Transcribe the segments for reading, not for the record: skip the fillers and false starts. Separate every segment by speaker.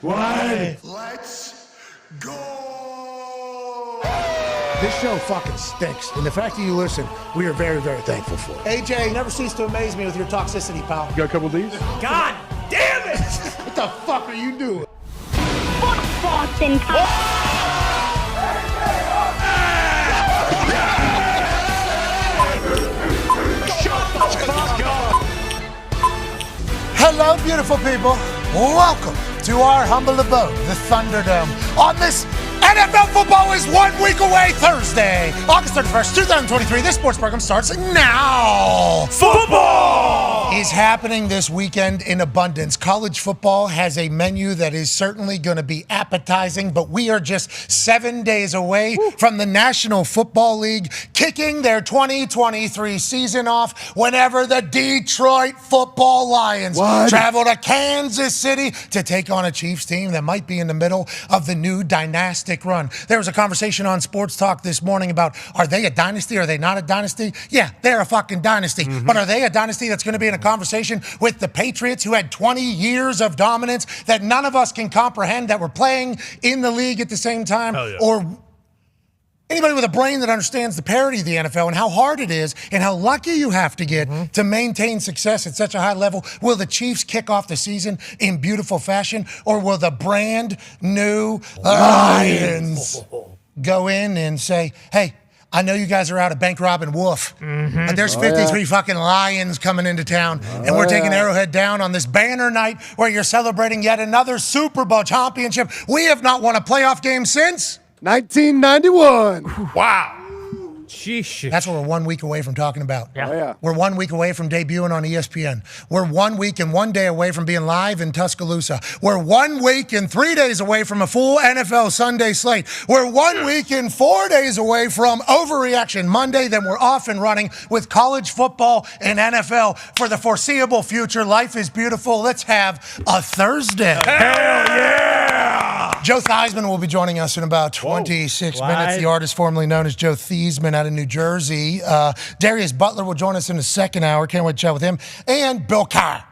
Speaker 1: Why?
Speaker 2: Let's go!
Speaker 1: This show fucking stinks, and the fact that you listen, we are very, very thankful for it. AJ, you never cease to amaze me with your toxicity, pal.
Speaker 3: You got a couple of these?
Speaker 1: God damn it! What the fuck are you doing?
Speaker 4: Fuck Boston.
Speaker 1: Hello, beautiful people. Welcome to our humble abode, the Thunderdome. On this NFL football is 1 week away, Thursday, August 31st, 2023. This sports program starts now. Football is happening this weekend in abundance. College football has a menu that is certainly going to be appetizing, but we are just 7 days away from the National Football League kicking their 2023 season off whenever the Detroit Football Lions travel to Kansas City to take on a Chiefs team that might be in the middle of the new dynastic run. There was a conversation on Sports Talk this morning about, are they a dynasty? Are they not a dynasty? Yeah, they're a fucking dynasty. But are they a dynasty that's going to be in a conversation with the Patriots, who had 20 years of dominance that none of us can comprehend, that were playing in the league at the same time?
Speaker 3: Hell yeah.
Speaker 1: Or anybody with a brain that understands the parity of the NFL and how hard it is and how lucky you have to get to maintain success at such a high level? Will the Chiefs kick off the season in beautiful fashion, or will the brand new Lions go in and say, hey, I know you guys are out of bank robbing wolf, but there's 53 fucking Lions coming into town, and we're taking Arrowhead down on this banner night where you're celebrating yet another Super Bowl championship. We have not won a playoff game since
Speaker 3: 1991.
Speaker 1: Wow.
Speaker 5: Sheesh.
Speaker 1: That's what we're 1 week away from talking about.
Speaker 5: Yeah.
Speaker 3: Oh, yeah.
Speaker 1: We're 1 week away from debuting on ESPN. We're 1 week and 1 day away from being live in Tuscaloosa. We're 1 week and 3 days away from a full NFL Sunday slate. We're 1 week and 4 days away from Overreaction Monday. Then we're off and running with college football and NFL for the foreseeable future. Life is beautiful. Let's have a Thursday.
Speaker 3: Hell yeah!
Speaker 1: Joe Theismann will be joining us in about 26 minutes. The artist formerly known as Joe Theismann out of New Jersey. Darius Butler will join us in the second hour. Can't wait to chat with him. And Bill Carr.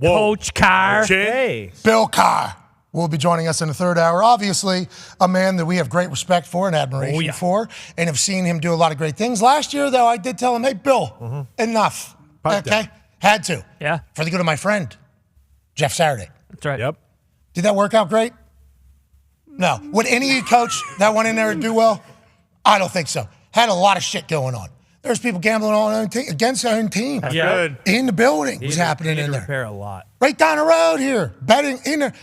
Speaker 5: Coach Carr.
Speaker 3: Hey.
Speaker 1: Bill Carr will be joining us in the third hour. Obviously, a man that we have great respect for and admiration for, and have seen him do a lot of great things. Last year, though, I did tell him, hey, Bill, enough.
Speaker 3: Pipe
Speaker 1: okay?
Speaker 3: down.
Speaker 1: Had to.
Speaker 5: Yeah.
Speaker 1: For the good of my friend, Jeff Saturday.
Speaker 5: That's right.
Speaker 3: Yep.
Speaker 1: Did that work out great? No. Would any coach that went in there do well? I don't think so. Had a lot of shit going on. There's people gambling on their own against their own team.
Speaker 3: That's
Speaker 5: Yeah.
Speaker 3: good.
Speaker 1: In the building was happening in there.
Speaker 5: Repair a lot.
Speaker 1: Right down the road here. Betting in there.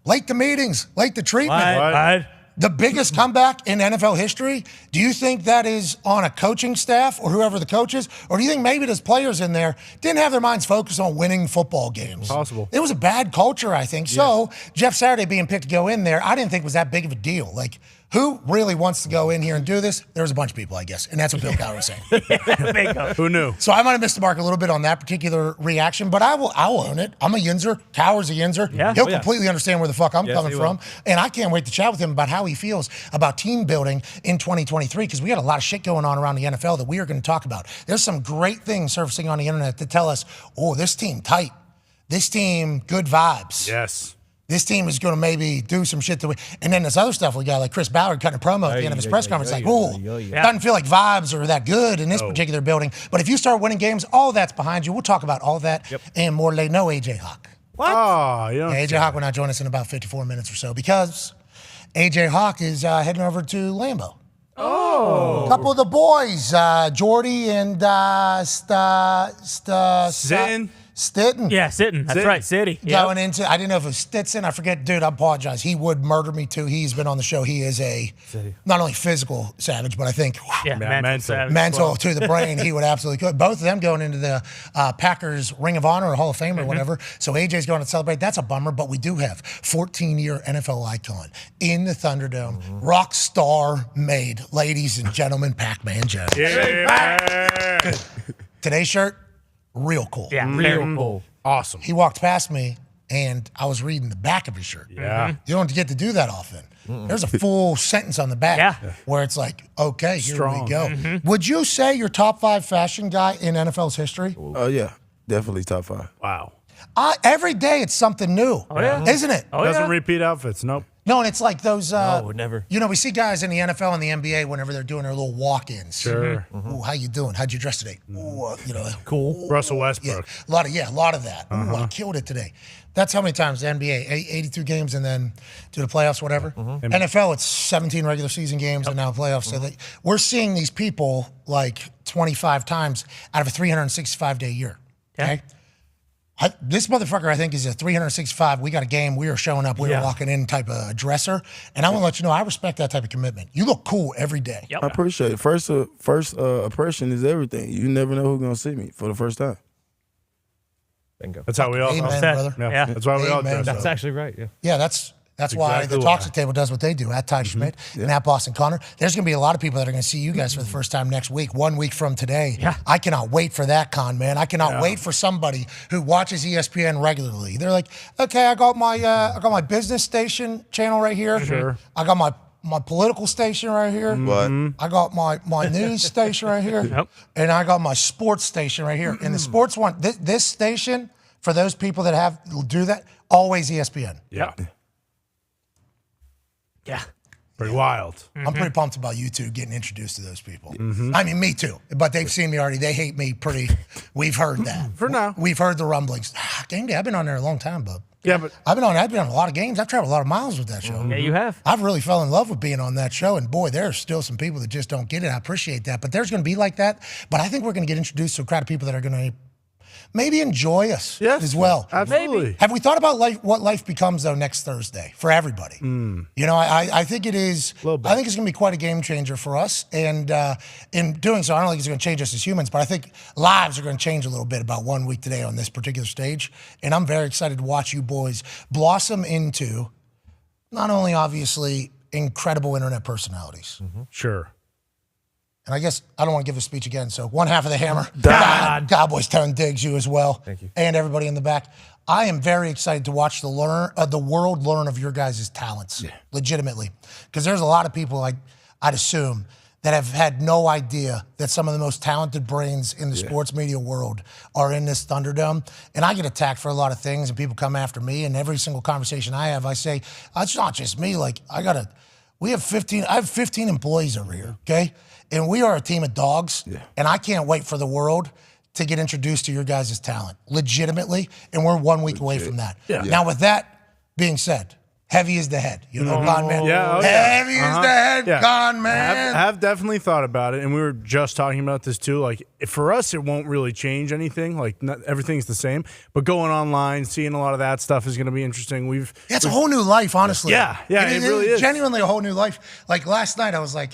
Speaker 1: Late to meetings. Late to treatment.
Speaker 5: What?
Speaker 1: The biggest comeback in NFL history. Do you think that is on a coaching staff or whoever the coach is? Or do you think maybe there's players in there didn't have their minds focused on winning football games?
Speaker 3: Possible.
Speaker 1: It was a bad culture, I think. So Jeff Saturday being picked to go in there, I didn't think was that big of a deal. Like, who really wants to go in here and do this? There was a bunch of people, I guess. And that's what Bill Cowher was saying.
Speaker 3: Who knew?
Speaker 1: So I might have missed the mark a little bit on that particular reaction, but I'll own it. I'm a Yinzer. Cowher's a Yinzer.
Speaker 5: Yeah.
Speaker 1: He'll
Speaker 5: Oh, yeah.
Speaker 1: completely understand where the fuck I'm coming
Speaker 3: he
Speaker 1: from.
Speaker 3: will.
Speaker 1: And I can't wait to chat with him about how he feels about team building in 2023, because we got a lot of shit going on around the NFL that we are going to talk about. There's some great things surfacing on the internet that tell us, oh, this team tight. This team, good vibes.
Speaker 3: Yes.
Speaker 1: This team is going to maybe do some shit to it. And then there's other stuff we got, like Chris Ballard cutting a promo at the end of his press conference, like, oh, doesn't feel like vibes are that good in this particular building. But if you start winning games, all that's behind you. We'll talk about all that and more later. No AJ Hawk.
Speaker 3: What? Oh, you know.
Speaker 1: AJ Hawk will not join us in about 54 minutes or so because AJ Hawk is heading over to Lambeau.
Speaker 5: Oh.
Speaker 1: A couple of the boys, Jordy and Stitton.
Speaker 5: Yeah, sitting. That's right, City.
Speaker 1: Going into, I didn't know if it was Stetson. I forget, dude, I apologize. He would murder me too. He's been on the show. He is a not only physical savage, but I think mental to the brain. He would absolutely could. Both of them going into the Packers Ring of Honor or Hall of Fame or whatever. So AJ's going to celebrate. That's a bummer, but we do have 14-year NFL icon in the Thunderdome, rock star made, ladies and gentlemen, Pac-Man Joe.
Speaker 3: Yeah.
Speaker 1: Today's shirt, real cool.
Speaker 5: Yeah, real cool.
Speaker 3: Awesome.
Speaker 1: He walked past me, and I was reading the back of his shirt.
Speaker 3: Yeah.
Speaker 1: You don't get to do that often. There's a full sentence on the back where it's like, okay, here we go. Would you say you're top 5 fashion guy in NFL's history?
Speaker 6: Oh, yeah. Definitely top 5.
Speaker 3: Wow.
Speaker 1: Every day it's something new, isn't it?
Speaker 3: Doesn't repeat outfits. Nope.
Speaker 1: No, and it's like those.
Speaker 5: No, never.
Speaker 1: You know, we see guys in the NFL and the NBA whenever they're doing their little walk-ins.
Speaker 3: Sure.
Speaker 1: Ooh, how you doing? How'd you dress today? Ooh,
Speaker 5: Cool.
Speaker 3: Russell Westbrook.
Speaker 1: a lot of that. Ooh, I killed it today. That's how many times the NBA, 82 games and then do the playoffs, whatever. NFL, it's 17 regular season games and now playoffs. So we're seeing these people like 25 times out of a 365-day year. Okay. This motherfucker, I think, is a 365. We got a game. We are showing up. We are walking in type of dresser. And I want to let you know, I respect that type of commitment. You look cool every day.
Speaker 6: I appreciate it. First impression is everything. You never know who's going to see me for the first time.
Speaker 7: Bingo.
Speaker 3: That's how we all
Speaker 1: Amen,
Speaker 3: dress.
Speaker 1: brother.
Speaker 3: Yeah. That's why we all
Speaker 1: Amen.
Speaker 3: dress
Speaker 7: That's
Speaker 3: up.
Speaker 7: actually right. Yeah.
Speaker 1: Yeah, that's why
Speaker 3: exactly
Speaker 1: the Toxic Table does what they do. At Ty Schmidt and at Boston Connor. There's going to be a lot of people that are going to see you guys for the first time next week, 1 week from today.
Speaker 5: Yeah.
Speaker 1: I cannot wait for that, Con, man. I cannot wait for somebody who watches ESPN regularly. They're like, okay, I got my business station channel right here.
Speaker 3: Sure.
Speaker 1: I got my political station right here.
Speaker 6: What?
Speaker 1: I got my news station right here.
Speaker 5: Yep.
Speaker 1: And I got my sports station right here. And the sports one, this station, for those people that do that, always ESPN.
Speaker 3: Yeah.
Speaker 5: Yeah.
Speaker 3: Pretty wild.
Speaker 1: I'm pretty pumped about you two getting introduced to those people. I mean, me too. But they've seen me already. They hate me pretty. We've heard that.
Speaker 3: For now.
Speaker 1: We've heard the rumblings. Game day, I've been on there a long time, bub.
Speaker 3: Yeah, but
Speaker 1: I've been on a lot of games. I've traveled a lot of miles with that show.
Speaker 5: Yeah, you have.
Speaker 1: I've really fell in love with being on that show. And boy, there's still some people that just don't get it. I appreciate that. But there's going to be like that. But I think we're going to get introduced to a crowd of people that are going to maybe enjoy us as well.
Speaker 3: Absolutely.
Speaker 1: Have we thought about what life becomes, though, next Thursday for everybody? You know, I think it is. I think it's going to be quite a game changer for us. And in doing so, I don't think it's going to change us as humans, but I think lives are going to change a little bit about 1 week today on this particular stage. And I'm very excited to watch you boys blossom into not only, obviously, incredible internet personalities.
Speaker 3: Sure.
Speaker 1: And I guess I don't want to give a speech again, so one half of the hammer. God, Cowboys Town digs you as well.
Speaker 7: Thank you.
Speaker 1: And everybody in the back. I am very excited to watch the world learn of your guys' talents, legitimately. Because there's a lot of people, I'd assume, that have had no idea that some of the most talented brains in the sports media world are in this Thunderdome. And I get attacked for a lot of things, and people come after me. And every single conversation I have, I say, it's not just me. Like, I have 15 employees over here, okay? And we are a team of dogs, and I can't wait for the world to get introduced to your guys' talent, legitimately, and we're 1 week away from that. Now, with that being said, heavy is the head. You know, Gone Man?
Speaker 3: Yeah,
Speaker 1: Heavy is the head, Gone
Speaker 3: I
Speaker 1: Man.
Speaker 3: have definitely thought about it, and we were just talking about this too. Like, for us, it won't really change anything. Like, everything's the same. But going online, seeing a lot of that stuff is going to be interesting.
Speaker 1: It's a whole new life, honestly.
Speaker 3: Yeah, it really is.
Speaker 1: Genuinely a whole new life. Like, last night, I was like,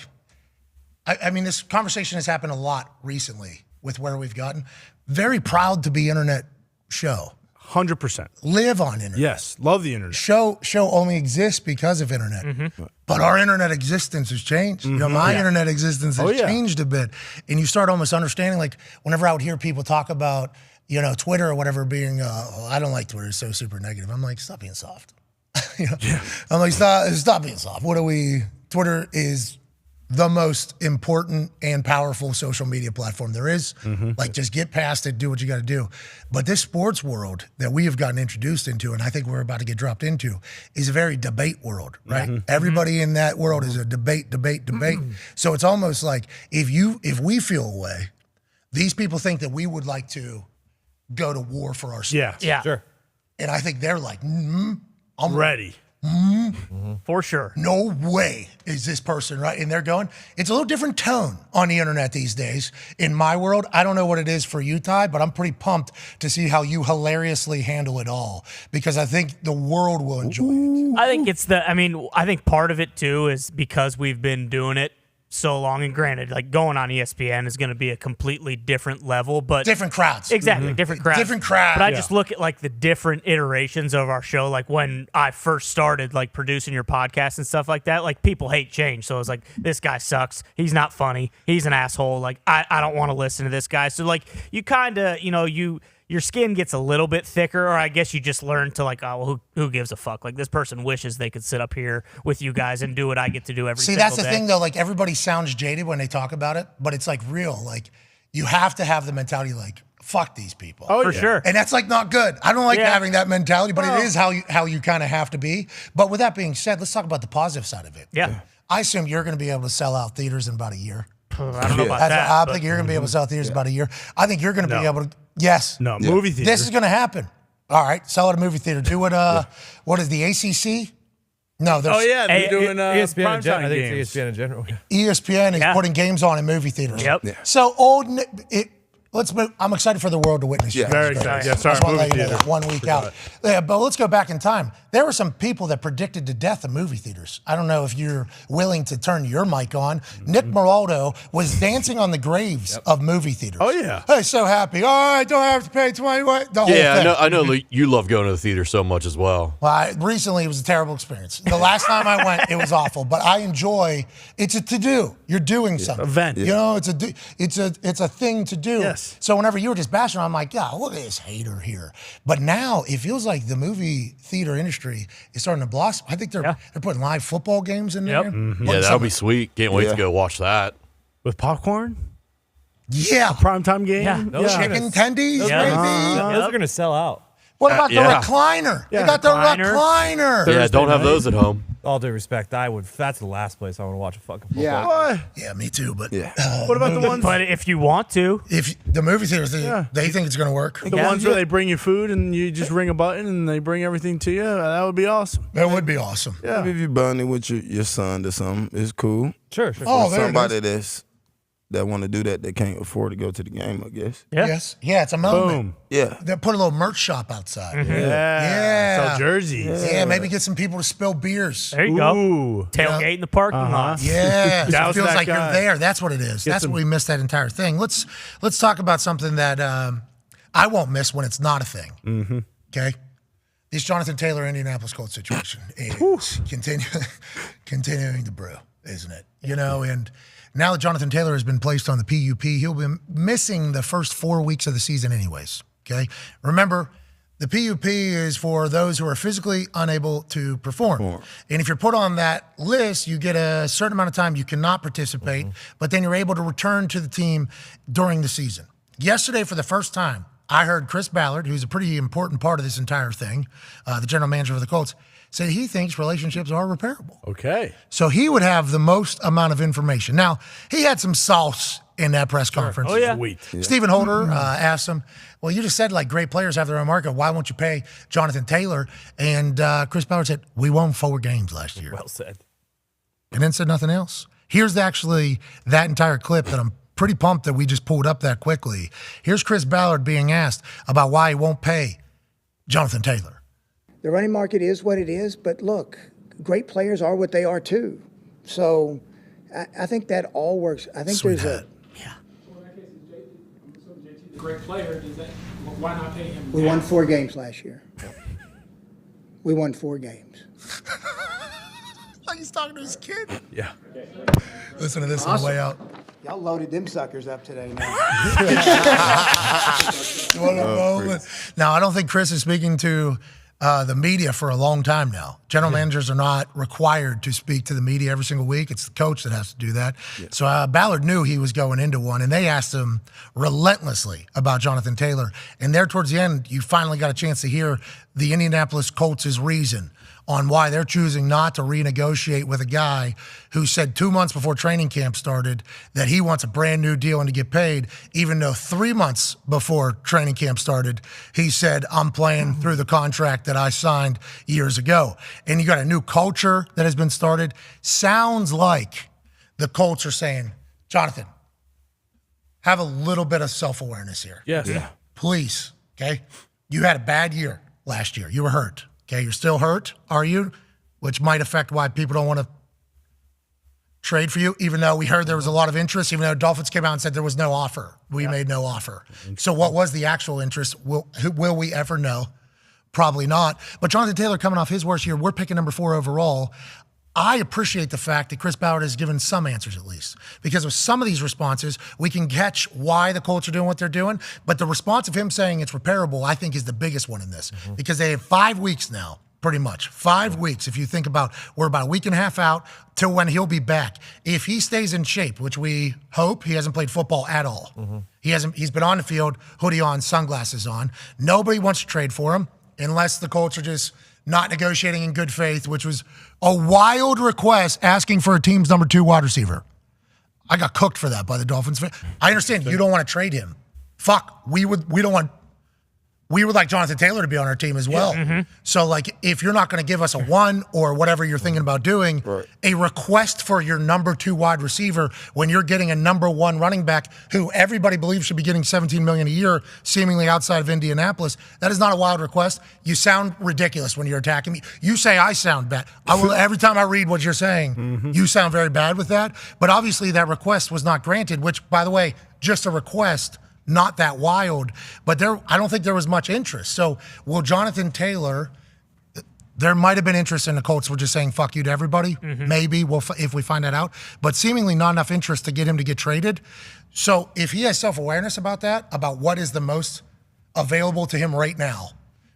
Speaker 1: I mean, this conversation has happened a lot recently with where we've gotten. Very proud to be internet show.
Speaker 3: 100%.
Speaker 1: Live on internet.
Speaker 3: Yes, love the internet.
Speaker 1: Show only exists because of internet. But our internet existence has changed. You know, my internet existence has changed a bit. And you start almost understanding, like, whenever I would hear people talk about, you know, Twitter or whatever being, I don't like Twitter, it's so super negative. I'm like, stop being soft. I'm like, stop being soft. Twitter is the most important and powerful social media platform there is. Like, just get past it, do what you got to do. But this sports world that we have gotten introduced into, and I think we're about to get dropped into, is a very debate world, right? Everybody in that world is a debate. So it's almost like if we feel a way, these people think that we would like to go to war for our sports.
Speaker 5: Yeah.
Speaker 7: Sure.
Speaker 1: And I think they're like, I'm
Speaker 3: Ready.
Speaker 5: For sure.
Speaker 1: No way is this person right. And they're going, it's a little different tone on the internet these days. In my world, I don't know what it is for you, Ty, but I'm pretty pumped to see how you hilariously handle it all, because I think the world will enjoy it.
Speaker 5: I think I think part of it too is because we've been doing it so long, and granted, like, going on ESPN is going to be a completely different level, but
Speaker 1: Different crowds.
Speaker 5: exactly different crowd.
Speaker 1: Different crowd.
Speaker 5: But I just look at, like, the different iterations of our show. Like, when I first started, like, producing your podcast and stuff like that, like, people hate change. So it's like, this guy sucks. He's not funny. He's an asshole. Like, I don't want to listen to this guy. So, like, you kind of, you know, your skin gets a little bit thicker, or I guess you just learn to, like, oh, well, who gives a fuck? Like, this person wishes they could sit up here with you guys and do what I get to do every single day.
Speaker 1: See, that's the thing, though. Like, everybody sounds jaded when they talk about it, but it's, like, real. Like, you have to have the mentality like, fuck these people.
Speaker 3: Oh,
Speaker 5: For
Speaker 3: yeah.
Speaker 5: sure.
Speaker 1: And that's like not good. I don't like
Speaker 5: Yeah.
Speaker 1: having that mentality, but it is how you kind of have to be. But with that being said, let's talk about the positive side of it.
Speaker 5: Yeah.
Speaker 1: I assume you're going to be able to sell out theaters in about a year.
Speaker 5: I don't know about
Speaker 1: I
Speaker 5: that.
Speaker 1: think you're going to be able to sell theaters in about a year. I think you're going to be able to. Yes.
Speaker 3: No, movie theater.
Speaker 1: This is going to happen. All right, sell at a movie theater. Do it. What is the ACC? No, there's
Speaker 3: Oh, yeah. They're doing
Speaker 7: ESPN in general.
Speaker 3: primetime
Speaker 7: I think
Speaker 3: games.
Speaker 7: it's ESPN in general.
Speaker 1: ESPN is
Speaker 5: Yeah.
Speaker 1: putting games on in movie theaters.
Speaker 5: Yep.
Speaker 6: Yeah.
Speaker 1: So let's move. I'm excited for the world to witness.
Speaker 6: Yeah.
Speaker 1: you.
Speaker 3: Very excited. Yeah, sorry,
Speaker 1: Just want to
Speaker 3: movie
Speaker 1: let you know
Speaker 3: theater.
Speaker 1: that 1 week out. Yeah, but let's go back in time. There were some people that predicted the death of movie theaters. I don't know if you're willing to turn your mic on. Nick Moraldo was dancing on the graves of movie theaters.
Speaker 3: Oh, yeah.
Speaker 1: Hey, so happy. Oh, I don't have to pay 20. What? The whole
Speaker 8: Yeah,
Speaker 1: thing.
Speaker 8: I know you love going to the theater so much as well.
Speaker 1: Well, recently it was a terrible experience. The last time I went, it was awful. But I enjoy. It's a to do. You're doing something.
Speaker 3: Event.
Speaker 1: You know, it's a thing to do.
Speaker 3: Yes.
Speaker 1: So whenever you were just bashing, I'm like, yeah, look at this hater here. But now it feels like the movie theater industry is starting to blossom. I think they're putting live football games in there.
Speaker 5: Yep.
Speaker 8: Yeah, that'll be sweet. Can't wait
Speaker 6: Yeah.
Speaker 8: to go watch that.
Speaker 3: With popcorn?
Speaker 1: Yeah.
Speaker 3: Primetime game?
Speaker 5: Yeah.
Speaker 1: Chicken tendies,
Speaker 5: Yeah.
Speaker 1: maybe.
Speaker 7: Those are going to sell out.
Speaker 1: What about the
Speaker 8: yeah.
Speaker 1: recliner? They
Speaker 3: Yeah.
Speaker 1: got the
Speaker 5: Recliner.
Speaker 1: recliner.
Speaker 8: Yeah, don't have those at home.
Speaker 7: All due respect, that's the last place I want to watch a fucking football.
Speaker 6: Yeah.
Speaker 3: What?
Speaker 1: Yeah, me too. But
Speaker 6: Yeah.
Speaker 3: What about the ones?
Speaker 5: But if you want to,
Speaker 1: if the movie theaters,
Speaker 3: Yeah.
Speaker 1: they think it's going to work.
Speaker 3: The ones where they bring you food and you just ring a button and they bring everything to you? That would be awesome.
Speaker 1: That would be awesome.
Speaker 3: Yeah.
Speaker 6: If you bonding with your son or something, it's cool.
Speaker 7: Sure, sure.
Speaker 1: Oh, there it
Speaker 6: Somebody
Speaker 1: is.
Speaker 6: that want to do that, they can't afford to go to the game, I guess.
Speaker 5: yeah.
Speaker 1: Yes. Yeah, it's a moment.
Speaker 3: Boom.
Speaker 6: Yeah.
Speaker 1: They put a little merch shop outside.
Speaker 3: Yeah.
Speaker 1: Yeah.
Speaker 3: Sell jerseys.
Speaker 1: Yeah, maybe get some people to spill beers.
Speaker 5: There you go.
Speaker 3: Ooh.
Speaker 5: Tailgate in the parking lot.
Speaker 1: Yeah, so it
Speaker 3: Douse
Speaker 1: feels
Speaker 3: that
Speaker 1: like
Speaker 3: guy.
Speaker 1: you're there. That's what it is. That's
Speaker 3: some-
Speaker 1: what we missed that entire thing. Let's talk about something that I won't miss when it's not a thing. Mm-hmm. Okay, this Jonathan Taylor Indianapolis Colts situation is continuing to brew, isn't it? You know, and now that Jonathan Taylor has been placed on the PUP, he'll be missing the first 4 weeks of the season anyways. Okay, remember. The PUP is for those who are physically unable to perform. And if you're put on that list, you get a certain amount of time you cannot participate, but then you're able to return to the team during the season. Yesterday, for the first time, I heard Chris Ballard, who's a pretty important part of this entire thing, the general manager of the Colts, say he thinks relationships are repairable.
Speaker 3: Okay.
Speaker 1: So he would have the most amount of information. Now, he had some sauce in that press conference.
Speaker 5: Oh, yeah.
Speaker 3: Sweet.
Speaker 1: Stephen Holder asked him, well, you just said like great players have their own market. Why won't you pay Jonathan Taylor? And Chris Ballard said, we won 4 games last year.
Speaker 7: Well said.
Speaker 1: And then said nothing else. Here's actually that entire clip that I'm pretty pumped that we just pulled up that quickly. Here's Chris Ballard being asked about why he won't pay Jonathan Taylor.
Speaker 9: The running market is what it is, but look, great players are what they are too. So I think that all works. I think
Speaker 1: Sweet
Speaker 9: there's
Speaker 1: hat.
Speaker 2: Great player, does that, why not pay him?
Speaker 9: we won 4 games last year. We won 4 games.
Speaker 1: Like he's talking to his kid.
Speaker 3: Yeah.
Speaker 1: Listen to this on the way out.
Speaker 9: Y'all loaded them suckers up today, man.
Speaker 1: What a moment. Now, I don't think Chris is speaking to the media for a long time now. General managers are not required to speak to the media every single week. It's the coach that has to do that. So Ballard knew he was going into one, and they asked him relentlessly about Jonathan Taylor. And there towards the end, you finally got a chance to hear the Indianapolis Colts' reason on why they're choosing not to renegotiate with a guy who said 2 months before training camp started that he wants a brand new deal and to get paid, even though 3 months before training camp started, he said, I'm playing through the contract that I signed years ago. And you got a new culture that has been started. Sounds like the Colts are saying, Jonathan, have a little bit of self-awareness here.
Speaker 3: Yes. Yeah.
Speaker 1: Please, okay? You had a bad year last year. You were hurt. Okay, you're still hurt, are you? Which might affect why people don't want to trade for you, even though we heard there was a lot of interest, even though Dolphins came out and said there was no offer. We made no offer. So what was the actual interest? Will we ever know? Probably not. But Jonathan Taylor coming off his worst year, we're picking number 4 overall. I appreciate the fact that Chris Ballard has given some answers at least. Because with some of these responses, we can catch why the Colts are doing what they're doing. But the response of him saying it's repairable, I think, is the biggest one in this. Because they have 5 weeks now pretty much. 5 weeks, if you think about, we're about a week and a half out till when he'll be back. If he stays in shape, which we hope, he hasn't played football at all. He's been on the field, hoodie on, sunglasses on. Nobody wants to trade for him unless the Colts are just not negotiating in good faith, which was a wild request asking for a team's number 2 wide receiver. I got cooked for that by the Dolphins. I understand you don't want to trade him. Fuck, we would like Jonathan Taylor to be on our team as well. So, like, if you're not going to give us a 1 or whatever you're thinking about doing, a request for your number 2 wide receiver when you're getting a number 1 running back who everybody believes should be getting $17 million a year, seemingly outside of Indianapolis, that is not a wild request. You sound ridiculous when you're attacking me. You say I sound bad. Every time I read what you're saying, you sound very bad with that. But obviously that request was not granted, which, by the way, just a request, not that wild, but I don't think there was much interest. So will Jonathan Taylor, there might have been interest in the Colts. We're just saying fuck you to everybody. Maybe if we find that out, but seemingly not enough interest to get him to get traded. So if he has self-awareness about that, about what is the most available to him right now,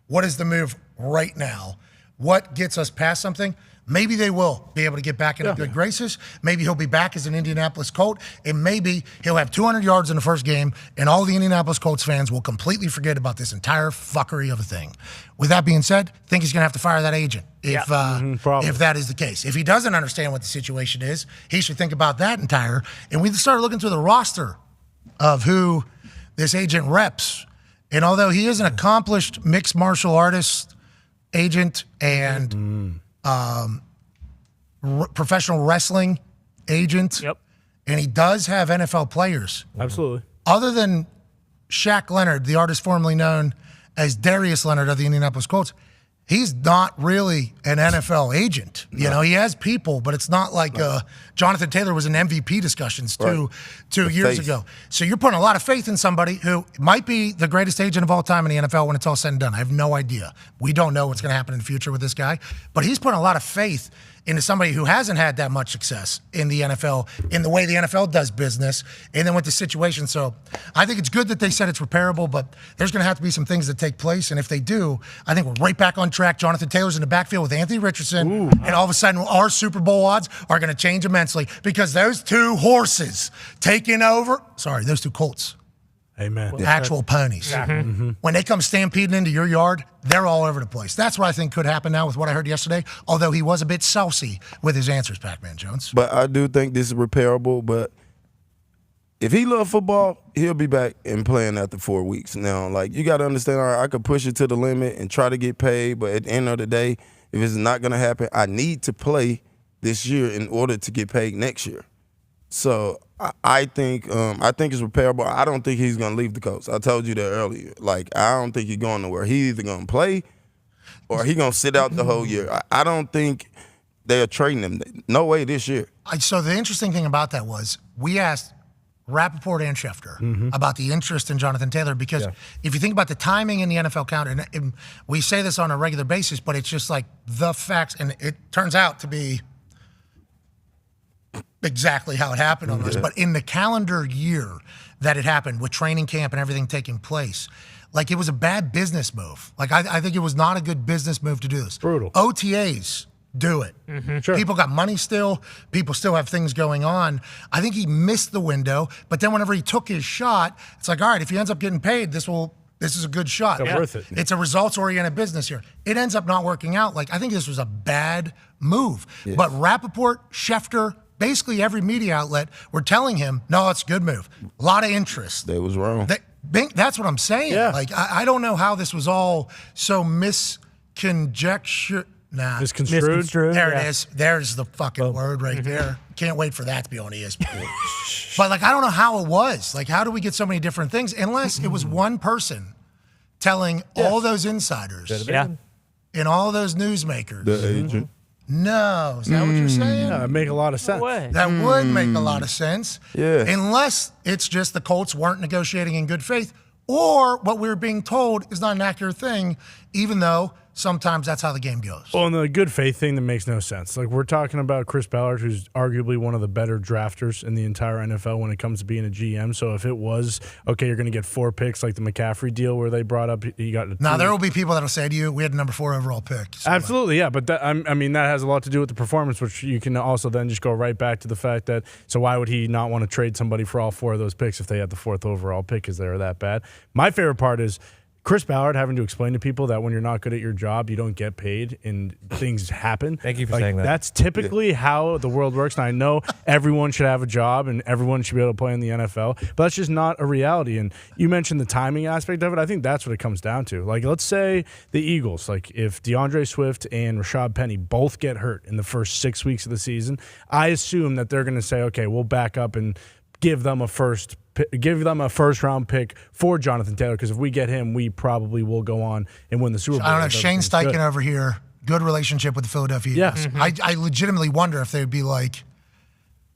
Speaker 1: what is the move right now, what gets us past something, maybe they will be able to get back into good graces. Maybe he'll be back as an Indianapolis Colt, and maybe he'll have 200 yards in the first game, and all the Indianapolis Colts fans will completely forget about this entire fuckery of a thing. With that being said, I think he's going to have to fire that agent if that is the case. If he doesn't understand what the situation is, he should think about that entire. And we started looking through the roster of who this agent reps. And although he is an accomplished mixed martial artist agent and professional wrestling agent, and he does have NFL players.
Speaker 3: Absolutely.
Speaker 1: Other than Shaq Leonard, the artist formerly known as Darius Leonard of the Indianapolis Colts, he's not really an NFL agent. You know, he has people, but it's not like Jonathan Taylor was in MVP discussions two years ago. So you're putting a lot of faith in somebody who might be the greatest agent of all time in the NFL when it's all said and done. I have no idea. We don't know what's going to happen in the future with this guy, but he's putting a lot of faith into somebody who hasn't had that much success in the NFL, in the way the NFL does business, and then with the situation. So I think it's good that they said it's repairable, but there's going to have to be some things that take place, and if they do, I think we're right back on track. Jonathan Taylor's in the backfield with Anthony Richardson, and all of a sudden our Super Bowl odds are going to change immensely because those 2 horses taking over, those 2 Colts.
Speaker 3: Amen.
Speaker 1: Actual ponies. When they come stampeding into your yard, they're all over the place. That's what I think could happen now with what I heard yesterday, although he was a bit saucy with his answers, Pac-Man Jones.
Speaker 6: But I do think this is repairable, but if he loves football, he'll be back and playing after 4 weeks. Now, like, you got to understand, all right, I could push it to the limit and try to get paid, but at the end of the day, if it's not going to happen, I need to play this year in order to get paid next year. So I think it's repairable. I don't think he's going to leave the Colts. I told you that earlier. Like, I don't think he's going nowhere. He's either going to play or he's going to sit out the whole year. I don't think they're trading him. No way this year.
Speaker 1: So the interesting thing about that was we asked Rappaport and Schefter about the interest in Jonathan Taylor because if you think about the timing in the NFL calendar, and we say this on a regular basis, but it's just like the facts, and it turns out to be exactly how it happened almost. But in the calendar year that it happened with training camp and everything taking place, like, it was a bad business move. Like, I think it was not a good business move to do this.
Speaker 3: Brutal.
Speaker 1: OTAs do it.
Speaker 3: Sure.
Speaker 1: People got money still. People still have things going on. I think he missed the window, but then whenever he took his shot, it's like, all right, if he ends up getting paid, this is a good shot.
Speaker 3: It's worth it.
Speaker 1: It's a results-oriented business here. It ends up not working out. Like, I think this was a bad move.
Speaker 6: Yes.
Speaker 1: But Rappaport, Schefter, basically every media outlet were telling him, no, it's a good move. A lot of interest.
Speaker 6: They was wrong.
Speaker 1: That's what I'm saying.
Speaker 3: Yeah.
Speaker 1: Like, I don't know how this was all so misconjectured.
Speaker 3: Misconstrued.
Speaker 1: There it is. There's the fucking word right there. Can't wait for that to be on ESPN. But, like, I don't know how it was. Like, how do we get so many different things? Unless it was one person telling all those insiders and all those newsmakers.
Speaker 6: The agent.
Speaker 1: No. Is that what you're saying?
Speaker 3: Yeah, it make a lot of sense.
Speaker 1: That would make a lot of sense.
Speaker 6: Yeah.
Speaker 1: Unless it's just the Colts weren't negotiating in good faith, or what we were being told is not an accurate thing, even though sometimes that's how the game goes.
Speaker 3: Well, and the good faith thing that makes no sense. Like, we're talking about Chris Ballard, who's arguably one of the better drafters in the entire NFL when it comes to being a GM. So if it was, okay, you're going to get 4 picks like the McAfee deal where they brought up, you got
Speaker 1: Now, there will be people that will say to you, we had the number 4 overall pick. So
Speaker 3: absolutely, yeah. But that, I mean, that has a lot to do with the performance, which you can also then just go right back to the fact that, so why would he not want to trade somebody for all 4 of those picks if they had the 4th overall pick because they were that bad? My favorite part is Chris Ballard having to explain to people that when you're not good at your job, you don't get paid and things happen.
Speaker 7: Thank you for saying that.
Speaker 3: That's typically how the world works. And I know everyone should have a job and everyone should be able to play in the NFL, but that's just not a reality. And you mentioned the timing aspect of it. I think that's what it comes down to. Like, let's say the Eagles, like if DeAndre Swift and Rashad Penny both get hurt in the first 6 weeks of the season, I assume that they're going to say, okay, we'll back up and give them a first round pick for Jonathan Taylor, because if we get him, we probably will go on and win the Super Bowl.
Speaker 1: I don't know. Shane Steichen over here, good relationship with the Philadelphia Eagles.
Speaker 3: Yeah.
Speaker 1: I legitimately wonder if they'd be like,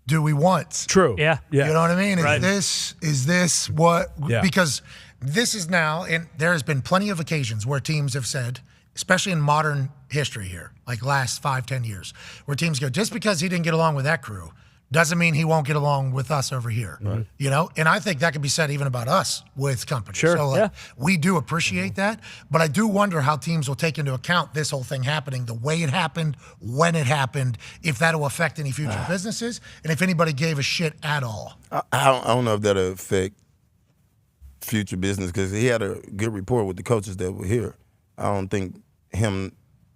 Speaker 1: do we want?
Speaker 3: True.
Speaker 5: Yeah.
Speaker 3: Yeah.
Speaker 1: You know what I mean?
Speaker 5: Right.
Speaker 1: Is this what?
Speaker 3: Yeah.
Speaker 1: Because this is now, and there has been plenty of occasions where teams have said, especially in modern history here, like last 5-10 years, where teams go, just because he didn't get along with that crew doesn't mean he won't get along with us over here. Right. You know? And I think that could be said even about us with companies.
Speaker 3: Sure.
Speaker 1: So
Speaker 3: Yeah.
Speaker 1: we do appreciate that, but I do wonder how teams will take into account this whole thing happening, the way it happened, when it happened, if that'll affect any future businesses, and if anybody gave a shit at all.
Speaker 6: I don't know if that'll affect future business because he had a good rapport with the coaches that were here. I don't think him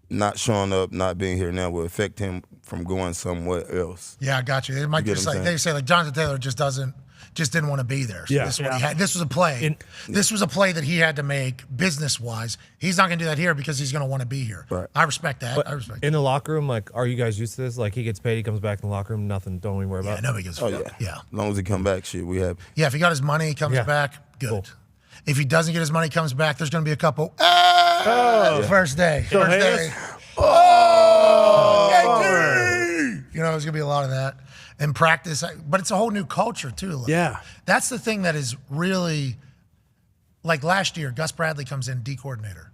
Speaker 6: not showing up, not being here now will affect him from going somewhere else.
Speaker 1: Yeah, I got you. It might
Speaker 6: You get
Speaker 1: just
Speaker 6: what I'm
Speaker 1: like
Speaker 6: saying?
Speaker 1: they say, like Jonathan Taylor just didn't want to be there. So
Speaker 3: Yeah.
Speaker 1: this is what he had. This was a play. This was a play that he had to make business wise. He's not going to do that here because he's going to want to be here.
Speaker 6: Right.
Speaker 1: I respect that.
Speaker 7: But
Speaker 1: I respect that.
Speaker 7: in the locker room, like, are you guys used to this? Like, he gets paid, he comes back in the locker room, nothing. Don't even worry
Speaker 1: Yeah,
Speaker 7: about it.
Speaker 1: nobody gives a
Speaker 6: Oh,
Speaker 1: fuck.
Speaker 6: yeah.
Speaker 1: Yeah.
Speaker 6: As long as he come back, shit, we have.
Speaker 1: Yeah, if he got his money, he comes
Speaker 7: Yeah.
Speaker 1: back, good.
Speaker 7: Cool.
Speaker 1: If he doesn't get his money, comes back, there's going to be a couple. First day.
Speaker 3: So
Speaker 1: First
Speaker 3: Hayes?
Speaker 1: day. Oh, KT! You know, there's going to be a lot of that. And practice, but it's a whole new culture, too. Like,
Speaker 3: Yeah.
Speaker 1: That's the thing that is really, like last year, Gus Bradley comes in, D coordinator.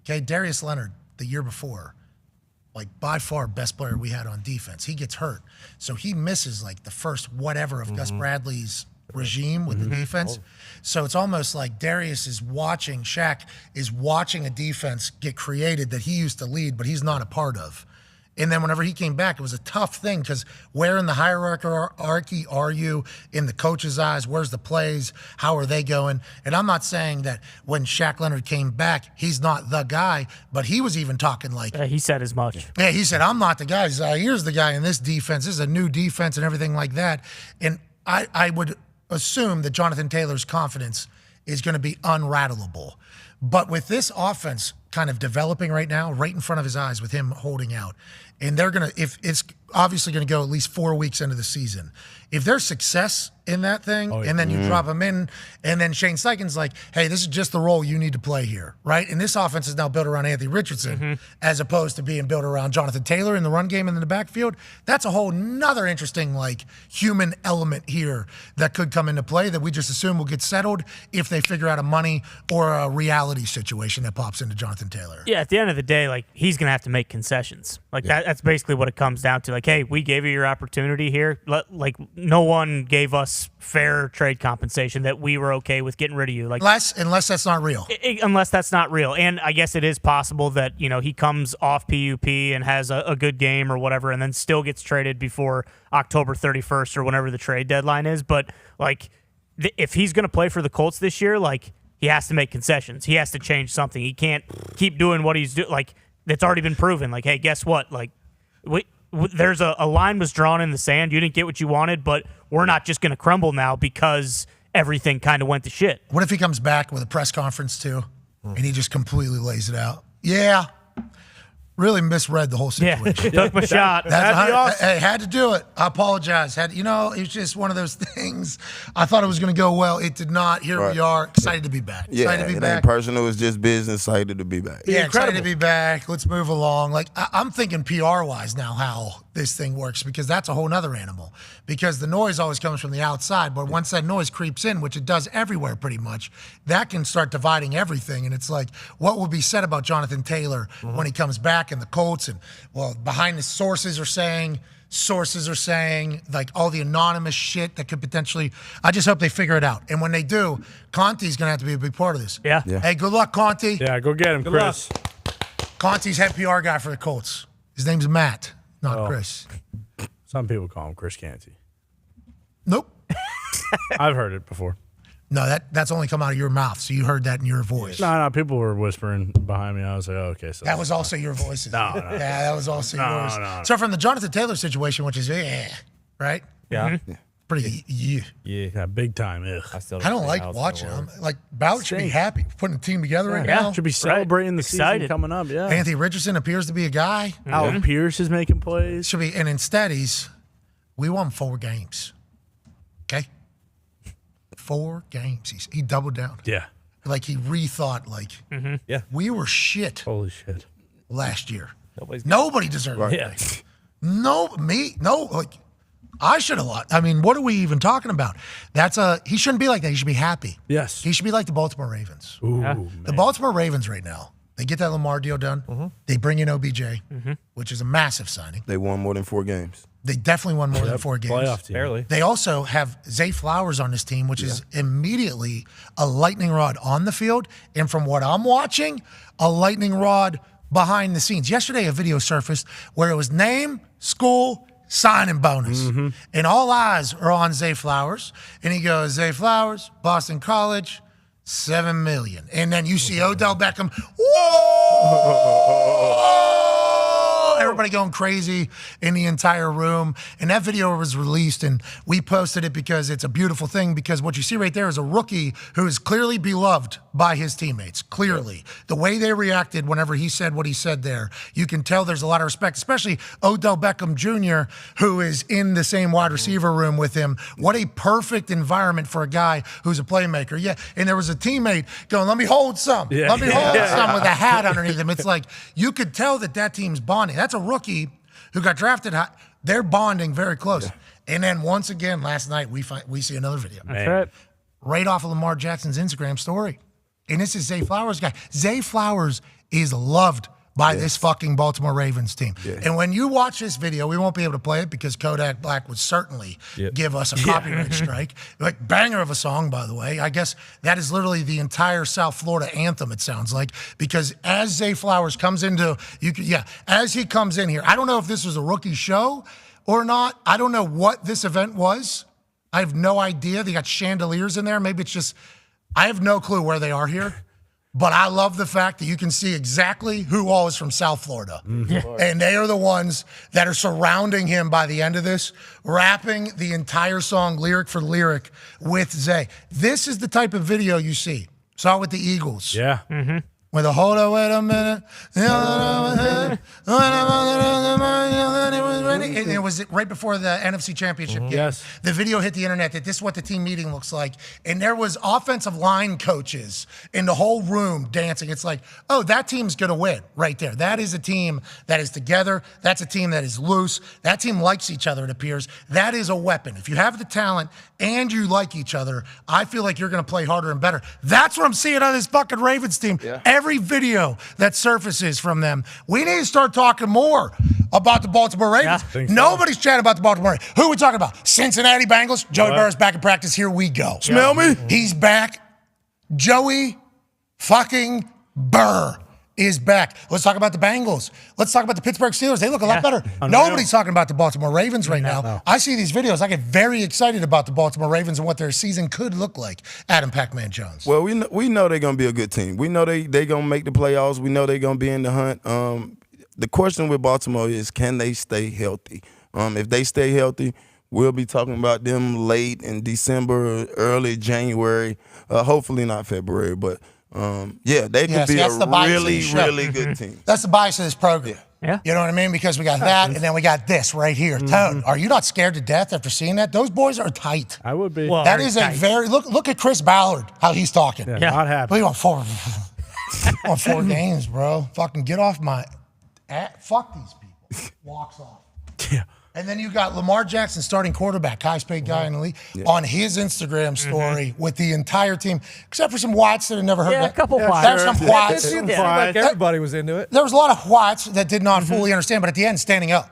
Speaker 1: Okay, Darius Leonard, the year before, like by far best player we had on defense. He gets hurt. So he misses like the first whatever of Gus Bradley's regime with the defense. So it's almost like Darius is watching, Shaq is watching a defense get created that he used to lead, but he's not a part of. And then whenever he came back, it was a tough thing because where in the hierarchy are you in the coach's eyes? Where's the plays? How are they going? And I'm not saying that when Shaq Leonard came back, he's not the guy, but he was even talking like,
Speaker 5: He said as much.
Speaker 1: yeah, he said, I'm not the guy. He's, here's the guy in this defense. This is a new defense and everything like that. And I would assume that Jonathan Taylor's confidence is going to be unrattleable. But with this offense kind of developing right now, right in front of his eyes with him holding out, and they're going to, if it's obviously going to go at least 4 weeks into the season, if there's success in that thing, and then you drop him in, and then Shane Steichen's like, hey, this is just the role you need to play here, right? And this offense is now built around Anthony Richardson as opposed to being built around Jonathan Taylor in the run game and in the backfield. That's a whole nother interesting, like, human element here that could come into play that we just assume will get settled if they figure out a money or a reality situation that pops into Jonathan Taylor.
Speaker 5: Yeah, at the end of the day, like, he's gonna have to make concessions. Like that's basically what it comes down to. Like, hey, we gave you your opportunity here. Like, no one gave us fair trade compensation that we were okay with getting rid of you. Like,
Speaker 1: Unless that's not real.
Speaker 5: unless that's not real. And I guess it is possible that, you know, he comes off PUP and has a good game or whatever, and then still gets traded before October 31st or whenever the trade deadline is. But like, if he's going to play for the Colts this year, like, he has to make concessions. He has to change something. He can't keep doing what he's doing. Like, it's already been proven. Like, hey, guess what? Like, there's a line was drawn in the sand. You didn't get what you wanted, but we're not just going to crumble now because everything kind of went to shit.
Speaker 1: What if he comes back with a press conference too, and he just completely lays it out? Yeah, really misread the whole situation.
Speaker 5: Took my shot.
Speaker 1: Hey, had to do it. I apologize. It was just one of those things. I thought it was going to go well. It did not. Here we are. Excited to be back.
Speaker 6: Yeah,
Speaker 1: Excited to be
Speaker 6: it
Speaker 1: back.
Speaker 6: ain't personal. It's just business. Excited to be back.
Speaker 1: Yeah, excited to be back. Let's move along. Like, I'm thinking PR-wise now how this thing works, because that's a whole nother animal. Because the noise always comes from the outside, but once that noise creeps in, which it does everywhere pretty much, that can start dividing everything. And it's like, what will be said about Jonathan Taylor when he comes back and the Colts? And, well, behind the sources are saying, like all the anonymous shit that could potentially, I just hope they figure it out. And when they do, Conti's going to have to be a big part of this.
Speaker 5: Yeah.
Speaker 1: Hey, good luck, Conti.
Speaker 3: Yeah, go get him, Chris.
Speaker 1: Conti's head PR guy for the Colts. His name's Matt, not Chris.
Speaker 3: Some people call him Chris Canty.
Speaker 1: Nope.
Speaker 3: I've heard it before.
Speaker 1: No, that's only come out of your mouth, so you heard that in your voice.
Speaker 3: No, people were whispering behind me. I was like, oh, okay. So
Speaker 1: That was also your voices.
Speaker 3: No.
Speaker 1: Yeah, that was also yours.
Speaker 3: No.
Speaker 1: So from the Jonathan Taylor situation, which is, right?
Speaker 7: Yeah.
Speaker 1: Pretty,
Speaker 3: Yeah, big time. Ugh.
Speaker 1: I don't like watching them. Like, Ballard should be happy putting a team together right now.
Speaker 3: Should be celebrating the season coming up. Yeah.
Speaker 1: Anthony Richardson appears to be a guy.
Speaker 3: Alec Pierce is making plays.
Speaker 1: Should be, and instead we won 4 games. Okay? 4 games. He doubled down.
Speaker 3: Yeah.
Speaker 1: Like he rethought, like, we were shit
Speaker 3: Holy shit.
Speaker 1: last year.
Speaker 7: Nobody's
Speaker 1: Nobody deserved it.
Speaker 3: Yeah.
Speaker 1: Like, I should have lost. I mean, what are we even talking about? He shouldn't be like that. He should be happy.
Speaker 3: Yes.
Speaker 1: He should be like the Baltimore Ravens.
Speaker 3: Ooh,
Speaker 1: The Baltimore Ravens right now, they get that Lamar deal done. They bring in OBJ, which is a massive signing.
Speaker 6: They won more than 4 games.
Speaker 1: They definitely won more than 4 games.
Speaker 3: Playoff team.
Speaker 7: barely.
Speaker 1: They also have Zay Flowers on this team, which is immediately a lightning rod on the field. And from what I'm watching, a lightning rod behind the scenes. Yesterday, a video surfaced where it was name, school, signing bonus. And all eyes are on Zay Flowers. And he goes, Zay Flowers, Boston College, $7 million. And then you see Odell Beckham, whoa! Everybody going crazy in the entire room. And that video was released, and we posted it because it's a beautiful thing, because what you see right there is a rookie who is clearly beloved by his teammates. Clearly. The way they reacted whenever he said what he said there, you can tell there's a lot of respect, especially Odell Beckham Jr., who is in the same wide receiver room with him. What a perfect environment for a guy who's a playmaker. Yeah, and there was a teammate going, let me hold some. Let me hold some with a hat underneath him. It's like, you could tell that team's bonding. That's a rookie who got drafted high. They're bonding very close. And then once again, last night, we see another video.
Speaker 3: Man.
Speaker 1: Right off of Lamar Jackson's Instagram story. And this is Zay Flowers' guy. Zay Flowers is loved by this fucking Baltimore Ravens team. And when you watch this video, we won't be able to play it because Kodak Black would certainly give us a copyright strike. Like, banger of a song, by the way. I guess that is literally the entire South Florida anthem, it sounds like, because as Zay Flowers comes into, as he comes in here, I don't know if this was a rookie show or not. I don't know what this event was. I have no idea. They got chandeliers in there. Maybe it's just, I have no clue where they are here. But I love the fact that you can see exactly who all is from South Florida. And they are the ones that are surrounding him by the end of this, rapping the entire song lyric for lyric with Zay. This is the type of video you see. Saw it with the Eagles.
Speaker 3: Yeah.
Speaker 1: With a hold on, wait a minute. And it was right before the NFC Championship game.
Speaker 3: Yes.
Speaker 1: The video hit the internet that this is what the team meeting looks like. And there was offensive line coaches in the whole room dancing. It's like, oh, that team's going to win right there. That is a team that is together. That's a team that is loose. That team likes each other, it appears. That is a weapon. If you have the talent and you like each other, I feel like you're going to play harder and better. That's what I'm seeing on this fucking Ravens team. Every video that surfaces from them, we need to start talking more about the Baltimore Ravens. Nobody's chatting about the Baltimore Ravens. Who are we talking about? Cincinnati Bengals. Joey Burrow's back in practice. Here we go.
Speaker 6: Smell me?
Speaker 1: He's back. Joey fucking Burr is back. Let's talk about the Bengals. Let's talk about the Pittsburgh Steelers. They look a lot better. Nobody's talking about the Baltimore Ravens right now. I see these videos. I get very excited about the Baltimore Ravens and what their season could look like. Adam Pac-Man Jones.
Speaker 6: Well, we know they're going to be a good team. We know they going to make the playoffs. We know they're going to be in the hunt. The question with Baltimore is, can they stay healthy? If they stay healthy, we'll be talking about them late in December, early January, hopefully not February, but they could be a really good team.
Speaker 1: That's the bias of this program.
Speaker 5: Yeah.
Speaker 1: You know what I mean? Because we got that, and then we got this right here. Tone, are you not scared to death after seeing that? Those boys are tight.
Speaker 3: I would be.
Speaker 5: Well,
Speaker 1: That is a very look at Chris Ballard, how he's talking.
Speaker 3: Not happy.
Speaker 1: We want 4 games, bro. Fucking get off my fuck these people. Walks off.
Speaker 3: Yeah.
Speaker 1: And then you got Lamar Jackson, starting quarterback, highest paid guy in the league, on his Instagram story with the entire team, except for some whites that had never heard
Speaker 5: Yeah,
Speaker 1: that.
Speaker 5: a couple whites.
Speaker 1: There's some
Speaker 7: It
Speaker 1: whites.
Speaker 7: seemed like everybody was into it.
Speaker 1: There was a lot of whites that did not fully understand, but at the end, standing up.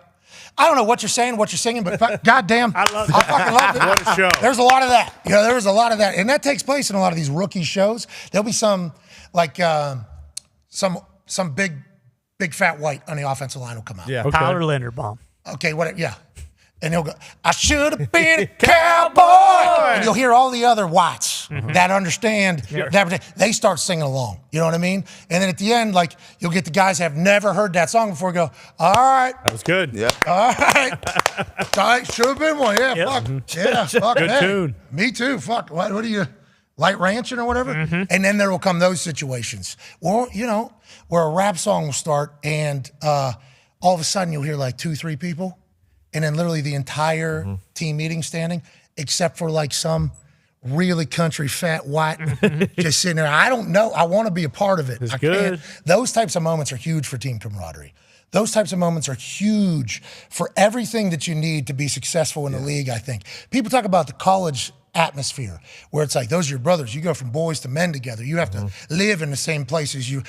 Speaker 1: I don't know what you're saying, what you're singing, but goddamn, I fucking love it.
Speaker 3: What a show.
Speaker 1: There's a lot of that. You know, there was a lot of that, and that takes place in a lot of these rookie shows. There'll be some like some big fat white on the offensive line will come out.
Speaker 7: Yeah.
Speaker 5: Tyler Linderbaum.
Speaker 1: Okay, what? Yeah. And he'll go, I should have been a cowboy. And you'll hear all the other whites that understand that. They start singing along. You know what I mean? And then at the end, like, you'll get the guys that have never heard that song before go, all right.
Speaker 3: That was good.
Speaker 6: Yeah.
Speaker 1: All right. Should have been one. Yeah, fuck. Yeah, fuck.
Speaker 3: Good
Speaker 1: hey,
Speaker 3: tune.
Speaker 1: Me too. Fuck. What are you, light ranching or whatever? And then there will come those situations. Or, you know, where a rap song will start and all of a sudden you'll hear like 2-3 people. And then literally the entire team meeting standing, except for like some really country fat white just sitting there. I don't know. I want to be a part of it.
Speaker 3: It's
Speaker 1: I
Speaker 3: good.
Speaker 1: can't. Those types of moments are huge for team camaraderie. Those types of moments are huge for everything that you need to be successful in the league, I think. People talk about the college atmosphere where it's like, those are your brothers. You go from boys to men together. You have to live in the same places. You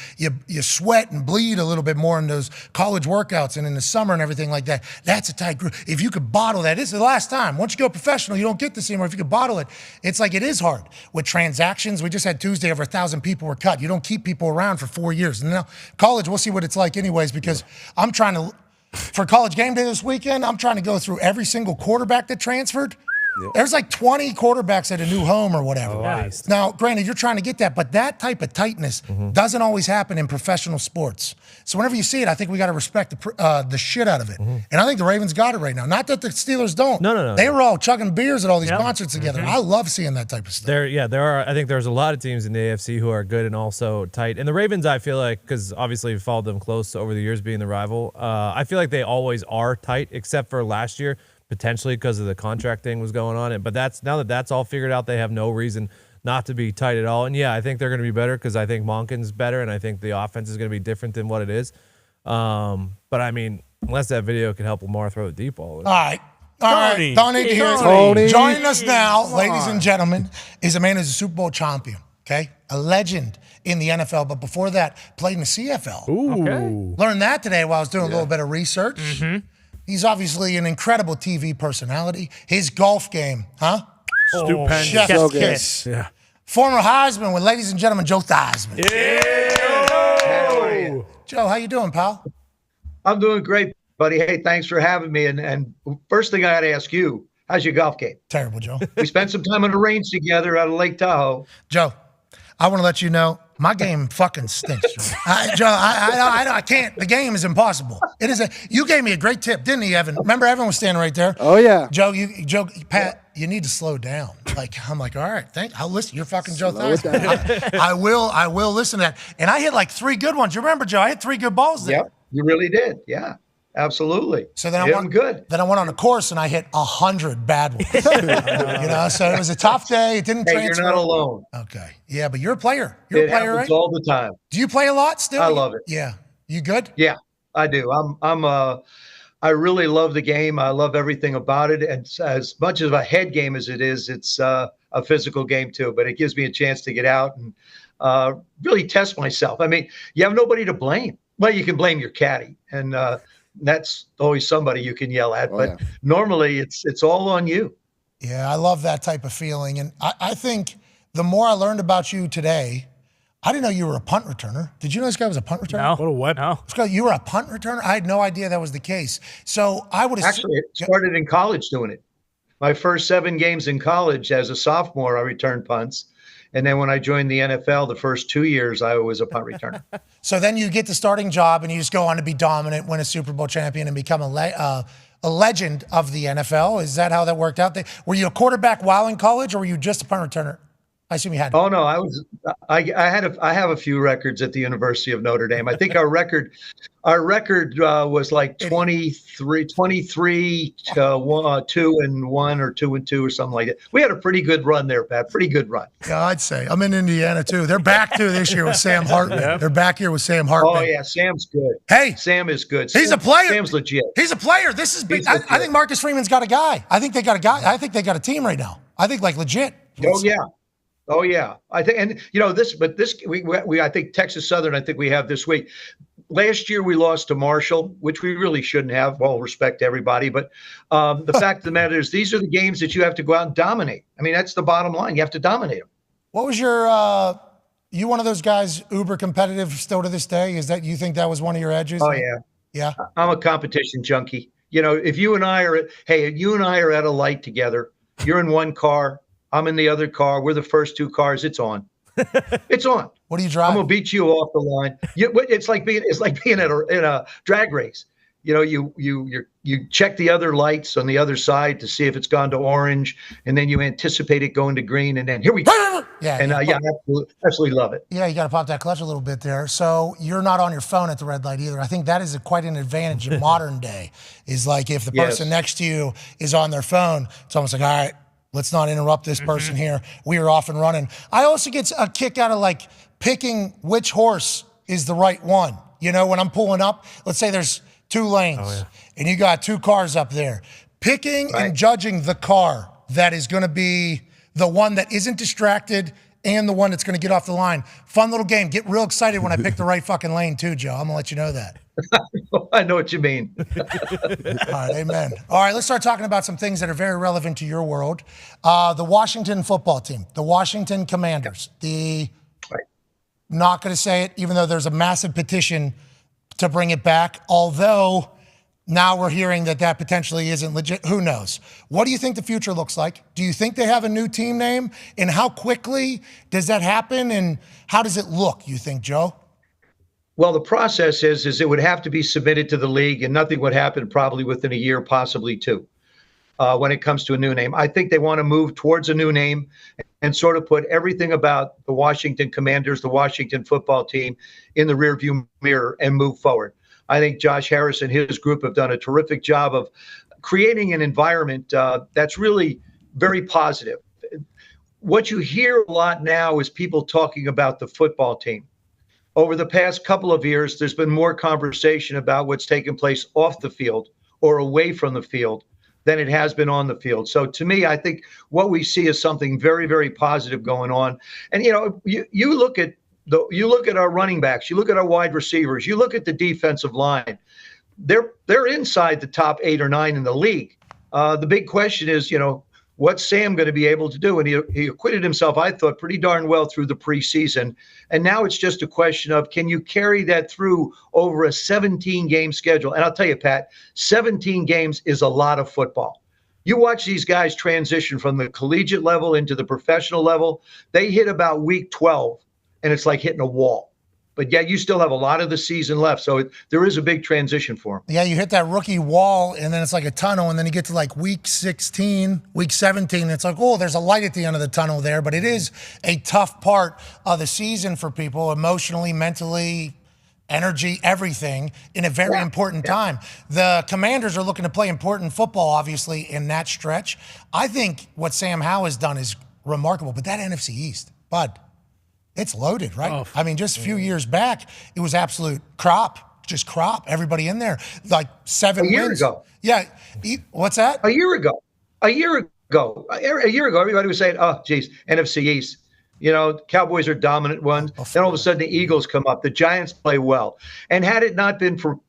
Speaker 1: sweat and bleed a little bit more in those college workouts and in the summer and everything like that. That's a tight group. If you could bottle that, this is the last time. Once you go professional, you don't get this anymore. If you could bottle it, it's like it is hard. With transactions, we just had Tuesday, over 1,000 people were cut. You don't keep people around for 4 years. And now college, we'll see what it's like anyways, because I'm trying to, for college game day this weekend, I'm trying to go through every single quarterback that transferred. There's like 20 quarterbacks at a new home or whatever.
Speaker 7: Nice.
Speaker 1: Now, granted, you're trying to get that, but that type of tightness doesn't always happen in professional sports. So whenever you see it, I think we got to respect the shit out of it. And I think the Ravens got it right now. Not that the Steelers don't.
Speaker 7: No.
Speaker 1: They were all chugging beers at all these concerts together. I love seeing that type of stuff.
Speaker 7: There are. I think there's a lot of teams in the AFC who are good and also tight. And the Ravens, I feel like, because obviously we've followed them close over the years, being the rival. I feel like they always are tight, except for last year, potentially because of the contract thing was going on. But now that that's all figured out, they have no reason not to be tight at all. And yeah, I think they're going to be better because I think Monken's better, and I think the offense is going to be different than what it is. But I mean, unless that video can help Lamar throw a deep ball.
Speaker 1: All right. Don't need to hear
Speaker 7: Tony.
Speaker 1: it. Joining us now, ladies and gentlemen, is a man who's a Super Bowl champion, okay? A legend in the NFL, but before that, played in the CFL.
Speaker 3: Ooh.
Speaker 1: Learned that today while I was doing a little bit of research. He's obviously an incredible TV personality. His golf game,
Speaker 3: Stupendous.
Speaker 1: Chef's kiss.
Speaker 3: Yeah.
Speaker 1: Former Heisman with, ladies and gentlemen, Joe Theismann. Joe, how you doing, pal?
Speaker 10: I'm doing great, buddy. Hey, thanks for having me. And first thing I got to ask you, how's your golf game?
Speaker 1: Terrible, Joe.
Speaker 10: We spent some time on the range together out of Lake Tahoe.
Speaker 1: Joe, I want to let you know, my game fucking stinks, Joe. I can't. The game is impossible. It is. You gave me a great tip, didn't he, Evan? Remember, Evan was standing right there.
Speaker 11: Oh yeah,
Speaker 1: Joe. Pat, you need to slow down. Like, I'm like, all right, I'll listen. You're fucking Joe Theismann. I will listen to that. And I hit like 3 good ones. You remember, Joe? I hit 3 good balls there.
Speaker 10: Yep, you really did. Yeah, absolutely.
Speaker 1: So then
Speaker 10: I went good.
Speaker 1: Then I went on a course and I hit 100 bad ones. So it was a tough day. It didn't transfer.
Speaker 10: You're not alone.
Speaker 1: Okay. Yeah, but you're a player. You're a player, right?
Speaker 10: all the time.
Speaker 1: Do you play a lot still?
Speaker 10: I love it.
Speaker 1: Yeah. You good?
Speaker 10: Yeah, I do. I really love the game. I love everything about it. And as much of a head game as it is, it's a physical game too. But it gives me a chance to get out and really test myself. I mean, you have nobody to blame. Well, you can blame your caddy, and that's always somebody you can yell at. But normally, it's all on you.
Speaker 1: Yeah, I love that type of feeling. And I think the more I learned about you today, I didn't know you were a punt returner. Did you know this guy was a punt returner?
Speaker 5: No.
Speaker 3: What a weapon.
Speaker 5: No.
Speaker 1: This guy, you were a punt returner? I had no idea that was the case. So I would
Speaker 10: Actually, it started in college doing it. My first 7 games in college as a sophomore, I returned punts. And then when I joined the NFL, the first 2 years, I was a punt returner.
Speaker 1: So then you get the starting job and you just go on to be dominant, win a Super Bowl champion, and become a legend of the NFL. Is that how that worked out? Were you a quarterback while in college, or were you just a punt returner? I assume you had.
Speaker 10: Oh no, I have a few records at the University of Notre Dame. I think our record was like 23 to 2-1 or 2-2 or something like that. We had a pretty good run there, Pat. Pretty good run.
Speaker 1: Yeah, I'd say. I'm in Indiana too. They're back too this year with Sam Hartman. Yep. They're back here with Sam Hartman.
Speaker 10: Oh yeah, Sam's good.
Speaker 1: Hey,
Speaker 10: Sam is good.
Speaker 1: He's a player.
Speaker 10: Sam's legit.
Speaker 1: He's a player. This is big. I think Marcus Freeman's got a guy. I think they got a guy. I think they got a team right now. I think like legit.
Speaker 10: Oh yeah. I think, and we I think Texas Southern. I think we have this week. Last year we lost to Marshall, which we really shouldn't have. Well, respect to everybody, but the fact of the matter is, these are the games that you have to go out and dominate. I mean, that's the bottom line. You have to dominate them.
Speaker 1: What was your? You one of those guys uber competitive still to this day? Is that you think that was one of your edges?
Speaker 10: Oh yeah.
Speaker 1: Yeah.
Speaker 10: I'm a competition junkie. If you and I are at a light together, you're in one car, I'm in the other car. We're the first two cars. It's on. It's on.
Speaker 1: What do you drive?
Speaker 10: I'm gonna beat you off the line. It's like being in a drag race. You check the other lights on the other side to see if it's gone to orange, and then you anticipate it going to green, and then here we go.
Speaker 1: Yeah,
Speaker 10: and absolutely love it.
Speaker 1: Yeah, you got to pop that clutch a little bit there. So you're not on your phone at the red light either. I think that is quite an advantage in modern day. Is like if the person next to you is on their phone, it's almost like, all right, let's not interrupt this person here. We are off and running. I also get a kick out of like picking which horse is the right one. When I'm pulling up, let's say there's 2 lanes and you got 2 cars up there. Picking and judging the car that is going to be the one that isn't distracted and the one that's going to get off the line. Fun little game. Get real excited when I pick the right fucking lane too, Joe. I'm going to let you know that.
Speaker 10: I know what you mean.
Speaker 1: All right, amen. All right, let's start talking about some things that are very relevant to your world. The Washington football team, the Washington Commanders. Not going to say it, even though there's a massive petition to bring it back, although now we're hearing that potentially isn't legit. Who knows? What do you think the future looks like? Do you think they have a new team name? And how quickly does that happen? And how does it look, you think, Joe?
Speaker 10: Well, the process is it would have to be submitted to the league, and nothing would happen probably within a year, possibly 2, when it comes to a new name. I think they want to move towards a new name and sort of put everything about the Washington Commanders, the Washington football team, in the rearview mirror and move forward. I think Josh Harris and his group have done a terrific job of creating an environment that's really very positive. What you hear a lot now is people talking about the football team. Over the past couple of years, there's been more conversation about what's taken place off the field or away from the field than it has been on the field. So to me, I think what we see is something very, very positive going on. And you look at our running backs, you look at our wide receivers, you look at the defensive line. They're inside the top 8 or 9 in the league. The big question is, what's Sam going to be able to do? And he acquitted himself, I thought, pretty darn well through the preseason. And now it's just a question of, can you carry that through over a 17-game schedule? And I'll tell you, Pat, 17 games is a lot of football. You watch these guys transition from the collegiate level into the professional level. They hit about week 12, and it's like hitting a wall. But yet you still have a lot of the season left. So there is a big transition for him.
Speaker 1: Yeah, you hit that rookie wall, and then it's like a tunnel, and then you get to like week 16, week 17, and it's like, oh, there's a light at the end of the tunnel there. But it is a tough part of the season for people, emotionally, mentally, energy, everything, in a very important time. The Commanders are looking to play important football, obviously, in that stretch. I think what Sam Howell has done is remarkable. But that NFC East, Bud, it's loaded, right?
Speaker 3: Oh,
Speaker 1: I mean, just a few years back, it was absolute crop, everybody in there. Like 7 wins.
Speaker 10: A year ago.
Speaker 1: Yeah. What's that?
Speaker 10: A year ago, everybody was saying, oh, geez, NFC East. Cowboys are dominant ones. Then all of a sudden the Eagles come up. The Giants play well. And had it not been for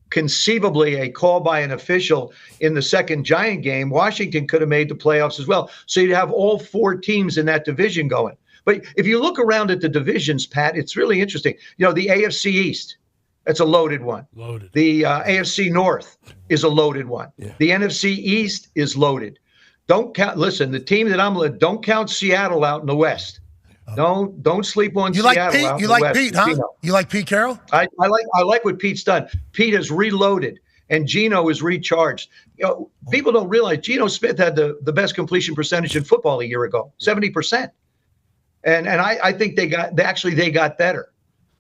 Speaker 10: conceivably a call by an official in the second Giant game, Washington could have made the playoffs as well. So you'd have all 4 teams in that division going. But if you look around at the divisions, Pat, it's really interesting. The AFC East, that's a loaded one.
Speaker 3: Loaded.
Speaker 10: The AFC North is a loaded one. Yeah. The NFC East is loaded. Don't count. Listen, the team that don't count Seattle out in the West. Don't sleep on Seattle.
Speaker 1: Like Pete? You like Pete, huh? You like Pete Carroll?
Speaker 10: I like what Pete's done. Pete has reloaded, and Geno is recharged. People don't realize Geno Smith had the best completion percentage in football a year ago, 70%. And I think they got better.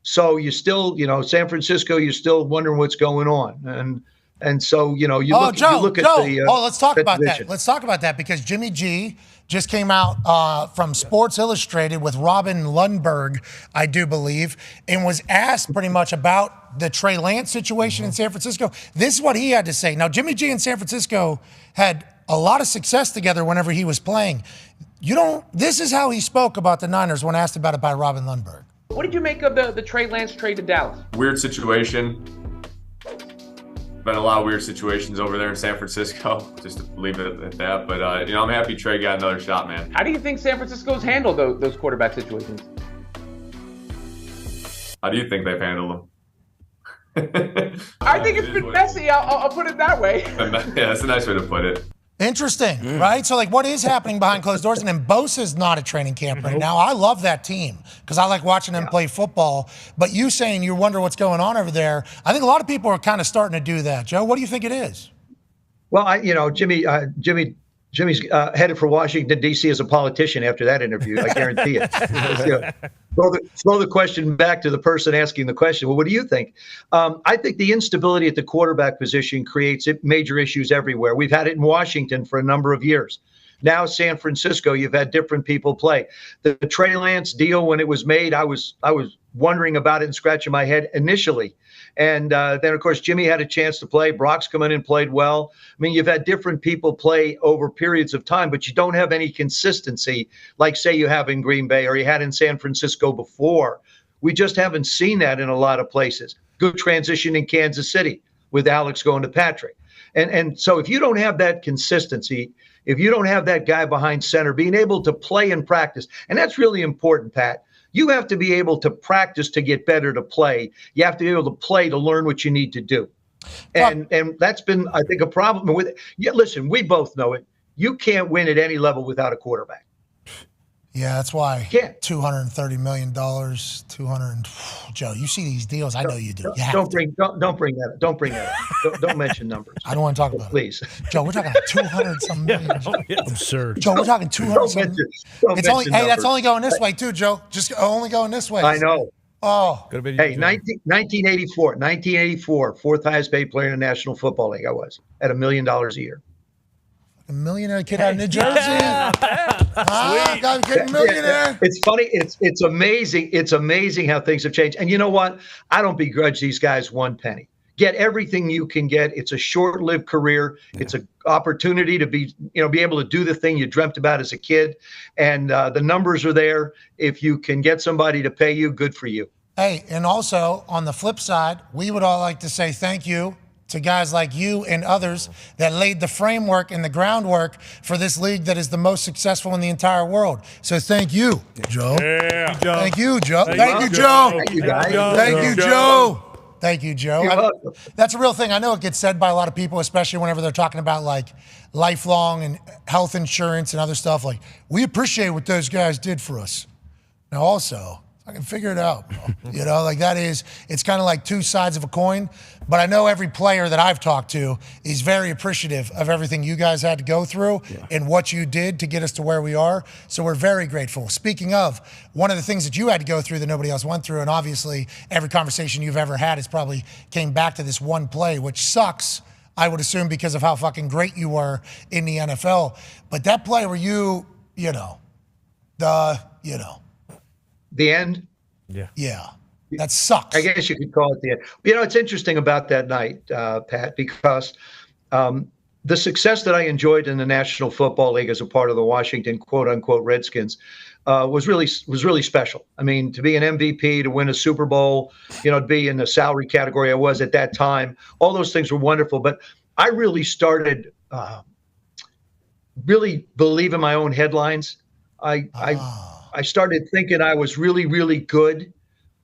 Speaker 10: So you still, San Francisco, you're still wondering what's going on. And so, you look at the
Speaker 1: let's talk about
Speaker 10: division.
Speaker 1: that. Let's talk about that because Jimmy G just came out from Sports Illustrated with Robin Lundberg, I do believe, and was asked pretty much about the Trey Lance situation in San Francisco. This is what he had to say. Now, Jimmy G in San Francisco had a lot of success together whenever he was playing. This is how he spoke about the Niners when asked about it by Robin Lundberg.
Speaker 11: What did you make of the Trey Lance trade to Dallas?
Speaker 12: Weird situation. Been a lot of weird situations over there in San Francisco, just to leave it at that. But, I'm happy Trey got another shot, man.
Speaker 11: How do you think San Francisco's handled those quarterback situations?
Speaker 12: How do you think they've handled them?
Speaker 11: I think it's been messy. I'll put it that way.
Speaker 12: Yeah, that's a nice way to put it.
Speaker 1: Interesting, right? So, what is happening behind closed doors? And then Bosa's not at training camp right now. I love that team because I like watching them play football. But you saying you wonder what's going on over there, I think a lot of people are kind of starting to do that. Joe, what do you think it is?
Speaker 10: Well, Jimmy's headed for Washington, D.C. as a politician after that interview. I guarantee it. Throw the question back to the person asking the question. Well, what do you think? I think the instability at the quarterback position creates major issues everywhere. We've had it in Washington for a number of years. Now, San Francisco, you've had different people play. The Trey Lance deal, when it was made, I was wondering about it and scratching my head initially. And then, of course, Jimmy had a chance to play. Brock's come in and played well. I mean, you've had different people play over periods of time, but you don't have any consistency like, say, you have in Green Bay or you had in San Francisco before. We just haven't seen that in a lot of places. Good transition in Kansas City with Alex going to Patrick. And so if you don't have that consistency, if you don't have that guy behind center being able to play and practice, and that's really important, Pat. You have to be able to practice to get better to play. You have to be able to play to learn what you need to do. And that's been, I think, a problem with it. Yeah, listen, we both know it. You can't win at any level without a quarterback.
Speaker 1: Yeah, that's why $230 million, Joe, you see these deals. I know you do.
Speaker 10: Don't bring that up. Don't mention numbers.
Speaker 1: I don't want to talk about
Speaker 10: please.
Speaker 1: It. Joe, we're talking 200-some million.
Speaker 3: Absurd.
Speaker 1: Joe, we're talking 200-some. That's only going this way too, Joe. Just only going this way.
Speaker 10: I know.
Speaker 1: Oh.
Speaker 10: Hey, 1984, fourth highest paid player in the National Football League. I was at $1 million a year.
Speaker 1: A millionaire kid out of New Jersey. Got a millionaire.
Speaker 10: It's funny. It's amazing. It's amazing how things have changed. And you know what? I don't begrudge these guys one penny. Get everything you can get. It's a short-lived career. Yeah. It's an opportunity to be able to do the thing you dreamt about as a kid. And the numbers are there. If you can get somebody to pay you, good for you.
Speaker 1: Hey, and also on the flip side, we would all like to say thank you to guys like you and others that laid the framework and the groundwork for this league that is the most successful in the entire world. So thank you, Joe.
Speaker 3: Yeah.
Speaker 1: Thank you, Joe. Thank you, Joe.
Speaker 10: Thank you, guys.
Speaker 1: Thank you, Joe. Thank you, Joe.
Speaker 10: You're welcome.
Speaker 1: That's a real thing. I know it gets said by a lot of people, especially whenever they're talking about like lifelong and health insurance and other stuff. Like, we appreciate what those guys did for us. Now, also, I can figure it out, bro. It's kind of like two sides of a coin. But I know every player that I've talked to is very appreciative of everything you guys had to go through and what you did to get us to where we are. So we're very grateful. Speaking of, one of the things that you had to go through that nobody else went through, and obviously every conversation you've ever had has probably came back to this one play, which sucks, I would assume, because of how fucking great you were in the NFL. But that play where
Speaker 10: the end?
Speaker 1: Yeah. That sucks.
Speaker 10: I guess you could call it the end. It's interesting about that night, Pat, because the success that I enjoyed in the National Football League as a part of the Washington quote-unquote Redskins was really special. I mean, to be an MVP, to win a Super Bowl, to be in the salary category I was at that time, all those things were wonderful. But I really started really believing my own headlines. I started thinking I was really, really good.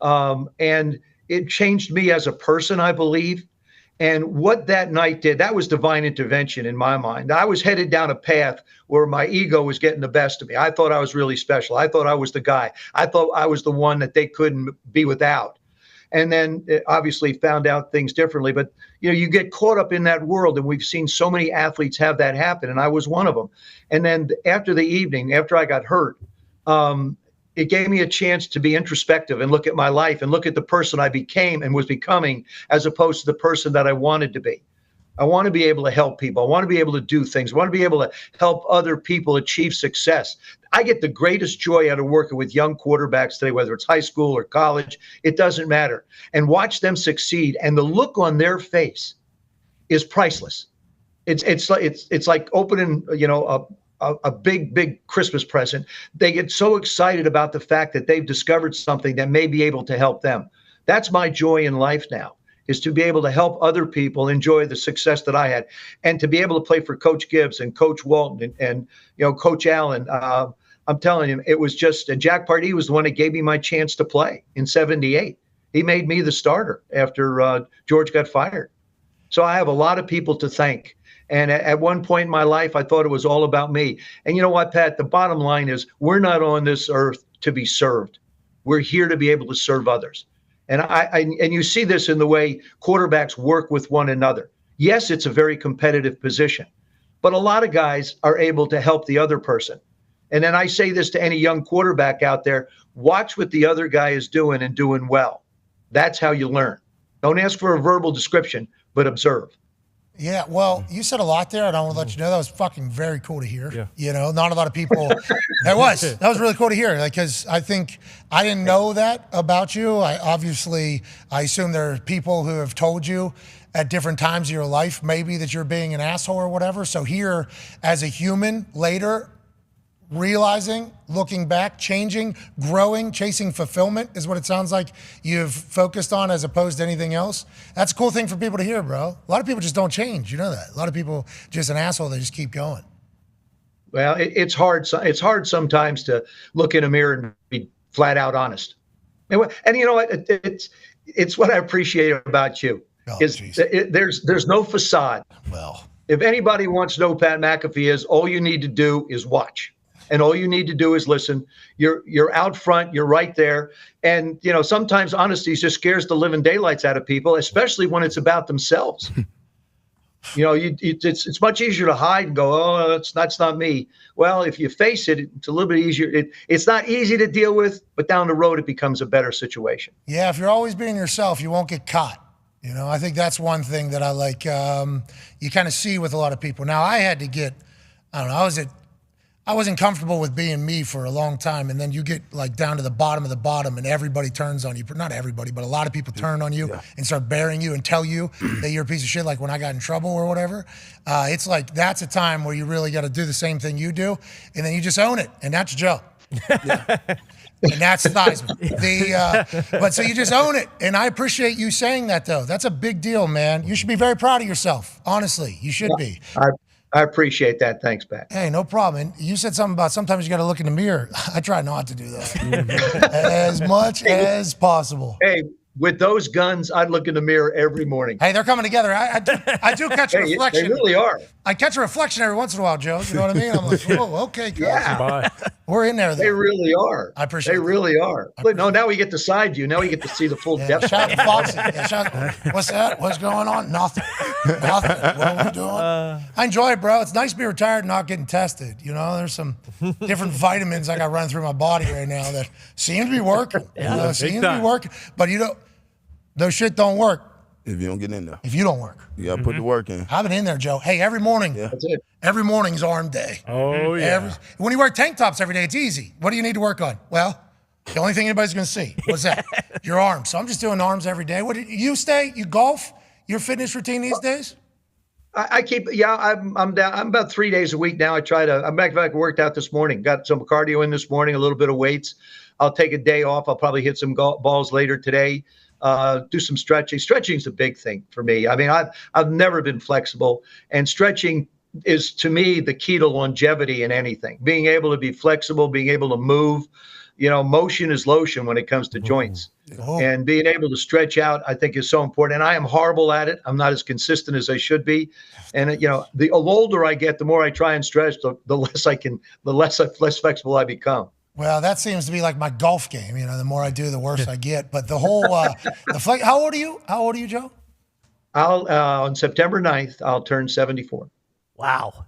Speaker 10: And it changed me as a person, I believe. And what that night did, that was divine intervention in my mind. I was headed down a path where my ego was getting the best of me. I thought I was really special. I thought I was the guy. I thought I was the one that they couldn't be without. and then obviously found out things differently. But, you get caught up in that world, and we've seen so many athletes have that happen, and I was one of them. And then after the evening, after I got hurt, it gave me a chance to be introspective and look at my life and look at the person I became and was becoming, as opposed to the person that I wanted to be. I want to be able to help people. I want to be able to do things. I want to be able to help other people achieve success. I get the greatest joy out of working with young quarterbacks today, whether it's high school or college. It doesn't matter. And watch them succeed. And the look on their face is priceless. It's like opening, a big Christmas present. They get so excited about the fact that they've discovered something that may be able to help them. That's my joy in life now, is to be able to help other people enjoy the success that I had, and to be able to play for Coach Gibbs and Coach Walton and Coach Allen. I'm telling you, it was just, and Jack Pardee was the one that gave me my chance to play in '78. He made me the starter after George got fired. So I have a lot of people to thank. And at one point in my life, I thought it was all about me. And you know what, Pat? The bottom line is, we're not on this earth to be served. We're here to be able to serve others. And and you see this in the way quarterbacks work with one another. Yes, it's a very competitive position, but a lot of guys are able to help the other person. And then I say this to any young quarterback out there: watch what the other guy is doing and doing well. That's how you learn. Don't ask for a verbal description, but observe.
Speaker 1: Yeah, well, you said a lot there, and I want to let you know that was fucking very cool to hear.
Speaker 7: Yeah.
Speaker 1: Not a lot of people. That was really cool to hear. Because I think I didn't know that about you. I assume there are people who have told you at different times of your life, maybe, that you're being an asshole or whatever. So here, as a human, later, realizing, looking back, changing, growing, chasing fulfillment is what it sounds like you've focused on, as opposed to anything else. That's a cool thing for people to hear, bro. A lot of people just don't change. You know that. A lot of people just an asshole. They just keep going.
Speaker 10: Well, it's hard. It's hard sometimes to look in a mirror and be flat out honest. And you know what? It's what I appreciate about you. There's no facade.
Speaker 1: Well,
Speaker 10: if anybody wants to know who Pat McAfee is, all you need to do is watch. And all you need to do is listen. You're out front. You're right there. And, sometimes honesty just scares the living daylights out of people, especially when it's about themselves. It's much easier to hide and go, oh, that's not me. Well, if you face it, it's a little bit easier. It's not easy to deal with, but down the road, it becomes a better situation.
Speaker 1: Yeah, if you're always being yourself, you won't get caught. I think that's one thing that I like. You kind of see with a lot of people. Now, I had to get, I wasn't comfortable with being me for a long time, and then you get down to the bottom of the bottom, and everybody turns on you. Not everybody, but a lot of people turn on you and start burying you and tell you that you're a piece of shit, like when I got in trouble or whatever. It's like that's a time where you really got to do the same thing you do, and then you just own it, and that's Joe. And that's Theismann. But so you just own it, and I appreciate you saying that, though. That's a big deal, man. You should be very proud of yourself. Honestly, you should be.
Speaker 10: I appreciate that. Thanks, Pat.
Speaker 1: Hey, no problem. And you said something about sometimes you got to look in the mirror. I try not to do that as much as possible.
Speaker 10: Hey, with those guns, I'd look in the mirror every morning.
Speaker 1: Hey, they're coming together. I do catch a reflection.
Speaker 10: They really are.
Speaker 1: I catch a reflection every once in a while, Joe. You know what I mean? I'm like, whoa, okay, guys.
Speaker 10: Yeah.
Speaker 1: We're in there, though.
Speaker 10: They really are.
Speaker 1: I appreciate it.
Speaker 10: They really are. No, now we get to side view. Now we get to see the full depth.
Speaker 1: Shout out to Foxy. What's that? What's going on? Nothing. What are we doing? I enjoy it, bro. It's nice to be retired and not getting tested. There's some different vitamins I got running through my body right now that seem to be working. Seem to be working. But those shit don't work
Speaker 6: if you don't get in there.
Speaker 1: If you don't work.
Speaker 6: You got to put the work in.
Speaker 1: I've been in there, Joe. Hey, every morning.
Speaker 10: That's it.
Speaker 1: Every morning's arm day.
Speaker 3: Oh, yeah.
Speaker 1: When you wear tank tops every day, it's easy. What do you need to work on? Well, the only thing anybody's going to see. What's that? Your arms. So I'm just doing arms every day. What you stay? You golf? Your fitness routine these days?
Speaker 10: I keep, I'm down. I'm about 3 days a week now. I'm back. I worked out this morning. Got some cardio in this morning, a little bit of weights. I'll take a day off. I'll probably hit some balls later today. Do some stretching. Stretching's a big thing for me. I mean, I've never been flexible, and stretching is, to me, the key to longevity in anything. Being able to be flexible, being able to move. Motion is lotion when it comes to joints. And being able to stretch out, I think, is so important. And I am horrible at it. I'm not as consistent as I should be. And the older I get, the more I try and stretch, the less flexible I become.
Speaker 1: Well, that seems to be like my golf game. The more I do, the worse I get. But the whole the flag. How old are you? How old are you, Joe?
Speaker 10: I'll on September 9th, I'll turn 74.
Speaker 5: Wow.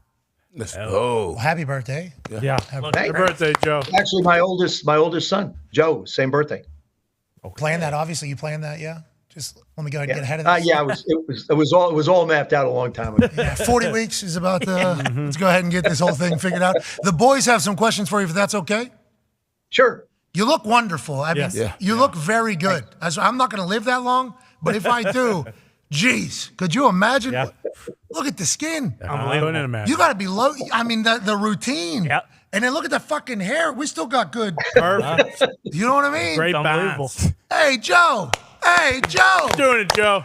Speaker 6: Let's go.
Speaker 1: Well, happy birthday.
Speaker 3: Yeah. Happy birthday, Joe.
Speaker 10: Actually, my oldest son, Joe, same birthday.
Speaker 1: Plan that. Obviously, you planned that. Yeah. Just let me go ahead and get ahead of this.
Speaker 10: Yeah, it was all mapped out a long time ago.
Speaker 1: Yeah, 40 weeks is about the. Let's go ahead and get this whole thing figured out. The boys have some questions for you, if that's okay.
Speaker 10: Sure.
Speaker 1: You look wonderful. I mean,
Speaker 3: Yes.
Speaker 1: you look very good. I'm not going to live that long, but if I do, geez, could you imagine?
Speaker 7: Yeah.
Speaker 1: Look at the skin.
Speaker 3: Unbelievable.
Speaker 1: You got to be low. I mean, the routine.
Speaker 5: Yep.
Speaker 1: And then look at the fucking hair. We still got good.
Speaker 3: Perfect.
Speaker 1: You know what I mean?
Speaker 3: Great
Speaker 5: Unbelievable.
Speaker 3: balance.
Speaker 1: Hey, Joe. Hey, Joe.
Speaker 3: Doing it, Joe.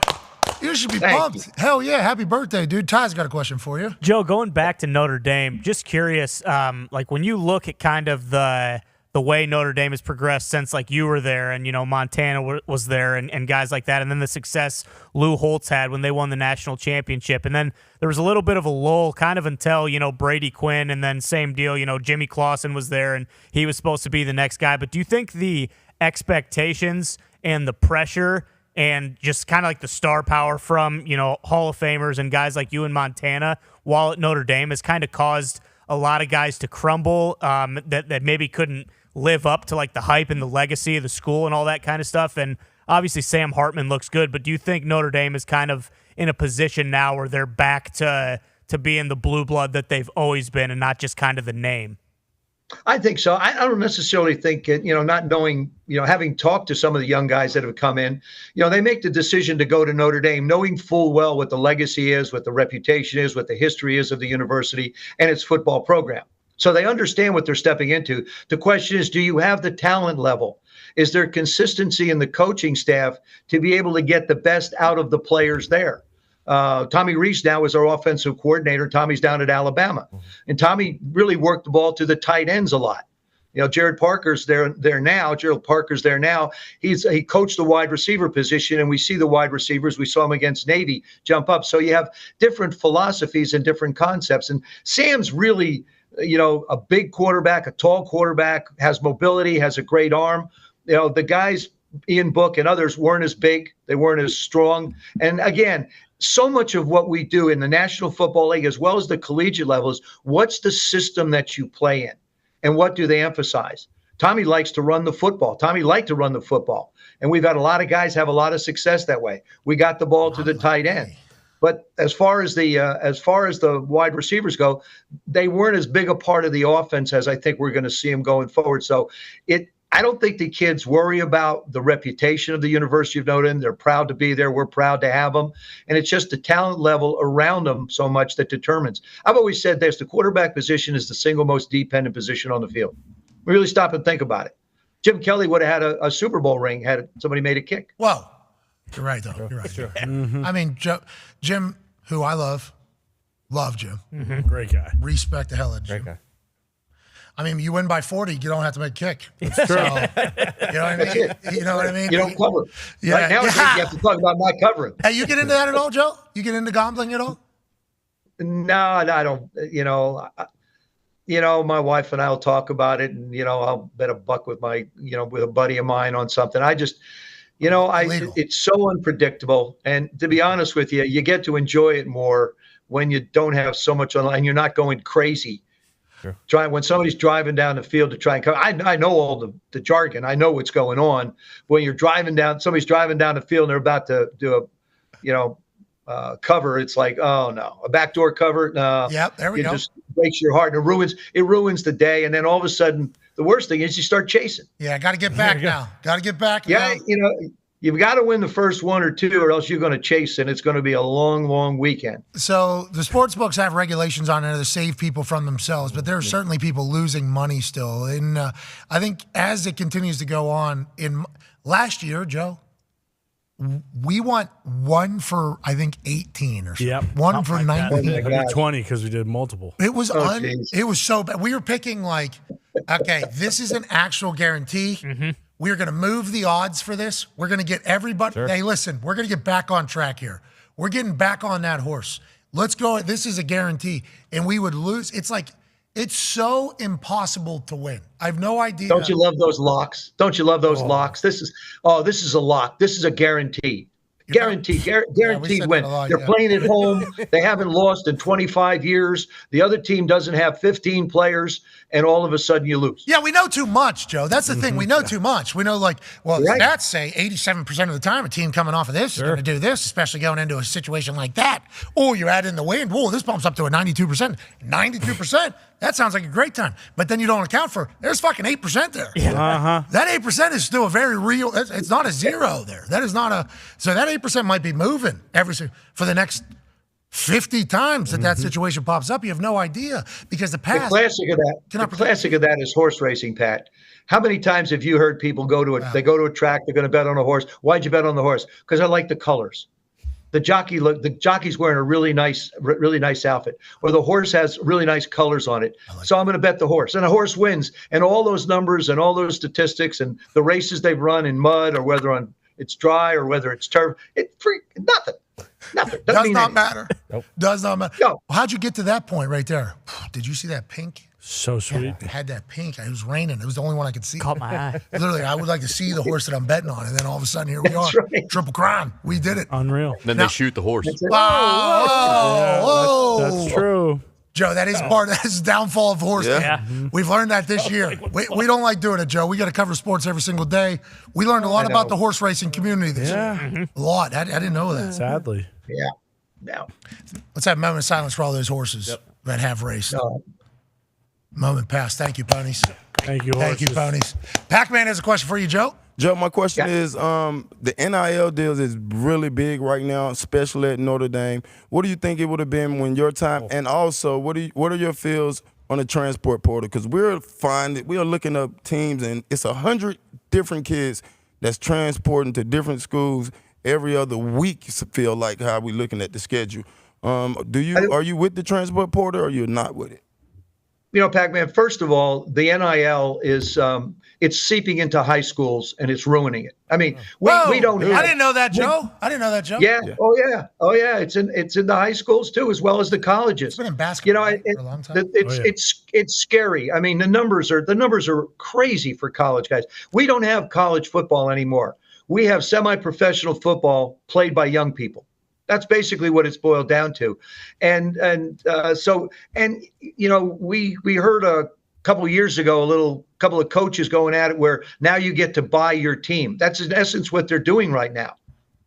Speaker 1: You should be
Speaker 10: Thank
Speaker 1: pumped. Hell yeah. Happy birthday, dude. Ty's got a question for you.
Speaker 5: Joe, going back to Notre Dame, just curious, like when you look at kind of the way Notre Dame has progressed since like you were there and, Montana was there and guys like that, and then the success Lou Holtz had when they won the national championship. And then there was a little bit of a lull kind of until, Brady Quinn, and then same deal, Jimmy Clausen was there and he was supposed to be the next guy. But do you think the expectations and the pressure and just kind of like the star power from, Hall of Famers and guys like you in Montana while at Notre Dame has kind of caused a lot of guys to crumble that maybe couldn't live up to like the hype and the legacy of the school and all that kind of stuff? And obviously Sam Hartman looks good, but do you think Notre Dame is kind of in a position now where they're back to being the blue blood that they've always been and not just kind of the name?
Speaker 10: I think so. I don't necessarily think, not knowing, having talked to some of the young guys that have come in, they make the decision to go to Notre Dame, knowing full well what the legacy is, what the reputation is, what the history is of the university and its football program. So they understand what they're stepping into. The question is, do you have the talent level? Is there consistency in the coaching staff to be able to get the best out of the players there? Tommy Rees now is our offensive coordinator. Tommy's down at Alabama. And Tommy really worked the ball to the tight ends a lot. Gerald Parker's there now. He coached the wide receiver position, and we see the wide receivers. We saw him against Navy jump up. So you have different philosophies and different concepts. And Sam's really, a big quarterback, a tall quarterback, has mobility, has a great arm. The guys, Ian Book and others, weren't as big. They weren't as strong. And again, so much of what we do in the National Football League, as well as the collegiate levels, what's the system that you play in? And what do they emphasize? Tommy likes to run the football. Tommy liked to run the football. And we've had a lot of guys have a lot of success that way. We got the ball to the tight end. But as far as the wide receivers go, they weren't as big a part of the offense as I think we're going to see them going forward. So I don't think the kids worry about the reputation of the University of Notre Dame. They're proud to be there. We're proud to have them. And it's just the talent level around them so much that determines. I've always said this, the quarterback position is the single most dependent position on the field. We really stop and think about it. Jim Kelly would have had a Super Bowl ring had somebody made a kick.
Speaker 1: Whoa. You're right, though. You're right. Sure. Mm-hmm. I mean, Jim, who I love Jim.
Speaker 3: Mm-hmm. Great guy.
Speaker 1: Respect the hell out of Jim.
Speaker 7: Great guy.
Speaker 1: I mean, you win by 40, you don't have to make kick. That's true. So, you know what I mean? You know what I mean?
Speaker 10: You don't cover.
Speaker 1: Yeah.
Speaker 10: Right now, you have to talk about not covering.
Speaker 1: Hey, you get into that at all, Joe? You get into gambling at all?
Speaker 10: No, I don't. My wife and I will talk about it, and I'll bet a buck with with a buddy of mine on something. I just, it's so unpredictable, and to be honest with you, you get to enjoy it more when you don't have so much online. You're not going crazy. Sure. When somebody's driving down the field to try and cover, I know all the jargon. I know what's going on. When you're somebody's driving down the field and they're about to do a cover. It's like, oh no, a backdoor cover. No,
Speaker 1: yep, there we go. It just
Speaker 10: breaks your heart and it ruins the day. And then all of a sudden, the worst thing is you start chasing.
Speaker 1: Yeah, got to get back now. Got to get back.
Speaker 10: Yeah, you've got to win the first one or two, or else you're going to chase, and it's going to be a long, long weekend.
Speaker 1: So the sports books have regulations on there to save people from themselves, but there are certainly people losing money still. And I think as it continues to go on, in last year, Joe, we won one for, I think, 18 or something.
Speaker 3: Yep.
Speaker 1: One for 19.
Speaker 3: 20 because we did multiple.
Speaker 1: It was it was so bad. We were picking like, okay, this is an actual guarantee. Mm-hmm. We're going to move the odds for this. We're going to get everybody. Sure. Hey, listen, we're going to get back on track here. We're getting back on that horse. Let's go. This is a guarantee. And we would lose. It's like It's so impossible to win. I have no idea.
Speaker 10: Don't you love those locks? Don't you love those locks? This is a lock. This is a guarantee. Guaranteed win. They're playing at home. They haven't lost in 25 years. The other team doesn't have 15 players, and all of a sudden you lose.
Speaker 1: Yeah, we know too much, Joe. That's the thing. We know too much. We know, stats say 87% of the time a team coming off of this is going to do this, especially going into a situation like that. Oh, you add in the wind. Whoa, this bumps up to a 92%. 92%. That sounds like a great time. But then you don't account for, there's fucking 8% there.
Speaker 3: Uh-huh.
Speaker 1: That 8% is still a very real, it's not a zero there. That is not so that 8% might be moving for the next 50 times that situation pops up. You have no idea because the past.
Speaker 10: The classic of that is horse racing, Pat. How many times have you heard people they go to a track, they're going to bet on a horse. Why'd you bet on the horse? Because I like the colors. The jockey's wearing a really nice outfit, or the horse has really nice colors on it. So I'm going to bet the horse, and the horse wins. And all those numbers and all those statistics and the races they've run in mud or whether it's dry or whether it's turf, nothing.
Speaker 1: Does not matter.
Speaker 3: Nope.
Speaker 1: Does not matter.
Speaker 10: No.
Speaker 1: How'd you get to that point right there? Did you see that pink?
Speaker 3: So sweet.
Speaker 1: Yeah, I had that pink. It was raining. It was the only one I could see.
Speaker 5: Caught my eye.
Speaker 1: Literally, I would like to see the horse that I'm betting on, and then all of a sudden, here we are.
Speaker 10: Right.
Speaker 1: Triple crime. We did it.
Speaker 3: Unreal.
Speaker 8: Then they shoot the horse.
Speaker 3: That's true.
Speaker 1: Joe, that is the downfall of horse.
Speaker 8: Yeah.
Speaker 1: We've learned that this year. We don't like doing it, Joe. We got to cover sports every single day. We learned a lot about the horse racing community this year. A lot. I didn't know that.
Speaker 3: Sadly.
Speaker 10: Yeah. No.
Speaker 1: Let's have a moment of silence for all those horses that have raced. Moment passed. Thank you, ponies.
Speaker 3: Thank you,
Speaker 1: Thank you, ponies. Pac-Man has a question for you, Joe.
Speaker 6: Joe, my question is, the NIL deals is really big right now, especially at Notre Dame. What do you think it would have been when your time? And also, what are your feels on the transport portal? Because we are looking up teams, and it's 100 different kids that's transporting to different schools every other week. Feel like how we looking at the schedule. Are you with the transport portal, or you're not with it?
Speaker 10: Pac-Man, first of all, the NIL is it's seeping into high schools and it's ruining it. I mean, we don't have,
Speaker 1: I didn't know that, Joe.
Speaker 10: Yeah. Oh yeah. It's in the high schools too, as well as the colleges.
Speaker 1: It's been in basketball for a long time.
Speaker 10: It's scary. I mean, the numbers are crazy for college guys. We don't have college football anymore. We have semi-professional football played by young people. That's basically what it's boiled down to. And we heard a couple of years ago, couple of coaches going at it where now you get to buy your team. That's in essence what they're doing right now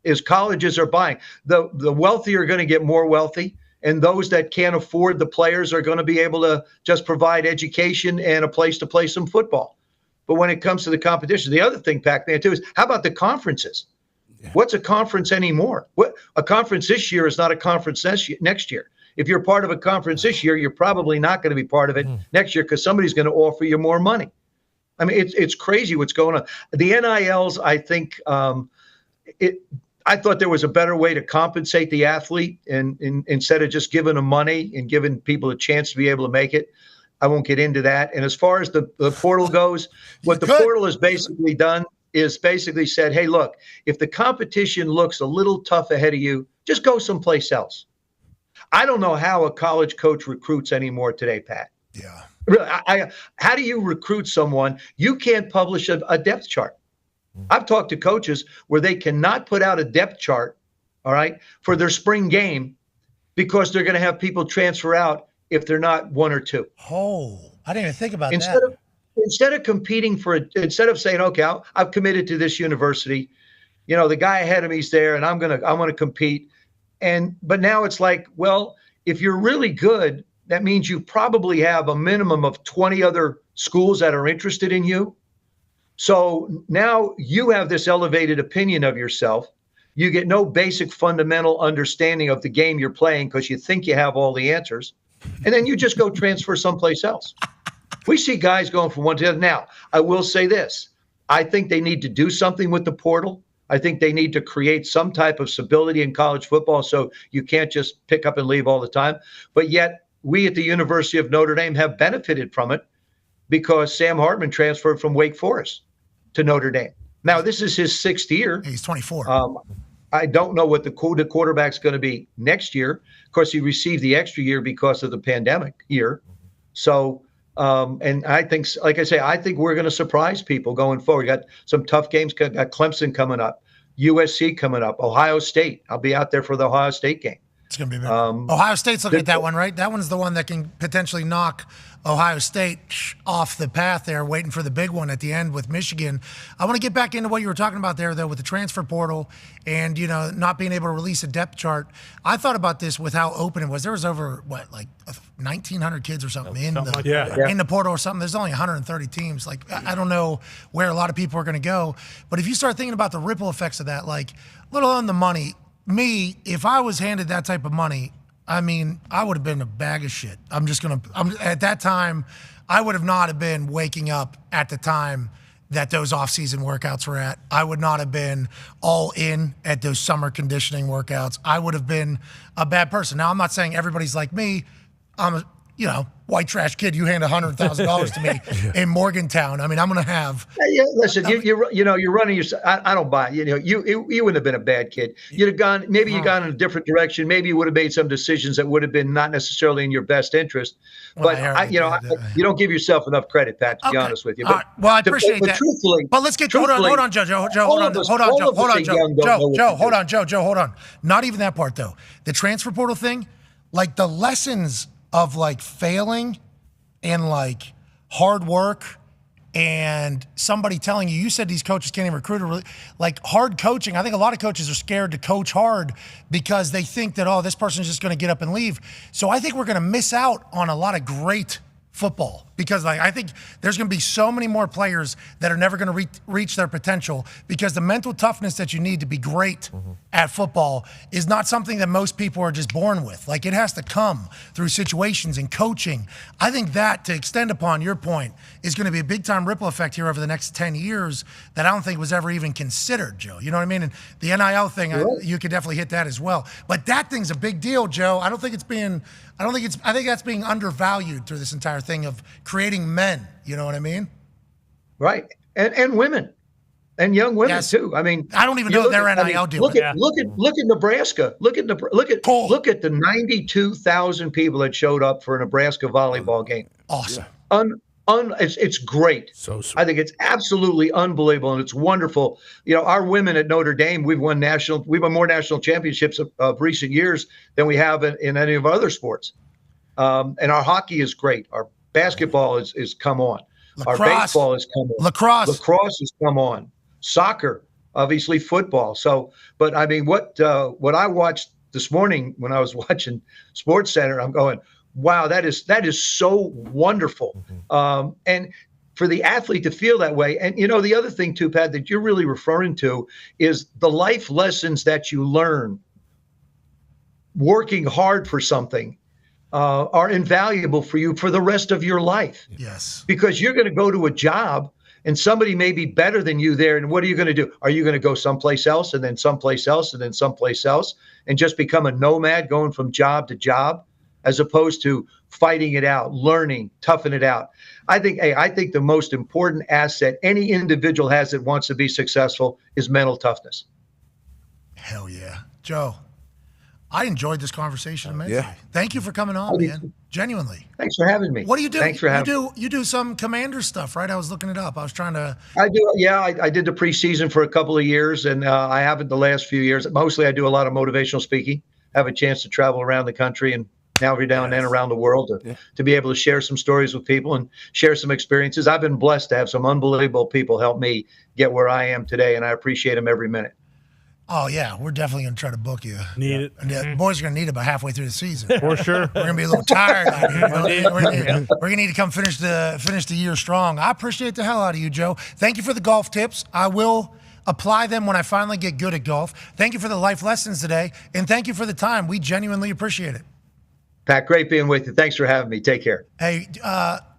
Speaker 10: is colleges are buying. The wealthy are going to get more wealthy, and those that can't afford the players are going to be able to just provide education and a place to play some football. But when it comes to the competition, the other thing, Pac-Man, too, is how about the conferences? What's a conference anymore? A conference this year is not a conference next year. If you're part of a conference this year, you're probably not going to be part of it next year because somebody's going to offer you more money. I mean, it's crazy what's going on. The NILs, I think, I thought there was a better way to compensate the athlete, and instead of just giving them money and giving people a chance to be able to make it. I won't get into that. And as far as the portal goes, what the portal has basically done is basically said, hey, look, if the competition looks a little tough ahead of you, just go someplace else. I don't know how a college coach recruits anymore today, Pat.
Speaker 1: Yeah.
Speaker 10: Really, how do you recruit someone? You can't publish a depth chart. I've talked to coaches where they cannot put out a depth chart, all right, for their spring game because they're going to have people transfer out if they're not one or two.
Speaker 1: Oh, I didn't even think about that.
Speaker 10: Instead of competing instead of saying, okay, I've committed to this university, the guy ahead of me is there and I'm going to compete. But now it's like, well, if you're really good, that means you probably have a minimum of 20 other schools that are interested in you. So now you have this elevated opinion of yourself. You get no basic fundamental understanding of the game you're playing because you think you have all the answers. And then you just go transfer someplace else. We see guys going from one to the other. Now, I will say this. I think they need to do something with the portal. I think they need to create some type of stability in college football so you can't just pick up and leave all the time. But yet, we at the University of Notre Dame have benefited from it because Sam Hartman transferred from Wake Forest to Notre Dame. Now, this is his 6th year.
Speaker 1: He's 24.
Speaker 10: I don't know what the quarterback's going to be next year. Of course, he received the extra year because of the pandemic year. So, and I think, like I say, I think we're going to surprise people going forward. We got some tough games. Got Clemson coming up, USC coming up, Ohio State. I'll be out there for the Ohio State game.
Speaker 1: It's going to be big. Ohio State's looking at that one, right? That one's the one that can potentially knock Ohio State off the path there, waiting for the big one at the end with Michigan. I want to get back into what you were talking about there, though, with the transfer portal and, not being able to release a depth chart. I thought about this with how open it was. There was over, 1,900 kids or something in the portal or something. There's only 130 teams. I don't know where a lot of people are going to go. But if you start thinking about the ripple effects of that, let alone the money, if I was handed that type of money, I would have been a bag of shit. At that time, I would have not have been waking up at the time that those off-season workouts were at. I would not have been all in at those summer conditioning workouts. I would have been a bad person. Now, I'm not saying everybody's like me. I'm a, white trash kid. You hand $100,000 to me in Morgantown. I'm going to have.
Speaker 10: Listen, you're running yourself. I don't buy it. You wouldn't have been a bad kid. You'd have gone. Maybe you gone in a different direction. Maybe you would have made some decisions that would have been not necessarily in your best interest. But you don't give yourself enough credit, Pat. To be honest with you. But,
Speaker 1: I appreciate that.
Speaker 10: Truthfully,
Speaker 1: but let's get hold on, Joe. Hold on. Not even that part though. The transfer portal thing, the lessons of failing and hard work and somebody telling you said these coaches can't even recruit, or hard coaching. I think a lot of coaches are scared to coach hard because they think that, this person's just going to get up and leave. So I think we're going to miss out on a lot of great football because I think there's going to be so many more players that are never going to reach their potential because the mental toughness that you need to be great at football is not something that most people are just born with. It has to come through situations and coaching. I think that, to extend upon your point, is going to be a big time ripple effect here over the next 10 years that I don't think was ever even considered, Joe. You know what I mean? And the NIL thing, you could definitely hit that as well. But that thing's a big deal, Joe. I think that's being undervalued through this entire thing of creating men. You know what I mean? Right. And women. And young women too. I don't even know their NIL deal. Look at Nebraska. Look at the 92,000 people that showed up for a Nebraska volleyball game. Awesome.
Speaker 10: It's great.
Speaker 3: So sweet.
Speaker 10: I think it's absolutely unbelievable, and it's wonderful. Our women at Notre Dame, we've won more national championships of recent years than we have in any of our other sports. And our hockey is great. Our basketball is come on.
Speaker 1: Lacrosse.
Speaker 10: Our baseball has come on. Lacrosse has come on. Soccer, obviously football. So, but what I watched this morning when I was watching Sports Center, I'm going, wow, that is so wonderful. And for the athlete to feel that way. And, the other thing too, Pat, that you're really referring to is the life lessons that you learn working hard for something are invaluable for you for the rest of your life.
Speaker 1: Yes. Because
Speaker 10: you're going to go to a job and somebody may be better than you there. And what are you going to do? Are you going to go someplace else and then someplace else and then someplace else and just become a nomad going from job to job, as opposed to fighting it out, learning, toughing it out? I think the most important asset any individual has that wants to be successful is mental toughness.
Speaker 1: Hell yeah. Joe, I enjoyed this conversation immensely.
Speaker 6: Yeah.
Speaker 1: Thank you for coming on, man. Genuinely.
Speaker 10: Thanks for having me.
Speaker 1: What do you do?
Speaker 10: Thanks for having me.
Speaker 1: You do some Commander stuff, right? I was looking it up. I was trying to.
Speaker 10: I do. Yeah, I did the preseason for a couple of years, and I haven't the last few years. Mostly I do a lot of motivational speaking. Have a chance to travel around the country and now every now and then around the world to be able to share some stories with people and share some experiences. I've been blessed to have some unbelievable people help me get where I am today, and I appreciate them every minute.
Speaker 1: Oh, yeah. We're definitely going to try to book you.
Speaker 3: Need it.
Speaker 1: And the boys are going to need it by halfway through the season.
Speaker 3: For sure.
Speaker 1: We're going to be a little tired out here. We're going to need to come finish the year strong. I appreciate the hell out of you, Joe. Thank you for the golf tips. I will apply them when I finally get good at golf. Thank you for the life lessons today, and thank you for the time. We genuinely appreciate it.
Speaker 10: Pat, great being with you. Thanks for having me. Take care.
Speaker 1: Hey,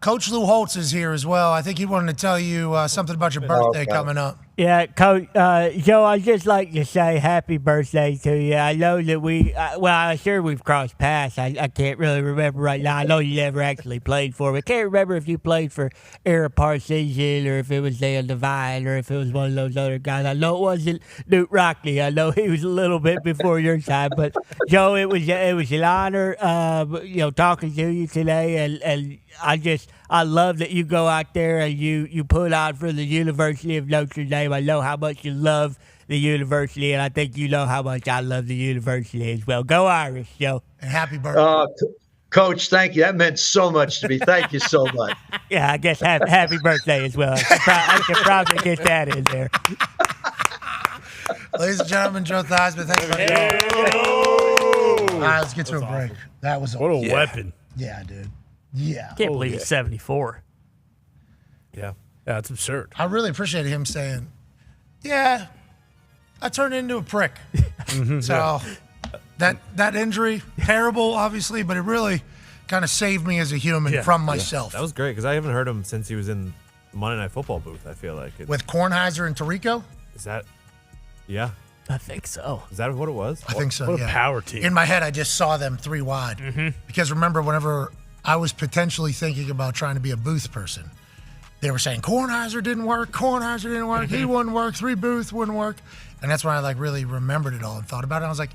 Speaker 1: Coach Lou Holtz is here as well. I think he wanted to tell you something about your birthday coming up.
Speaker 13: Yeah, Coach, Joe, I'd just like to say happy birthday to you. I know that I'm sure we've crossed paths. I can't really remember right now. I know you never actually played for me. I can't remember if you played for Era Parsons or if it was Dale Devine or if it was one of those other guys. I know it wasn't Newt Rockney. I know he was a little bit before your time. But, Joe, it was an honor, talking to you today. And I love that you go out there and you put on for the University of Notre Dame. I know how much you love the university, and I think you know how much I love the university as well. Go Irish, Joe.
Speaker 1: And happy birthday.
Speaker 10: Coach, thank you. That meant so much to me. Thank you so much.
Speaker 13: Yeah, I guess happy birthday as well. I can probably get that in there.
Speaker 1: Ladies and gentlemen, Joe Theismann, thanks for All right, let's get to a break.
Speaker 3: Awesome.
Speaker 1: That was
Speaker 3: what a weapon.
Speaker 1: Yeah, dude. Yeah.
Speaker 5: Can't believe he's 74.
Speaker 3: Yeah, it's absurd.
Speaker 1: I really appreciated him saying, yeah, I turned into a prick. So that injury, terrible, obviously, but it really kind of saved me as a human from myself.
Speaker 7: That was great because I haven't heard him since he was in the Monday Night Football booth, I feel like.
Speaker 1: With Kornheiser and Tirico?
Speaker 7: Is that, yeah.
Speaker 5: I think so.
Speaker 7: Is that what it was?
Speaker 1: I think so,
Speaker 3: What a power team.
Speaker 1: In my head, I just saw them three wide. Because remember, whenever I was potentially thinking about trying to be a booth person, they were saying Kornheiser didn't work, he wouldn't work, three booth wouldn't work. And that's when I really remembered it all and thought about it. I was like,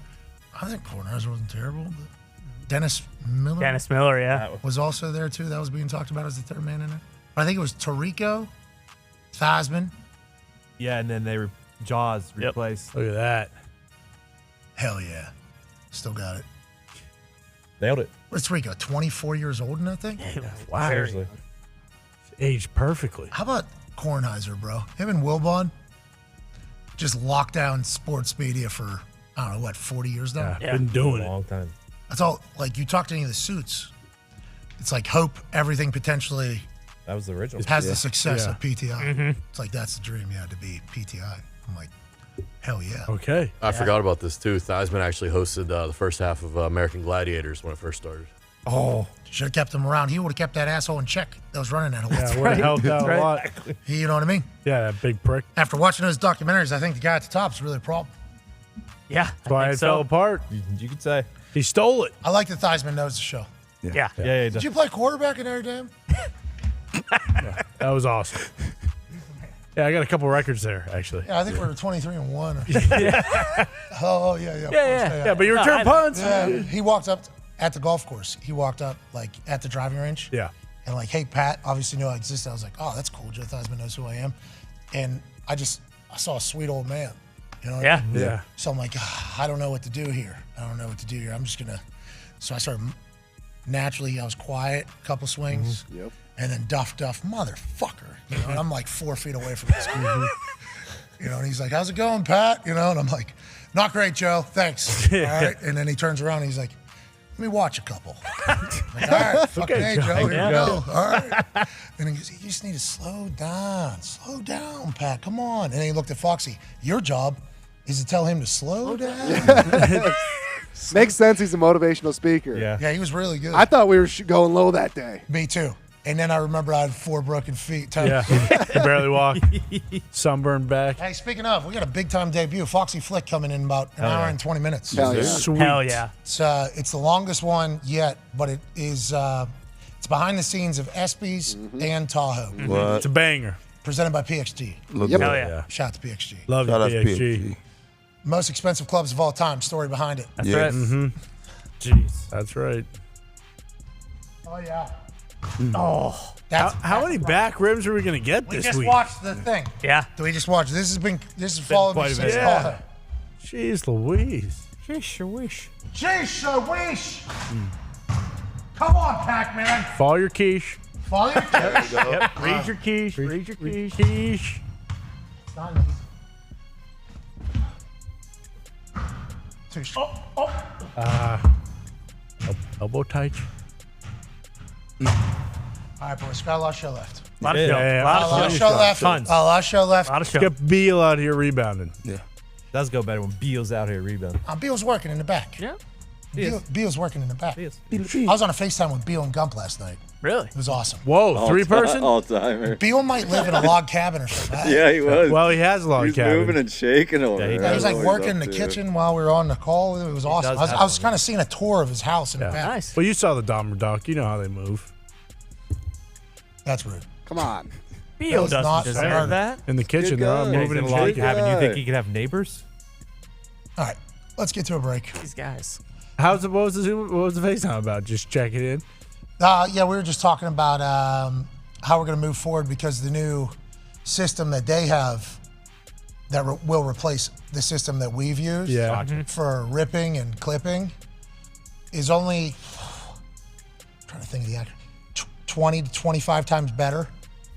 Speaker 1: I think Kornheiser wasn't terrible. But Dennis Miller
Speaker 5: yeah.
Speaker 1: was also there too. That was being talked about as the third man in there. But I think it was Tirico, Theismann.
Speaker 7: Yeah, and then Jaws replaced.
Speaker 3: Look at that.
Speaker 1: Hell yeah. Still got it.
Speaker 7: Nailed it.
Speaker 1: What's Tirico, 24 years old in that thing?
Speaker 3: Wow.
Speaker 7: Seriously.
Speaker 3: Aged perfectly.
Speaker 1: How about Kornheiser, bro? Him and Wilbon just locked down sports media for, I don't know, 40 years now?
Speaker 3: Yeah, been doing
Speaker 7: a long time.
Speaker 1: That's all. You talk to any of the suits, it's like hope everything potentially
Speaker 7: that was the original.
Speaker 1: has the success of PTI.
Speaker 5: Mm-hmm.
Speaker 1: It's like that's the dream you had to be PTI. I'm like, hell yeah.
Speaker 3: Okay.
Speaker 8: I forgot about this too. Theismann actually hosted the first half of American Gladiators when it first started.
Speaker 1: Oh, should have kept him around. He would have kept that asshole in check that was running that whole
Speaker 3: Yeah,
Speaker 1: thing.
Speaker 3: would have helped out a lot.
Speaker 1: You know what I mean?
Speaker 3: Yeah, that big prick.
Speaker 1: After watching those documentaries, I think the guy at the top is really a problem.
Speaker 5: Yeah,
Speaker 3: That's why it fell apart.
Speaker 7: You could say.
Speaker 3: He stole it.
Speaker 1: I like that Theismann knows the show.
Speaker 5: Yeah.
Speaker 1: Did you play quarterback in Notre Dame?
Speaker 3: That was awesome. Yeah, I got a couple records there, actually.
Speaker 1: Yeah, I think we were 23-1.
Speaker 3: Yeah.
Speaker 1: Oh, yeah. Of course,
Speaker 3: Yeah, but you return punts.
Speaker 1: Yeah, he walked up at the golf course. He walked up, at the driving range.
Speaker 3: Yeah.
Speaker 1: And, hey, Pat, obviously knew I existed. I was like, oh, that's cool. Joe Theismann knows who I am. And I saw a sweet old man. You know what I mean?
Speaker 3: Yeah.
Speaker 1: So I'm like, I don't know what to do here. I'm just going to. So I started naturally, I was quiet, a couple swings.
Speaker 14: Mm-hmm. Yep.
Speaker 1: And then duff, motherfucker. And I'm 4 feet away from this guy. And he's like, how's it going, Pat? And I'm like, not great, Joe. Thanks. All right. And then he turns around and he's like, let me watch a couple. I'm like, all right, fucking
Speaker 3: Okay,
Speaker 1: hey, Joe, here we
Speaker 3: Joe.
Speaker 1: go. All right. And he goes, you just need to slow down. Slow down, Pat. Come on. And then he looked at Foxy. Your job is to tell him to slow down.
Speaker 14: Makes sense. He's a motivational speaker.
Speaker 1: Yeah, he was really good.
Speaker 14: I thought we were going low that day.
Speaker 1: Me too. And then I remember I had 4 broken feet.
Speaker 3: Yeah. Can barely walk. Sunburned back.
Speaker 1: Hey, speaking of, we got a big-time debut. Foxy Flick coming in about an hour and 20 minutes.
Speaker 14: Hell yeah.
Speaker 3: Sweet.
Speaker 5: Hell yeah.
Speaker 1: It's the longest one yet, but it is it's behind the scenes of ESPYs and Tahoe.
Speaker 6: What?
Speaker 3: It's a banger.
Speaker 1: Presented by PXG.
Speaker 6: Look
Speaker 14: Yep.
Speaker 6: at
Speaker 5: Hell
Speaker 6: that.
Speaker 5: yeah.
Speaker 1: Shout out to PXG.
Speaker 3: Love
Speaker 6: Shout out
Speaker 3: the
Speaker 6: to
Speaker 3: PXG.
Speaker 1: Most expensive clubs of all time. Story behind it.
Speaker 5: That's
Speaker 6: Yes.
Speaker 5: right.
Speaker 3: Jeez. That's right.
Speaker 1: Oh, yeah.
Speaker 5: Oh.
Speaker 3: How many back ribs are we going to get
Speaker 1: We
Speaker 3: this
Speaker 1: just
Speaker 3: week?
Speaker 1: watched the thing.
Speaker 5: Yeah.
Speaker 1: Do we just watch? This has followed me
Speaker 3: quite a
Speaker 1: since
Speaker 3: bit.
Speaker 1: Tahoe.
Speaker 3: Jeez Louise.
Speaker 5: Sheesh, I wish.
Speaker 1: Jeez, I wish. Come on, Pac-Man.
Speaker 3: Follow your quiche.
Speaker 1: Follow your kids.
Speaker 5: Yep. Read your keys. Read your keys.
Speaker 3: Quiche.
Speaker 1: It's not easy. Too short.
Speaker 3: Elbow tight.
Speaker 1: All right, boys. Got a lot of show left.
Speaker 5: A lot of
Speaker 3: Yeah,
Speaker 5: show.
Speaker 3: yeah,
Speaker 5: A lot
Speaker 1: A
Speaker 5: of
Speaker 1: lot
Speaker 5: show.
Speaker 1: of show left.
Speaker 5: Tons.
Speaker 1: A lot of show left.
Speaker 5: A lot of show.
Speaker 3: Get Beal out here rebounding.
Speaker 6: Yeah.
Speaker 7: Does go better when Beal's out here rebounding.
Speaker 1: Beal's working in the back.
Speaker 5: Yeah.
Speaker 1: Beal's working in the back.
Speaker 7: Beals.
Speaker 1: I was on a FaceTime with Beal and Gump last night.
Speaker 5: Really?
Speaker 1: It was awesome.
Speaker 3: Whoa, three-person?
Speaker 15: All-timer.
Speaker 1: Beal might live in a log cabin or something.
Speaker 15: Yeah, he was.
Speaker 3: Well, he has a log
Speaker 15: He's
Speaker 3: cabin.
Speaker 15: moving and shaking over.
Speaker 7: Yeah,
Speaker 1: He was like
Speaker 15: Always
Speaker 1: working
Speaker 15: up
Speaker 1: in the
Speaker 15: to it.
Speaker 1: kitchen while we were on the call. It was awesome.
Speaker 7: does
Speaker 1: I was
Speaker 7: have
Speaker 1: kind of seeing a tour of his house in the back.
Speaker 5: Nice.
Speaker 3: Well, you saw the Dahmer doc. You know how they move.
Speaker 1: That's rude.
Speaker 14: Come on.
Speaker 5: Beal
Speaker 1: That's not
Speaker 5: doesn't
Speaker 1: fair.
Speaker 5: deserve that.
Speaker 3: In the kitchen,
Speaker 15: Good
Speaker 3: they're all
Speaker 15: guy.
Speaker 7: Yeah,
Speaker 3: moving and
Speaker 7: he's in a log
Speaker 3: shaking.
Speaker 7: cabin. You think
Speaker 15: guy.
Speaker 7: he could have neighbors?
Speaker 1: All right, let's get to a break.
Speaker 5: These guys.
Speaker 3: What was the FaceTime about? Just check it in.
Speaker 1: Yeah, we were just talking about how we're going to move forward because the new system that they have that will replace the system that we've used
Speaker 3: Yeah.
Speaker 1: for ripping and clipping is only, I'm trying to think of the acronym, 20 to 25 times better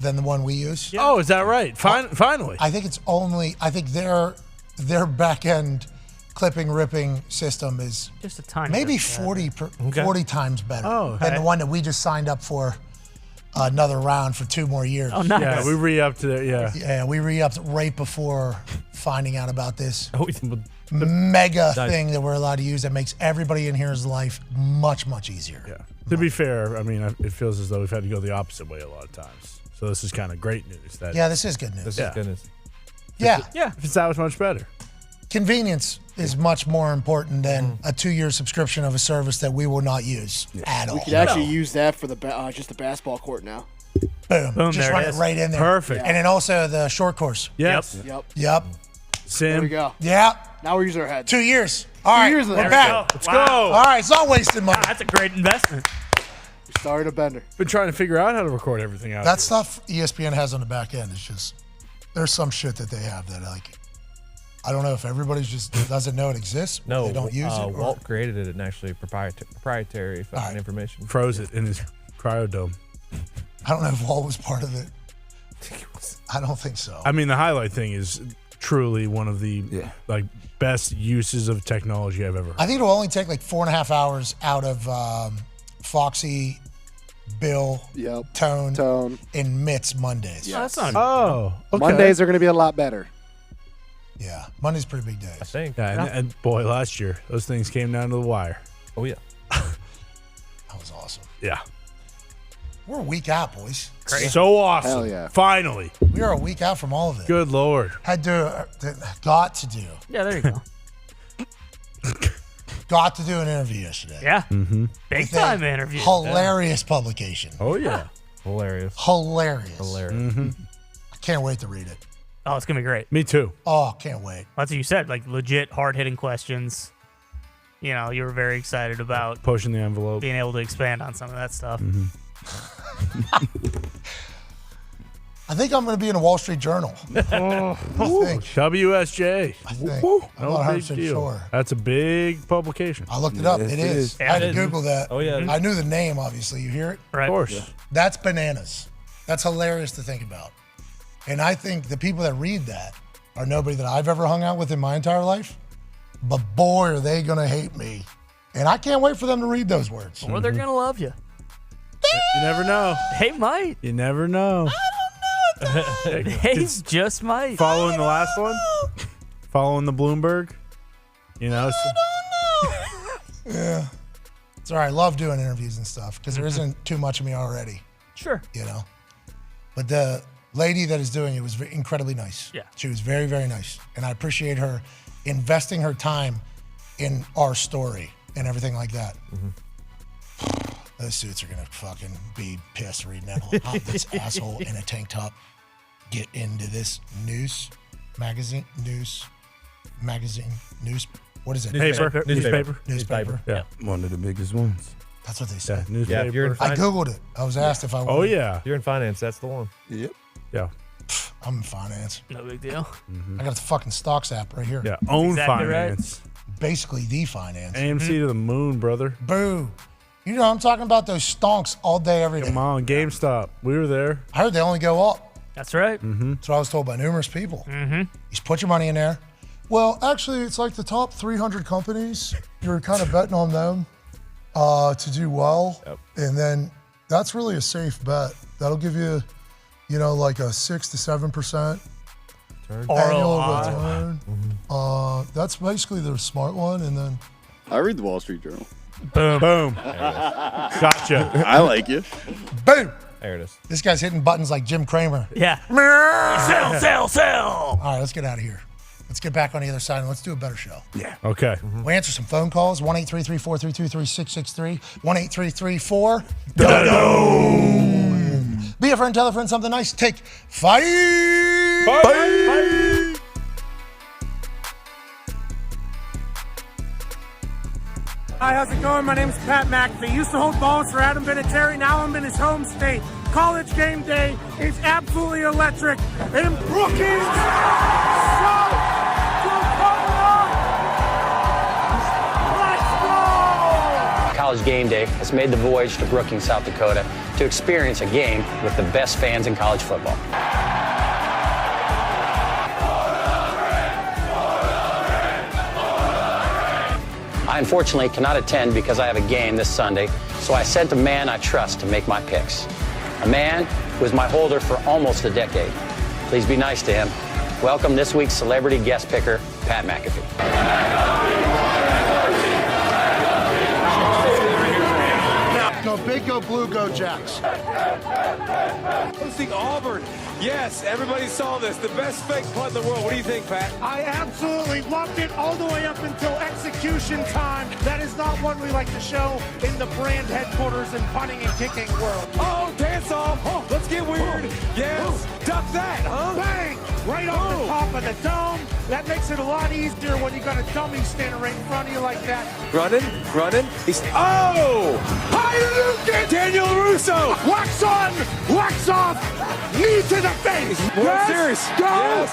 Speaker 1: than the one we use.
Speaker 3: Oh, is that right? Finally.
Speaker 1: I think their back end clipping ripping system is
Speaker 5: Just a tiny
Speaker 1: maybe
Speaker 5: bit
Speaker 1: 40 times better
Speaker 3: Oh,
Speaker 1: than
Speaker 3: okay.
Speaker 1: the one that we just signed up for another round for 2 more years.
Speaker 5: Oh, nice.
Speaker 3: Yeah, we re-upped to it. Yeah.
Speaker 1: Yeah, we re-upped right before finding out about this
Speaker 7: Oh,
Speaker 1: mega
Speaker 7: Nice.
Speaker 1: thing that we're allowed to use that makes everybody in here's life much, much easier.
Speaker 3: Yeah. To be fair, I mean, it feels as though we've had to go the opposite way a lot of times. So this is kind of great news. That
Speaker 1: Yeah, this is good news.
Speaker 7: This
Speaker 3: Yeah.
Speaker 7: is goodness.
Speaker 1: Yeah,
Speaker 3: it's that much better.
Speaker 1: convenience is much more important than a 2-year subscription of a service that we will not use at all.
Speaker 14: We could actually use that for just the basketball court now.
Speaker 1: Boom.
Speaker 5: Boom,
Speaker 1: Just
Speaker 5: there it
Speaker 1: run it
Speaker 5: is.
Speaker 1: right in there.
Speaker 3: Perfect.
Speaker 1: And then also the short course.
Speaker 3: Yes.
Speaker 14: Yep.
Speaker 1: Yep.
Speaker 14: There we
Speaker 3: Sim.
Speaker 14: go.
Speaker 1: Yeah.
Speaker 14: Now we're using our heads.
Speaker 1: 2 years. All right.
Speaker 14: years
Speaker 1: We're
Speaker 14: there we
Speaker 1: back.
Speaker 3: Let's
Speaker 5: Wow.
Speaker 3: go.
Speaker 1: All right. It's not wasting money.
Speaker 5: That's a great investment.
Speaker 14: We started a bender.
Speaker 3: Been trying to figure out how to record everything out.
Speaker 1: That
Speaker 3: here.
Speaker 1: stuff ESPN has on the back end is just, there's some shit that they have that I don't know if everybody just doesn't know it exists.
Speaker 7: No,
Speaker 1: They don't use it. or-
Speaker 7: Walt created it and actually proprietary fucking
Speaker 1: right.
Speaker 7: information.
Speaker 3: Froze it in his cryodome.
Speaker 1: I don't know if Walt was part of it. I don't think so.
Speaker 3: I mean, the highlight thing is truly one of the best uses of technology I've ever heard.
Speaker 1: I think it'll only take like 4.5 hours out of Foxy, Bill, Tone, and Mitt's Mondays.
Speaker 5: Oh, that's not
Speaker 3: Oh, okay.
Speaker 14: Mondays are going to be a lot better.
Speaker 1: Yeah, Monday's pretty big days.
Speaker 7: I think.
Speaker 3: Yeah, and boy, last year those things came down to the wire.
Speaker 7: Oh yeah.
Speaker 1: That was awesome.
Speaker 3: Yeah.
Speaker 1: We're a week out, boys.
Speaker 3: So awesome.
Speaker 14: Hell yeah.
Speaker 3: Finally.
Speaker 1: We are a week out from all of it.
Speaker 3: Good Lord.
Speaker 1: Got to do
Speaker 5: Yeah, there you go.
Speaker 1: got to do an interview yesterday.
Speaker 5: Yeah.
Speaker 3: Mm-hmm.
Speaker 5: Big
Speaker 1: With a
Speaker 5: time interview.
Speaker 1: Hilarious publication.
Speaker 3: Oh, yeah.
Speaker 7: Hilarious.
Speaker 1: Hilarious.
Speaker 3: Mm-hmm.
Speaker 1: I can't wait to read it.
Speaker 5: Oh, it's gonna be great.
Speaker 3: Me too.
Speaker 1: Oh, can't wait.
Speaker 5: That's what you said. Like legit hard hitting questions. You know, you were very excited about
Speaker 3: Pushing the envelope.
Speaker 5: being able to expand on some of that stuff.
Speaker 3: Mm-hmm.
Speaker 1: I think I'm going to be in a Wall Street Journal. I think.
Speaker 3: WSJ.
Speaker 1: I think. I'm
Speaker 3: No
Speaker 1: not
Speaker 3: big
Speaker 1: 100%
Speaker 3: deal.
Speaker 1: sure.
Speaker 3: That's a big publication.
Speaker 1: I looked it up.
Speaker 6: Yes,
Speaker 1: It
Speaker 6: it
Speaker 1: is.
Speaker 6: is.
Speaker 1: I had to
Speaker 5: Yeah, it is.
Speaker 1: Google that.
Speaker 7: Oh, yeah.
Speaker 1: I knew the name, obviously. You hear it?
Speaker 5: Right.
Speaker 3: Of course.
Speaker 1: That's bananas. That's hilarious to think about. And I think the people that read that are nobody that I've ever hung out with in my entire life. But boy, are they going to hate me. And I can't wait for them to read those words.
Speaker 5: Or they're gonna love you.
Speaker 3: You never know.
Speaker 5: They might.
Speaker 3: You never know.
Speaker 5: They just might.
Speaker 3: Following the last one? Following the Bloomberg? You know?
Speaker 1: Yeah. It's all right. I love doing interviews and stuff because there isn't too much of me already,
Speaker 5: Sure.
Speaker 1: you know. But the lady that is doing it was incredibly nice.
Speaker 5: Yeah.
Speaker 1: She was very, very nice. And I appreciate her investing her time in our story and everything like that. Those suits are going to fucking be pissed reading that. How this asshole in a tank top get into this magazine, what is it?
Speaker 3: Newspaper. Yeah.
Speaker 6: One of the biggest ones.
Speaker 1: That's what they
Speaker 3: Yeah.
Speaker 1: said.
Speaker 3: Newspaper.
Speaker 7: Yeah, if you're in
Speaker 1: I Googled it. I was asked if I
Speaker 3: Oh,
Speaker 1: wanted.
Speaker 3: yeah.
Speaker 7: If you're in finance, that's the one.
Speaker 6: Yep.
Speaker 3: Yeah.
Speaker 1: I'm in finance.
Speaker 5: No big deal.
Speaker 1: I got the fucking stocks app right here.
Speaker 3: Yeah. Own
Speaker 5: Exactly right.
Speaker 3: finance.
Speaker 1: Basically the finance.
Speaker 3: AMC to the moon, brother.
Speaker 1: Boo. You know, I'm talking about those stonks all day, every day.
Speaker 3: Come on. GameStop. We were there.
Speaker 1: I heard they only go up.
Speaker 5: That's right.
Speaker 1: That's what I was told by numerous people. You just put your money in there. Well, actually, it's like the top 300 companies. You're kind of betting on them to do well. And then that's really a safe bet. That'll give you, you know, like a 6 to 7% annual
Speaker 5: ROI.
Speaker 1: return. That's basically the smart one. And then
Speaker 15: I read the Wall Street Journal.
Speaker 5: Boom.
Speaker 3: Boom. Gotcha.
Speaker 15: I like you.
Speaker 1: Boom.
Speaker 7: There it is.
Speaker 1: This guy's hitting buttons like Jim Cramer.
Speaker 5: Yeah. Sell, sell, sell.
Speaker 1: All right, let's get out of here. Let's get back on the other side and let's do a better show.
Speaker 3: Yeah. Okay.
Speaker 1: We answer some phone calls. 1-833-432-3663. 1-833-4. Be a friend, tell a friend something nice. Take 5.
Speaker 3: Bye.
Speaker 16: Hi, how's it going? My name is Pat McAfee. Used to hold balls for Adam Vinatieri. Now I'm in his home state. College game day is absolutely electric. In Brookings,
Speaker 17: College game day has made the voyage to Brookings, South Dakota to experience a game with the best fans in college football. I unfortunately cannot attend because I have a game this Sunday, so I sent a man I trust to make my picks. A man who was my holder for almost a decade. Please be nice to him. Welcome this week's celebrity guest picker, Pat McAfee.
Speaker 1: Go big, go blue, go Jacks.
Speaker 18: Hosting Auburn. Yes, everybody saw this. The best fake punt in the world. What do you think, Pat?
Speaker 16: I absolutely loved it all the way up until execution time. That is not one we like to show in the brand headquarters and punting and kicking world.
Speaker 18: Oh, dance off. Oh, let's get weird. Yes. Duck that, huh?
Speaker 16: Bang! Right off the top of the dome. That makes it a lot easier when you got a dummy standing right in front of you like that.
Speaker 18: Running. He's Hayukin! Daniel Russo!
Speaker 16: Wax on! Wax off! Knee to the face!
Speaker 18: World Series.
Speaker 16: Go!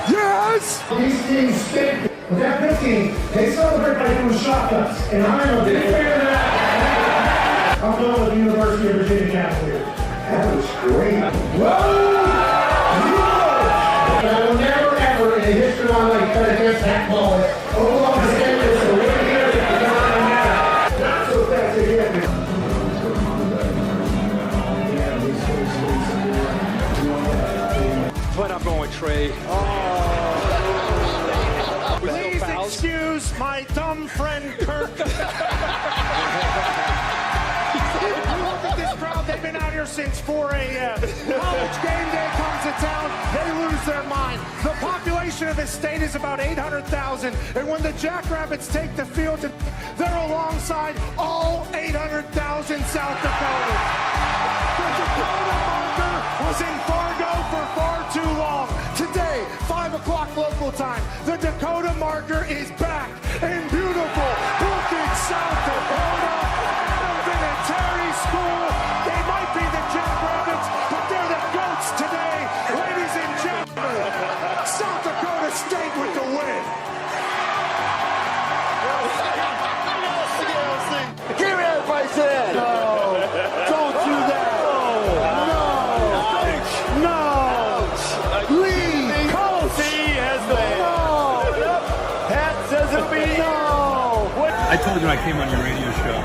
Speaker 16: Yes!
Speaker 19: These teams stick with that 15. They celebrate by doing shotguns. And I'm going to figure that out. I'm going with the University of Virginia Cavaliers. That was great. Whoa! I will never, ever in the history of my life try to get that ball. Oklahoma State is the winner here. Not so fast again.
Speaker 18: But I'm going Trey.
Speaker 16: Please excuse my dumb friend Kirk. Look at this crowd. They've been out here since 4 a.m. College game day comes to town. They lose their mind. The population of this state is about 800,000. And when the Jackrabbits take the field, they're alongside all 800,000 South Dakotans. The Dakota marker was in Fargo for far too long. Today, 5 o'clock local time, the Dakota marker is back in beautiful Brookings, South Dakota. Adam Vinatieri School. They might be the Jackrabbits, but they're the GOATs today. Ladies and gentlemen, South Dakota State with the win.
Speaker 19: Give me that right there. No. Don't do that. No. Leave. Coach.
Speaker 18: has the
Speaker 19: Pat says it'll be no.
Speaker 20: I told you I came on your radio show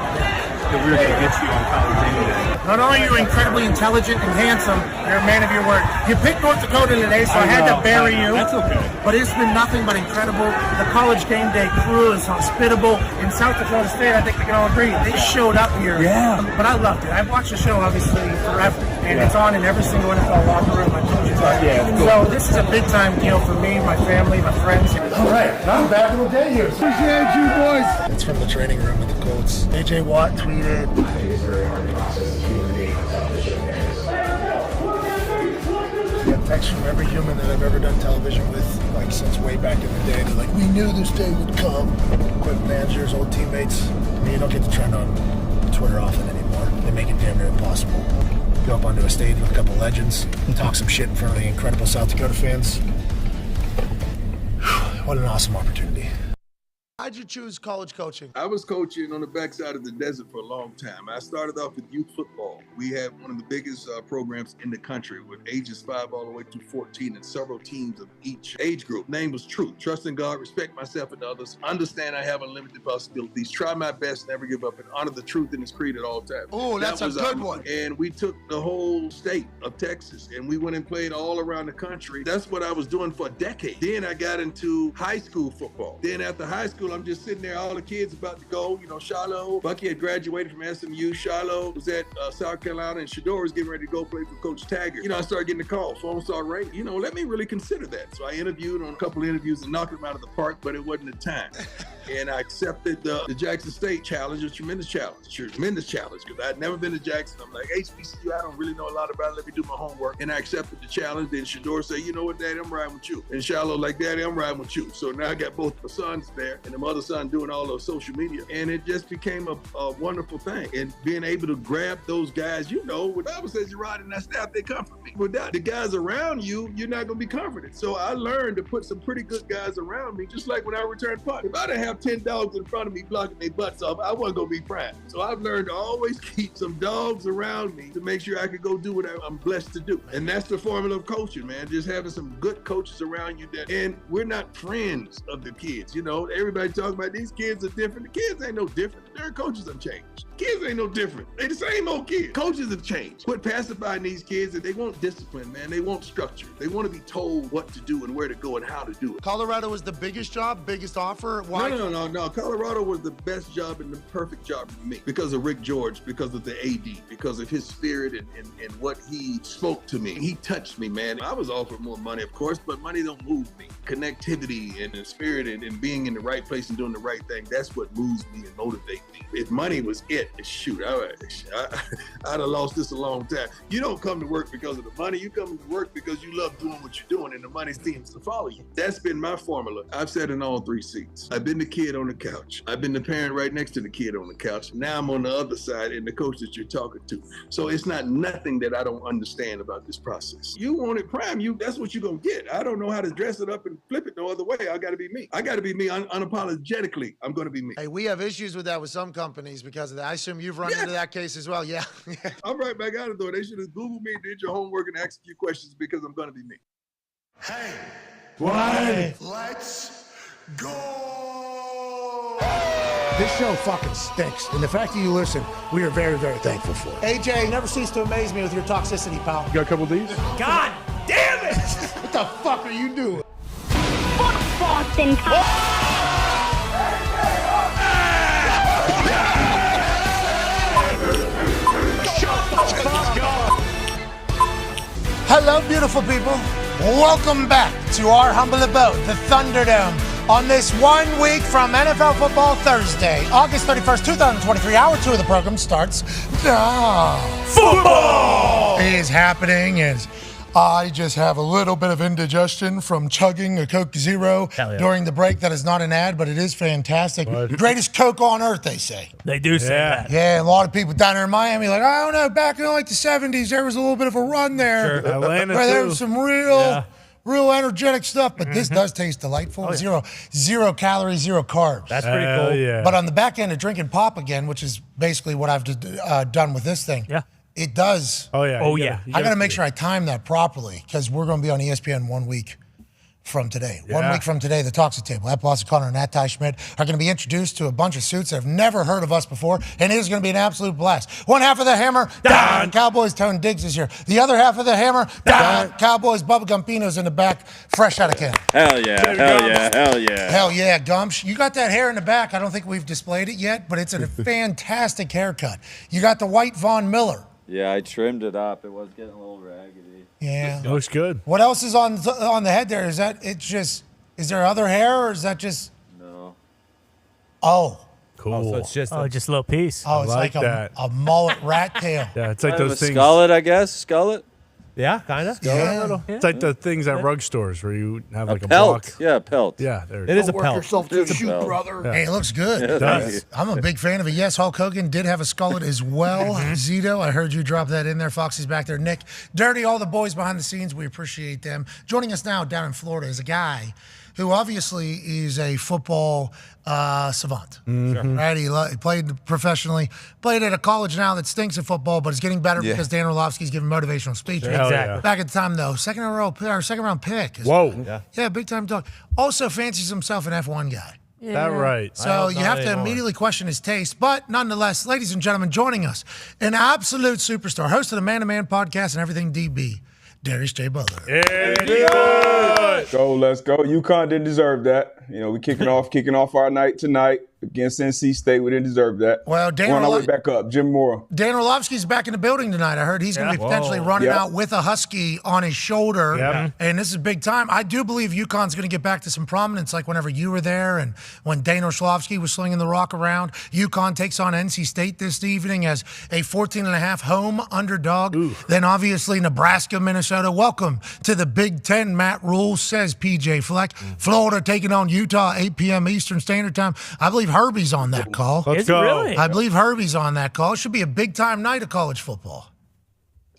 Speaker 20: that we were going to get you on College Game Day.
Speaker 16: Not only are you incredibly intelligent and handsome, you're a man of your word. You picked North Dakota today, so I had to bury you.
Speaker 20: That's okay.
Speaker 16: But it's been nothing but incredible. The College Game Day crew is hospitable. In South Dakota State, I think we can all agree, they showed up here.
Speaker 20: Yeah.
Speaker 16: But I loved it. I've watched the show, obviously, forever. And it's on in every single NFL locker room. I told you that.
Speaker 20: Yeah, cool.
Speaker 16: So this is a big-time deal for me, my family, my friends.
Speaker 1: All right, I'm back in the day here.
Speaker 19: Appreciate you, boys.
Speaker 1: It's from the training room with the Colts. AJ Watt tweeted. Get texts from every human that I've ever done television with, like since way back in the day. They're like, we knew this day would come. Equipment managers, old teammates. I mean, you don't get to trend on Twitter often anymore. They make it damn near impossible. Go up onto a stage with a couple legends, talk some shit in front of the incredible South Dakota fans. What an awesome opportunity. How'd you choose college coaching?
Speaker 21: I was coaching on the backside of the desert for a long time. I started off with youth football. We had one of the biggest programs in the country with ages 5 all the way through 14 and several teams of each age group. Name was truth. Trust in God, respect myself and others, understand I have unlimited possibilities, try my best, never give up, and honor the truth in its creed at all times.
Speaker 1: Oh, that's a good one.
Speaker 21: And we took the whole state of Texas and we went and played all around the country. That's what I was doing for a decade. Then I got into high school football. Then after high school, school. I'm just sitting there, all the kids about to go. Shiloh, Bucky had graduated from SMU. Shiloh was at South Carolina, and Shador was getting ready to go play for Coach Taggart. I started getting the call. Phone started ringing. Let me really consider that. So I interviewed on a couple of interviews and knocked them out of the park, but it wasn't the time. And I accepted the Jackson State challenge, a tremendous challenge, because I'd never been to Jackson. I'm like, HBCU, I don't really know a lot about it. Let me do my homework. And I accepted the challenge. Then Shador said, you know what, Daddy, I'm riding with you. And Shiloh like, Daddy, I'm riding with you. So now I got both my sons there and the mother son doing all those social media. And it just became a wonderful thing. And being able to grab those guys, when the Bible says you ride in that staff, they comfort me. Without the guys around you, you're not going to be comforted. So I learned to put some pretty good guys around me, just like when I returned punt. If I didn't have 10 dogs in front of me blocking their butts off, I wasn't going to be prime. So I've learned to always keep some dogs around me to make sure I could go do what I'm blessed to do. And that's the formula of coaching, man. Just having some good coaches around you and we're not friends of the kids. Everybody talking about these kids are different. The kids ain't no different. Their coaches have changed. Kids ain't no different. They the same old kids. Coaches have changed. Quit pacifying these kids that they want discipline, man. They want structure. They want to be told what to do and where to go and how to do it.
Speaker 1: Colorado was the biggest job, biggest offer? Why?
Speaker 21: No. Colorado was the best job and the perfect job for me because of Rick George, because of the AD, because of his spirit and what he spoke to me. He touched me, man. I was offered more money, of course, but money don't move me. Connectivity and the spirit and being in the right place and doing the right thing, that's what moves me and motivates me. If money was it, shoot, I'd have lost this a long time. You don't come to work because of the money. You come to work because you love doing what you're doing and the money seems to follow you. That's been my formula. I've sat in all three seats. I've been the kid on the couch. I've been the parent right next to the kid on the couch. Now I'm on the other side and the coach that you're talking to. So it's not nothing that I don't understand about this process. You want it prime, that's what you're going to get. I don't know how to dress it up and flip it no other way. I got to be me. I got to be me unapologetically. I'm going to be me.
Speaker 1: Hey, we have issues with that with some companies because of that. I assume you've run into that case as well. Yeah.
Speaker 21: I'm right back out of the door. They should have Googled me, did your homework, and asked a few questions because I'm going to be me.
Speaker 19: Hey,
Speaker 1: Why?
Speaker 19: let's go.
Speaker 1: This show fucking stinks. And the fact that you listen, we are very, very thankful for it. AJ, never cease to amaze me with your toxicity, pal.
Speaker 3: You got a couple of these?
Speaker 5: God damn it!
Speaker 1: What the fuck are you doing?
Speaker 4: Fuck Boston.
Speaker 1: Hello, beautiful people. Welcome back to our humble abode, the Thunderdome, on this 1 week from NFL Football Thursday, August 31st, 2023. Hour 2 of the program starts now. Football is happening as I just have a little bit of indigestion from chugging a Coke Zero during the break. That is not an ad, but it is fantastic. Greatest Coke on earth, they say.
Speaker 5: They do say that.
Speaker 1: Yeah, a lot of people down there in Miami like, I don't know, back in like the 70s, there was a little bit of a run there.
Speaker 3: Sure. Atlanta,
Speaker 1: where there
Speaker 3: too.
Speaker 1: was some real energetic stuff, but this does taste delightful. Zero calories, zero carbs.
Speaker 7: That's pretty cool.
Speaker 3: Yeah.
Speaker 1: But on the back end of drinking pop again, which is basically what I've done with this thing.
Speaker 5: Yeah.
Speaker 1: It does.
Speaker 3: Oh, yeah.
Speaker 5: Oh, yeah.
Speaker 1: I got to make sure I time that properly because we're going to be on ESPN 1 week from today.
Speaker 3: Yeah.
Speaker 1: 1 week from today, the Talks at Table. At Boston Connor and at Ty Schmidt are going to be introduced to a bunch of suits that have never heard of us before, and it is going to be an absolute blast. One half of the Hammer, Dahn. Cowboys, Tone Diggs is here. The other half of the Hammer, Dahn. Cowboys, Bubba Gumpino's in the back, fresh out of can.
Speaker 15: Hell yeah, hell yeah, hell yeah.
Speaker 1: Hell yeah, Gumsh. You got that hair in the back. I don't think we've displayed it yet, but it's a fantastic haircut. You got the white Von Miller.
Speaker 15: Yeah, I trimmed it up. It was getting a little raggedy.
Speaker 1: Yeah.
Speaker 3: Looks good.
Speaker 1: What else is on the head there? Is there other hair or is that just?
Speaker 15: No.
Speaker 1: Oh.
Speaker 3: Cool.
Speaker 7: Oh, so it's just
Speaker 5: just a little piece.
Speaker 1: Oh, it's
Speaker 3: like
Speaker 1: like
Speaker 3: that.
Speaker 1: a mullet rat tail.
Speaker 3: Yeah, it's like
Speaker 15: Kind of
Speaker 3: those
Speaker 15: a
Speaker 3: things.
Speaker 15: Skullet, I guess. Skullet.
Speaker 7: yeah, kind of.
Speaker 1: Yeah.
Speaker 3: It's like the things at rug stores where you have like a
Speaker 15: Pelt.
Speaker 3: block.
Speaker 15: Yeah, pelt.
Speaker 3: Yeah, there
Speaker 7: It is a
Speaker 9: Work
Speaker 7: pelt.
Speaker 9: yourself to a
Speaker 15: It's a
Speaker 9: shoot,
Speaker 15: belt.
Speaker 9: brother.
Speaker 1: Hey, it looks good.
Speaker 15: Yeah,
Speaker 3: does.
Speaker 15: thank you.
Speaker 1: I'm a big fan of it. Yes, Hulk Hogan did have a skullet as well. Zito, I heard you drop that in there. Foxy's back there. Nick, Dirty, all the boys behind the scenes, we appreciate them. Joining us now down in Florida is a guy who obviously is a football savant. Right? He played professionally, played at a college now that stinks at football, but is getting better because Dan Orlovsky's giving motivational speeches.
Speaker 3: Hell yeah.
Speaker 1: Back at the time, though, second round pick.
Speaker 3: Whoa.
Speaker 1: Yeah, big time dog. Also fancies himself an F1 guy.
Speaker 3: That right.
Speaker 1: So you have to immediately question his taste. But nonetheless, ladies and gentlemen, joining us, an absolute superstar, host of the Man to Man podcast and everything DB, Darius J. Butler.
Speaker 3: Yeah,
Speaker 15: Go, let's go. UConn didn't deserve that.
Speaker 2: We kicking off our night tonight against NC State. We didn't deserve that.
Speaker 1: Well, Dan
Speaker 2: We're on our way back up. Jim Moore.
Speaker 1: Dan Orlovsky's back in the building tonight. I heard he's going to be potentially running out with a Husky on his shoulder.
Speaker 3: Yeah.
Speaker 1: And this is big time. I do believe UConn's going to get back to some prominence like whenever you were there and when Dan Orlovsky was slinging the rock around. UConn takes on NC State this evening as a 14.5 home underdog. Then obviously Nebraska, Minnesota. Welcome to the Big Ten, Matt Rule, says PJ Fleck. Florida taking on Utah, 8 p.m. Eastern Standard Time. I believe Herbie's on that call.
Speaker 3: Let's go.
Speaker 5: Really?
Speaker 1: I believe Herbie's on that call. It should be a big-time night of college football.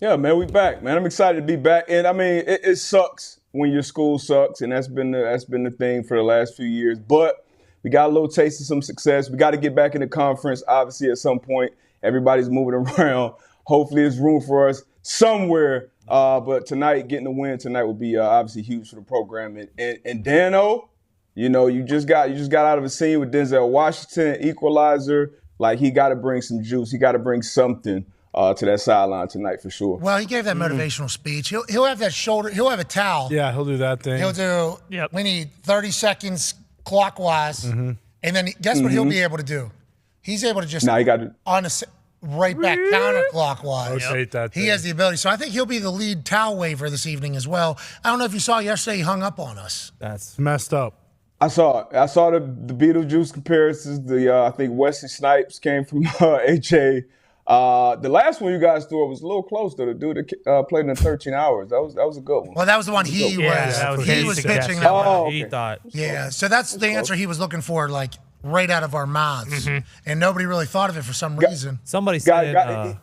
Speaker 2: Yeah, man, we back, man. I'm excited to be back. And, I mean, it sucks when your school sucks, and that's been the thing for the last few years. But we got a little taste of some success. We got to get back in the conference, obviously, at some point. Everybody's moving around. Hopefully there's room for us somewhere. But tonight, getting the win tonight will be obviously huge for the program. And Dano, you just got out of a scene with Denzel Washington, equalizer. Like, he got to bring some juice. He got to bring something to that sideline tonight for sure.
Speaker 1: Well, he gave that motivational speech. He'll have that shoulder. He'll have a towel.
Speaker 3: Yeah, he'll do that thing.
Speaker 1: He'll do. We need 30 seconds clockwise, and then guess what he'll be able to do? He's able to just
Speaker 2: he got to
Speaker 1: right back counterclockwise.
Speaker 3: Rotate that
Speaker 1: He
Speaker 3: thing.
Speaker 1: has the ability. So I think he'll be the lead towel waver this evening as well. I don't know if you saw yesterday, he hung up on us.
Speaker 3: That's messed up.
Speaker 2: I saw it. I saw the Beetlejuice comparisons. I think Wesley Snipes came from HA. The last one you guys threw was a little close to the dude that played in 13 hours. That was a good one.
Speaker 1: Well, that was the one he was pitching that one.
Speaker 2: Oh, okay.
Speaker 7: He thought.
Speaker 1: Yeah, so that's the answer he was looking for, like right out of our mouths, and nobody really thought of it for some reason.
Speaker 7: Somebody said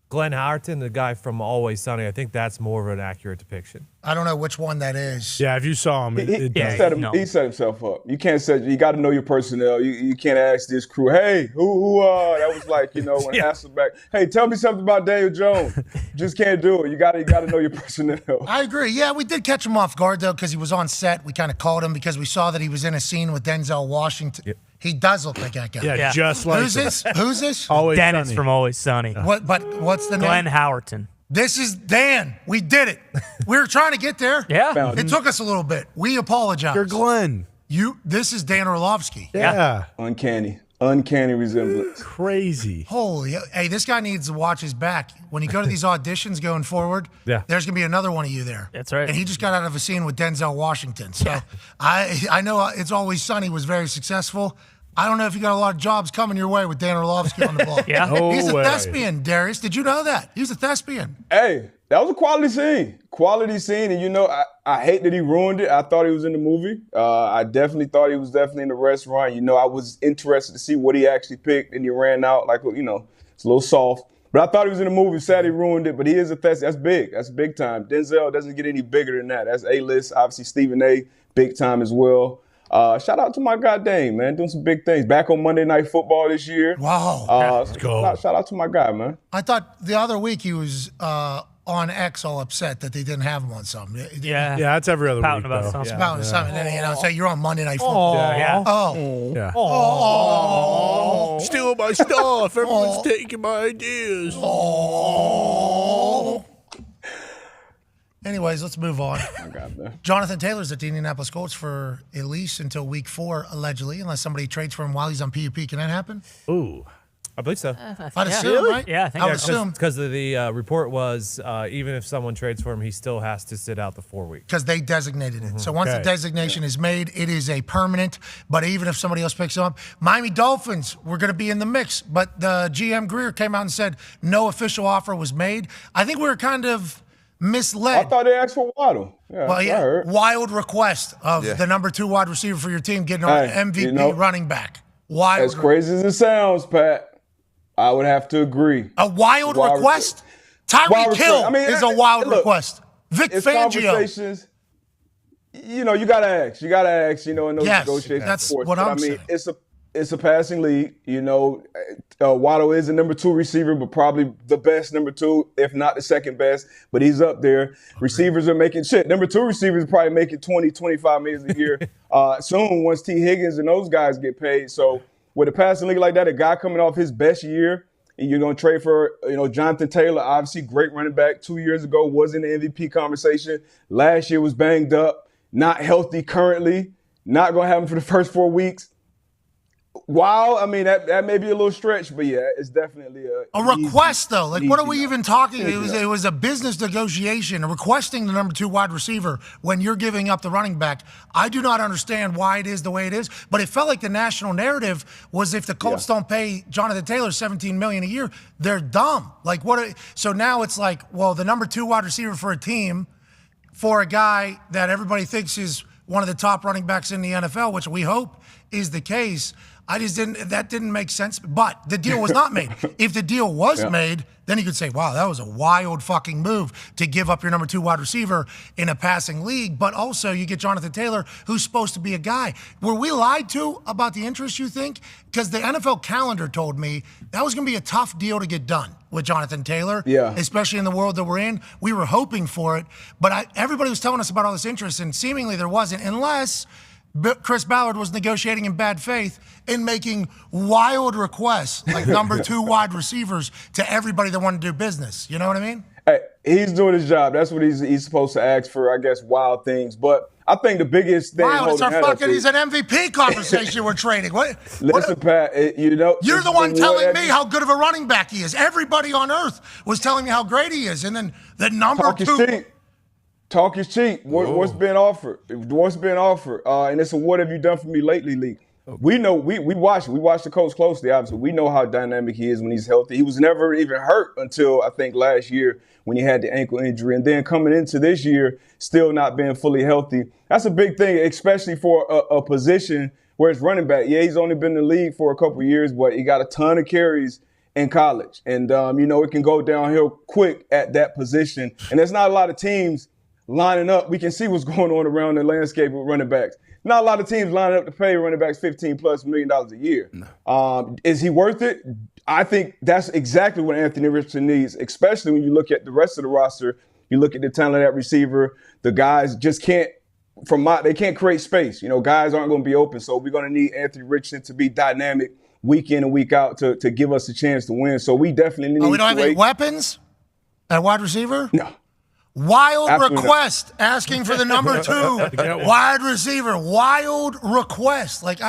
Speaker 7: Glenn Howerton, the guy from Always Sunny. I think that's more of an accurate depiction.
Speaker 1: I don't know which one that is.
Speaker 3: Yeah, if you saw him,
Speaker 2: He set himself up. You can't say, you got to know your personnel. You can't ask this crew, hey, who that was like, when Hasselbeck, hey, tell me something about Daniel Jones. Just can't do it. You got to know your personnel.
Speaker 1: I agree. Yeah, we did catch him off guard, though, because he was on set. We kind of called him because we saw that he was in a scene with Denzel Washington. Yep. He does look like that guy.
Speaker 3: Yeah, just like
Speaker 1: Who's this? Who's this?
Speaker 3: Always
Speaker 5: Dennis
Speaker 3: Sunny.
Speaker 5: from Always Sunny.
Speaker 1: What's the
Speaker 5: Glenn
Speaker 1: name?
Speaker 5: Howerton.
Speaker 1: This is Dan. We did it. We were trying to get there.
Speaker 5: Yeah.
Speaker 1: It took us a little bit. We apologize.
Speaker 3: You're Glenn.
Speaker 1: This is Dan Orlovsky.
Speaker 3: Yeah.
Speaker 2: Uncanny resemblance.
Speaker 3: Crazy.
Speaker 1: Holy, hey, this guy needs to watch his back. When you go to these auditions going forward,
Speaker 3: there's
Speaker 1: going to be another one of you there.
Speaker 5: That's right.
Speaker 1: And he just got out of a scene with Denzel Washington. So I know It's Always Sunny was very successful. I don't know if you got a lot of jobs coming your way with Dan Orlovsky on the ball. He's a thespian, Darius. Did you know that? He's a thespian.
Speaker 2: Hey, that was a quality scene. And, I hate that he ruined it. I thought he was in the movie. I definitely thought he was definitely in the restaurant. I was interested to see what he actually picked, and he ran out like, it's a little soft. But I thought he was in the movie. Sad he ruined it, but he is a thespian. That's big. That's big time. Denzel doesn't get any bigger than that. That's A-list. Obviously, Stephen A., big time as well. Shout out to my guy Dane, man, doing some big things. Back on Monday Night Football this year.
Speaker 1: Wow.
Speaker 3: Let's go.
Speaker 2: Shout out to my guy, man.
Speaker 1: I thought the other week he was on X all upset that they didn't have him on something.
Speaker 5: Yeah.
Speaker 3: Yeah, that's every other
Speaker 5: Pouting
Speaker 3: week,
Speaker 5: about
Speaker 3: though.
Speaker 5: something.
Speaker 1: About something, so you're on Monday Night Football.
Speaker 5: Yeah.
Speaker 1: Oh.
Speaker 3: Yeah.
Speaker 1: Oh.
Speaker 3: Steal my stuff. Everyone's taking my ideas.
Speaker 1: Oh. Anyways, let's move on.
Speaker 2: Man.
Speaker 1: Jonathan Taylor's at the Indianapolis Colts for at least until week 4, allegedly, unless somebody trades for him while he's on PUP. Can that happen?
Speaker 3: Ooh.
Speaker 7: I believe so.
Speaker 1: I'd assume, right?
Speaker 5: Yeah, I think
Speaker 1: I would assume.
Speaker 7: Because the report was even if someone trades for him, he still has to sit out the 4 weeks.
Speaker 1: Because they designated it. So once the designation is made, it is a permanent. But even if somebody else picks him up, Miami Dolphins were going to be in the mix. But the GM Greer came out and said no official offer was made. I think we were kind of misled.
Speaker 2: I thought they asked for Waddle. Yeah,
Speaker 1: Well,
Speaker 2: I heard.
Speaker 1: wild request of the number 2 wide receiver for your team getting an MVP running back. Wild.
Speaker 2: As crazy as it sounds, Pat, I would have to agree.
Speaker 1: A wild request? Tyreek Hill is a wild request. Vic
Speaker 2: it's
Speaker 1: Fangio.
Speaker 2: Conversations, you got to ask. You got to ask, in those negotiations.
Speaker 1: That's
Speaker 2: sports.
Speaker 1: what
Speaker 2: But
Speaker 1: I'm saying.
Speaker 2: It's a passing league. Waddle is a number 2 receiver, but probably the best number 2, if not the second best. But he's up there. Receivers are making shit. Number 2 receivers are probably making $20, $25 million a year soon once T. Higgins and those guys get paid. So with a passing league like that, a guy coming off his best year, and you're going to trade for, Jonathan Taylor, obviously great running back 2 years ago, was in the MVP conversation. Last year was banged up, not healthy currently. Not going to have him for the first 4 weeks. Wow, I mean that may be a little stretch, but yeah, it's definitely
Speaker 1: a request though. Like, what are we even talking?
Speaker 2: Easy
Speaker 1: It was a business negotiation, requesting the number 2 wide receiver when you're giving up the running back. I do not understand why it is the way it is, but it felt like the national narrative was if the Colts don't pay Jonathan Taylor $17 million a year, they're dumb. Like so now it's like, well, the number 2 wide receiver for a team, for a guy that everybody thinks is one of the top running backs in the NFL, which we hope is the case. That didn't make sense, but the deal was not made. If the deal was made, then you could say, wow, that was a wild fucking move to give up your number 2 wide receiver in a passing league. But also you get Jonathan Taylor, who's supposed to be a guy. Were we lied to about the interest, you think? Because the NFL calendar told me that was going to be a tough deal to get done with Jonathan Taylor, especially in the world that we're in. We were hoping for it, but everybody was telling us about all this interest, and seemingly there wasn't, unless Chris Ballard was negotiating in bad faith and making wild requests, like number 2 wide receivers, to everybody that wanted to do business. You know what I mean?
Speaker 2: Hey, he's doing his job. That's what he's supposed to ask for, I guess, wild things. But I think the biggest thing.
Speaker 1: Wild, it's our fucking. He's an MVP conversation we're trading.
Speaker 2: Listen, Pat.
Speaker 1: You're the one telling me how good of a running back he is. Everybody on earth was telling me how great he is, and then the number 2.
Speaker 2: Talk is cheap. What's been offered? What's been offered? And it's a "What have you done for me lately?" league. We know we watch the coach closely. Obviously, we know how dynamic he is when he's healthy. He was never even hurt until I think last year when he had the ankle injury, and then coming into this year, still not being fully healthy. That's a big thing, especially for a position where it's running back. Yeah, he's only been in the league for a couple of years, but he got a ton of carries in college, and it can go downhill quick at that position. And there's not a lot of teams lining up. We can see what's going on around the landscape with running backs. Not a lot of teams lining up to pay running backs $15+ million a year. No. Is he worth it? I think that's exactly what Anthony Richardson needs, especially when you look at the rest of the roster. You look at the talent at receiver. The guys just can't, they can't create space. Guys aren't going to be open. So we're going to need Anthony Richardson to be dynamic week in and week out to give us a chance to win. So we definitely need.
Speaker 1: We don't have any weapons at wide receiver?
Speaker 2: No.
Speaker 1: Wild request asking for the number 2 wide receiver. Wild request. Like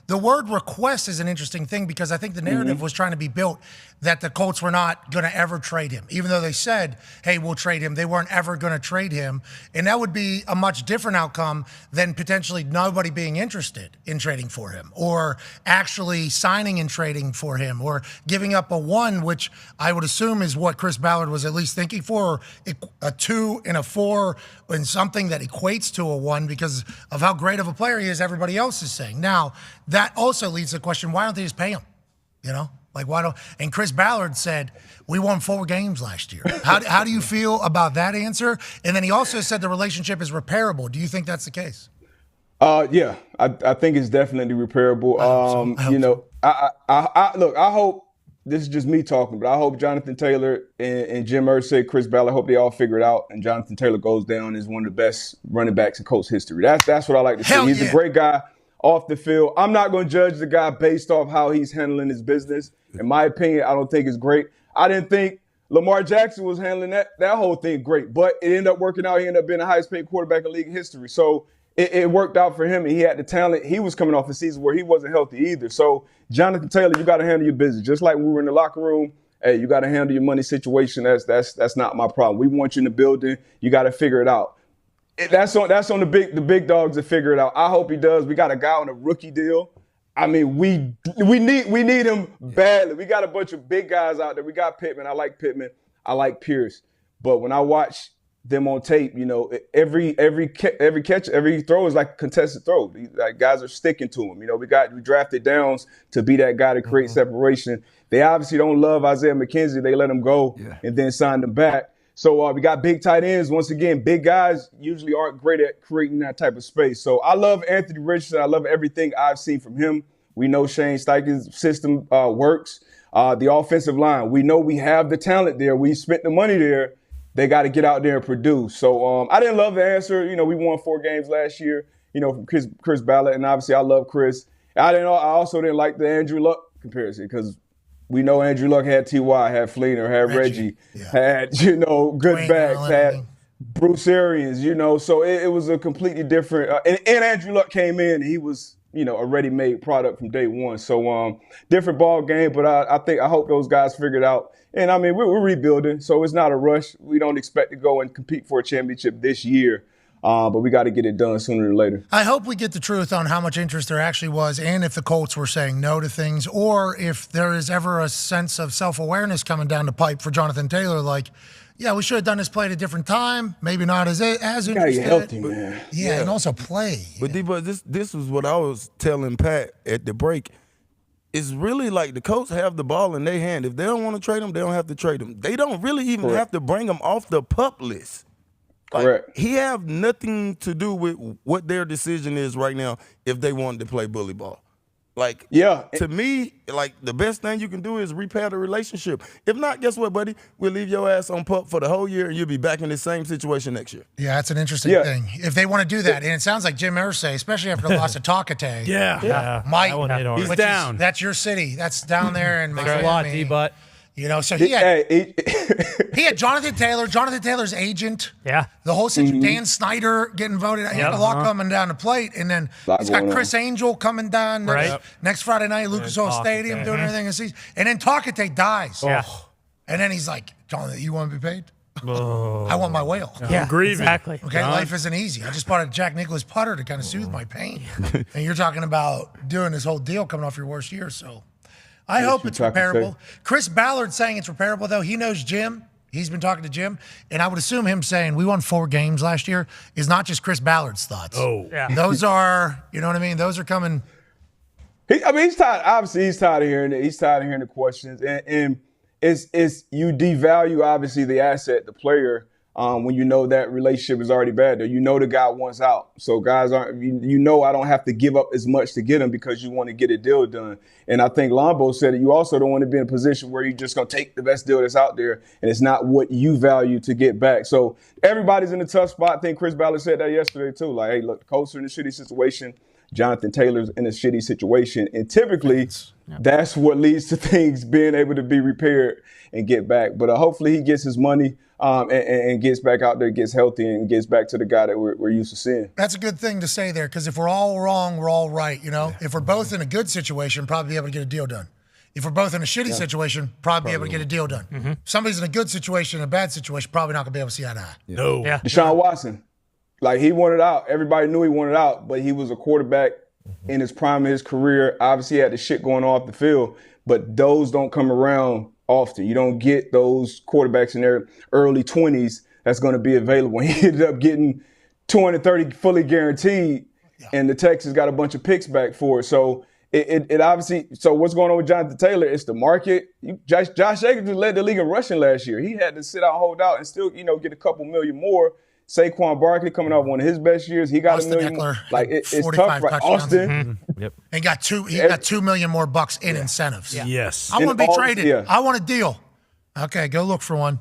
Speaker 1: the word request is an interesting thing because I think the narrative was trying to be built that the Colts were not going to ever trade him. Even though they said, hey, we'll trade him, they weren't ever going to trade him. And that would be a much different outcome than potentially nobody being interested in trading for him or actually signing and trading for him or giving up a 1, which I would assume is what Chris Ballard was at least thinking for, a 2 and a 4 and something that equates to a 1 because of how great of a player he is, everybody else is saying. Now, that also leads to the question, why don't they just pay him? Like, why don't? And Chris Ballard said, we won 4 games last year. How do you feel about that answer? And then he also said the relationship is repairable. Do you think that's the case?
Speaker 2: Yeah, I think it's definitely repairable. I hope, this is just me talking, but I hope Jonathan Taylor and Jim Irsay, Chris Ballard, I hope they all figure it out, and Jonathan Taylor goes down as one of the best running backs in Colts history. That's what I like to see. He's a great guy off the field. I'm not going to judge the guy based off how he's handling his business. In my opinion, I don't think it's great. I didn't think Lamar Jackson was handling that whole thing great, but it ended up working out. He ended up being the highest paid quarterback in league history. So it worked out for him, and he had the talent. He was coming off a season where he wasn't healthy either. So Jonathan Taylor, you got to handle your business. Just like when we were in the locker room, hey, you got to handle your money situation. That's not my problem. We want you in the building. You got to figure it out. That's on the big dogs to figure it out. I hope he does. We got a guy on a rookie deal. I mean, we need him badly. We got a bunch of big guys out there. We got Pittman. I like Pittman. I like Pierce. But when I watch them on tape, every catch, every throw is like a contested throw. Like, guys are sticking to him. We drafted Downs to be that guy to create separation. They obviously don't love Isaiah McKenzie. They let him go and then signed him back. So we got big tight ends. Once again, big guys usually aren't great at creating that type of space. So I love Anthony Richardson. I love everything I've seen from him. We know Shane Steichen's system works. The offensive line, we know we have the talent there. We spent the money there. They got to get out there and produce. So I didn't love the answer. We won 4 games last year, from Chris Ballard. And obviously I love Chris. I also didn't like the Andrew Luck comparison because we know Andrew Luck had T.Y., had Fleener, had Reggie, had, good backs, had Bruce Arians, so it was a completely different. And Andrew Luck came in, and he was, a ready-made product from day one. So different ball game, but I hope those guys figured out. And I mean, we're rebuilding, so it's not a rush. We don't expect to go and compete for a championship this year, but we got to get it done sooner than later.
Speaker 1: I hope we get the truth on how much interest there actually was, and if the Colts were saying no to things, or if there is ever a sense of self-awareness coming down the pipe for Jonathan Taylor, like, yeah, we should have done this play at a different time. Maybe not as interested.
Speaker 2: You gotta get healthy, man.
Speaker 1: Yeah, and also play.
Speaker 6: But D-Bud, this was what I was telling Pat at the break. It's really like the Colts have the ball in their hand. If they don't want to trade them, they don't have to trade them. They don't really even have to bring them off the PUP list.
Speaker 2: Correct.
Speaker 6: He have nothing to do with what their decision is right now if they wanted to play bully ball. To me, the best thing you can do is repair the relationship. If not, guess what, buddy? We'll leave your ass on PUP for the whole year, and you'll be back in the same situation next year.
Speaker 1: Yeah, that's an interesting thing. If they want to do that, and it sounds like Jim Irsay, especially after the loss of Takate.
Speaker 3: Might. He's down.
Speaker 1: That's your city. That's down there in Miami.
Speaker 7: Thanks a lot, D-Butt.
Speaker 1: So he had Jonathan Taylor, Jonathan Taylor's agent.
Speaker 5: Yeah.
Speaker 1: The whole situation, Dan Snyder getting voted. He had a lot coming down the plate. And then he's got Chris Angel coming down next Friday night, Lucas Oil Stadium, doing everything. And then Takate dies.
Speaker 5: Yeah.
Speaker 1: And then he's like, Jonathan, you want to be paid? I want my whale.
Speaker 5: Yeah,
Speaker 3: grieving.
Speaker 5: exactly.
Speaker 1: Okay, life isn't easy. I just bought a Jack Nicklaus putter to kind of soothe my pain. And you're talking about doing this whole deal coming off your worst year, so... I hope it's repairable. Chris Ballard saying it's repairable, though. He knows Jim. He's been talking to Jim. And I would assume him saying we won 4 games last year is not just Chris Ballard's thoughts.
Speaker 3: Oh.
Speaker 5: Yeah.
Speaker 1: Those are, you know what I mean? Those are coming.
Speaker 2: He's tired. Obviously, he's tired of hearing it. He's tired of hearing the questions. And it's you devalue, obviously, the asset, the player, when you know that relationship is already bad. You know the guy wants out. So guys aren't, I don't have to give up as much to get him because you want to get a deal done. And I think Lombo said it. You also don't want to be in a position where you're just going to take the best deal that's out there and it's not what you value to get back. So everybody's in a tough spot. I think Chris Ballard said that yesterday too. Like, hey, look, the Colts are in a shitty situation. Jonathan Taylor's in a shitty situation. And typically that's what leads to things being able to be repaired and get back. But hopefully he gets his money and gets back out there, gets healthy, and gets back to the guy that we're used to seeing.
Speaker 1: That's a good thing to say there, because if we're all wrong, we're all right, If we're both in a good situation, probably be able to get a deal done. If we're both in a shitty situation, probably be able to get a deal done. Mm-hmm. Somebody's in a good situation, a bad situation, probably not going to be able to see eye to eye.
Speaker 3: No.
Speaker 5: Yeah.
Speaker 2: Deshaun Watson, he wanted out. Everybody knew he wanted out, but he was a quarterback in his prime of his career. Obviously, he had the shit going off the field, but those don't come around often. You don't get those quarterbacks in their early 20s that's going to be available. He ended up getting 230 fully guaranteed, and the Texans got a bunch of picks back for it. So it obviously – so what's going on with Jonathan Taylor? It's the market. Josh Jacobs led the league in rushing last year. He had to sit out, hold out, and still, get a couple million more. Saquon Barkley coming off one of his best years. He got
Speaker 1: Austin
Speaker 2: $1 million.
Speaker 1: Eckler,
Speaker 2: It's tough, right? Austin.
Speaker 1: Mm-hmm. Yep. And got $2 million more bucks in incentives.
Speaker 3: Yeah. Yes.
Speaker 1: I want to be traded.
Speaker 2: Yeah.
Speaker 1: I want a deal. Okay, go look for one.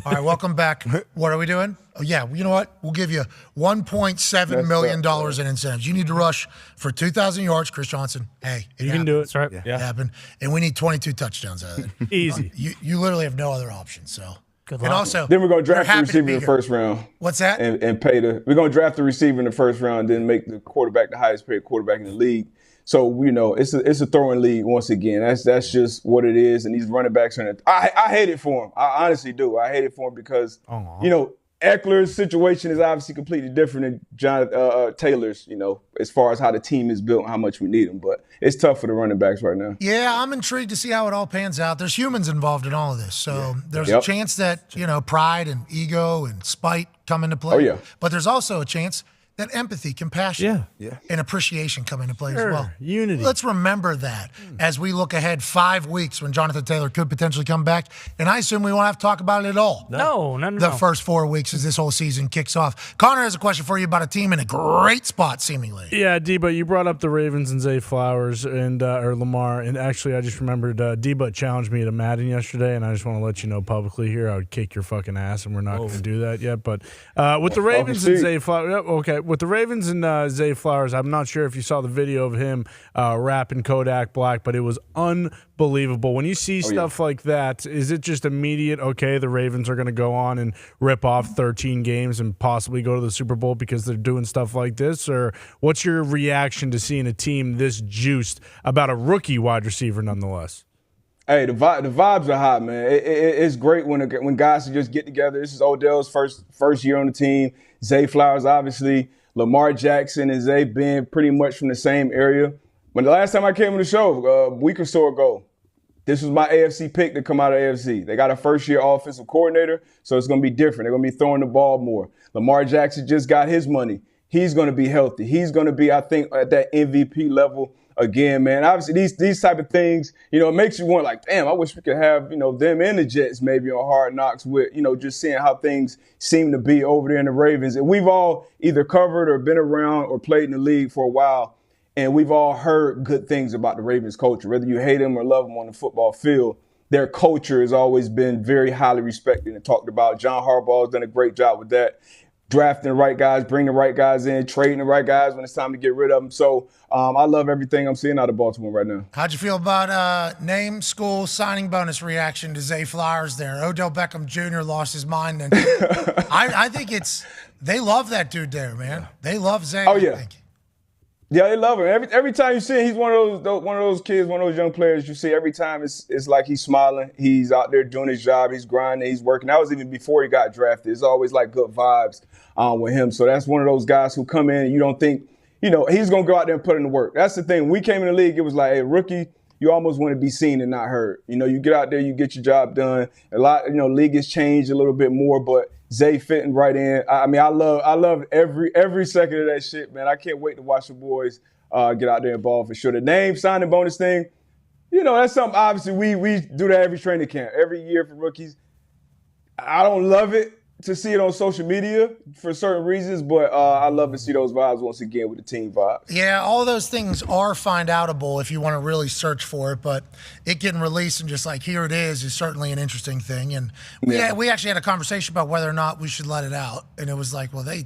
Speaker 1: All right, welcome back. What are we doing? Oh, yeah, you know what? We'll give you $1.7 million in incentives. You need to rush for 2,000 yards, Chris Johnson. Hey,
Speaker 3: you can do it.
Speaker 5: That's right.
Speaker 1: It happened. And we need 22 touchdowns out of it.
Speaker 3: Easy.
Speaker 1: You literally have no other option, so.
Speaker 5: Good
Speaker 1: and
Speaker 5: luck.
Speaker 1: also,
Speaker 2: then we're going to draft the receiver in the
Speaker 1: here.
Speaker 2: first round.
Speaker 1: What's that?
Speaker 2: And pay we're going to draft the receiver in the first round, then make the quarterback the highest paid quarterback in the league. So, it's a throwing league once again. That's just what it is. And these running backs are I hate it for him. I honestly do. I hate it for him because, Eckler's situation is obviously completely different than John Taylor's, as far as how the team is built and how much we need them. But it's tough for the running backs right now.
Speaker 1: Yeah, I'm intrigued to see how it all pans out. There's humans involved in all of this. So there's a chance that, pride and ego and spite come into play.
Speaker 2: Oh, yeah.
Speaker 1: But there's also a chance that empathy, compassion, and appreciation come into play as well.
Speaker 3: Unity.
Speaker 1: Let's remember that as we look ahead 5 weeks when Jonathan Taylor could potentially come back. And I assume we won't have to talk about it at all.
Speaker 5: No.
Speaker 1: The first 4 weeks as this whole season kicks off. Connor has a question for you about a team in a great spot, seemingly.
Speaker 3: Yeah, D-But, you brought up the Ravens and Zay Flowers and or Lamar. And actually, I just remembered D-But challenged me to Madden yesterday, and I just want to let you know publicly here, I would kick your fucking ass, and we're not going to do that yet. But with the Ravens and Zay Flowers, okay. with the Ravens and Zay Flowers, I'm not sure if you saw the video of him rapping Kodak Black, but it was unbelievable. When you see stuff like that, is it just immediate, okay, the Ravens are going to go on and rip off 13 games and possibly go to the Super Bowl because they're doing stuff like this? Or what's your reaction to seeing a team this juiced about a rookie wide receiver nonetheless?
Speaker 2: Hey, the vibes are hot, man. It's great when guys just get together. This is Odell's first year on the team. Zay Flowers, obviously. Lamar Jackson and Zay being pretty much from the same area. When the last time I came on the show, a week or so ago, this was my AFC pick to come out of AFC. They got a first-year offensive coordinator, so it's going to be different. They're going to be throwing the ball more. Lamar Jackson just got his money. He's going to be healthy. He's going to be, I think, at that MVP level again, man. Obviously, these type of things, it makes you want, like, damn, I wish we could have, them and the Jets maybe on Hard Knocks with, just seeing how things seem to be over there in the Ravens. And we've all either covered or been around or played in the league for a while, and we've all heard good things about the Ravens culture. Whether you hate them or love them on the football field, their culture has always been very highly respected and talked about. John Harbaugh has done a great job with that. Drafting the right guys, bringing the right guys in, trading the right guys when it's time to get rid of them. So I love everything I'm seeing out of Baltimore right now.
Speaker 1: How'd you feel about name, school, signing bonus reaction to Zay Flowers there? Odell Beckham Jr. lost his mind. And I think they love that dude there, man. They love Zay.
Speaker 2: Oh, yeah. Yeah, they love him. Every time you see him, he's one of those kids, one of those young players you see every time. It's like he's smiling. He's out there doing his job. He's grinding. He's working. That was even before he got drafted. It's always like good vibes with him. So that's one of those guys who come in and you don't think, he's going to go out there and put in the work. That's the thing. When we came in the league, it was like, hey, rookie, you almost want to be seen and not heard. You get out there, you get your job done. A lot, league has changed a little bit more, but Zay fitting right in. I mean, I love every second of that shit, man. I can't wait to watch the boys get out there and ball for sure. The name signing bonus thing, that's something obviously we do that every training camp, every year for rookies. I don't love it to see it on social media for certain reasons, but I love to see those vibes once again with the team vibes.
Speaker 1: Yeah, all of those things are find outable if you want to really search for it, but it getting released and just like here it is certainly an interesting thing. And we actually had a conversation about whether or not we should let it out, and it was like, well, the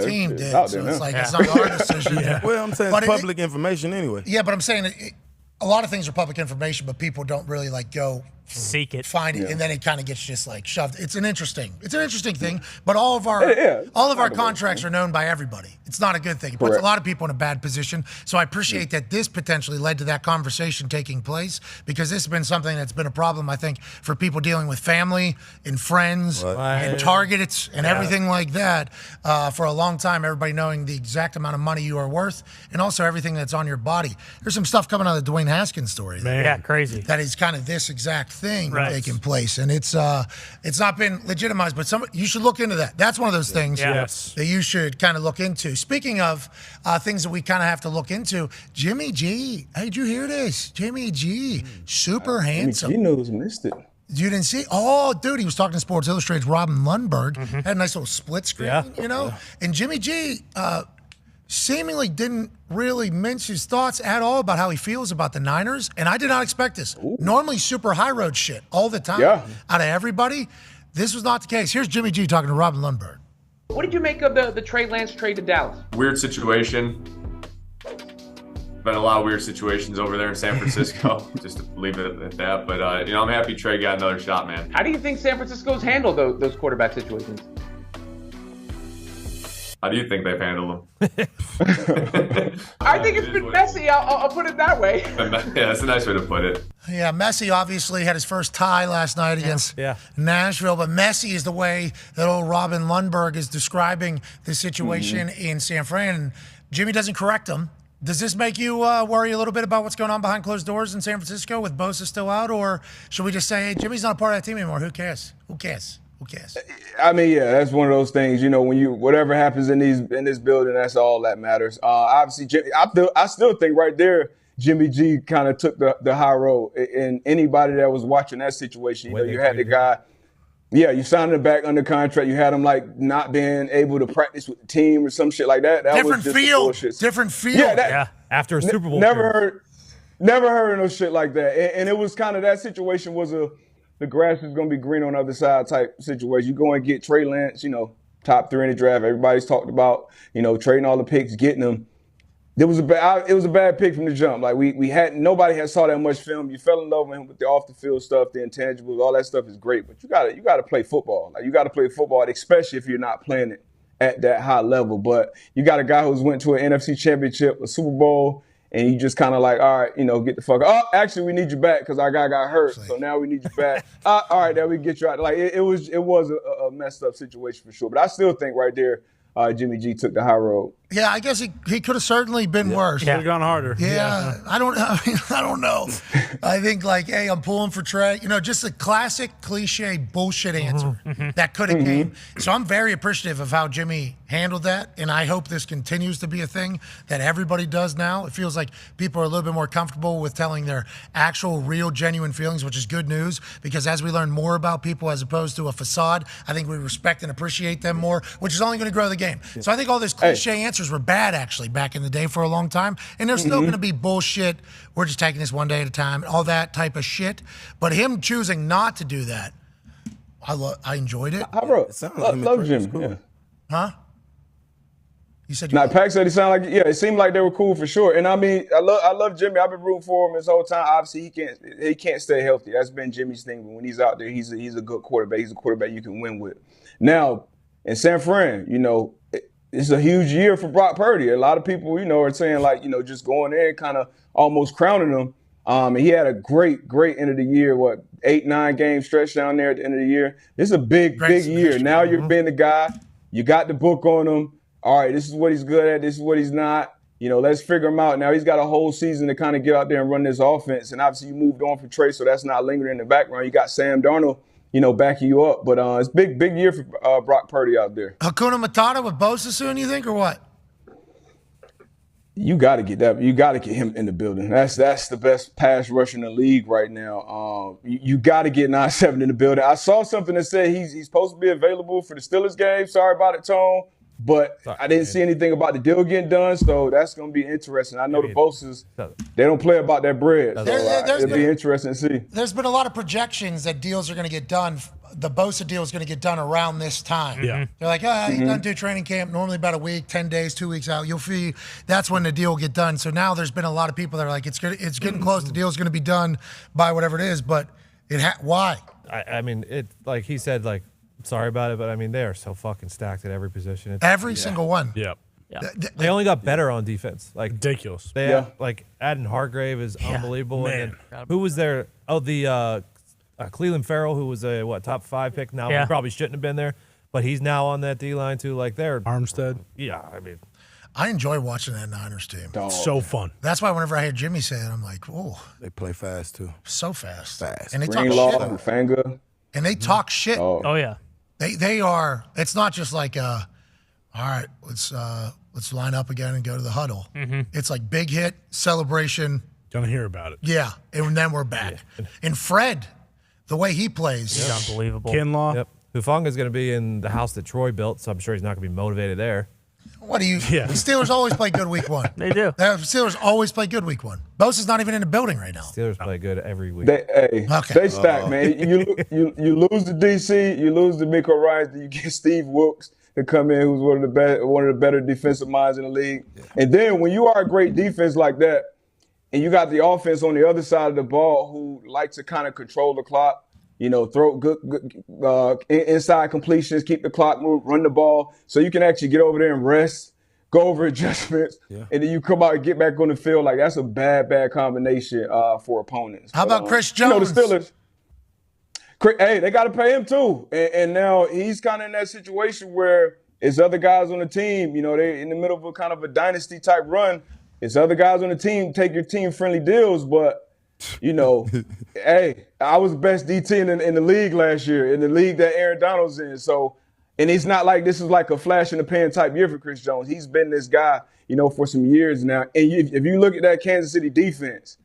Speaker 1: team did, so it's like it's not our decision.
Speaker 6: Well, I'm saying it's public information anyway.
Speaker 1: Yeah, but I'm saying a lot of things are public information, but people don't really go
Speaker 5: seek it,
Speaker 1: find it, and then it kind of gets just shoved. It's an interesting thing, but all of our contracts are known by everybody. It's not a good thing. It puts a lot of people in a bad position. So I appreciate that this potentially led to that conversation taking place, because this has been something that's been a problem, I think, for people dealing with family and friends and targets and everything like that for a long time. Everybody knowing the exact amount of money you are worth, and also everything that's on your body. There's some stuff coming out of the Dwayne Haskins story.
Speaker 5: Yeah, crazy.
Speaker 1: That is kind of this exact thing taking place, and it's not been legitimized, but you should look into that. That's one of those things that you should kind of look into. Speaking of things that we kind of have to look into, Jimmy G. Hey, did you hear this? Jimmy G. Super handsome.
Speaker 2: Jimmy G knows missed it.
Speaker 1: You didn't see? Oh, dude, he was talking to Sports Illustrated's Robin Lundberg. Had a nice little split screen, And Jimmy G seemingly didn't really mince his thoughts at all about how he feels about the Niners, and I did not expect this. Normally super high road shit all the time out of everybody. This was not the case. Here's Jimmy G talking to Robin Lundberg.
Speaker 11: What did you make of the Trey Lance trade to Dallas?
Speaker 12: Weird situation. Been a lot of weird situations over there in San Francisco, just to leave it at that. But, I'm happy Trey got another shot, man.
Speaker 11: How do you think San Francisco's handled those quarterback situations?
Speaker 12: How do you think they've handled them?
Speaker 11: I think it's been messy. I'll put it that way.
Speaker 12: Yeah, that's a nice way to put it.
Speaker 1: Yeah, Messi obviously had his first tie last night against Nashville, but Messi is the way that old Robin Lundberg is describing the situation in San Fran. And Jimmy doesn't correct him. Does this make you worry a little bit about what's going on behind closed doors in San Francisco with Bosa still out? Or should we just say, hey, Jimmy's not a part of that team anymore? Who cares? Who cares? Who cares?
Speaker 2: I mean, yeah, that's one of those things. When whatever happens in this building, that's all that matters. Obviously, Jimmy, I still think right there, Jimmy G kind of took the high road. And anybody that was watching that situation, you had the guy. Yeah, you signed him back under contract. You had him not being able to practice with the team or some shit like that. That
Speaker 1: different
Speaker 2: was just
Speaker 1: field.
Speaker 2: bullshit.
Speaker 1: Different field.
Speaker 2: Yeah,
Speaker 7: after a Super Bowl.
Speaker 2: Never heard of no shit like that. And it was kind of that situation was the grass is going to be green on the other side type situation. You go and get Trey Lance, top 3 in the draft. Everybody's talked about, trading all the picks, getting them. It was a bad pick from the jump. Like nobody had saw that much film. You fell in love with him with the off the field stuff, the intangibles, all that stuff is great. But you gotta play football. Like you gotta play football, especially if you're not playing it at that high level. But you got a guy who's went to an NFC Championship, a Super Bowl, and you just kind of like, all right, get the fuck out. Oh, actually, we need you back because our guy got hurt, so now we need you back. All right, now we get you out. Like it was a messed up situation for sure. But I still think right there, Jimmy G took the high road.
Speaker 1: Yeah, I guess he could have certainly been worse.
Speaker 3: Could have gone harder.
Speaker 1: Yeah, I don't know. I think hey, I'm pulling for Trey. Just a classic cliche bullshit answer that could have came. So I'm very appreciative of how Jimmy handled that, and I hope this continues to be a thing that everybody does now. It feels like people are a little bit more comfortable with telling their actual, real, genuine feelings, which is good news because as we learn more about people as opposed to a facade, I think we respect and appreciate them more, which is only going to grow the game. Yeah. So I think all these cliche answers were bad actually back in the day for a long time, and there's still going to be bullshit. We're just taking this one day at a time, all that type of shit. But him choosing not to do that, I enjoyed it.
Speaker 2: I love Jimmy. Cool. Yeah.
Speaker 1: Huh? You said
Speaker 2: Pac said he sounded like it seemed like they were cool for sure. And I mean, I love Jimmy. I've been rooting for him this whole time. Obviously, he can't stay healthy. That's been Jimmy's thing. But when he's out there, he's a good quarterback. He's a quarterback you can win with. Now in San Fran, it's a huge year for Brock Purdy. A lot of people, are saying just going in, kind of almost crowning him. And he had a great end of the year. 8-9 game stretch down there at the end of the year. This is a big year. Now you're being the guy. You got the book on him. All right, this is what he's good at. This is what he's not. Let's figure him out. Now he's got a whole season to kind of get out there and run this offense. And obviously you moved on from Trey, so that's not lingering in the background. You got Sam Darnold, backing you up. But it's big year for Brock Purdy out there.
Speaker 1: Hakuna Matata with Bosa soon, you think, or what?
Speaker 2: You got to get that. You got to get him in the building. That's the best pass rush in the league right now. You got to get 9-7 in the building. I saw something that said he's supposed to be available for the Steelers game. Sorry about it, Tone. But I didn't see anything about the deal getting done, so that's going to be interesting. I know the Bosas, they don't play about that bread, so it'll be interesting to see.
Speaker 1: There's been a lot of projections that deals are going to get done. The Bosa deal is going to get done around this time.
Speaker 3: Yeah.
Speaker 1: They're like, you don't do training camp, normally about a week, 10 days, 2 weeks out. You'll see that's when the deal will get done. So now there's been a lot of people that are like, it's getting close. The deal is going to be done by whatever it is, but why?
Speaker 7: I mean, like he said, sorry about it, but I mean, they are so fucking stacked at every position.
Speaker 1: Every single one.
Speaker 3: Yep.
Speaker 7: Yeah. They only got better on defense.
Speaker 3: Ridiculous.
Speaker 7: They have, Adden Hargrave is unbelievable.
Speaker 3: Man.
Speaker 7: And who was there? Oh, the Cleveland Farrell, who was a top 5 pick. Now he probably shouldn't have been there, but he's now on that D line too. They're
Speaker 3: Armstead.
Speaker 7: Yeah, I mean,
Speaker 1: I enjoy watching that Niners team.
Speaker 3: So fun.
Speaker 1: That's why whenever I hear Jimmy say it, I'm like, oh,
Speaker 6: they play fast too.
Speaker 1: So fast.
Speaker 6: And
Speaker 1: they
Speaker 2: Greenlaw,
Speaker 1: talk shit.
Speaker 2: Fanga.
Speaker 1: And they talk shit.
Speaker 5: Oh yeah.
Speaker 1: They are. It's not just like, all right, let's line up again and go to the huddle. It's like big hit, celebration.
Speaker 3: Gonna hear about it.
Speaker 1: Yeah, and then we're back. And Fred, the way he plays,
Speaker 5: he's unbelievable.
Speaker 3: Kinlaw.
Speaker 7: Yep. Hufanga's going to be in the house that Troy built, so I'm sure he's not going to be motivated there.
Speaker 1: What do you? Yeah. The Steelers always play good week one.
Speaker 5: They do.
Speaker 1: The Steelers always play good week one. Bosa's not even in the building right now.
Speaker 7: Steelers play good every week.
Speaker 2: They stack, man. You lose to DC, you lose to Miko Ryans, then you get Steve Wilkes to come in, who's one of the better defensive minds in the league. Yeah. And then when you are a great defense like that, and you got the offense on the other side of the ball who like to kind of control the clock, throw good inside completions, keep the clock moving, run the ball, so you can actually get over there and rest, go over adjustments, and then you come out and get back on the field. That's a bad combination for opponents.
Speaker 1: How about Chris Jones?
Speaker 2: The Steelers. Hey, they got to pay him too, and now he's kind of in that situation where it's other guys on the team. They're in the middle of a kind of a dynasty type run. It's other guys on the team take your team friendly deals, but. Hey, I was the best DT in the league last year, in the league that Aaron Donald's in. So, and it's not like this is like a flash in the pan type year for Chris Jones. He's been this guy, for some years now. And if you look at that Kansas City defense,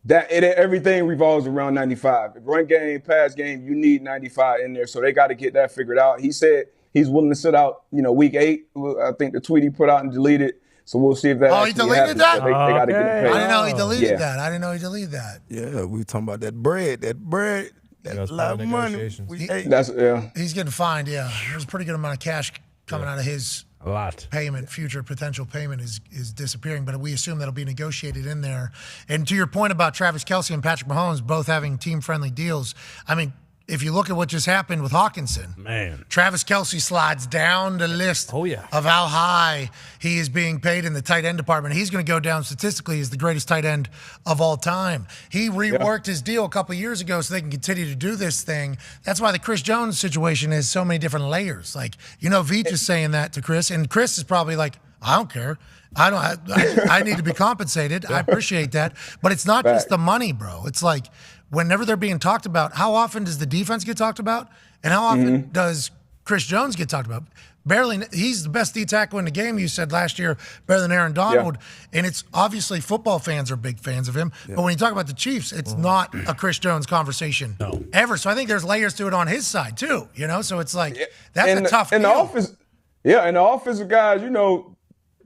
Speaker 2: everything revolves around 95. Run game, pass game, you need 95 in there. So they got to get that figured out. He said he's willing to sit out, week 8. I think the tweet he put out and deleted. So we'll see if that.
Speaker 1: Oh, he deleted that?
Speaker 2: They got to get it paid.
Speaker 1: I didn't know he deleted that. I didn't know he deleted that.
Speaker 6: Yeah, we talking about that bread. That lot of money.
Speaker 1: He's getting fined. Yeah, there's a pretty good amount of cash coming out of his
Speaker 3: a lot
Speaker 1: payment, future potential payment is disappearing, but we assume that'll be negotiated in there. And to your point about Travis Kelce and Patrick Mahomes both having team-friendly deals, I mean, if you look at what just happened with Hawkinson,
Speaker 3: man,
Speaker 1: Travis Kelce slides down the list of how high he is being paid in the tight end department. He's going to go down statistically as the greatest tight end of all time. He reworked his deal a couple of years ago so they can continue to do this thing. That's why the Chris Jones situation is so many different layers. Like, Veach is saying that to Chris, and Chris is probably like, I don't care. I need to be compensated. I appreciate that. But it's not just the money, bro. It's like, whenever they're being talked about, how often does the defense get talked about? And how often does Chris Jones get talked about? Barely. He's the best D tackle in the game, you said last year, better than Aaron Donald. Yeah. And it's obviously football fans are big fans of him. Yeah. But when you talk about the Chiefs, it's not a Chris Jones conversation ever. So I think there's layers to it on his side too, So it's like, that's a tough deal.
Speaker 2: And the offensive guys,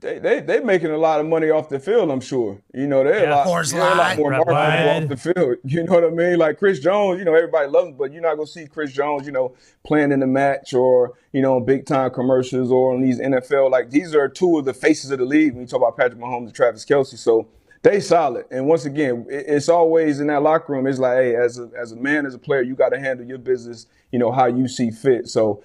Speaker 2: they making a lot of money off the field, I'm sure. They're a lot more marketable off the field. You know what I mean? Like Chris Jones, everybody loves him, but you're not going to see Chris Jones, playing in the match or, big-time commercials or on these NFL. Like, these are two of the faces of the league when you talk about Patrick Mahomes and Travis Kelce. So they solid. And once again, it's always in that locker room, it's like, hey, as a man, as a player, you got to handle your business, how you see fit. So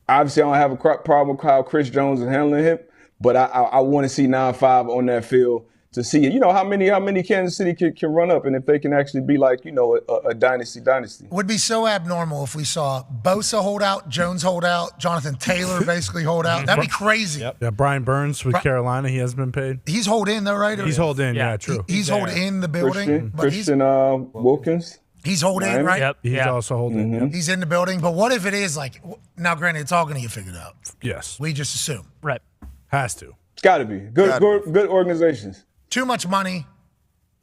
Speaker 2: obviously I don't have a problem with how Chris Jones is handling him. But I want to see 9-5 on that field to see, how many Kansas City can run up and if they can actually be like, a dynasty.
Speaker 1: Would be so abnormal if we saw Bosa hold out, Jones hold out, Jonathan Taylor basically hold out. That'd be crazy.
Speaker 3: Yep. Yeah, Brian Burns with Carolina, he hasn't been paid.
Speaker 1: He's hold in though, right?
Speaker 3: He's hold in, yeah, true.
Speaker 1: He's hold in the building.
Speaker 2: Christian Wilkins.
Speaker 1: He's holding, right?
Speaker 3: Yep. He's also holding. Yep.
Speaker 1: He's in the building. But what if it is like, now granted, it's all going to get figured out.
Speaker 3: Yes.
Speaker 1: We just assume.
Speaker 5: Right.
Speaker 3: Has to.
Speaker 2: It's got to be. Good organizations.
Speaker 1: Too much money.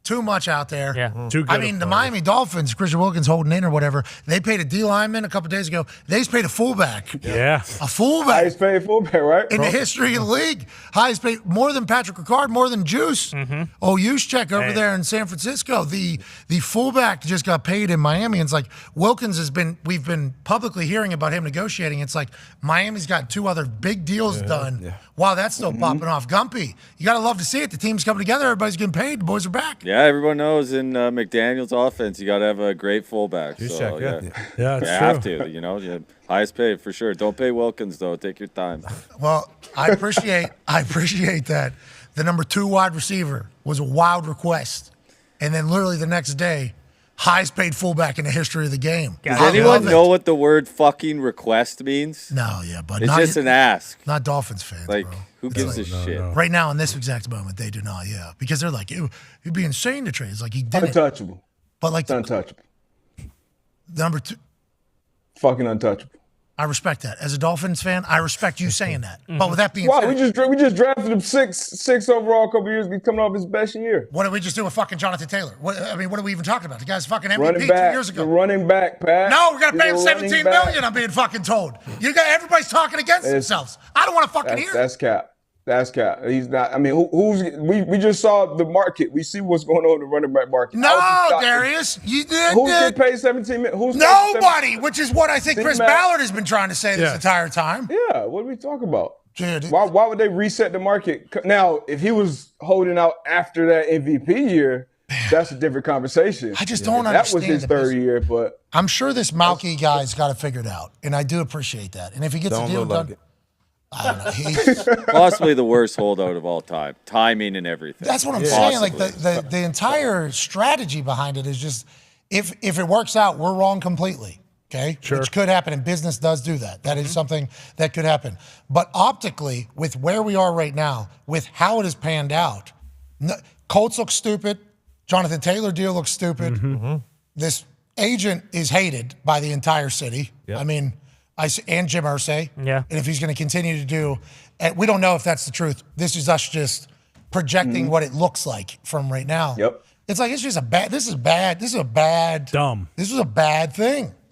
Speaker 1: Too much out there.
Speaker 5: Yeah.
Speaker 3: Too good.
Speaker 1: I mean, the Miami Dolphins, Christian Wilkins holding in or whatever, they paid a D lineman a couple days ago. They just paid a fullback.
Speaker 3: Yeah.
Speaker 1: A fullback.
Speaker 2: Highest paid fullback, right?
Speaker 1: In the history of the league. Highest paid, more than Patrick Ricard, more than Juice. Oh, Juszczyk over there in San Francisco. The fullback just got paid in Miami. And it's like, Wilkins we've been publicly hearing about him negotiating. It's like, Miami's got 2 other big deals done. Yeah. Wow, that's still popping off. Gumpy, you got to love to see it. The team's coming together. Everybody's getting paid. The boys are back.
Speaker 15: Yeah, everyone knows in McDaniel's offense, you got to have a great fullback.
Speaker 3: Yeah,
Speaker 15: it's
Speaker 3: true.
Speaker 15: Have to, highest paid for sure. Don't pay Wilkins though. Take your time.
Speaker 1: Well, I appreciate that. The number 2 wide receiver was a wild request, and then literally the next day, highest paid fullback in the history of the game.
Speaker 15: Does anyone know what the word fucking request means?
Speaker 1: No, yeah, but
Speaker 15: it's just an ask.
Speaker 1: Not Dolphins fans,
Speaker 15: like,
Speaker 1: bro.
Speaker 15: Who gives a shit?
Speaker 1: No. Right now, in this exact moment, they do not, because they're like, it'd be insane to trade. It's like he did
Speaker 2: untouchable.
Speaker 1: But like
Speaker 2: it's untouchable.
Speaker 1: Number 2.
Speaker 2: Fucking untouchable.
Speaker 1: I respect that. As a Dolphins fan, I respect you saying that. But with that being said,
Speaker 2: we just drafted him six overall a couple years ago. He's coming off his best year.
Speaker 1: What did we just do with fucking Jonathan Taylor? What are we even talking about? The guy's fucking MVP 2 years ago.
Speaker 2: The running back, Pat.
Speaker 1: No, we're gonna pay him $17 million. I'm being fucking told. Everybody's talking against themselves. I don't want to fucking hear.
Speaker 2: That's cap. That's cap. He's not. I mean, we just saw the market. We see what's going on in the running back market.
Speaker 1: No, Darius, you did.
Speaker 2: Who's getting paid $17 million? Who's
Speaker 1: nobody? Which is what I think Chris Ballard has been trying to say this entire time.
Speaker 2: Yeah. What are we talking about?
Speaker 1: Dude,
Speaker 2: why would they reset the market now? If he was holding out after that MVP year, that's a different conversation.
Speaker 1: I just don't understand.
Speaker 2: That was his third year, but
Speaker 1: I'm sure this Malky guy's got it figured out, and I do appreciate that. And if he gets a deal done. I don't know. He's
Speaker 15: possibly the worst holdout of all time. Timing and everything.
Speaker 1: That's what I'm saying. Like the entire strategy behind it is just if it works out, we're wrong completely. Okay?
Speaker 3: Sure.
Speaker 1: Which could happen, and business does do that. That is something that could happen. But optically, with where we are right now, with how it has panned out, Colts look stupid. Jonathan Taylor deal looks stupid. This agent is hated by the entire city.
Speaker 3: Yep.
Speaker 1: I mean, and Jim Irsay.
Speaker 5: Yeah.
Speaker 1: And if he's going to continue to do, and we don't know if that's the truth. This is us just projecting what it looks like from right now.
Speaker 2: Yep.
Speaker 1: It's like, this is a bad thing.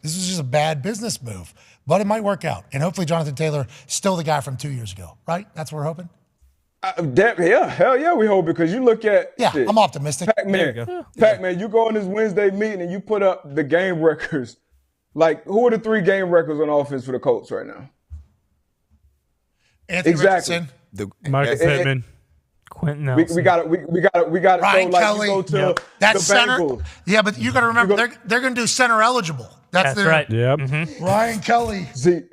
Speaker 1: This is just a bad business move. But it might work out. And hopefully Jonathan Taylor, still the guy from 2 years ago, right? That's what we're hoping?
Speaker 2: Hell yeah, we hope, because you look at shit.
Speaker 1: I'm optimistic.
Speaker 2: Pac-Man, you go on this Wednesday meeting and you put up the game records. Like, who are the 3 game records on offense for the Colts right now?
Speaker 1: Anthony Richardson.
Speaker 3: Michael Pittman.
Speaker 5: Quentin
Speaker 2: We
Speaker 5: Nelson.
Speaker 2: got to
Speaker 1: Ryan
Speaker 2: like
Speaker 1: Kelly.
Speaker 2: you go to
Speaker 1: That's
Speaker 2: the
Speaker 1: center.
Speaker 2: Bengals.
Speaker 1: Yeah, but you got to remember they're going to do center eligible. That's their,
Speaker 5: right.
Speaker 3: Yep.
Speaker 1: Ryan Kelly.
Speaker 2: Zeke.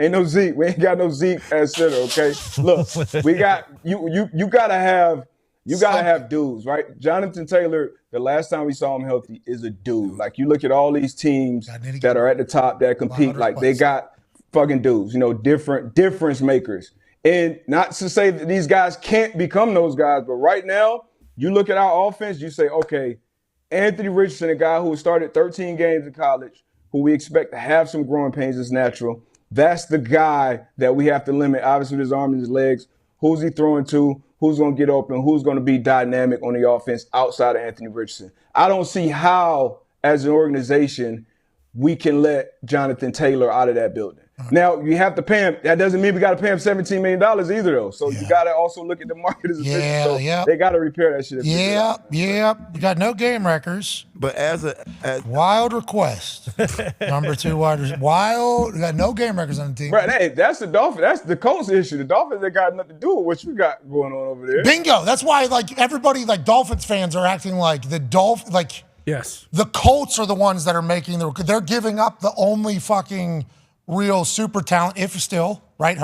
Speaker 2: Ain't no Zeke. We ain't got no Zeke as center, okay? Look, we got you gotta have dudes, right? Jonathan Taylor, the last time we saw him healthy, is a dude. Like you look at all these teams that are at the top that compete, like they got fucking dudes, difference makers. And not to say that these guys can't become those guys, but right now, you look at our offense, you say, okay, Anthony Richardson, a guy who started 13 games in college, who we expect to have some growing pains is natural. That's the guy that we have to limit, obviously, with his arm and his legs. Who's he throwing to? Who's going to get open? Who's going to be dynamic on the offense outside of Anthony Richardson? I don't see how, as an organization, we can let Jonathan Taylor out of that building. Now, you have to pay him. That doesn't mean we got to pay him $17 million either, though. So you got to also look at the market as a business. So they got to repair that shit.
Speaker 1: Yeah. We got no game records.
Speaker 6: But as
Speaker 1: wild request, number 2 wide receiver. Wild. We got no game records on the team.
Speaker 2: Right, hey, that's the Dolphins. That's the Colts issue. The Dolphins, they got nothing to do with what you got going on over there.
Speaker 1: Bingo. That's why, everybody, Dolphins fans are acting like the
Speaker 3: Yes.
Speaker 1: The Colts are the ones that are making they're giving up the only fucking real super talent, if still, right?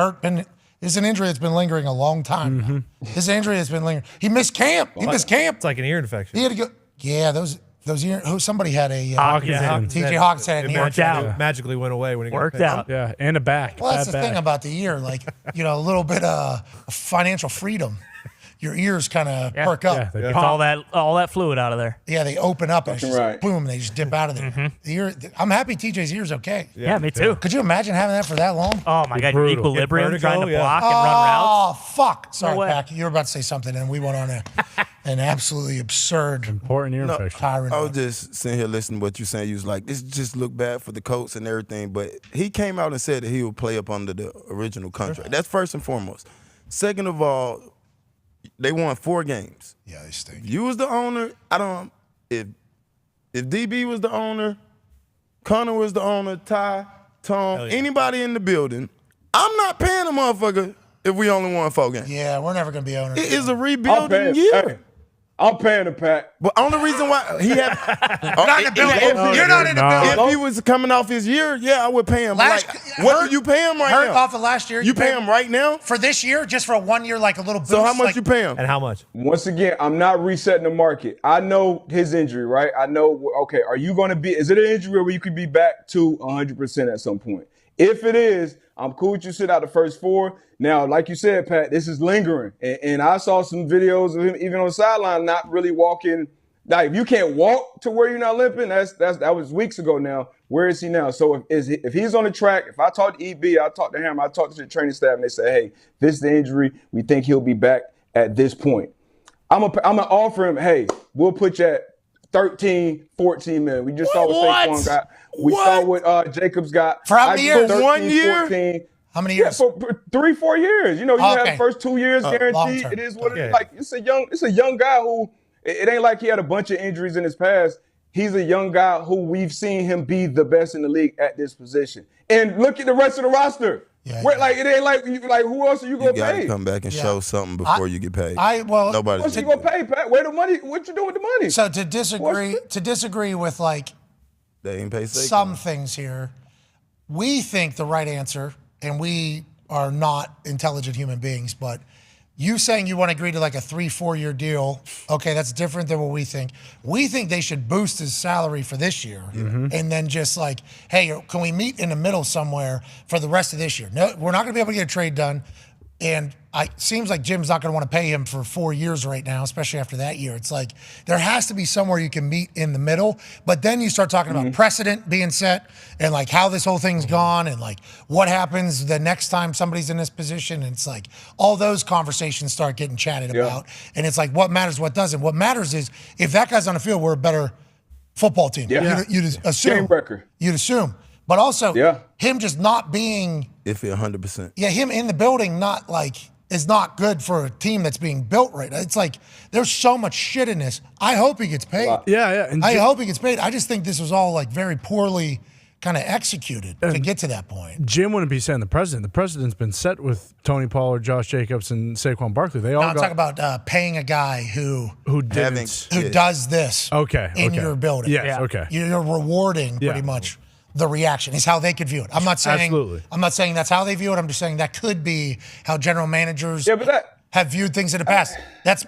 Speaker 1: This is an injury that's been lingering a long time now. This injury has been lingering. He missed camp.
Speaker 7: It's like an ear infection.
Speaker 1: He had to go. Yeah, those ear. Somebody had a
Speaker 5: Hawkins.
Speaker 1: TJ Hawkins had an ear
Speaker 5: worked out.
Speaker 1: infection.
Speaker 7: Magically went away when he
Speaker 5: Worked
Speaker 7: got
Speaker 5: out.
Speaker 3: Yeah, and a back.
Speaker 1: Well, that's
Speaker 3: Bad
Speaker 1: the thing
Speaker 3: back.
Speaker 1: about the ear, a little bit of financial freedom. Your ears kind of perk up.
Speaker 5: Gets all that fluid out of there.
Speaker 1: Yeah, they open up and it's just
Speaker 2: right.
Speaker 1: boom, they just dip out of there. The ear, I'm happy TJ's ear's okay.
Speaker 5: Yeah, me too.
Speaker 1: Could you imagine having that for that long?
Speaker 5: Oh my God, your
Speaker 3: Brutal.
Speaker 5: equilibrium
Speaker 7: Get
Speaker 5: trying to
Speaker 7: vertigo,
Speaker 5: block and run routes.
Speaker 1: Oh, fuck. Sorry,
Speaker 5: way.
Speaker 1: Pack. You were about to say something, and we went on an absolutely absurd
Speaker 3: Important ear infection.
Speaker 1: tyrant.
Speaker 6: I was just sitting here listening to what you're saying. You was like, this just look bad for the Colts and everything. But he came out and said that he would play up under the original contract. That's first and foremost. Second of all, they won 4 games.
Speaker 1: Yeah, they stink.
Speaker 6: You was the owner. If DB was the owner, Connor was the owner, Ty, Tom, anybody in the building, I'm not paying a motherfucker if we only won 4 games.
Speaker 1: Yeah, we're never going to be owners.
Speaker 6: It is a rebuilding year.
Speaker 2: Hey, I'm paying the Pat.
Speaker 6: But only reason why he had
Speaker 1: You're not in the building. You're not in the building.
Speaker 6: if he was coming off his year, yeah, I would pay him. What do you pay him right
Speaker 1: Hurt
Speaker 6: now?
Speaker 1: off of last year.
Speaker 6: You pay him right now?
Speaker 1: For this year, just for a 1 year, a little boost.
Speaker 6: So how much you pay him?
Speaker 7: And how much?
Speaker 2: Once again, I'm not resetting the market. I know his injury, right? I know, okay, is it an injury where you could be back to 100% at some point? If it is, I'm cool with you sit out the first 4. Now, like you said, Pat, this is lingering. And I saw some videos of him even on the sideline not really walking. Like, if you can't walk to where you're not limping, that was weeks ago now. Where is he now? So if he's on the track, if I talk to EB, I talk to him, I talk to the training staff, and they say, hey, this is the injury. We think he'll be back at this point. I'm gonna offer him, hey, we'll put you at 13, 14 million. We just saw what Saquon got. We saw what Jacobs got.
Speaker 1: For how many years?
Speaker 2: 13,
Speaker 6: 1 year?
Speaker 2: 14.
Speaker 1: How many years?
Speaker 2: Yeah, for 3-4 years. You have the first 2 years guaranteed.
Speaker 1: long-term.
Speaker 2: It is what it is. Like, it's a young guy who it ain't like he had a bunch of injuries in his past. He's a young guy who we've seen him be the best in the league at this position. And look at the rest of the roster.
Speaker 1: Yeah,
Speaker 2: Like, it ain't like who else are you gonna
Speaker 6: You got
Speaker 2: pay?
Speaker 6: to come back and show something before you get paid.
Speaker 2: Nobody's
Speaker 6: What's
Speaker 2: you gonna pay, Pat? Where the money? What you doing with the money?
Speaker 1: So to disagree with
Speaker 6: they ain't pay
Speaker 1: some things here, we think the right answer, and we are not intelligent human beings, but you saying you want to agree to a 3-4 year deal, okay, that's different than what we think. We think they should boost his salary for this year and then just hey, can we meet in the middle somewhere for the rest of this year? No, we're not going to be able to get a trade done. And it seems like Jim's not going to want to pay him for 4 years right now, especially after that year. It's like there has to be somewhere you can meet in the middle. But then you start talking about precedent being set and how this whole thing's gone and what happens the next time somebody's in this position. And it's all those conversations start getting chatted about. And it's what matters, what doesn't. What matters is if that guy's on the field, we're a better football team.
Speaker 2: Yeah.
Speaker 1: You'd assume.
Speaker 2: Game record.
Speaker 1: You'd assume. But also, him just not being
Speaker 6: iffy 100%.
Speaker 1: Yeah, him in the building is not good for a team that's being built right. It's there's so much shit in this. I hope he gets paid.
Speaker 3: Yeah.
Speaker 1: I hope he gets paid. I just think this was all very poorly kind of executed to get to that point.
Speaker 3: Jim wouldn't be saying the president. The president's been set with Tony Pollard, Josh Jacobs, and Saquon Barkley. They all
Speaker 1: I'm talking about paying a guy who does this in your building.
Speaker 3: Yes, okay.
Speaker 1: You're rewarding pretty much the reaction is how they could view it. I'm not saying I'm not saying that's how they view it. I'm just saying that could be how general managers have viewed things in the past. That's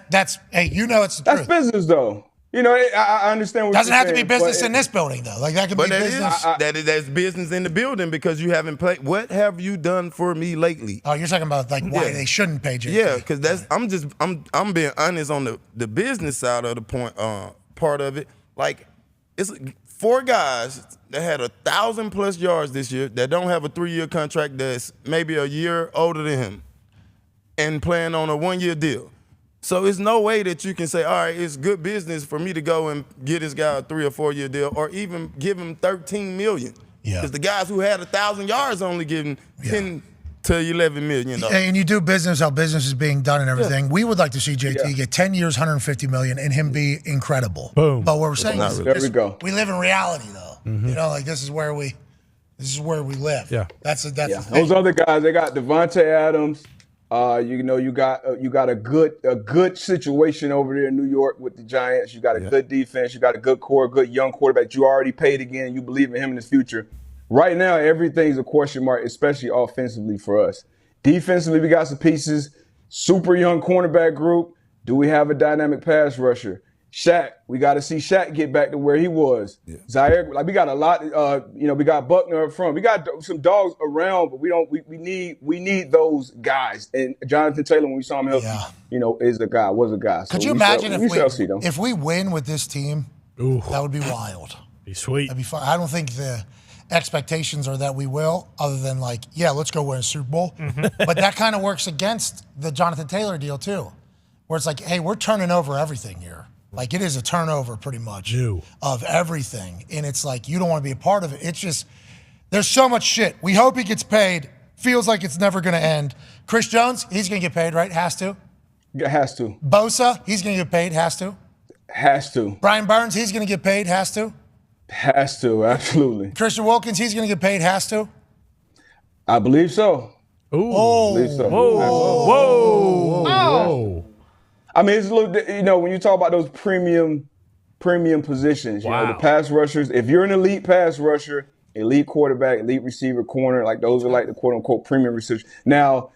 Speaker 1: hey, it's the truth.
Speaker 2: That's business though. I understand what
Speaker 1: doesn't
Speaker 2: you're
Speaker 1: have to be
Speaker 2: saying,
Speaker 1: business
Speaker 2: but
Speaker 1: in this building though. Like that could be business.
Speaker 6: That's business in the building because you haven't played. What have you done for me lately?
Speaker 1: Oh, you're talking about like why they shouldn't pay JT.
Speaker 6: Yeah, because I'm being honest on the business side of the point part of it. Like it's 4 guys that had 1,000+ yards this year that don't have a 3-year contract that's maybe a year older than him and playing on a 1-year deal. So it's no way that you can say, all right, it's good business for me to go and get this guy a 3 or 4 year deal or even give him $13 million.
Speaker 1: Yeah.
Speaker 6: Because the guys who had 1,000 yards only giving 10 to 11 million.
Speaker 1: And you do business how business is being done and everything. We would like to see JT get 10 years, $150 million, and him be incredible.
Speaker 3: Boom.
Speaker 1: But what we're saying is,
Speaker 2: there we go.
Speaker 1: we live in reality though. Like this is where we live.
Speaker 3: Yeah.
Speaker 1: That's the thing.
Speaker 2: Those other guys, they got Devontae Adams. You got a good situation over there in New York with the Giants. You got a good defense. You got a good core, good young quarterback. You already paid again. You believe in him in the future. Right now, everything's a question mark, especially offensively for us. Defensively, we got some pieces. Super young cornerback group. Do we have a dynamic pass rusher? Shaq, we got to see Shaq get back to where he was. Zaire, we got a lot. We got Buckner up front. We got some dogs around, but we need those guys. And Jonathan Taylor, when we saw him healthy, was a guy.
Speaker 1: Could
Speaker 2: So
Speaker 1: you imagine
Speaker 2: if
Speaker 1: we win with this team? That would be wild.
Speaker 3: Be sweet.
Speaker 1: That'd be fun. I don't think the expectations are that we will, other than let's go win a Super Bowl. But that kind of works against the Jonathan Taylor deal too, where it's like, hey, we're turning over everything here. Like, it is a turnover pretty much of everything. And it's like, you don't want to be a part of it. It's just, there's so much shit. We hope he gets paid. Feels like it's never going to end. Chris Jones, he's going to get paid, right? Has to.
Speaker 2: Has to.
Speaker 1: Bosa, he's going to get paid. Has to.
Speaker 2: Has to.
Speaker 1: Brian Burns, he's going to get paid. Has to.
Speaker 2: Has to, absolutely.
Speaker 1: Christian Wilkins, he's going to get paid. Has to.
Speaker 2: I believe so.
Speaker 3: Ooh.
Speaker 1: Oh.
Speaker 2: I believe so.
Speaker 3: Whoa.
Speaker 2: I mean, it's a little, when you talk about those premium positions, the pass rushers, if you're an elite pass rusher, elite quarterback, elite receiver, corner, those are the quote unquote premium receivers. Now,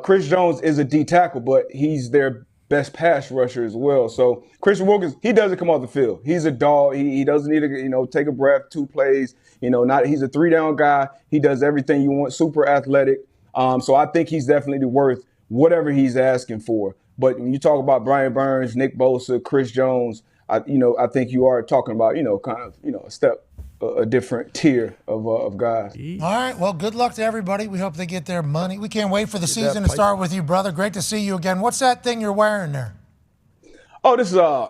Speaker 2: Chris Jones is a D tackle, but he's their best pass rusher as well. So Christian Wilkins, he doesn't come off the field. He's a dog. He doesn't need to, take a breath, 2 plays, he's a 3-down guy. He does everything you want, super athletic. So I think he's definitely worth whatever he's asking for. But when you talk about Brian Burns, Nick Bosa, Chris Jones, I think you are talking about, a different tier of guys.
Speaker 1: All right. Well, good luck to everybody. We hope they get their money. We can't wait for the season to start with you, brother. Great to see you again. What's that thing you're wearing there?
Speaker 2: Oh, this is a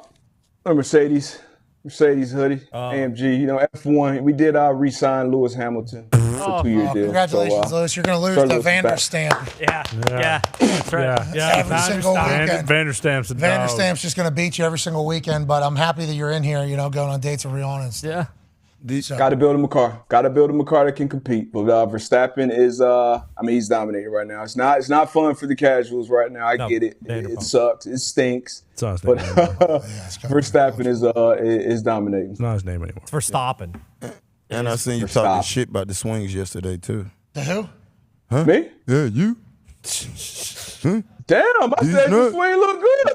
Speaker 2: Mercedes hoodie, AMG. F1. We did re-sign Lewis Hamilton for a 2-year deal.
Speaker 1: Congratulations, Lewis. You're going to lose to Vanderstamp.
Speaker 5: Yeah. That's right.
Speaker 1: Every single weekend.
Speaker 3: Vanderstamp's a dog.
Speaker 1: Vanderstamp's just going to beat you every single weekend, but I'm happy that you're in here, going on dates with Rihanna and stuff.
Speaker 2: Got to build him a car. Got to build him a car that can compete. But Verstappen is, he's dominating right now. It's not fun for the casuals right now. I get it. It sucks. It stinks.
Speaker 3: It's not his
Speaker 2: but
Speaker 3: name
Speaker 2: Verstappen is dominating.
Speaker 3: It's not his name anymore.
Speaker 7: It's Verstappen.
Speaker 6: And I seen you talking shit about the swings yesterday too.
Speaker 1: The who?
Speaker 6: Huh?
Speaker 2: Me?
Speaker 6: Yeah, you.
Speaker 2: Damn, I said the swing look good.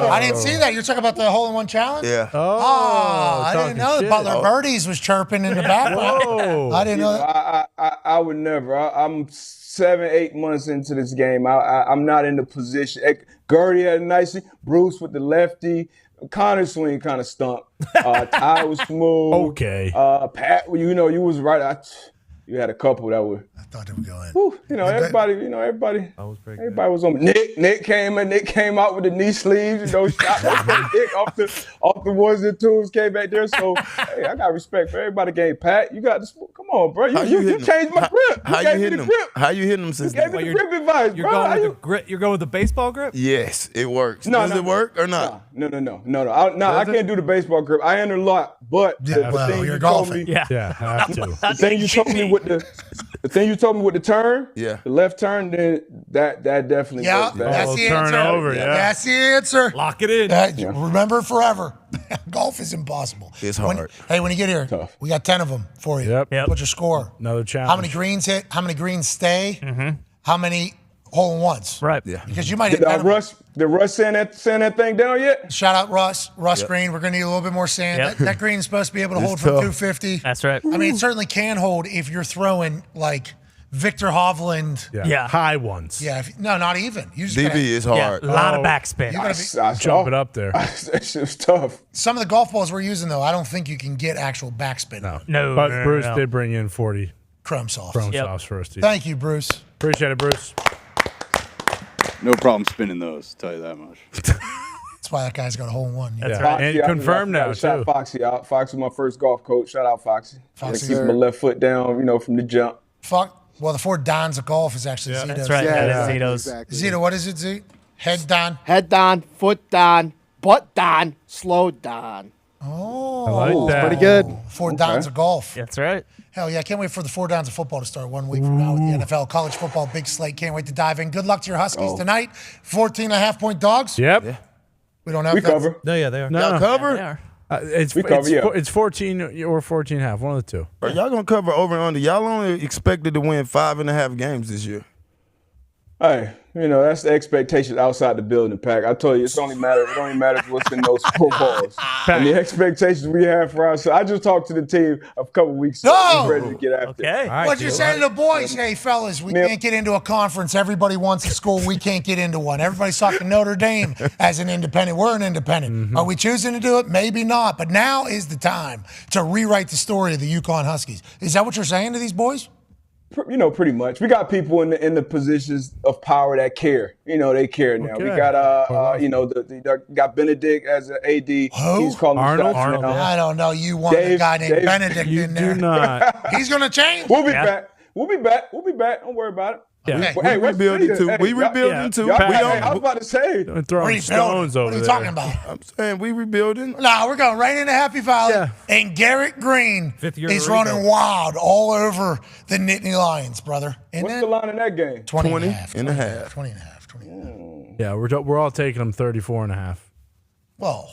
Speaker 1: I didn't see that. You're talking about the hole-in-one challenge?
Speaker 6: Yeah.
Speaker 1: I didn't know that Butler Birdies was chirping in the background. I didn't know that.
Speaker 2: I would never. I'm 7-8 months into this game. I'm not in the position. Gertie had a nice, Bruce with the lefty. Connor's swing kind of stunk. Ty was smooth.
Speaker 3: Okay.
Speaker 2: Pat, you was right. You had a couple that were.
Speaker 1: I thought they would go in.
Speaker 2: Whew, everybody was on. Nick came out with the knee sleeves, shot Nick off the ones and twos, came back there. So hey, I got respect for everybody. Game Pat, you got this. Come on, bro. You changed my grip.
Speaker 6: How you hitting them? How you hitting them since
Speaker 2: then? You gave me the grip advice,
Speaker 7: You're
Speaker 2: bro.
Speaker 7: going with the grip. You're going with the baseball grip.
Speaker 6: Yes, it works. Does it work or not?
Speaker 2: No. I can't do the baseball grip. I interlock, but the thing
Speaker 1: you're
Speaker 2: you
Speaker 1: golfing.
Speaker 2: told me,
Speaker 3: Yeah, have to.
Speaker 2: the thing you told me with the turn,
Speaker 6: the
Speaker 2: left turn, then that definitely
Speaker 1: Yeah,
Speaker 2: works.
Speaker 1: that's the
Speaker 3: turn
Speaker 1: answer.
Speaker 3: over, yeah.
Speaker 1: That's the answer.
Speaker 7: Lock it in.
Speaker 1: Remember forever. Golf is impossible.
Speaker 6: It's hard.
Speaker 1: When you get here, we got 10 of them for you.
Speaker 3: Yep.
Speaker 1: What's your score?
Speaker 3: Another challenge.
Speaker 1: How many greens hit? How many greens stay? How many hole-in-ones?
Speaker 5: Right.
Speaker 6: Yeah.
Speaker 1: Because you might hit 10 of them.
Speaker 2: Did Russ sand that thing down yet?
Speaker 1: Shout out Russ Green. We're going to need a little bit more sand.
Speaker 5: Yep.
Speaker 1: That green is supposed to be able to hold from
Speaker 6: tough.
Speaker 1: 250.
Speaker 5: That's right.
Speaker 1: I mean, it certainly can hold if you're throwing like Victor Hovland.
Speaker 5: Yeah.
Speaker 3: High ones.
Speaker 1: Yeah. No, not even. You just
Speaker 6: DB
Speaker 1: gotta,
Speaker 6: is hard.
Speaker 5: A lot of backspin.
Speaker 1: you gotta be,
Speaker 2: I
Speaker 3: Jump it up there.
Speaker 2: That shit was tough.
Speaker 1: some of the golf balls we're using, though, I don't think you can get actual backspin.
Speaker 5: No.
Speaker 3: But
Speaker 5: no,
Speaker 3: Bruce
Speaker 5: no.
Speaker 3: did bring in 40
Speaker 1: Chrome sauce.
Speaker 3: chrome
Speaker 5: Yep.
Speaker 3: sauce for us, too.
Speaker 1: Thank you, Bruce.
Speaker 3: Appreciate it, Bruce.
Speaker 20: No problem spinning those, tell you that much.
Speaker 1: That's why that guy's got a hole in one.
Speaker 3: Yeah.
Speaker 2: Foxy,
Speaker 3: And confirmed
Speaker 2: I
Speaker 3: now,
Speaker 2: shot
Speaker 3: too.
Speaker 2: Foxy out. Foxy was my first golf coach. Shout out Foxy.
Speaker 1: Foxy.
Speaker 2: Keep my left foot down, from the jump.
Speaker 1: Fuck. Well, the 4 Dons of golf is actually Zito's.
Speaker 5: That's right.
Speaker 14: Yeah,
Speaker 5: that is
Speaker 14: yeah.
Speaker 5: Zito's.
Speaker 14: Exactly.
Speaker 1: Zito, what is it, Z? Head Don.
Speaker 14: Head Don, foot Don, butt Don, slow Don.
Speaker 1: Oh.
Speaker 3: I like that.
Speaker 14: Pretty good.
Speaker 1: 4 Dons of golf.
Speaker 5: That's right.
Speaker 1: Hell yeah, I can't wait for the 4 Downs of football to start 1 week from now with the NFL. College football, big slate. Can't wait to dive in. Good luck to your Huskies tonight. 14.5-point dogs.
Speaker 3: Yep.
Speaker 1: We don't have
Speaker 2: We
Speaker 1: that.
Speaker 2: cover.
Speaker 7: No, yeah, they are.
Speaker 6: Y'all cover?
Speaker 5: They are.
Speaker 3: It's 14 or 14.5, one of the two.
Speaker 6: Are y'all gonna cover over and under? Y'all only expected to win 5.5 games this year.
Speaker 2: Hey, that's the expectations outside the building, Pack. I told you, it only matters what's in those footballs. And the expectations we have for ourselves. I just talked to the team a couple weeks ago.
Speaker 1: No!
Speaker 2: We're ready to get after it.
Speaker 5: Okay.
Speaker 7: right,
Speaker 1: What you
Speaker 7: Gil.
Speaker 1: saying to the boys? Hey, fellas, we can't get into a conference. Everybody wants a school. We can't get into one. Everybody's talking Notre Dame as an independent. We're an independent. Are we choosing to do it? Maybe not. But now is the time to rewrite the story of the UConn Huskies. Is that what you're saying to these boys?
Speaker 2: Pretty much. We got people in the positions of power that care. They care now.
Speaker 3: Okay.
Speaker 2: We got got Benedict as an AD.
Speaker 1: Who?
Speaker 2: He's calling
Speaker 3: Arnold?
Speaker 2: shots now.
Speaker 1: I don't know. You want a guy named
Speaker 2: Dave,
Speaker 1: Benedict
Speaker 3: You
Speaker 1: in there.
Speaker 3: do not.
Speaker 1: He's going to change?
Speaker 2: We'll be back. We'll be back. Don't worry about it.
Speaker 3: Yeah.
Speaker 1: Okay.
Speaker 2: Hey,
Speaker 6: We rebuilding too. We rebuilding too.
Speaker 2: Y'all,
Speaker 6: We
Speaker 2: hey,
Speaker 6: don't-
Speaker 2: I was about to say.
Speaker 3: Don't throw
Speaker 1: Rebuilding.
Speaker 3: stones over
Speaker 1: What are you
Speaker 3: there.
Speaker 1: talking about?
Speaker 6: I'm saying we rebuilding.
Speaker 1: No, we're going right into Happy Valley.
Speaker 3: Yeah.
Speaker 1: And Garrett Green
Speaker 7: Fifth year
Speaker 1: is
Speaker 7: in a row.
Speaker 1: running wild all over the Nittany Lions, brother. And
Speaker 2: What's the line in that game?
Speaker 1: 20
Speaker 6: 20
Speaker 1: and a half.
Speaker 6: and a half.
Speaker 1: 20 and a half. 20 and a half.
Speaker 3: Yeah, we're all taking them 34.5.
Speaker 1: Well,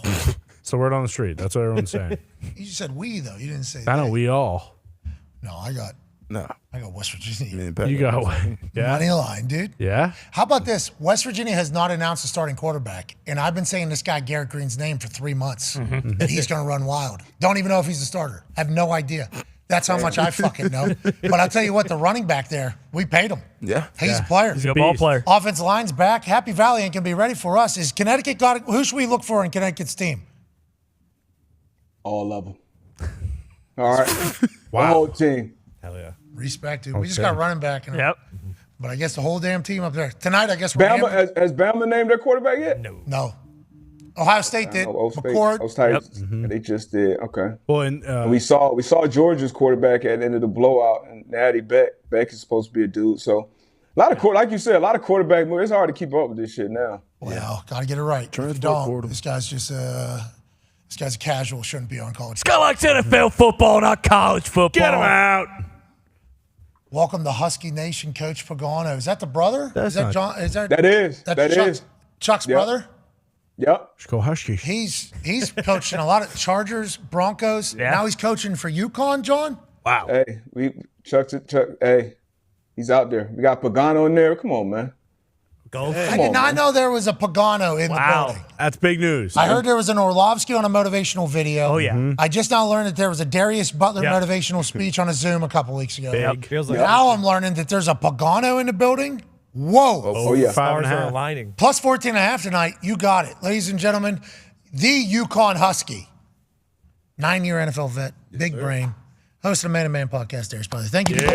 Speaker 3: So word on the street. That's what everyone's saying.
Speaker 1: you said we, though. You didn't say
Speaker 3: I know
Speaker 1: they.
Speaker 3: we all.
Speaker 1: No, I got
Speaker 6: No.
Speaker 1: West Virginia.
Speaker 6: Me and Pat
Speaker 3: You got yeah.
Speaker 1: Money line, dude.
Speaker 3: Yeah.
Speaker 1: How about this? West Virginia has not announced a starting quarterback, and I've been saying this guy Garrett Green's name for 3 months, that he's going to run wild. Don't even know if he's a starter. I have no idea. That's how much I fucking know. But I'll tell you what, the running back there, we paid him.
Speaker 6: Yeah.
Speaker 1: He's a player.
Speaker 5: He's a good ball player.
Speaker 1: Offensive line's back. Happy Valley ain't going to be ready for us. Is Connecticut got it? Who should we look for in Connecticut's team?
Speaker 2: All of them. All right.
Speaker 3: Wow.
Speaker 2: The whole team.
Speaker 3: Hell yeah.
Speaker 1: Respect, dude. We just got running back.
Speaker 5: Yep.
Speaker 1: But I guess the whole damn team up there. Tonight, I guess we're
Speaker 2: Has Bama named their quarterback yet?
Speaker 1: No. Ohio State did. McCord.
Speaker 2: They just did. Okay.
Speaker 3: Well, and
Speaker 2: we saw Georgia's quarterback at the end of the blowout, and Natty Beck is supposed to be a dude. So a lot of like you said, a lot of quarterback moves. It's hard to keep up with this shit now.
Speaker 1: Well, got to get it right. If you don't, this guy's just this guy's a casual. Shouldn't be on college.
Speaker 5: This guy likes NFL football, not college football.
Speaker 3: get him out.
Speaker 1: Welcome to Husky Nation, Coach Pagano. Is that the brother?
Speaker 3: That's
Speaker 1: is that
Speaker 3: not-
Speaker 1: John? Is that
Speaker 2: That is.
Speaker 1: that's
Speaker 2: That is.
Speaker 1: Chuck's
Speaker 2: Yep.
Speaker 1: brother?
Speaker 2: Yep.
Speaker 3: Let's go Huskies.
Speaker 1: He's coaching a lot of Chargers, Broncos.
Speaker 5: Yeah.
Speaker 1: Now he's coaching for UConn, John.
Speaker 3: Wow.
Speaker 2: Hey, Chuck. Hey, he's out there. We got Pagano in there. Come on, man.
Speaker 5: Go.
Speaker 1: I did not know there was a Pagano in the building.
Speaker 3: That's big news.
Speaker 1: I heard there was an Orlovsky on a motivational video.
Speaker 5: Oh, yeah.
Speaker 1: I just now learned that there was a Darius Butler
Speaker 5: Yeah.
Speaker 1: motivational speech on a Zoom a couple weeks ago.
Speaker 3: Big.
Speaker 7: Feels like
Speaker 1: Now I'm learning that there's a Pagano in the building. Whoa.
Speaker 2: Oh yeah.
Speaker 7: stars are aligning.
Speaker 1: Plus 14.5 tonight. You got it. Ladies and gentlemen, the UConn Husky. 9-year NFL vet, big brain. Host of the Man and Man podcast, Darius Brothers. Thank you.
Speaker 3: boy.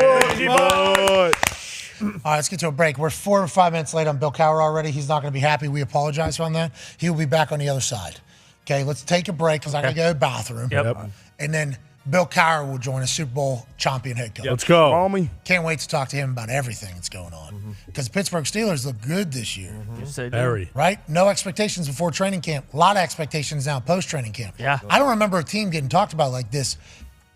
Speaker 1: All right, let's get to a break. We're 4 or 5 minutes late on Bill Cowher already. He's not going to be happy. We apologize on that. He will be back on the other side. Okay, let's take a break because I got to go to the bathroom.
Speaker 3: Yep.
Speaker 1: And then Bill Cowher will join as Super Bowl champion head coach.
Speaker 3: Let's go.
Speaker 6: Homie.
Speaker 1: Can't wait to talk to him about everything that's going on. Because the Pittsburgh Steelers look good this year.
Speaker 5: Yes, they do.
Speaker 3: Very.
Speaker 1: Right? No expectations before training camp. A lot of expectations now post-training camp.
Speaker 5: Yeah.
Speaker 1: I don't remember a team getting talked about like this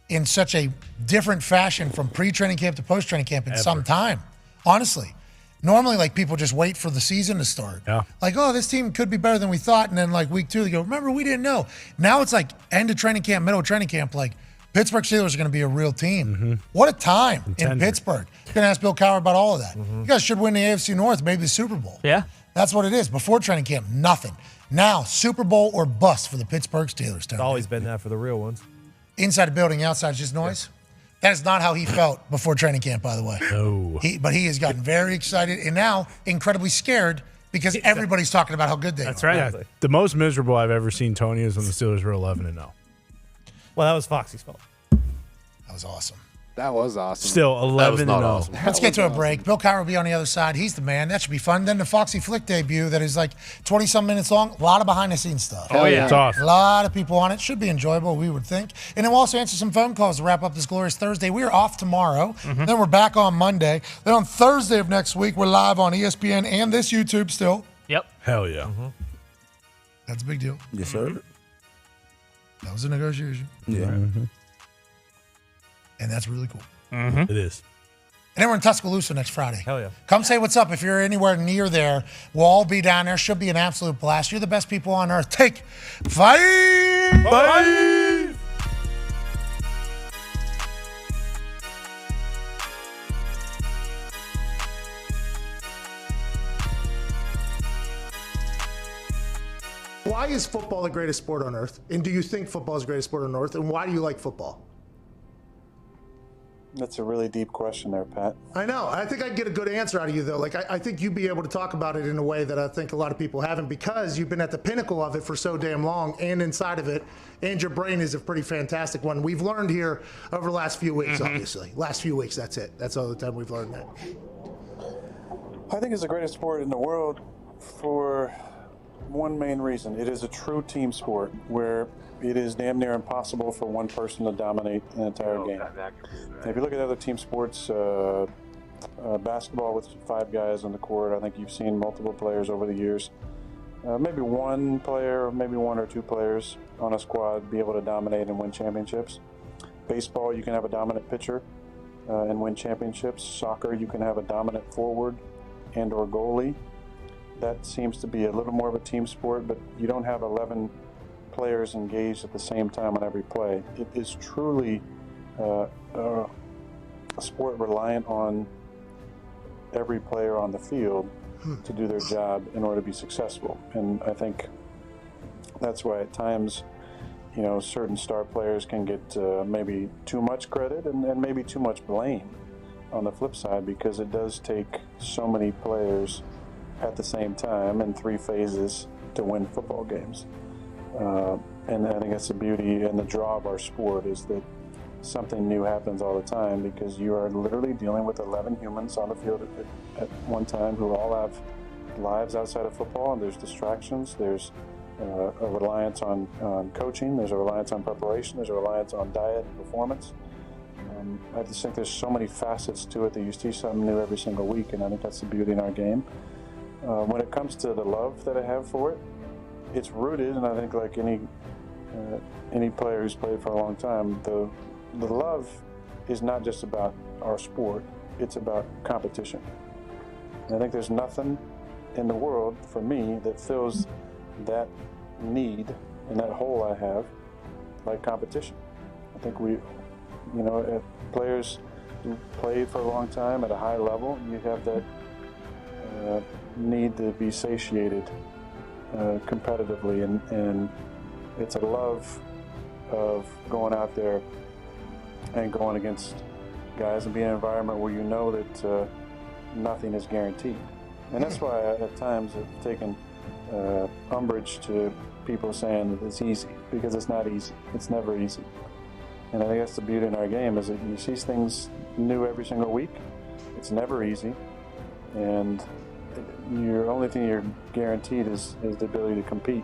Speaker 1: in such a different fashion from pre-training camp to post-training camp in some time. Honestly. Normally, like, people just wait for the season to start.
Speaker 3: Yeah.
Speaker 1: Like, oh, this team could be better than we thought. And then, like, week 2, they go, remember, we didn't know. Now it's like end of training camp, middle of training camp, like, Pittsburgh Steelers are going to be a real team. What a time in Pittsburgh. You're going to ask Bill Cowher about all of that. You guys should win the AFC North, maybe the Super Bowl.
Speaker 5: Yeah.
Speaker 1: That's what it is. Before training camp, nothing. Now, Super Bowl or bust for the Pittsburgh Steelers.
Speaker 7: It's always been that for the real ones.
Speaker 1: Inside the building, outside just noise. Yeah. That is not how he felt before training camp, by the way.
Speaker 3: No.
Speaker 1: But he has gotten very excited and now incredibly scared because everybody's talking about how good they are.
Speaker 5: That's right.
Speaker 3: Yeah, the most miserable I've ever seen Tony is when the Steelers were 11-0.
Speaker 7: Well, that was Foxy's fault.
Speaker 1: That was awesome.
Speaker 14: That was awesome.
Speaker 3: Still 11-0.
Speaker 8: Awesome.
Speaker 1: Let's get to a break. Bill Cowher will be on the other side. He's the man. That should be fun. Then the Foxy Flick debut that is like 20-some minutes long. A lot of behind-the-scenes stuff.
Speaker 3: Oh, yeah. It's awesome.
Speaker 1: A lot of people on it. Should be enjoyable, we would think. And then we'll also answer some phone calls to wrap up this glorious Thursday. We are off tomorrow. Then we're back on Monday. Then on Thursday of next week, we're live on ESPN and this YouTube still.
Speaker 5: Yep.
Speaker 3: Hell yeah.
Speaker 1: That's a big deal.
Speaker 6: Yes, sir.
Speaker 1: That was a negotiation.
Speaker 6: Yeah.
Speaker 1: And that's really cool.
Speaker 3: It is.
Speaker 1: And then we're in Tuscaloosa next Friday.
Speaker 7: Hell yeah.
Speaker 1: Come say what's up if you're anywhere near there. We'll all be down there. Should be an absolute blast. You're the best people on earth. Take 5.
Speaker 3: Bye.
Speaker 16: Why is football the greatest sport on earth? And do you think football is the greatest sport on earth? And why do you like football?
Speaker 10: That's a really deep question there, Pat.
Speaker 16: I know. I think I can get a good answer out of you, though. Like, I think you'd be able to talk about it in a way that I think a lot of people haven't because you've been at the pinnacle of it for so damn long and inside of it. And your brain is a pretty fantastic one. We've learned here over the last few weeks, obviously. Last few weeks, that's it. That's all the time we've learned that.
Speaker 10: I think it's the greatest sport in the world for one main reason. It is a true team sport where it is damn near impossible for one person to dominate an entire game. If you look at other team sports, basketball with 5 guys on the court, I think you've seen multiple players over the years. Maybe one player, maybe 1 or 2 players on a squad be able to dominate and win championships. Baseball, you can have a dominant pitcher and win championships. Soccer, you can have a dominant forward and or goalie. That seems to be a little more of a team sport, but you don't have 11 players engaged at the same time on every play. It is truly a sport reliant on every player on the field to do their job in order to be successful. And I think that's why at times, you know, certain star players can get maybe too much credit and maybe too much blame on the flip side, because it does take so many players at the same time in 3 phases to win football games. And I think that's the beauty and the draw of our sport, is that something new happens all the time, because you are literally dealing with 11 humans on the field at one time who all have lives outside of football, and there's distractions, there's a reliance on coaching, there's a reliance on preparation, there's a reliance on diet and performance. I just think there's so many facets to it that you see something new every single week, and I think that's the beauty in our game. When it comes to the love that I have for it, it's rooted, and I think like any player who's played for a long time, the love is not just about our sport, it's about competition. And I think there's nothing in the world for me that fills that need and that hole I have like competition. I think players who played for a long time at a high level, you have that need to be satiated competitively, and it's a love of going out there and going against guys and being in an environment where you know that nothing is guaranteed. And that's why at times I've taken umbrage to people saying that it's easy, because it's not easy. It's never easy. And I think that's the beauty in our game, is that you see things new every single week. It's never easy. And your only thing you're guaranteed is the ability to compete.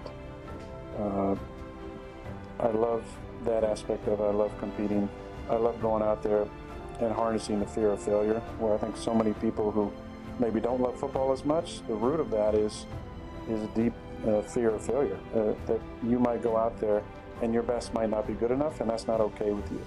Speaker 10: I love that aspect of it. I love competing. I love going out there and harnessing the fear of failure, where I think so many people who maybe don't love football as much, the root of that is a deep fear of failure, that you might go out there and your best might not be good enough, and that's not okay with you.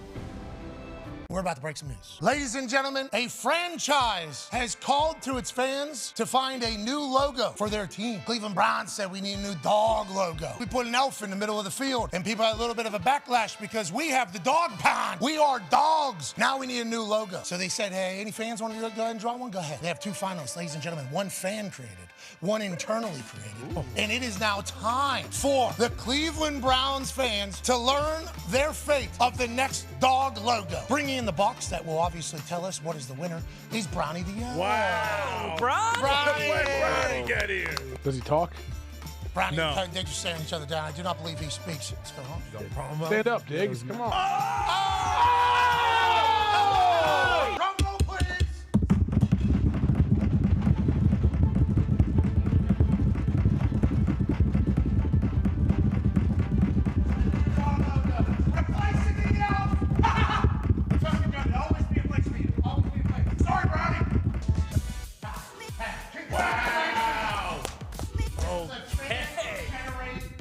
Speaker 1: We're about to break some news. Ladies and gentlemen, a franchise has called to its fans to find a new logo for their team. Cleveland Browns said we need a new dog logo. We put an elf in the middle of the field, and people had a little bit of a backlash because we have the dog pound. We are dogs. Now we need a new logo. So they said, hey, any fans want to go ahead and draw one? Go ahead. They have two finalists, ladies and gentlemen. One fan created, one internally created. Ooh. And it is now time for the Cleveland Browns fans to learn their fate of the next dog logo. Bringing in the box that will obviously tell us what is the winner is Brownie the Elf.
Speaker 3: Wow.
Speaker 1: Brownie,
Speaker 3: get here.
Speaker 20: Does he talk?
Speaker 1: Brownie,
Speaker 3: No.
Speaker 1: they just staring each other down. I do not believe he speaks. Let's go home.
Speaker 20: Stand up, Diggs. Come on.
Speaker 1: Drum roll, please. Replacing the elf. Trust me, brother. Always be a place for you. Always be a place. Sorry, Brownie. Wow. Okay.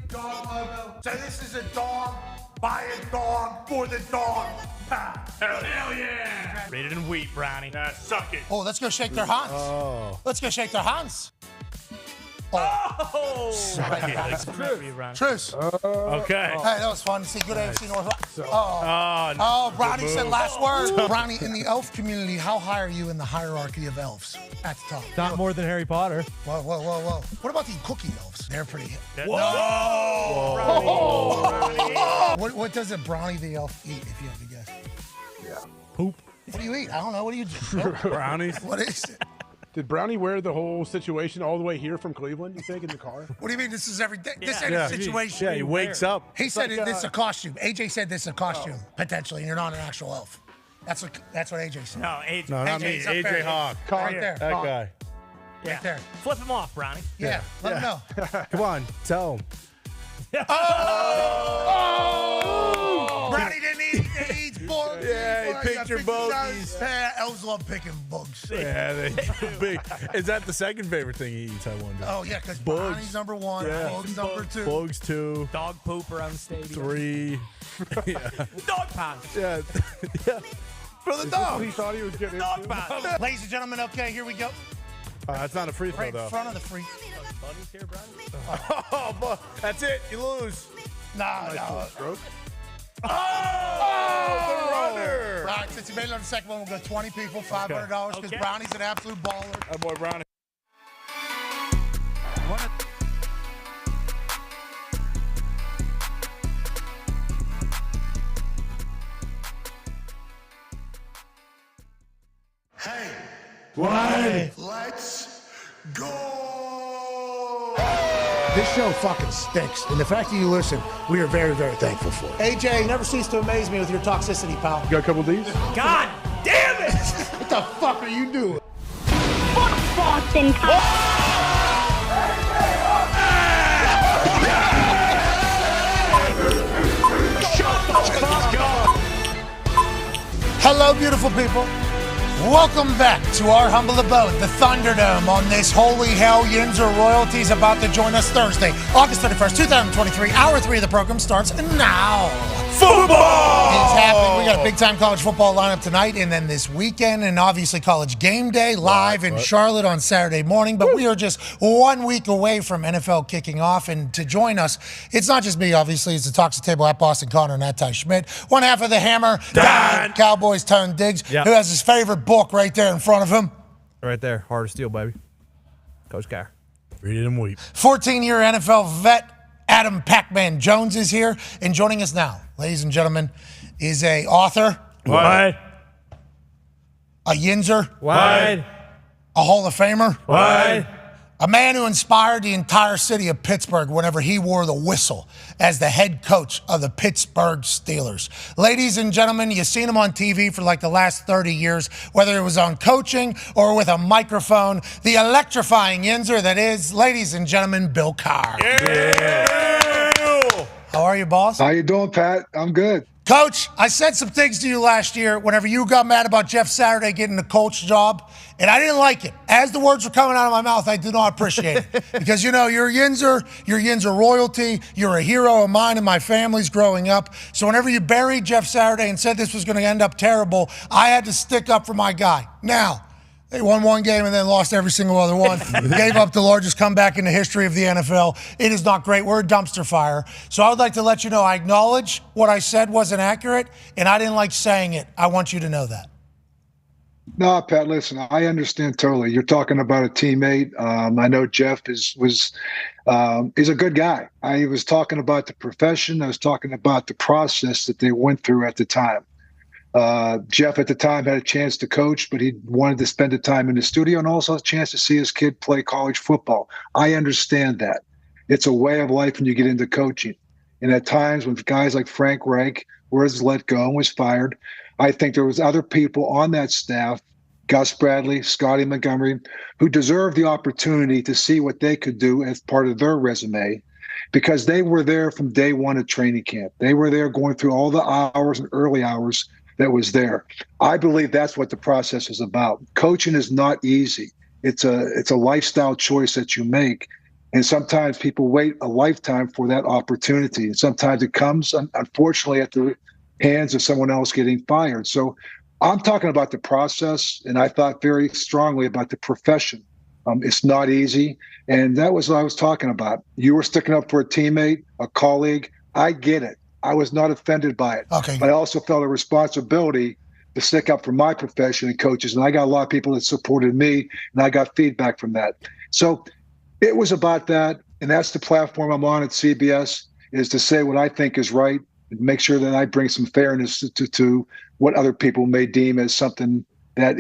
Speaker 1: Dog logo. So this is a dog by a dog for the dog. Hell yeah.
Speaker 5: Read it and weep, Brownie.
Speaker 3: Suck it.
Speaker 1: Oh, let's go shake their hands.
Speaker 3: Oh.
Speaker 1: Let's go shake their hands.
Speaker 5: Oh!
Speaker 1: Truce.
Speaker 3: Okay.
Speaker 1: Hey, that was fun. See, good AFC North.
Speaker 3: Oh,
Speaker 1: Brownie said last word. Brownie, in the elf community, how high are you in the hierarchy of elves? At the top.
Speaker 7: Not more than Harry Potter.
Speaker 1: Whoa. What about these cookie elves? They're pretty.
Speaker 3: Whoa.
Speaker 1: What does a Brownie the elf eat, if you have to guess?
Speaker 20: Yeah.
Speaker 3: Poop.
Speaker 1: What do you eat? I don't know. What do you do?
Speaker 3: Brownies.
Speaker 1: What is it?
Speaker 20: Did Brownie wear the whole situation all the way here from Cleveland, you think, in the car?
Speaker 1: What do you mean this is every day? This ain't a situation.
Speaker 3: Yeah, he wakes up.
Speaker 1: He said this is a costume. AJ said this is a costume, potentially, and you're not an actual elf. That's what AJ said.
Speaker 5: No, AJ.
Speaker 3: No, not me.
Speaker 1: AJ's up
Speaker 3: AJ
Speaker 1: there.
Speaker 3: Hawk.
Speaker 1: Right there.
Speaker 3: That guy.
Speaker 1: Right there.
Speaker 5: Flip him off, Brownie.
Speaker 1: Yeah. Let him know.
Speaker 3: Come on, tell him.
Speaker 1: Oh! Brownie didn't eat. He eats bugs.
Speaker 3: Yeah, he picked your bogeys.
Speaker 1: Yeah, elves love picking bugs.
Speaker 3: Yeah, they do big. Is that the second favorite thing he eats, I wonder?
Speaker 1: Oh, yeah, because
Speaker 3: Bugs.
Speaker 1: Brownie's number one, bugs number two.
Speaker 3: Bugs 2.
Speaker 5: Dog poop around the stadium.
Speaker 3: 3. Yeah.
Speaker 5: Dog pound.
Speaker 3: Yeah. Yeah. For the dog.
Speaker 20: He thought he was getting
Speaker 5: Dog
Speaker 20: into.
Speaker 5: pound.
Speaker 1: Ladies and gentlemen, okay, here we go.
Speaker 3: That's not a free throw,
Speaker 1: Right
Speaker 3: though.
Speaker 1: in front of the free.
Speaker 5: Bunnies here, Brownie.
Speaker 3: Oh, but that's it. You lose.
Speaker 1: No.
Speaker 20: Stroke.
Speaker 3: Oh, the runner.
Speaker 1: Right, since you made it on the second one, we'll go 20 people, $500, because Brownie's an absolute baller.
Speaker 3: That boy Brownie.
Speaker 1: Hey.
Speaker 3: Why?
Speaker 1: Let's go. This show fucking stinks, and the fact that you listen, we are very, very thankful for it. AJ, never cease to amaze me with your toxicity, pal.
Speaker 20: You got a couple of these?
Speaker 5: God damn it!
Speaker 1: What the fuck are you doing?
Speaker 4: Fuck Boston.
Speaker 1: Hello, beautiful people. Welcome back to our humble abode, the Thunderdome, on this holy hell. Yinzer royalties about to join us Thursday, August 31st, 2023. Hour 3 of the program starts now.
Speaker 3: Football
Speaker 1: is happening. We got a big-time college football lineup tonight, and then this weekend, and obviously college game day live in Charlotte on Saturday morning. But we are just 1 week away from NFL kicking off, and to join us, it's not just me, obviously. It's the Talks the Table at Boston Connor and at Ty Schmidt. One half of the Hammer,
Speaker 3: Dahn.
Speaker 1: Cowboys Tone Diggs,
Speaker 7: Yep.
Speaker 1: who has his favorite book right there in front of him.
Speaker 7: Right there. Hard to steal, baby. Coach Carr.
Speaker 3: Read it and weep.
Speaker 1: 14-year NFL vet Adam Pac-Man Jones is here, and joining us now, ladies and gentlemen, is a author,
Speaker 3: What?
Speaker 1: a Yinzer,
Speaker 7: Wide.
Speaker 1: a Hall of Famer,
Speaker 3: What?
Speaker 1: A man who inspired the entire city of Pittsburgh whenever he wore the whistle as the head coach of the Pittsburgh Steelers. Ladies and gentlemen, you've seen him on TV for like the last 30 years, whether it was on coaching or with a microphone. The electrifying Yinzer that is, ladies and gentlemen, Bill Carr. How are you, boss?
Speaker 13: How you doing, Pat? I'm good.
Speaker 1: Coach, I said some things to you last year whenever you got mad about Jeff Saturday getting the coach job, and I didn't like it. As the words were coming out of my mouth, I did not appreciate it. Because, you know, you're Yinzer royalty, you're a hero of mine and my family's growing up. So whenever you buried Jeff Saturday and said this was going to end up terrible, I had to stick up for my guy. Now, they won one game and then lost every single other one. Gave up the largest comeback in the history of the NFL. It is not great. We're a dumpster fire. So I would like to let you know I acknowledge what I said wasn't accurate, and I didn't like saying it. I want you to know that.
Speaker 13: No, Pat, listen, I understand totally. You're talking about a teammate. I know Jeff he's a good guy. I was talking about the profession. I was talking about the process that they went through at the time. Jeff at the time had a chance to coach, but he wanted to spend the time in the studio and also a chance to see his kid play college football. I understand that. It's a way of life when you get into coaching. And at times when guys like Frank Reich was let go and was fired, I think there was other people on that staff, Gus Bradley, Scotty Montgomery, who deserved the opportunity to see what they could do as part of their resume, because they were there from day one at training camp. They were there going through all the hours and early hours that was there. I believe that's what the process is about. Coaching is not easy. It's a lifestyle choice that you make. And sometimes people wait a lifetime for that opportunity. And sometimes it comes, unfortunately, at the hands of someone else getting fired. So I'm talking about the process, and I thought very strongly about the profession. It's not easy. And that was what I was talking about. You were sticking up for a teammate, a colleague. I get it. I was not offended by it.
Speaker 1: Okay.
Speaker 13: But I also felt a responsibility to stick up for my profession and coaches. And I got a lot of people that supported me, and I got feedback from that. So it was about that. And that's the platform I'm on at CBS, is to say what I think is right and make sure that I bring some fairness to what other people may deem as something that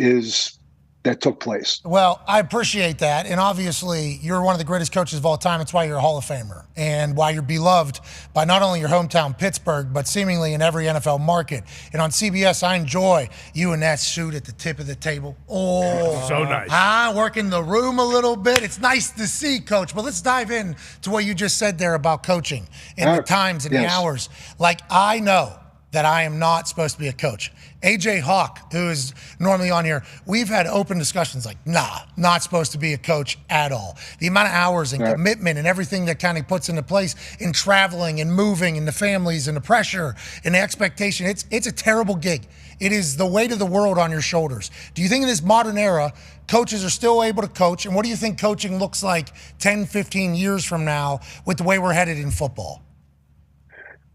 Speaker 13: took place.
Speaker 1: Well, I appreciate that. And obviously, you're one of the greatest coaches of all time. That's why you're a Hall of Famer and why you're beloved by not only your hometown, Pittsburgh, but seemingly in every NFL market. And on CBS, I enjoy you in that suit at the tip of the table. Oh,
Speaker 3: so nice.
Speaker 1: Working the room a little bit. It's nice to see, Coach. But let's dive in to what you just said there about coaching and the times and the hours. Like, I know that I am not supposed to be a coach. AJ Hawk, who is normally on here, we've had open discussions like, not supposed to be a coach at all. The amount of hours and commitment and everything that kind of puts into place in traveling and moving and the families and the pressure and the expectation, it's a terrible gig. It is the weight of the world on your shoulders. Do you think in this modern era, coaches are still able to coach? And what do you think coaching looks like 10, 15 years from now with the way we're headed in football?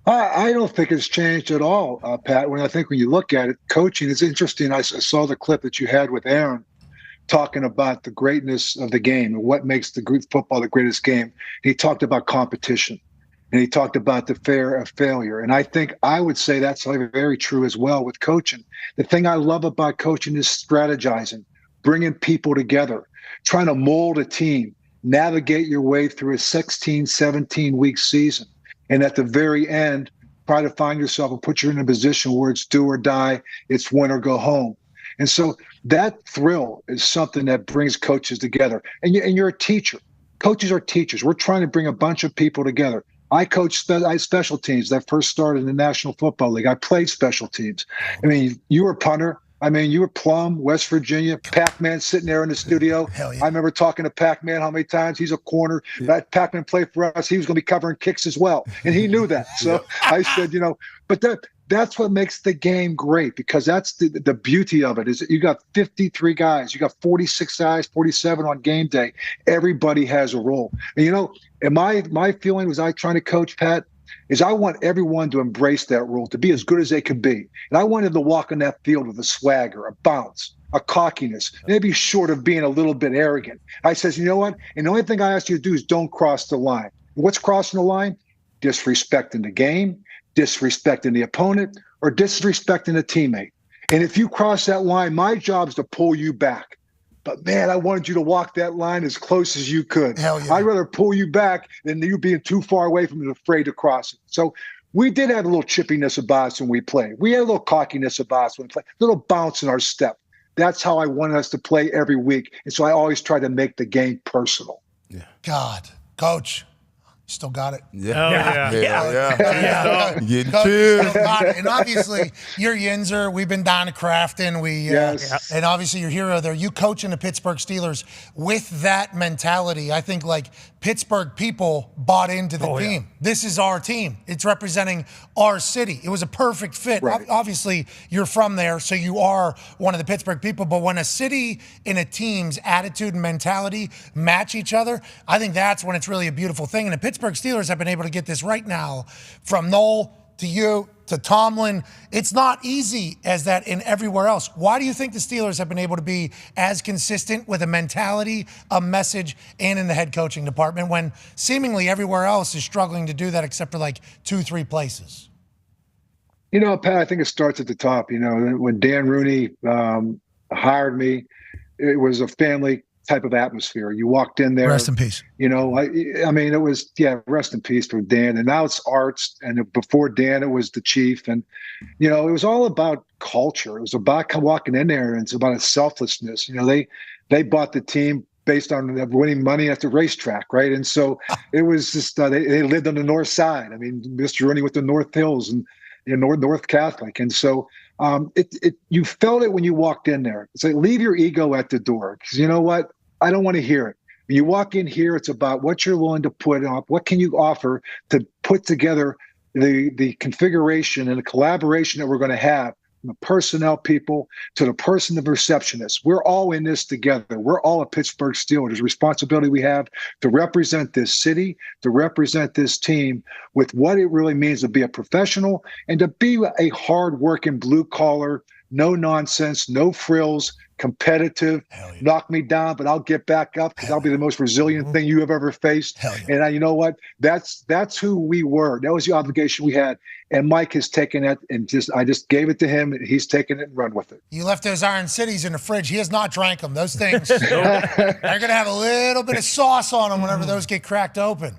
Speaker 13: I don't think it's changed at all, Pat. When you look at it, coaching is interesting. I saw the clip that you had with Aaron talking about the greatness of the game and what makes the football the greatest game. He talked about competition, and he talked about the fear of failure. And I would say that's very true as well with coaching. The thing I love about coaching is strategizing, bringing people together, trying to mold a team, navigate your way through a 16, 17-week season. And at the very end, try to find yourself and put you in a position where it's do or die, it's win or go home. And so that thrill is something that brings coaches together. And you're a teacher. Coaches are teachers. We're trying to bring a bunch of people together. I coached special teams that first started in the National Football League. I played special teams. I mean, you were a punter. I mean, you were Plum, West Virginia, Pac-Man sitting there in the studio.
Speaker 1: Hell yeah.
Speaker 13: I remember talking to Pac-Man how many times he's a corner. That Pac-Man played for us. He was going to be covering kicks as well. And he knew that. So I said, but that's what makes the game great, because that's the beauty of it is that you got 53 guys. You got 46 guys, 47 on game day. Everybody has a role. And, and my feeling was I trying to coach, Pat, is I want everyone to embrace that role, to be as good as they can be. And I want them to walk on that field with a swagger, a bounce, a cockiness, maybe short of being a little bit arrogant. I says, you know what? And the only thing I ask you to do is don't cross the line. What's crossing the line? Disrespecting the game, disrespecting the opponent, or disrespecting a teammate. And if you cross that line, my job is to pull you back. But man, I wanted you to walk that line as close as you could.
Speaker 1: Hell yeah.
Speaker 13: I'd rather pull you back than you being too far away from it, afraid to cross it. So we did have a little chippiness about us when we played. We had a little cockiness about us when we played, a little bounce in our step. That's how I wanted us to play every week. And so I always try to make the game personal.
Speaker 1: God, Coach, still got it.
Speaker 6: Yeah. Getting
Speaker 1: Coach,
Speaker 6: chill.
Speaker 1: still got it. And obviously, you're Yinzer. We've been down to Crafton. And obviously, your hero there. You coaching the Pittsburgh Steelers with that mentality. I think like Pittsburgh people bought into the team. Yeah. This is our team. It's representing our city. It was a perfect fit.
Speaker 13: Right.
Speaker 1: Obviously, you're from there, so you are one of the Pittsburgh people. But when a city and a team's attitude and mentality match each other, I think that's when it's really a beautiful thing. And the Pittsburgh Steelers have been able to get this right now from Noel to you to Tomlin. It's not easy as that in everywhere else. Why do you think the Steelers have been able to be as consistent with a mentality, a message, and in the head coaching department when seemingly everywhere else is struggling to do that except for like 2-3 places?
Speaker 13: You know, Pat, I think it starts at the top. You know, when Dan Rooney hired me, it was a family type of atmosphere. You walked in there.
Speaker 1: Rest in peace.
Speaker 13: You know, I mean, it was, rest in peace for Dan. And now it's Arts. And before Dan, it was the Chief. And, you know, it was all about culture. It was about walking in there, and it's about a selflessness. You know, they bought the team based on winning money at the racetrack, right? And so it was just, they lived on the north side. I mean, Mr. Rooney with the North Hills and, you know, North Catholic. And so you felt it when you walked in there. It's like, leave your ego at the door, because you know what? I don't want to hear it. When you walk in here, it's about what you're willing to put up. What can you offer to put together the configuration and the collaboration that we're going to have, from the personnel people to the person, the receptionist. We're all in this together. We're all a Pittsburgh Steelers. There's a responsibility we have to represent this city, to represent this team with what it really means to be a professional and to be a hard-working, blue-collar, no-nonsense, no frills, competitive, knock me down, but I'll get back up because I'll be the most resilient thing you have ever faced. And you know what? That's who we were. That was the obligation we had. And Mike has taken it and I just gave it to him, and he's taken it and run with it.
Speaker 1: You left those Iron Cities in the fridge. He has not drank them. Those things, they're going to have a little bit of sauce on them whenever those get cracked open.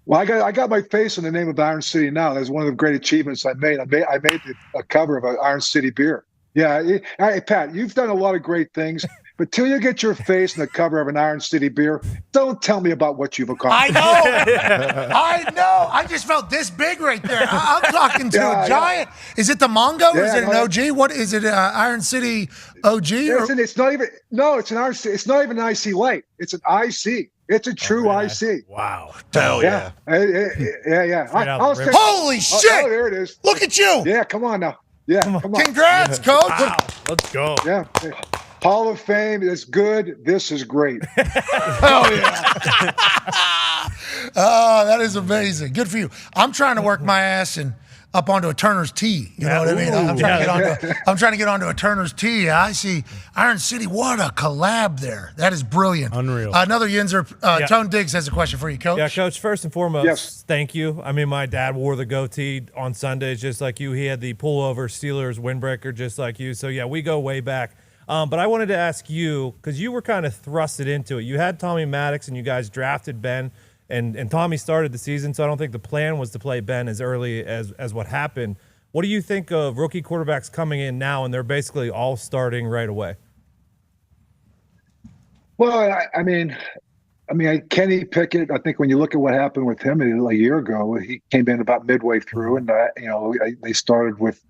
Speaker 13: Well, I got my face on the name of Iron City now. That's one of the great achievements I made. I made a cover of an Iron City beer. Yeah, hey, Pat, you've done a lot of great things, but till you get your face on the cover of an Iron City beer, don't tell me about what you've accomplished.
Speaker 1: I know. I just felt this big right there. I'm talking to a giant. Is it the Mongo? Is it an OG? What is it? Iron City OG?
Speaker 13: Listen, it's not even. No, it's an Iron City. It's not even an IC light. It's an IC. It's a true IC.
Speaker 3: Wow.
Speaker 13: Hell yeah. Yeah.
Speaker 1: Holy shit.
Speaker 13: Oh, there it is.
Speaker 1: Look at you.
Speaker 13: Yeah, come on now. Yeah, come on.
Speaker 1: Congrats, Coach.
Speaker 3: Wow. Let's go.
Speaker 13: Yeah. Hall of Fame is good. This is great.
Speaker 1: Hell yeah. Oh, that is amazing. Good for you. I'm trying to work my ass and up onto a Turner's Tee. You know what I mean? I'm trying to get onto a Turner's Tee. I see Iron City. What a collab there. That is brilliant.
Speaker 3: Unreal.
Speaker 1: Another Yinzer. Tone Diggs has a question for you, Coach.
Speaker 7: Yeah, Coach, first and foremost, thank you. I mean, my dad wore the goatee on Sundays just like you. He had the pullover Steelers windbreaker just like you. So, yeah, we go way back. But I wanted to ask you, because you were kind of thrusted into it. You had Tommy Maddox, and you guys drafted Ben. And Tommy started the season, so I don't think the plan was to play Ben as early as what happened. What do you think of rookie quarterbacks coming in now, and they're basically all starting right away?
Speaker 13: Well, I mean, Kenny Pickett, I think when you look at what happened with him a year ago, he came in about midway through, and, they started with,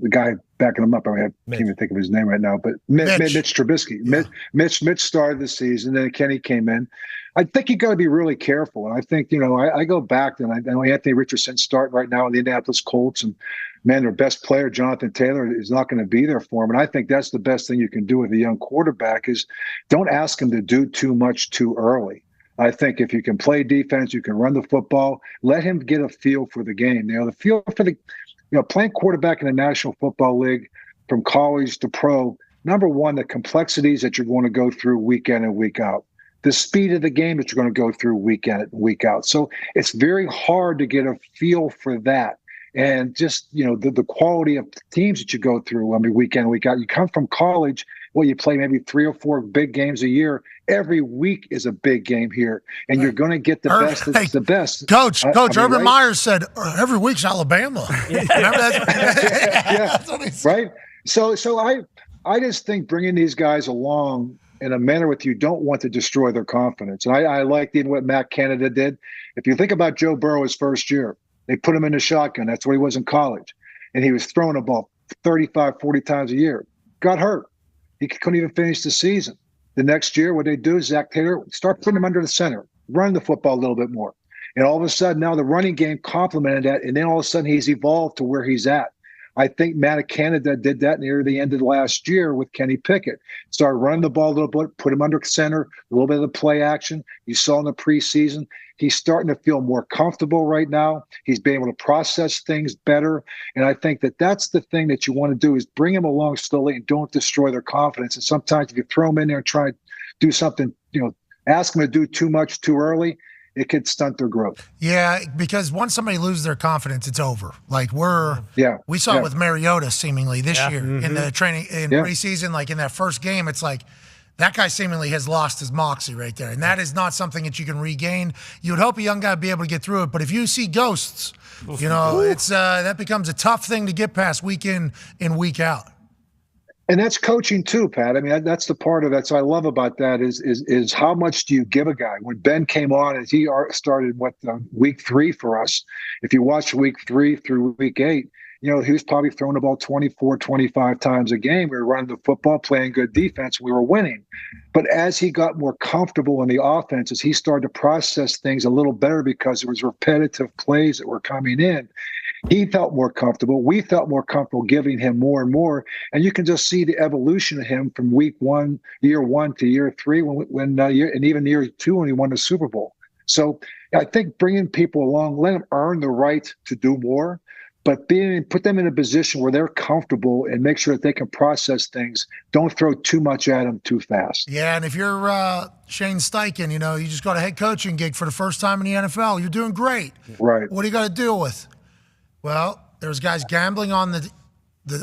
Speaker 13: the guy backing him up. I can't even think of his name right now, but Mitch Trubisky. Yeah. Mitch started the season, then Kenny came in. I think you got to be really careful. And I think, I go back and I know Anthony Richardson's starting right now in the Indianapolis Colts, and man, their best player, Jonathan Taylor, is not going to be there for him. And I think that's the best thing you can do with a young quarterback is don't ask him to do too much too early. I think if you can play defense, you can run the football, let him get a feel for the game. The feel for the playing quarterback in the National Football League from college to pro, number one, the complexities that you're going to go through week in and week out, the speed of the game that you're going to go through week in and week out. So it's very hard to get a feel for that. and just, the quality of teams that you go through. I mean, week in, week out. You come from college, well, you play maybe 3 or 4 big games a year. Every week is a big game here, and you're going to get the best. It's the best.
Speaker 1: Coach, Urban
Speaker 13: right?
Speaker 1: Meyer said every week's Alabama. Remember that?
Speaker 13: Right. So I just think bringing these guys along in a manner with you don't want to destroy their confidence. And I liked even what Matt Canada did. If you think about Joe Burrow his first year, they put him in the shotgun. That's what he was in college. And he was throwing a ball 35, 40 times a year. Got hurt. He couldn't even finish the season. The next year, what they do, Zach Taylor, start putting him under the center, run the football a little bit more. And all of a sudden, now the running game complemented that. And then all of a sudden, he's evolved to where he's at. I think Matt Canada did that near the end of last year with Kenny Pickett. Started running the ball a little bit, put him under center, a little bit of the play action. You saw in the preseason. He's starting to feel more comfortable right now. He's being able to process things better. And I think that that's the thing that you want to do is bring him along slowly and don't destroy their confidence. And sometimes if you throw him in there and try to do something, ask him to do too much too early, it could stunt their growth.
Speaker 1: Yeah, because once somebody loses their confidence, it's over. Like we saw it with Mariota seemingly this year in the training in preseason, like in that first game, it's like that guy seemingly has lost his moxie right there. And that is not something that you can regain. You would hope a young guy would be able to get through it. But if you see ghosts, it's that becomes a tough thing to get past week in and week out.
Speaker 13: And that's coaching too, Pat. I mean, that's the part of that. So I love about that is how much do you give a guy? When Ben came on, and he started week 3 for us. If you watch week 3 through week 8, he was probably throwing the ball 24, 25 times a game. We were running the football, playing good defense. We were winning. But as he got more comfortable in the offenses, he started to process things a little better because it was repetitive plays that were coming in. He felt more comfortable. We felt more comfortable giving him more and more. And you can just see the evolution of him from year one to year 3, and even year 2 when he won the Super Bowl. So I think bringing people along, let them earn the right to do more, but put them in a position where they're comfortable and make sure that they can process things. Don't throw too much at them too fast.
Speaker 1: Yeah, and if you're Shane Steichen, you just got a head coaching gig for the first time in the NFL. You're doing great.
Speaker 13: Right.
Speaker 1: What do you got to deal with? Well, there's guys gambling on the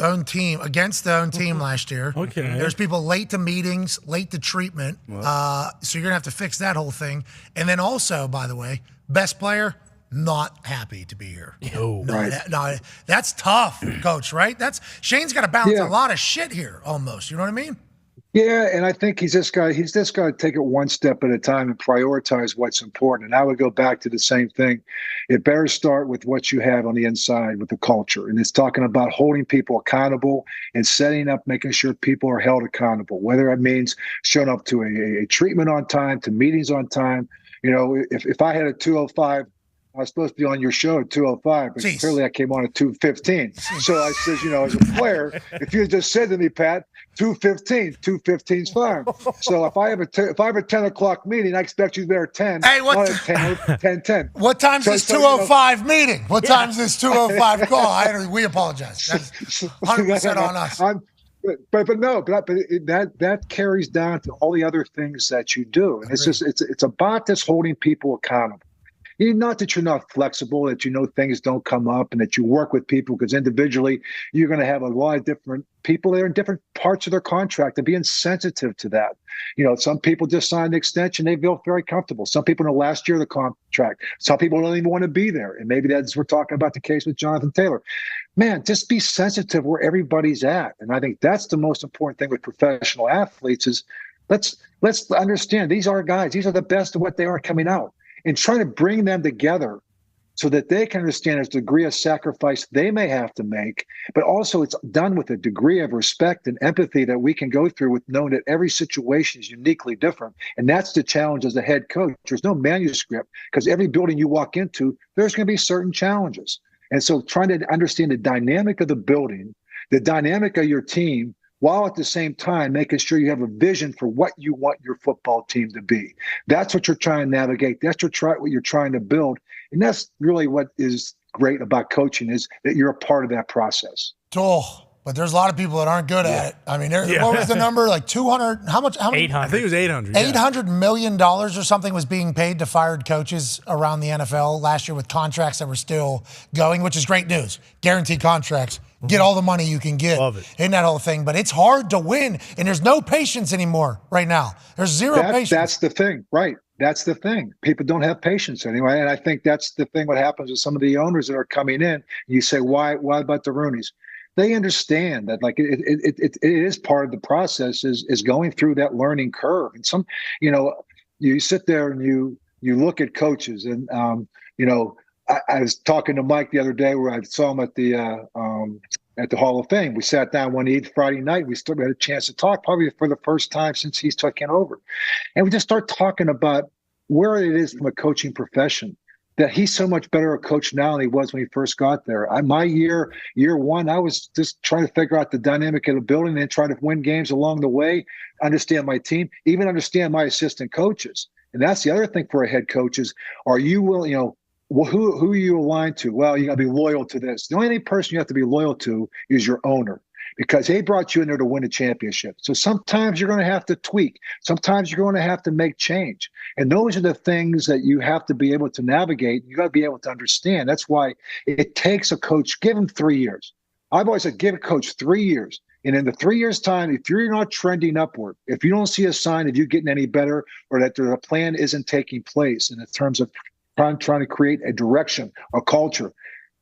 Speaker 1: own team against the own team last year.
Speaker 3: Okay.
Speaker 1: There's people late to meetings, late to treatment. So you're gonna have to fix that whole thing. And then also, by the way, best player not happy to be here.
Speaker 3: No,
Speaker 1: that's tough, Coach. Right? Shane's got to balance a lot of shit here, almost. You know what I mean?
Speaker 13: Yeah, and I think he's just got to take it one step at a time and prioritize what's important. And I would go back to the same thing. It better start with what you have on the inside with the culture. And it's talking about holding people accountable and setting up, making sure people are held accountable, whether it means showing up to a treatment on time, to meetings on time. If I had a 2:05, I was supposed to be on your show at 2:05, but clearly I came on at 2:15. So I says, as a player, if you had just said to me, Pat, 2:15 is fine. So if I have a 10 o'clock meeting, I expect you there at 10.
Speaker 1: Hey, what?
Speaker 13: 10.
Speaker 1: What time's this 2:05 meeting? What time's this 2:05 call? We apologize. That's 100% on us. But that carries down to all the other things that you do, and it's about this holding people accountable. Not that you're not flexible, that things don't come up, and that you work with people, because individually you're going to have a lot of different people that are in different parts of their contract, and being sensitive to that. Some people just sign an extension, they feel very comfortable. Some people in the last year of the contract. Some people don't even want to be there, and maybe we're talking about the case with Jonathan Taylor. Man, just be sensitive where everybody's at, and I think that's the most important thing with professional athletes is let's understand these are guys. These are the best of what they are coming out. And trying to bring them together so that they can understand there's a degree of sacrifice they may have to make, but also it's done with a degree of respect and empathy that we can go through with knowing that every situation is uniquely different. And that's the challenge as a head coach. There's no manuscript, because every building you walk into, there's going to be certain challenges. And so trying to understand the dynamic of the building, the dynamic of your team, while at the same time making sure you have a vision for what you want your football team to be. That's what you're trying to navigate. That's what you're trying to build. And that's really what is great about coaching, is that you're a part of that process. Oh, But there's a lot of people that aren't good at it. I mean, what was the number? Like 200? How much?
Speaker 5: 800.
Speaker 3: I think it was 800.
Speaker 1: $800 million or something was being paid to fired coaches around the NFL last year with contracts that were still going, which is great news. Guaranteed contracts. Get all the money you can get in that whole thing. But it's hard to win, and there's no patience anymore right now. There's zero patience.
Speaker 13: That's the thing, right? That's the thing. People don't have patience anyway. And I think that's the thing what happens with some of the owners that are coming in. You say, why about the Rooneys? They understand that like it is part of the process is going through that learning curve. And some, you sit there and you look at coaches and, I was talking to Mike the other day where I saw him at the Hall of Fame. We sat down one Friday night. We still had a chance to talk probably for the first time since he's taken over. And we just start talking about where it is from a coaching profession, that he's so much better a coach now than he was when he first got there. My year one, I was just trying to figure out the dynamic of the building and trying to win games along the way, understand my team, even understand my assistant coaches. And that's the other thing for a head coach is, are you willing, who are you aligned to? Well, you got to be loyal to this. The only person you have to be loyal to is your owner, because they brought you in there to win a championship. So sometimes you're going to have to tweak. Sometimes you're going to have to make change. And those are the things that you have to be able to navigate. You got to be able to understand. That's why it takes a coach, give him 3 years. I've always said, give a coach 3 years. And in the 3 years' time, if you're not trending upward, if you don't see a sign of you getting any better or that the plan isn't taking place in terms of trying to create a direction, a culture,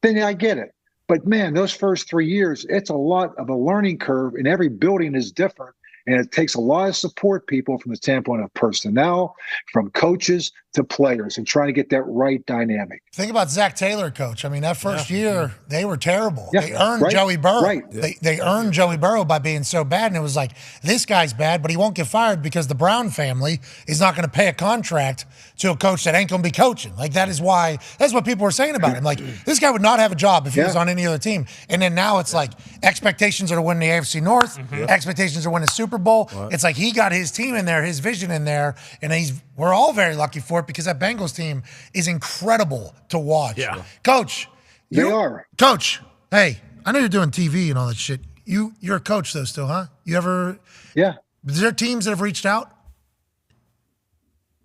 Speaker 13: then I get it. But man, those first 3 years, it's a lot of a learning curve, and every building is different. And it takes a lot of support people from the standpoint of personnel, from coaches to players, and trying to get that right dynamic.
Speaker 1: Think about Zach Taylor, coach. I mean, that first year, they were terrible.
Speaker 13: Yeah,
Speaker 1: they earned Joey Burrow. They earned Joey Burrow by being so bad. And it was like, this guy's bad, but he won't get fired because the Brown family is not going to pay a contract to a coach that ain't going to be coaching. Like, that's what people were saying about him. Like, this guy would not have a job if he was on any other team. And then now it's like, expectations are to win the AFC North. Expectations are to win the Super Bowl. It's like he got his team in there, his vision in there, and we're all very lucky for it because that Bengals team is incredible to watch. Yeah. Coach.
Speaker 13: They are.
Speaker 1: Coach, hey, I know you're doing TV and all that shit. You're a coach though still, huh? You ever?
Speaker 13: Yeah.
Speaker 1: Is there teams that have reached out?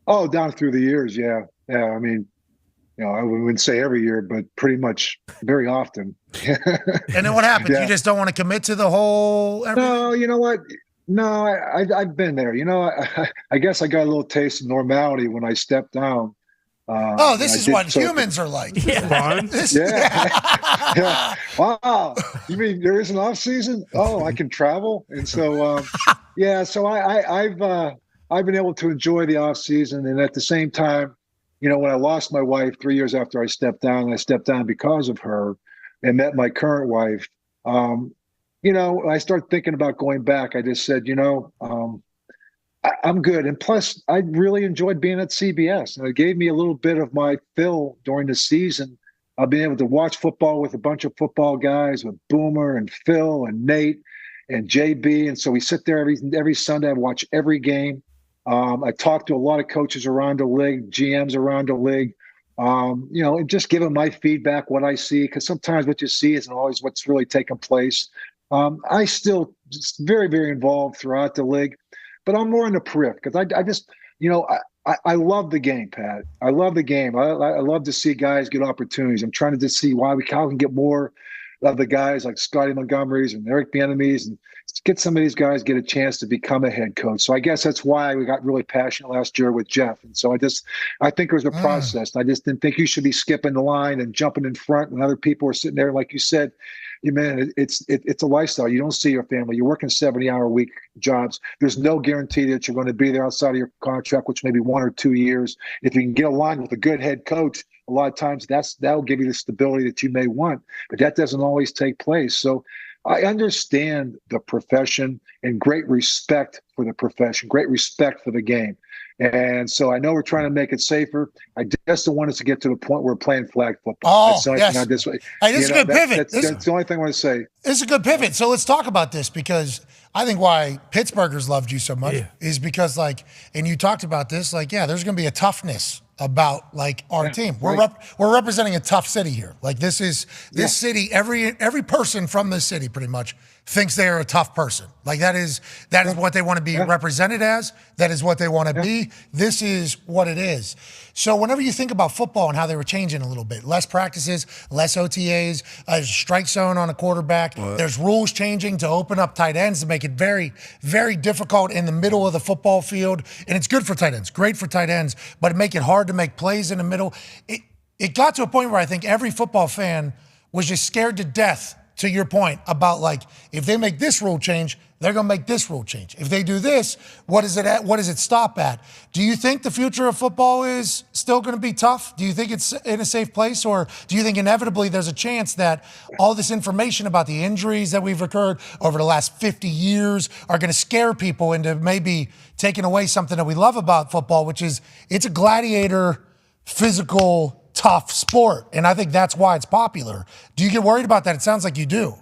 Speaker 13: Oh, down through the years, yeah. Yeah, I mean, I wouldn't say every year, but pretty much very often.
Speaker 1: And then what happens? You just don't want to commit to the whole everything?
Speaker 13: No, you know what? No, I've been there. I guess I got a little taste of normality when I stepped down.
Speaker 1: This is what humans are like.
Speaker 13: Yeah. Wow. You mean there is an off season? Oh, I can travel, and so So I've been able to enjoy the off season, and at the same time, when I lost my wife 3 years after I stepped down, and I stepped down because of her, and met my current wife. I started thinking about going back. I just said, I'm good. And plus, I really enjoyed being at CBS. And it gave me a little bit of my fill during the season of being able to watch football with a bunch of football guys, with Boomer and Phil and Nate and JB. And so we sit there every Sunday and watch every game. I talk to a lot of coaches around the league, GMs around the league, and just give them my feedback, what I see, because sometimes what you see isn't always what's really taking place. I still just very, very involved throughout the league, but I'm more in the periphery because I just, I love the game, Pat. I love the game. I love to see guys get opportunities. I'm trying to just see how we can get more of the guys like Scotty Montgomery's and Eric Bieniemy's and get some of these guys get a chance to become a head coach. So I guess that's why we got really passionate last year with Jeff. And so I think it was a process. I just didn't think you should be skipping the line and jumping in front when other people are sitting there. Like you said, it's a lifestyle. You don't see your family. You're working 70-hour week jobs. There's no guarantee that you're going to be there outside of your contract, which may be 1 or 2 years. If you can get aligned with a good head coach, a lot of times that'll give you the stability that you may want, but that doesn't always take place. So I understand the profession and great respect for the profession, great respect for the game. And so I know we're trying to make it safer. I just don't want us to get to the point where we're playing flag football.
Speaker 1: Oh, yes. This is a good pivot.
Speaker 13: That's the only thing I want to say.
Speaker 1: This is a good pivot. So let's talk about this because I think why Pittsburghers loved you so much is because, and you talked about this, there's going to be a toughness about like our team. We're we're representing a tough city here. Like this city, every person from this city pretty much thinks they are a tough person. Like that is what they want to be represented as. That is what they want to be. This is what it is. So whenever you think about football and how they were changing a little bit, less practices, less OTAs, a strike zone on a quarterback, there's rules changing to open up tight ends to make it very, very difficult in the middle of the football field. And it's good for tight ends, great for tight ends, but it make it hard to make plays in the middle. It got to a point where I think every football fan was just scared to death, to your point, about like, if they make this rule change, they're going to make this rule change. If they do this, what is it at? What does it stop at? Do you think the future of football is still going to be tough? Do you think it's in a safe place? Or do you think inevitably there's a chance that all this information about the injuries that we've occurred over the last 50 years are going to scare people into maybe taking away something that we love about football, which is it's a gladiator, physical, tough sport. And I think that's why it's popular. Do you get worried about that? It sounds like you do.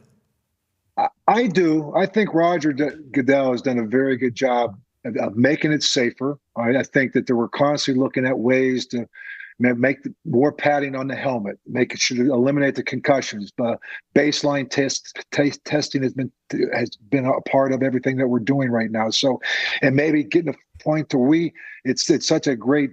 Speaker 13: I do. I think Roger Goodell has done a very good job of making it safer. I think that they were constantly looking at ways to make more padding on the helmet, make it should eliminate the concussions. But baseline testing has been a part of everything that we're doing right now. So, and maybe getting a point to it's such a great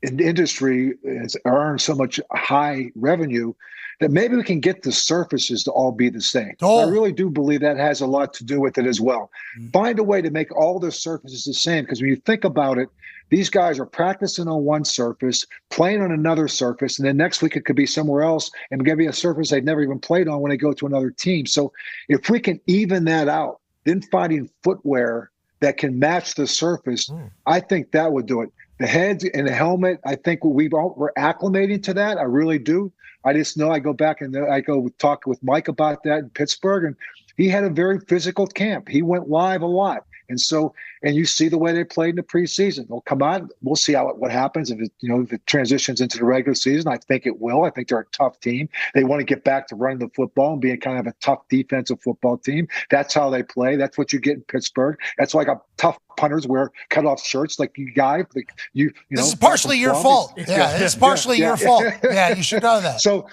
Speaker 13: industry, has earned so much high revenue that maybe we can get the surfaces to all be the same. I really do believe that has a lot to do with it as well. Find a way to make all the surfaces the same, because when you think about it, these guys are practicing on one surface, playing on another surface, and then next week it could be somewhere else and maybe a surface they've never even played on when they go to another team. So if we can even that out, then finding footwear that can match the surface, I think that would do it. The heads and the helmet, I think we're acclimating to that. I really do. I just know I go back and I go talk with Mike about that in Pittsburgh, and he had a very physical camp. He went live a lot. And so, and you see the way they played in the preseason. They'll come out. We'll see what happens if it transitions into the regular season. I think it will. I think they're a tough team. They want to get back to running the football and being kind of a tough defensive football team. That's how they play. That's what you get in Pittsburgh. That's why tough punters wear cutoff shirts like you guys.
Speaker 1: This is partially your fault. Yeah, it's partially your fault. Yeah, you should know that.
Speaker 13: So,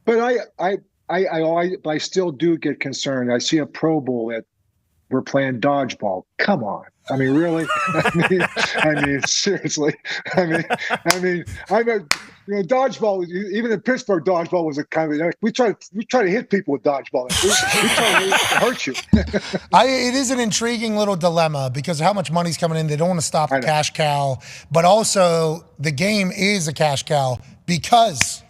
Speaker 13: but I still do get concerned. I see a Pro Bowl that we're playing dodgeball. Come on. I mean, really? I mean, seriously. I mean, dodgeball. Even in Pittsburgh, dodgeball was a kind of we try to hit people with dodgeball. We try to hurt you.
Speaker 1: It is an intriguing little dilemma because of how much money's coming in. They don't want to stop the cash cow, but also the game is a cash cow because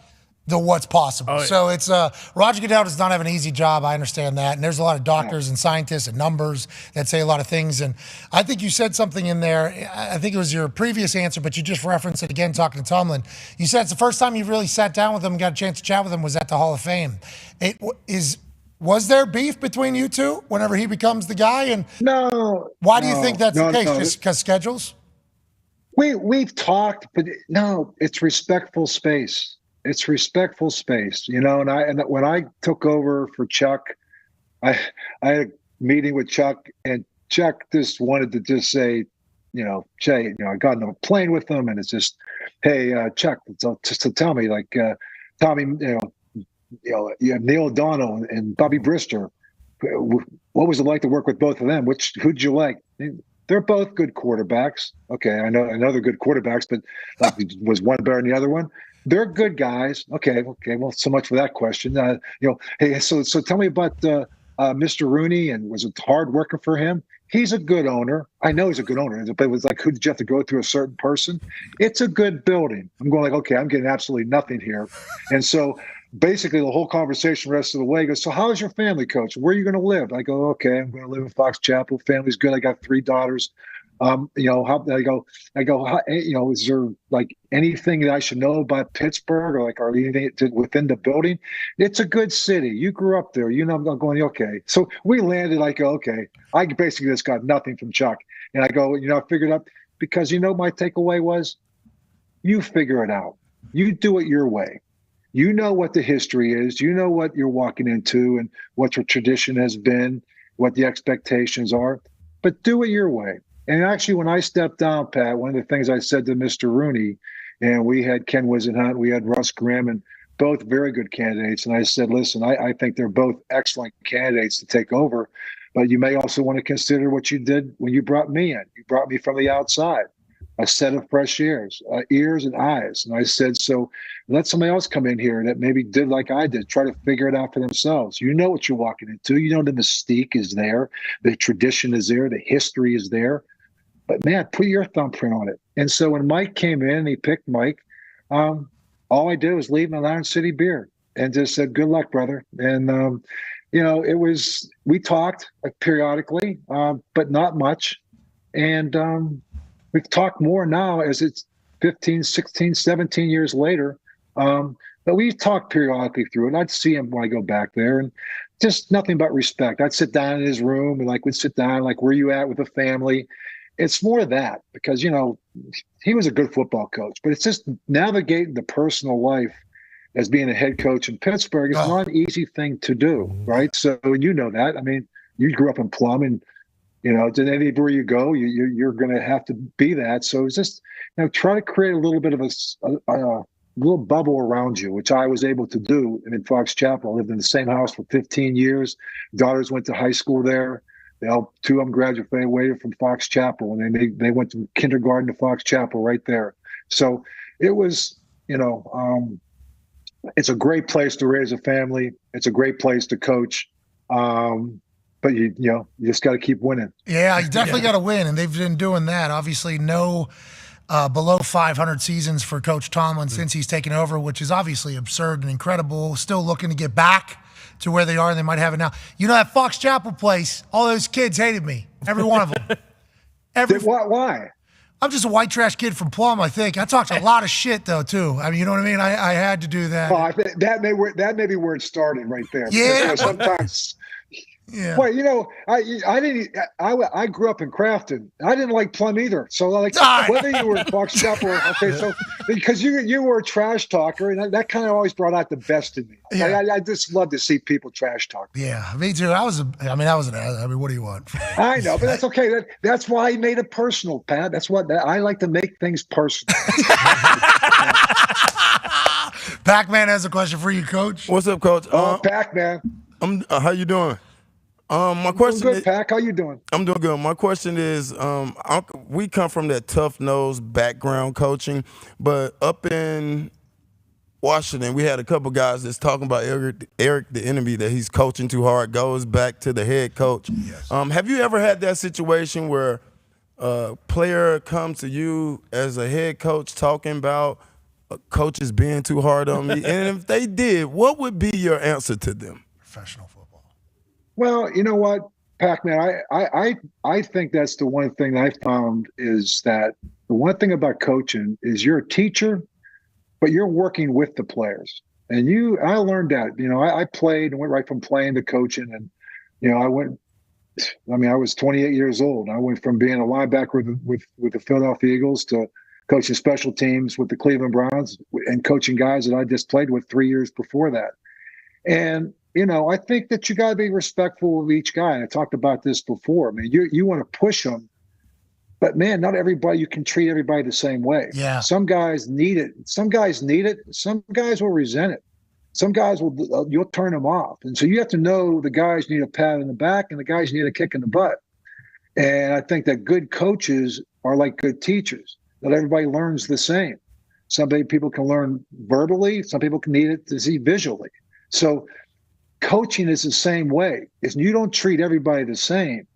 Speaker 1: the what's possible. Oh, yeah. So it's Roger Goodell does not have an easy job. I understand that. And there's a lot of doctors and scientists and numbers that say a lot of things. And I think you said something in there. I think it was your previous answer, but you just referenced it again talking to Tomlin. You said it's the first time you really sat down with him and got a chance to chat with him was at the Hall of Fame. Was there beef between you two whenever he becomes the guy? And
Speaker 13: no.
Speaker 1: Why do you think that's the case? Just because schedules?
Speaker 13: We've talked, but no, it's respectful space. It's respectful space, and when I took over for Chuck, I had a meeting with Chuck, and Chuck just wanted to just say, Jay, I got on a plane with him, and it's just, hey, Chuck, just to tell me, like, Tommy, you have Neil O'Donnell and Bobby Brister. What was it like to work with both of them? Who'd you like? They're both good quarterbacks. Okay, I know they're good quarterbacks, but like, was one better than the other one? They're good guys. Okay. Well, so much for that question. Hey, so tell me about Mr. Rooney, and was it hard working for him? He's a good owner. I know he's a good owner, but it was like, who did you have to go through a certain person? It's a good building. I'm going like, okay, I'm getting absolutely nothing here. And so basically the whole conversation the rest of the way goes, so how's your family, coach? Where are you going to live? I go, okay, I'm going to live in Fox Chapel. Family's good. I got 3 daughters. How I go, is there like anything that I should know about Pittsburgh or anything within the building? It's a good city. You grew up there. I'm going, okay. So we landed, I go, okay. I basically just got nothing from Chuck. And I go, I figured out because my takeaway was you figure it out. You do it your way. You know what the history is. You know what you're walking into and what your tradition has been, what the expectations are, but do it your way. And actually, when I stepped down, Pat, one of the things I said to Mr. Rooney and we had Ken Wisenhunt, we had Russ Grimm, and both very good candidates. And I said, listen, I think they're both excellent candidates to take over, but you may also want to consider what you did when you brought me in. You brought me from the outside, a set of fresh ears and eyes. And I said, so let somebody else come in here that maybe did like I did, try to figure it out for themselves. You know what you're walking into. You know the mystique is there, the tradition is there, the history is there. But, man, put your thumbprint on it. And so when Mike came in and he picked Mike, all I did was leave him an Iron City beer and just said, good luck, brother. And, we talked periodically, but not much. And we've talked more now as it's 15, 16, 17 years later. But we talked periodically through it. I'd see him when I go back there, and just nothing but respect. I'd sit down in his room and we'd sit down, where you at with the family? It's more of that because, he was a good football coach, but it's just navigating the personal life as being a head coach in Pittsburgh. It's not an easy thing to do, right? So, you know that. I mean, you grew up in Plum, and, anywhere you go, you're going to have to be that. So it's just, try to create a little bit of a little bubble around you, which I was able to do in Fox Chapel. I lived in the same house for 15 years. Daughters went to high school there. Two of them graduated from Fox Chapel, and they went to kindergarten to Fox Chapel right there. So it was, it's a great place to raise a family. It's a great place to coach. But you just got to keep winning.
Speaker 1: Yeah, you definitely got to win, and they've been doing that. Obviously, no below 500 seasons for Coach Tomlin since he's taken over, which is obviously absurd and incredible. Still looking to get back to where they are, and they might have it now. That Fox Chapel place, all those kids hated me. Every one of them.
Speaker 13: Why?
Speaker 1: I'm just a white trash kid from Plum, I think. I talked a lot of shit, though, too. I mean, you know what I mean? I had to do that.
Speaker 13: Oh, I think that may be where it started right there.
Speaker 1: Yeah.
Speaker 13: Sometimes...
Speaker 1: Yeah.
Speaker 13: Well, I grew up in Crafton. I didn't like Plum either. So whether you were in Fox Chapel, because you were a trash talker, and that kind of always brought out the best in me.
Speaker 1: Yeah.
Speaker 13: I just love to see people trash talk.
Speaker 1: Yeah, me too. I was what do you want?
Speaker 13: I know, but that's okay. That's why I made it personal, Pat. That's what I like to make things personal.
Speaker 1: Pac-Man has a question for you, Coach.
Speaker 6: What's up, Coach?
Speaker 13: Pac-Man.
Speaker 6: How you doing? My question
Speaker 13: good,
Speaker 6: is,
Speaker 13: Pac. How you doing?
Speaker 6: I'm doing good. My question is, we come from that tough-nosed background coaching, but up in Washington, we had a couple guys that's talking about Eric the enemy, that he's coaching too hard, goes back to the head coach.
Speaker 1: Yes.
Speaker 6: Have you ever had that situation where a player comes to you as a head coach talking about coaches being too hard on me? And if they did, what would be your answer to them?
Speaker 1: Professional football.
Speaker 13: Well, you know what, Pac-Man, I think that's the one thing I found is that the one thing about coaching is you're a teacher, but you're working with the players. And I learned that, I played and went right from playing to coaching. And, I was 28 years old. I went from being a linebacker with the Philadelphia Eagles to coaching special teams with the Cleveland Browns and coaching guys that I just played with 3 years before that. And, I think that you got to be respectful of each guy. And I talked about this before. I mean, you want to push them, but man, not everybody, you can treat everybody the same way.
Speaker 1: Yeah.
Speaker 13: Some guys need it. Some guys need it. Some guys will resent it. Some guys you'll turn them off. And so you have to know the guys need a pat in the back and the guys need a kick in the butt. And I think that good coaches are like good teachers. Not everybody learns the same. Some people can learn verbally. Some people can need it to see visually. So coaching is the same way. You don't treat everybody the same,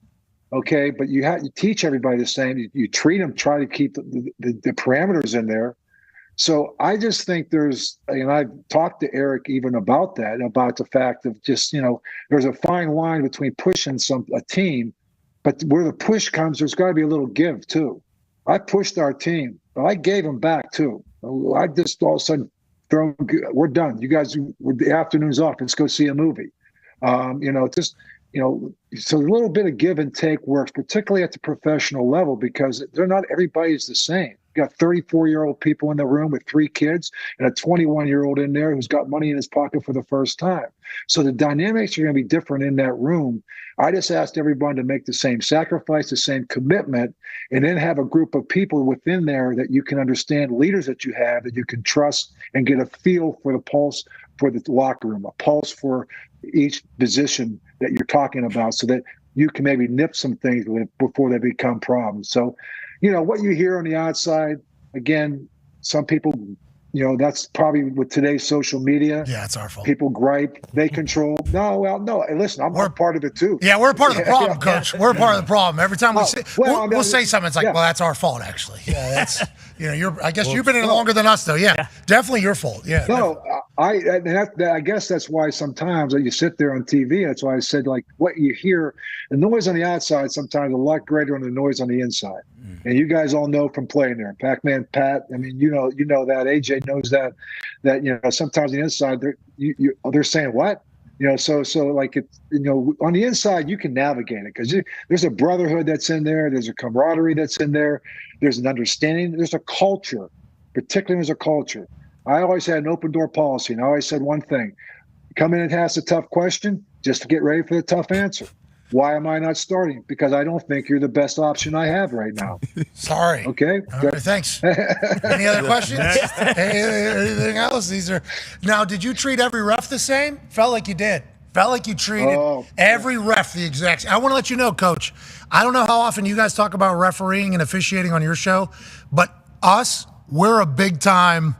Speaker 13: okay? But you teach everybody the same. You treat them, try to keep the parameters in there. So I just think and I've talked to Eric even about that, about the fact of just, there's a fine line between pushing a team, but where the push comes, there's got to be a little give too. I pushed our team, but I gave them back too. I just all of a sudden, we're done. You guys, the afternoon's off. Let's go see a movie. So a little bit of give and take works, particularly at the professional level, because not everybody's the same. You You got 34-year-old people in the room with 3 kids and a 21-year-old in there who's got money in his pocket for the first time. So the dynamics are going to be different in that room. I just asked everyone to make the same sacrifice, the same commitment, and then have a group of people within there that you can understand, leaders that you have that you can trust and get a feel for the pulse for the locker room, a pulse for each position that you're talking about, so that you can maybe nip some things before they become problems. So, what you hear on the outside, again, some people, that's probably with today's social media.
Speaker 1: Yeah, it's our fault.
Speaker 13: People gripe, they control. No. Hey, listen, we're part of it too.
Speaker 1: Yeah, we're part of the problem, Coach. We're part of the problem. Every time we'll say something, it's like, well, that's our fault, actually. Yeah, that's, I guess you've been in it longer than us, though. Yeah, definitely your fault. Yeah.
Speaker 13: No, I guess that's why sometimes you sit there on TV. That's why I said, like, what you hear, the noise on the outside sometimes a lot greater than the noise on the inside. And you guys all know from playing there. Pac-Man Pat, I mean, you know that. AJ knows that sometimes on the inside they're saying what? So like it's, on the inside you can navigate it because there's a brotherhood that's in there. There's a camaraderie that's in there. There's an understanding. There's a culture, particularly there's a culture. I always had an open door policy, and I always said one thing: come in and ask a tough question, just to get ready for the tough answer. Why am I not starting? Because I don't think you're the best option I have right now.
Speaker 1: Sorry.
Speaker 13: Okay.
Speaker 1: All right, thanks. Any other questions? Anything else? Now, did you treat every ref the same? Felt like you did. Felt like you treated every ref the exact same. I want to let you know, Coach, I don't know how often you guys talk about refereeing and officiating on your show, but we're a big time,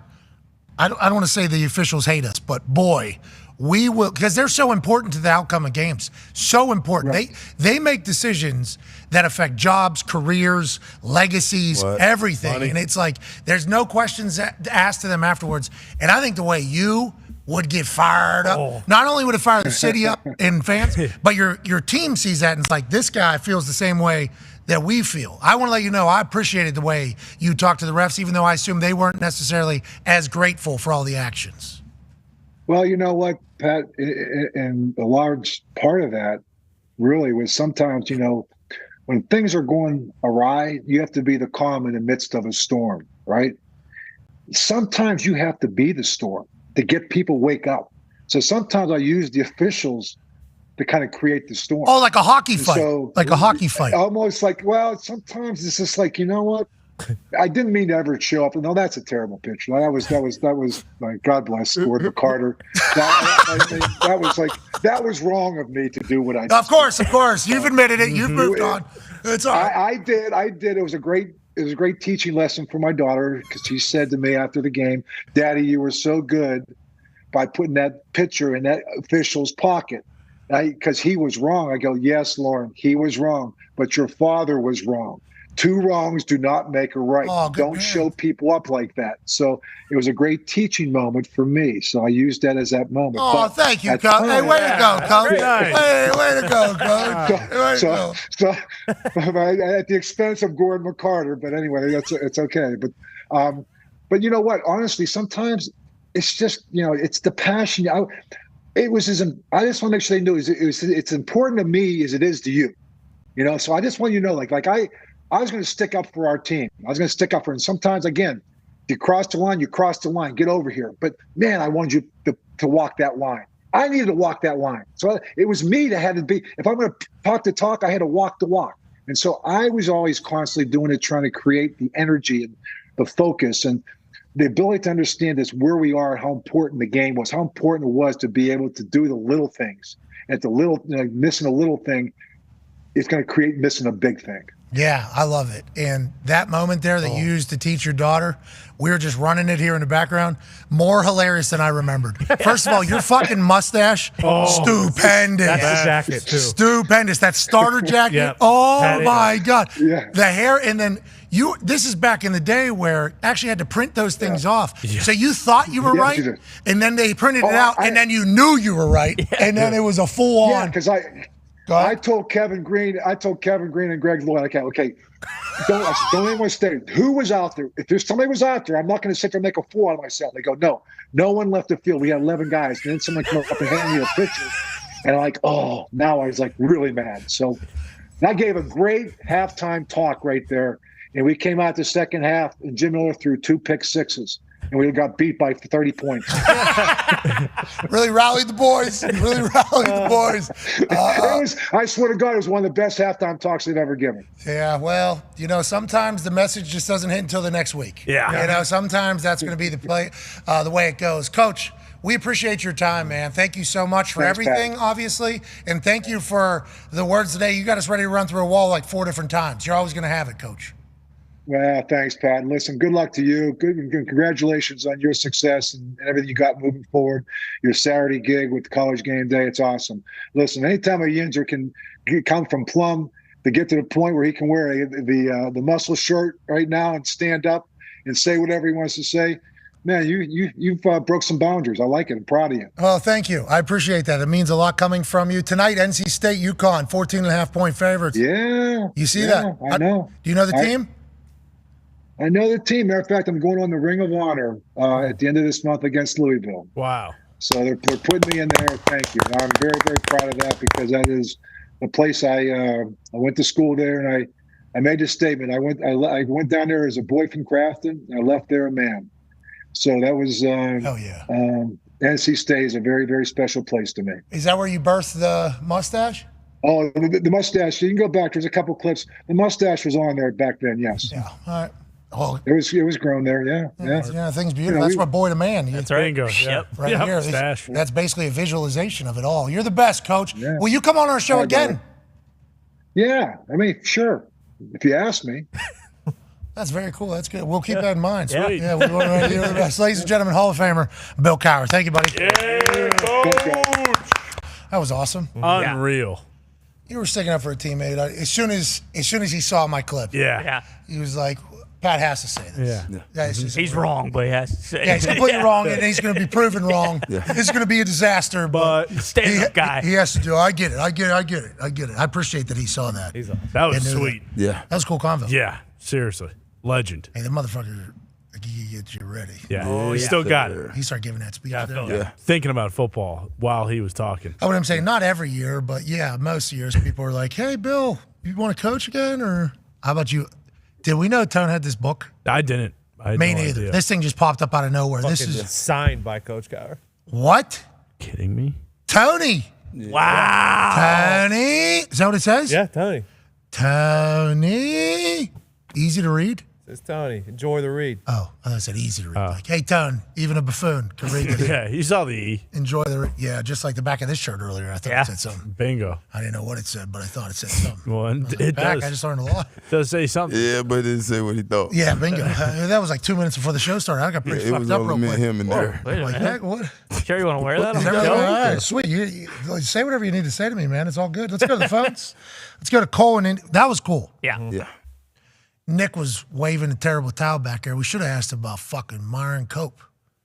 Speaker 1: I don't want to say the officials hate us, but boy, we will, because they're so important to the outcome of games. So important. Right. They make decisions that affect jobs, careers, legacies, everything. Money. And it's like there's no questions asked to them afterwards. And I think the way you would get fired up, not only would it fire the city up and fans, but your team sees that and it's like, this guy feels the same way that we feel. I want to let you know I appreciated the way you talked to the refs, even though I assume they weren't necessarily as grateful for all the actions.
Speaker 13: Well, you know what, Pat, and a large part of that really was sometimes, when things are going awry, you have to be the calm in the midst of a storm, right? Sometimes you have to be the storm to get people wake up. So sometimes I use the officials to kind of create the storm.
Speaker 1: Oh, like a hockey fight. So, like a hockey fight.
Speaker 13: Almost like, sometimes it's just like, you know what? I didn't mean to ever show up. No, that's a terrible picture. That was like, God bless Gordon Carter. That was wrong of me to do what I did.
Speaker 1: Of course. You've admitted it. You've moved on. It's all right.
Speaker 13: I did. It was a great teaching lesson for my daughter because she said to me after the game, "Daddy, you were so good by putting that picture in that official's pocket." Because he was wrong. I go, "Yes, Lauren, he was wrong, but your father was wrong. 2 wrongs do not make a right. Don't show people up like that." So it was a great teaching moment for me. So I used that as that moment.
Speaker 1: Oh, thank you, Coach. Hey, way to go, Coach. Hey, way to go, Coach.
Speaker 13: So at the expense of Gordon McCarter, but anyway, it's okay. But you know what? Honestly, sometimes it's just, it's the passion. I just want to make sure they knew it's important to me as it is to you. So I just want you to know, like I was going to stick up for our team. I was going to stick up for it. And sometimes, again, you cross the line, get over here. But, man, I wanted you to walk that line. I needed to walk that line. So it was me that had to be – if I'm going to talk the talk, I had to walk the walk. And so I was always constantly doing it, trying to create the energy and the focus and the ability to understand this, where we are, how important the game was, how important it was to be able to do the little things. At the little missing a little thing, it's going to create missing a big thing.
Speaker 1: Yeah, I love it. And that moment there that you used to teach your daughter, we were just running it here in the background, more hilarious than I remembered. First of all, your fucking mustache, stupendous.
Speaker 7: That's the jacket, too.
Speaker 1: Stupendous. That starter jacket,
Speaker 7: Yep.
Speaker 1: Oh my God.
Speaker 13: Yeah.
Speaker 1: The hair, and then this is back in the day where actually had to print those things off. Yeah. So you thought you were right, and then they printed it out, and then you knew you were right, and then it was a full-on.
Speaker 13: Yeah, because I told Kevin Green and Greg Lloyd, okay, don't anyone stay. Who was out there? If there's somebody was out there, I'm not going to sit there and make a fool out of myself. They go, no one left the field. We had 11 guys. And then someone came up and handed me a picture. And I'm like, now I was like really mad. So I gave a great halftime talk right there. And we came out the second half, and Jim Miller threw 2 pick sixes, and we got beat by 30 points.
Speaker 1: Really rallied the boys. Really rallied the boys.
Speaker 13: I swear to God, it was one of the best halftime talks they've ever given.
Speaker 1: Yeah, well, sometimes the message just doesn't hit until the next week.
Speaker 3: Yeah.
Speaker 1: Sometimes that's going to be the way it goes. Coach, we appreciate your time, man. Thank you so much for everything, obviously, and thank you for the words today. You got us ready to run through a wall like 4 different times. You're always going to have it, Coach.
Speaker 13: Well, thanks, Pat. And listen, good luck to you. Congratulations on your success and everything you got moving forward. Your Saturday gig with College Game Day, it's awesome. Listen, anytime a Yinzer can come from Plum to get to the point where he can wear the muscle shirt right now and stand up and say whatever he wants to say, man, you've broke some boundaries. I like it. I'm proud of you.
Speaker 1: Well, thank you. I appreciate that. It means a lot coming from you. Tonight, NC State, UConn, 14.5-point favorites.
Speaker 13: Yeah.
Speaker 1: You see that?
Speaker 13: I know.
Speaker 1: Do you know the team?
Speaker 13: I know the team. Matter of fact, I'm going on the Ring of Honor at the end of this month against Louisville.
Speaker 3: Wow.
Speaker 13: So they're putting me in there. Thank you. I'm very, very proud of that because that is the place I went to school there, and I made this statement. I went down there as a boy from Crafton, and I left there a man. So that was NC State is a very, very special place to me.
Speaker 1: Is that where you birthed the mustache?
Speaker 13: Oh, the mustache. You can go back. There's a couple clips. The mustache was on there back then. Yes.
Speaker 1: Yeah. All right. Oh,
Speaker 13: it was grown there. Yeah.
Speaker 1: Things beautiful. That's what boy to man.
Speaker 3: That's right. Bingo.
Speaker 1: Right here. That's basically a visualization of it all. You're the best, Coach. Yeah. Will you come on our show again?
Speaker 13: Yeah. I mean, sure. If you ask me.
Speaker 1: That's very cool. That's good. We'll keep that in mind.
Speaker 3: Sweet.
Speaker 1: Yeah, we want to you're the best. Ladies and gentlemen, Hall of Famer Bill Cowher. Thank you, buddy.
Speaker 3: Yeah, Coach.
Speaker 1: That was awesome.
Speaker 3: Unreal.
Speaker 1: You were sticking up for a teammate. As soon as he saw my clip, he was like, Pat has to say this.
Speaker 5: Yeah. He's wrong, but he has to say it.
Speaker 1: Yeah, he's completely wrong, and he's going to be proven wrong. This is going to be a disaster, but
Speaker 5: stand-up guy.
Speaker 1: He has to do it. I get it. I appreciate that he saw that.
Speaker 3: That was sweet.
Speaker 1: That was a cool convo.
Speaker 3: Yeah, seriously. Legend.
Speaker 1: Hey, the motherfucker, he gets you ready.
Speaker 3: Yeah. He still got it.
Speaker 1: He started giving that speech.
Speaker 3: Thinking about football while he was talking.
Speaker 1: I wouldn't say not every year, but most years people are like, hey, Bill, you want to coach again? Or how about you? Did we know Tone had this book?
Speaker 3: I didn't.
Speaker 1: Me neither. Idea. This thing just popped up out of nowhere. This is
Speaker 7: signed by Coach Cowher.
Speaker 1: What?
Speaker 3: Kidding me?
Speaker 1: Tony.
Speaker 7: Yeah.
Speaker 1: Wow. Tony. Is that what it says?
Speaker 7: Yeah, Tony.
Speaker 1: Tony. Easy to read?
Speaker 7: It's Tony. Enjoy the read.
Speaker 1: Oh, I thought it said easy to read. Like, hey, Tone, even a buffoon can read this.
Speaker 3: Yeah, you saw the E.
Speaker 1: Enjoy the read. Yeah, just like the back of this shirt earlier. I thought it said something.
Speaker 3: Bingo.
Speaker 1: I didn't know what it said, but I thought it said something.
Speaker 3: Well, it does.
Speaker 1: I just learned a lot.
Speaker 3: It does say something.
Speaker 6: Yeah, but it didn't say what he thought.
Speaker 1: Yeah, bingo. That was like 2 minutes before the show started. I got pretty fucked up real quick.
Speaker 6: It was only him in there.
Speaker 1: Like, heck, what?
Speaker 5: Sure you want to wear that on the
Speaker 1: All
Speaker 5: show?
Speaker 1: right, sweet. You say whatever you need to say to me, man. It's all good. Let's go to the phones. Let's go to Cole. And that was cool.
Speaker 5: Yeah.
Speaker 1: Nick was waving a terrible towel back there. We should have asked about fucking Myron Cope.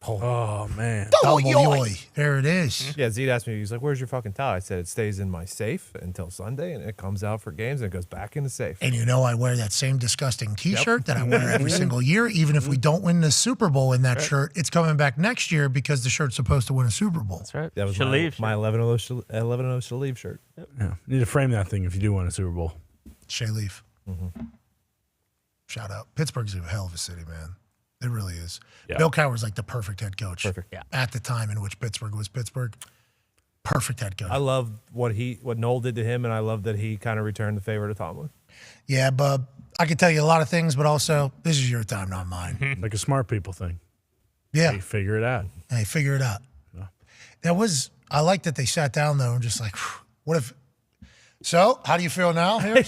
Speaker 3: Oh, man.
Speaker 1: Double yoy. There it is.
Speaker 7: Yeah, Zeke asked me, he's like, where's your fucking towel? I said, it stays in my safe until Sunday, and it comes out for games, and it goes back in the safe.
Speaker 1: And I wear that same disgusting T-shirt that I wear every single year. Even if we don't win the Super Bowl in that shirt, it's coming back next year because the shirt's supposed to win a Super Bowl.
Speaker 5: That's right.
Speaker 7: That was my 11-0 Shalev shirt.
Speaker 3: Yep. Yeah. Need to frame that thing if you do win a Super Bowl.
Speaker 1: Shalev. Shout out. Pittsburgh's a hell of a city, man. It really is. Yeah. Bill Cowher's like the perfect head coach.
Speaker 7: Perfect.
Speaker 5: Yeah.
Speaker 1: At the time in which Pittsburgh was Pittsburgh. Perfect head coach.
Speaker 7: I love what Noel did to him, and I love that he kind of returned the favor to Tomlin.
Speaker 1: Yeah, Bub. I could tell you a lot of things, but also this is your time, not mine.
Speaker 3: Like a smart people thing.
Speaker 1: Yeah.
Speaker 3: Hey, figure it out.
Speaker 1: Hey, figure it out. Yeah. I like that they sat down though and just like, what if? So, how do you feel now here?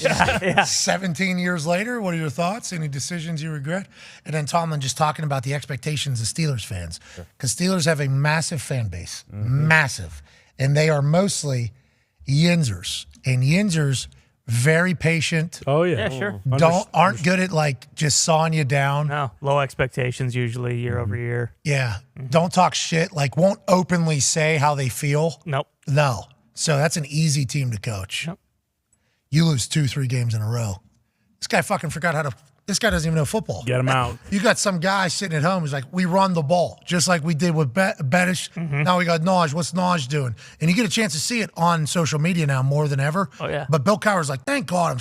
Speaker 1: 17 years later, what are your thoughts? Any decisions you regret? And then Tomlin just talking about the expectations of Steelers fans. Because Steelers have a massive fan base. Massive. And they are mostly Yinzers. And Yinzers, very patient.
Speaker 3: Oh, yeah.
Speaker 5: Yeah, sure.
Speaker 1: Aren't good at like just sawing you down.
Speaker 5: No, low expectations usually year over year.
Speaker 1: Yeah. Don't talk shit. Like won't openly say how they feel.
Speaker 5: Nope.
Speaker 1: No. So that's an easy team to coach.
Speaker 5: Yep.
Speaker 1: You lose 2-3 games in a row. This guy fucking forgot how to this guy doesn't even know football.
Speaker 3: Get him out.
Speaker 1: You got some guy sitting at home who's like, we run the ball, just like we did with Bettish. Now we got Naj. What's Naj doing? And you get a chance to see it on social media now more than ever.
Speaker 5: Oh, yeah.
Speaker 1: But Bill Cowher's like, thank God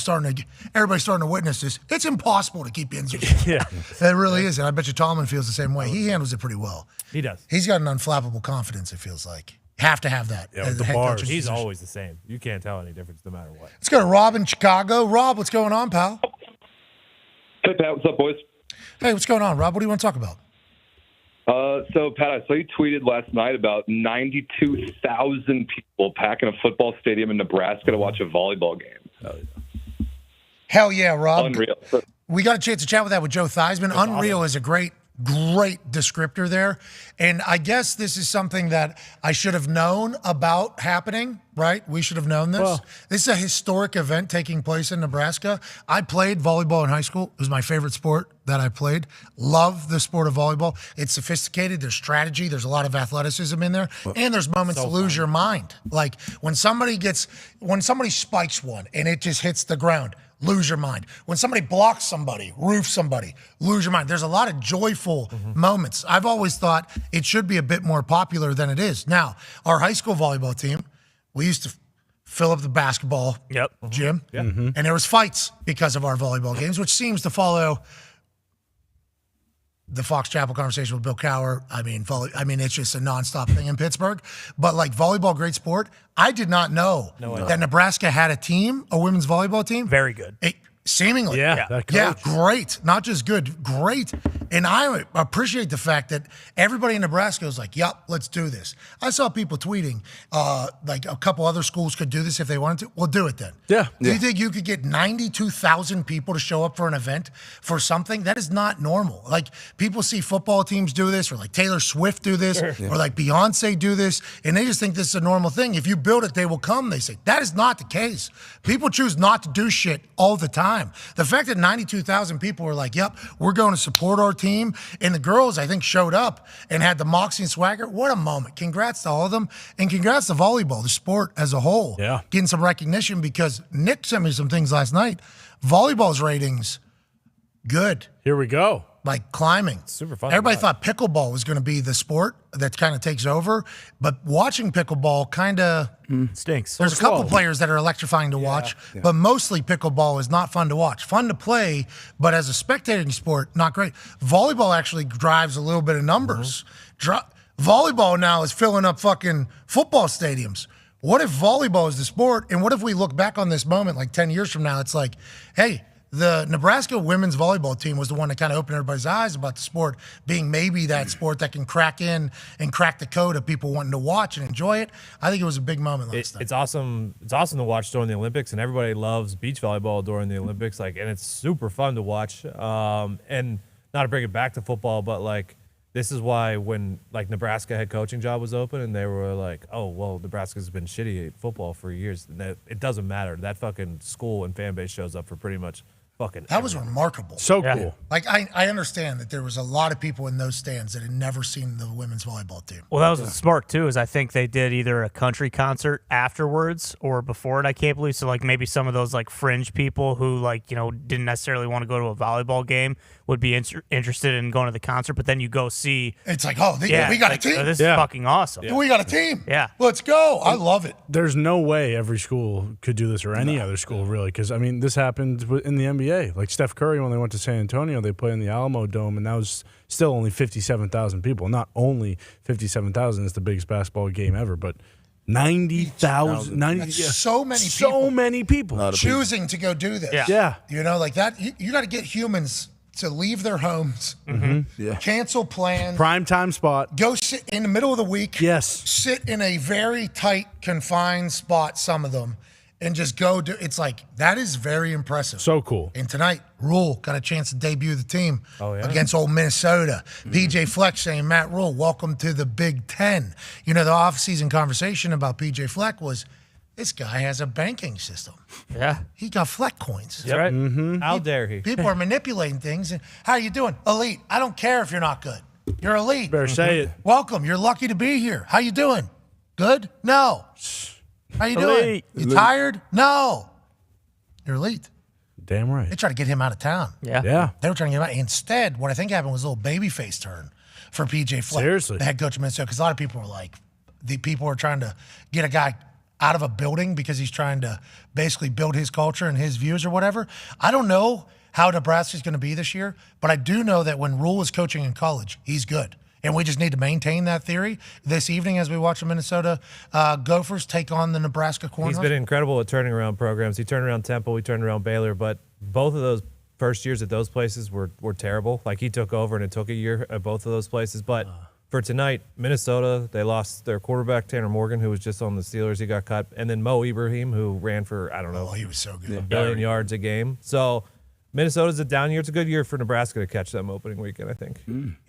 Speaker 1: everybody's starting to witness this. It's impossible to keep you in.
Speaker 3: Yeah.
Speaker 1: It really is. And I bet you Tomlin feels the same way. He handles it pretty well.
Speaker 7: He does.
Speaker 1: He's got an unflappable confidence, it feels like. Have to have that.
Speaker 3: Yeah,
Speaker 1: as
Speaker 3: with the
Speaker 1: head
Speaker 3: bars.
Speaker 1: coach's
Speaker 7: He's
Speaker 1: position.
Speaker 7: always the same. You can't tell any difference no matter what.
Speaker 1: Let's go to Rob in Chicago. Rob, what's going on, pal?
Speaker 17: Hey, Pat. What's up, boys?
Speaker 1: Hey, what's going on, Rob? What do you want to talk about?
Speaker 17: So, Pat, I saw you tweeted last night about 92,000 people packing a football stadium in Nebraska to watch a volleyball game.
Speaker 1: Hell yeah, Rob.
Speaker 17: Unreal.
Speaker 1: We got a chance to chat with that with Joe Theismann. Unreal is a great descriptor there. And I guess this is something that I should have known about happening, right? We should have known this.
Speaker 3: Well,
Speaker 1: This is a historic event taking place in Nebraska. I played volleyball in high school. It was my favorite sport that I played. Love the sport of volleyball. It's sophisticated. There's strategy. There's a lot of athleticism in there. And there's moments to lose your mind. Like when somebody spikes one and it just hits the ground, lose your mind. When somebody blocks somebody, roofs somebody, lose your mind. There's a lot of joyful moments. I've always thought it should be a bit more popular than it is. Now, our high school volleyball team, we used to fill up the basketball gym, and there was fights because of our volleyball games, which seems to follow the Fox Chapel conversation with Bill Cowher. I mean, it's just a nonstop thing in Pittsburgh. But like volleyball, great sport. I did not know that Nebraska had a team, a women's volleyball team.
Speaker 5: Very good.
Speaker 1: Seemingly.
Speaker 3: Yeah,
Speaker 1: great. Not just good, great. And I appreciate the fact that everybody in Nebraska was like, yep, let's do this. I saw people tweeting, like a couple other schools could do this if they wanted to. Well, do it then.
Speaker 3: Yeah.
Speaker 1: Do you think you could get 92,000 people to show up for an event for something? That is not normal. Like people see football teams do this, or like Taylor Swift do this, or like Beyonce do this, and they just think this is a normal thing. If you build it, they will come, they say. That is not the case. People choose not to do shit all the time. The fact that 92,000 people were like, yep, we're going to support our team. And the girls, I think, showed up and had the moxie and swagger. What a moment. Congrats to all of them. And congrats to volleyball, the sport as a whole.
Speaker 3: Yeah.
Speaker 1: Getting some recognition because Nick sent me some things last night. Volleyball's ratings, good.
Speaker 3: Here we go.
Speaker 1: Like climbing.
Speaker 7: Super fun.
Speaker 1: Everybody thought pickleball was going to be the sport that kind of takes over. But watching pickleball kind of
Speaker 5: stinks.
Speaker 1: There's a couple players that are electrifying to watch, but mostly pickleball is not fun to watch. Fun to play, but as a spectating sport, not great. Volleyball actually drives a little bit of numbers. Volleyball now is filling up fucking football stadiums. What if volleyball is the sport? And what if we look back on this moment like 10 years from now? It's like, hey, the Nebraska women's volleyball team was the one that kind of opened everybody's eyes about the sport being maybe that sport that can crack in and crack the code of people wanting to watch and enjoy it. I think it was a big moment last night.
Speaker 7: It's awesome. It's awesome to watch during the Olympics, and everybody loves beach volleyball during the Olympics. Like, and it's super fun to watch. And not to bring it back to football, but like this is why when like Nebraska head coaching job was open, and they were like, "Oh, well, Nebraska's been shitty at football for years." And it doesn't matter. That fucking school and fan base shows up for pretty much.
Speaker 1: That was remarkable.
Speaker 3: So cool.
Speaker 1: Like, I understand that there was a lot of people in those stands that had never seen the women's volleyball team.
Speaker 5: Well, that was smart, too, is I think they did either a country concert afterwards or before it, I can't believe. So, like, maybe some of those, like, fringe people who, like, you know, didn't necessarily want to go to a volleyball game would be interested in going to the concert, but then you go see.
Speaker 1: It's like, we got a team.
Speaker 5: This is fucking awesome.
Speaker 1: Yeah. We got a team.
Speaker 5: Yeah.
Speaker 1: Let's go. I love it.
Speaker 3: There's no way every school could do this or any other school, really, because, I mean, this happened in the NBA. Like Steph Curry, when they went to San Antonio, they played in the Alamo Dome, and that was still only 57,000 people. Not only 57,000 is the biggest basketball game ever, but 90,000.
Speaker 1: So many people choosing to go do this.
Speaker 3: Yeah.
Speaker 1: You know, like that. You got to get humans to leave their homes, cancel plans,
Speaker 3: prime time spot,
Speaker 1: go sit in the middle of the week.
Speaker 3: Yes,
Speaker 1: sit in a very tight, confined spot. Some of them, and just go do. It's like that is very impressive.
Speaker 3: So cool.
Speaker 1: And tonight, Rule got a chance to debut the team against old Minnesota. PJ Fleck saying, "Matt Rule, welcome to the Big Ten." You know, the off-season conversation about PJ Fleck was, this guy has a banking system.
Speaker 5: Yeah.
Speaker 1: He got Fleck coins.
Speaker 7: That's right. How dare he?
Speaker 1: People are manipulating things. And how are you doing? Elite. I don't care if you're not good. You're elite.
Speaker 3: Better say it.
Speaker 1: Welcome. You're lucky to be here. How you doing? Good? No. How you doing? You tired? No. You're elite.
Speaker 3: Damn right.
Speaker 1: They tried to get him out of town.
Speaker 5: Yeah.
Speaker 3: Yeah.
Speaker 1: They were trying to get him out. Instead, what I think happened was a little babyface turn for PJ Fleck,
Speaker 3: Seriously.
Speaker 1: the head coach of Minnesota, because a lot of people were like, the people are trying to get a guy out of a building because he's trying to basically build his culture and his views or whatever. I don't know how Nebraska's going to be this year, but I do know that when Rule is coaching in college, he's good. And we just need to maintain that theory this evening as we watch the Minnesota Gophers take on the Nebraska Cornhuskers.
Speaker 7: He's been incredible at turning around programs. He turned around Temple, he turned around Baylor, but both of those first years at those places were terrible. Like, he took over and it took a year at both of those places. But for tonight, Minnesota, they lost their quarterback, Tanner Morgan, who was just on the Steelers. He got cut. And then Mo Ibrahim, who ran for, I don't know,
Speaker 1: he was so good.
Speaker 7: a billion yards a game. So Minnesota's a down year. It's a good year for Nebraska to catch them opening weekend, I think.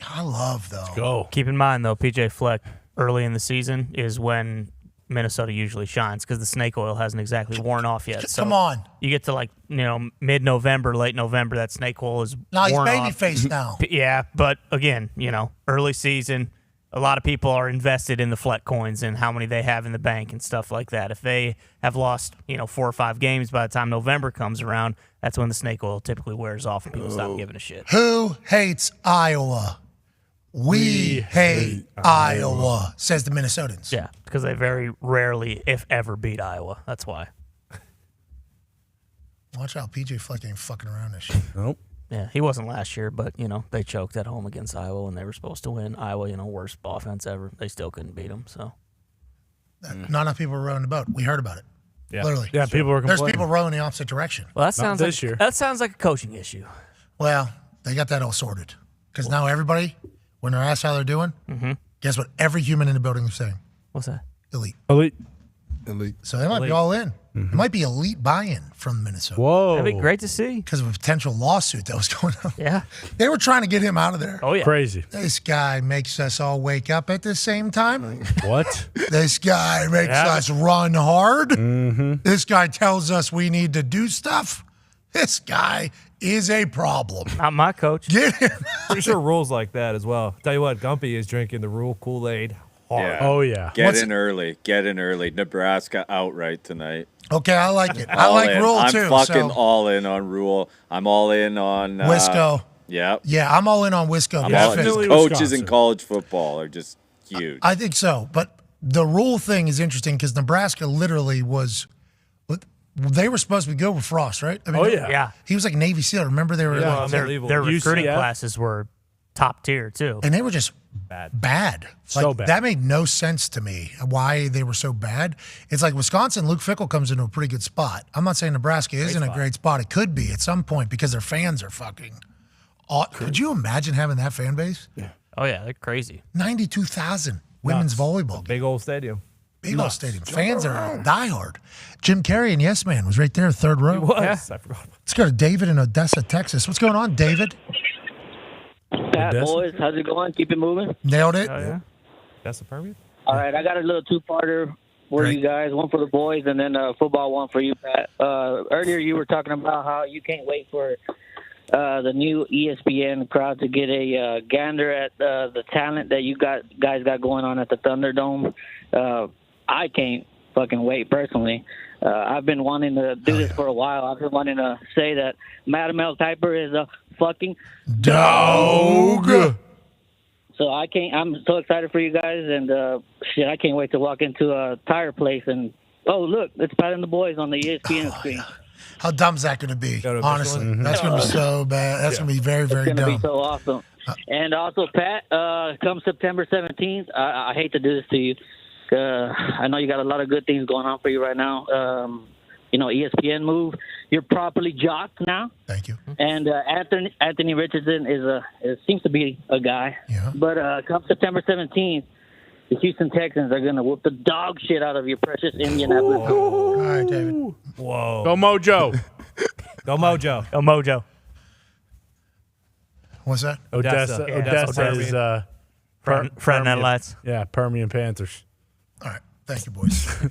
Speaker 1: I love, though.
Speaker 3: Go.
Speaker 5: Keep in mind, though, PJ Fleck early in the season is when Minnesota usually shines because the snake oil hasn't exactly worn off yet. So
Speaker 1: Come on.
Speaker 5: You get to, like, mid-November, late November, that snake oil is
Speaker 1: No, he's
Speaker 5: worn off.
Speaker 1: babyface now.
Speaker 5: Yeah, but again, early season, a lot of people are invested in the Fleck coins and how many they have in the bank and stuff like that. If they have lost, 4 or 5 games by the time November comes around, that's when the snake oil typically wears off and people stop giving a shit.
Speaker 1: Who hates Iowa? We hate Iowa, says the Minnesotans.
Speaker 5: Yeah, because they very rarely, if ever, beat Iowa. That's why.
Speaker 1: Watch out, PJ Fleck ain't fucking around this shit.
Speaker 3: Nope.
Speaker 5: Yeah, he wasn't last year, but, they choked at home against Iowa when they were supposed to win. Iowa, worst offense ever. They still couldn't beat them, so.
Speaker 1: Not enough people were rowing the boat. We heard about it.
Speaker 3: Yeah.
Speaker 1: Literally.
Speaker 3: Yeah, people were
Speaker 1: There's
Speaker 3: complaining.
Speaker 1: people rowing the opposite direction.
Speaker 5: Well, that sounds like a coaching issue.
Speaker 1: Well, they got that all sorted. Because now everybody, when they're asked how they're doing, guess what every human in the building is saying?
Speaker 5: What's that?
Speaker 1: Elite.
Speaker 3: Elite.
Speaker 1: So they might be all in. It might be elite buy-in from Minnesota.
Speaker 3: Whoa.
Speaker 5: That'd be great to see.
Speaker 1: Because of a potential lawsuit that was going on.
Speaker 5: Yeah.
Speaker 1: They were trying to get him out of there.
Speaker 5: Oh, yeah.
Speaker 3: Crazy.
Speaker 1: This guy makes us all wake up at the same time.
Speaker 3: What?
Speaker 1: This guy makes us run hard. This guy tells us we need to do stuff. This guy is a problem.
Speaker 5: Not my coach.
Speaker 1: Get him.
Speaker 7: Pretty sure rules like that as well. Tell you what, Gumpy is drinking the Rule Kool-Aid hard.
Speaker 15: Yeah.
Speaker 3: Oh, yeah.
Speaker 15: Get in early. Nebraska outright tonight.
Speaker 1: Okay, I like it. I like Rule,
Speaker 15: I'm
Speaker 1: too.
Speaker 15: I'm fucking
Speaker 1: so.
Speaker 15: all in on Rule. I'm all in on
Speaker 1: Wisco.
Speaker 15: Yeah.
Speaker 1: Yeah, I'm all in on Wisco.
Speaker 15: Coaches
Speaker 3: Wisconsin.
Speaker 15: in college football are just huge.
Speaker 1: I think so. But the Rule thing is interesting because Nebraska literally was – they were supposed to be good with Frost, right? I mean,
Speaker 5: Yeah.
Speaker 1: He was like Navy SEAL. Remember they were like,
Speaker 5: Their recruiting
Speaker 3: UCF.
Speaker 5: classes were top tier, too.
Speaker 1: and they were just bad.
Speaker 3: So
Speaker 1: Like,
Speaker 3: bad.
Speaker 1: That made no sense to me why they were so bad. It's like Wisconsin, Luke Fickell comes into a pretty good spot. I'm not saying Nebraska isn't a great spot. It could be at some point because their fans are fucking could you imagine having that fan base?
Speaker 3: Yeah.
Speaker 5: Oh, yeah, they're crazy.
Speaker 1: 92,000 women's volleyball.
Speaker 7: Big old stadium.
Speaker 1: Big old stadium. Fans are diehard. Jim Carrey and Yes Man was right there, third row.
Speaker 7: Was. I forgot.
Speaker 1: Let's go to David in Odessa, Texas. What's going on, David?
Speaker 18: Pat, boys, how's it going? Keep it moving.
Speaker 1: Nailed it.
Speaker 7: Oh, yeah. That's a permit?
Speaker 18: All right, I got a little two-parter for you guys, one for the boys and then a football one for you, Pat. Earlier you were talking about how you can't wait for the new ESPN crowd to get a gander at the talent that you guys got going on at the Thunderdome. I can't fucking wait personally. I've been wanting to do this for a while. I've been wanting to say that Madam L. Kiper is a fucking
Speaker 1: dog.
Speaker 18: So I'm so excited for you guys, and I can't wait to walk into a tire place and look, it's Pat and the boys on the ESPN screen.
Speaker 1: Yeah. How dumb is that going to be?
Speaker 18: Go to
Speaker 1: Honestly,
Speaker 18: Michelin.
Speaker 1: that's going to be so bad. That's going to be very, very
Speaker 18: It's going to
Speaker 1: dumb.
Speaker 18: be so awesome. And also, Pat, come September 17th, I hate to do this to you. I know you got a lot of good things going on for you right now. ESPN move. You're properly jocked now.
Speaker 1: Thank you.
Speaker 18: And Anthony Richardson seems to be a guy.
Speaker 1: Yeah.
Speaker 18: But come September 17th, the Houston Texans are going to whoop the dog shit out of your precious Indianapolis.
Speaker 1: All right, David.
Speaker 7: Whoa.
Speaker 3: Go Mojo.
Speaker 7: Go Mojo.
Speaker 5: Go Mojo.
Speaker 1: What's that?
Speaker 3: Odessa is
Speaker 5: Fred Lights.
Speaker 3: Yeah, Permian Panthers.
Speaker 1: All right. Thank you, boys.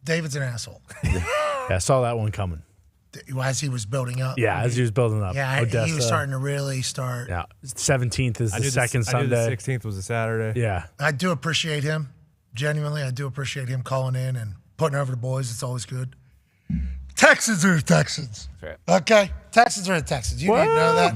Speaker 1: David's an asshole.
Speaker 3: Yeah, I saw that one coming.
Speaker 1: As he was building up.
Speaker 3: Yeah, as he was building up.
Speaker 1: Yeah,
Speaker 3: Odessa.
Speaker 1: he was starting to really start.
Speaker 3: Yeah, 17th is
Speaker 7: I
Speaker 3: the
Speaker 7: knew
Speaker 3: second
Speaker 7: I knew
Speaker 3: Sunday.
Speaker 7: the 16th was a Saturday.
Speaker 3: Yeah.
Speaker 1: I do appreciate him. Genuinely, I do appreciate him calling in and putting over the boys. It's always good. Texans are the Texans.
Speaker 5: That's right.
Speaker 1: Okay? Texans are the Texans. You didn't know that?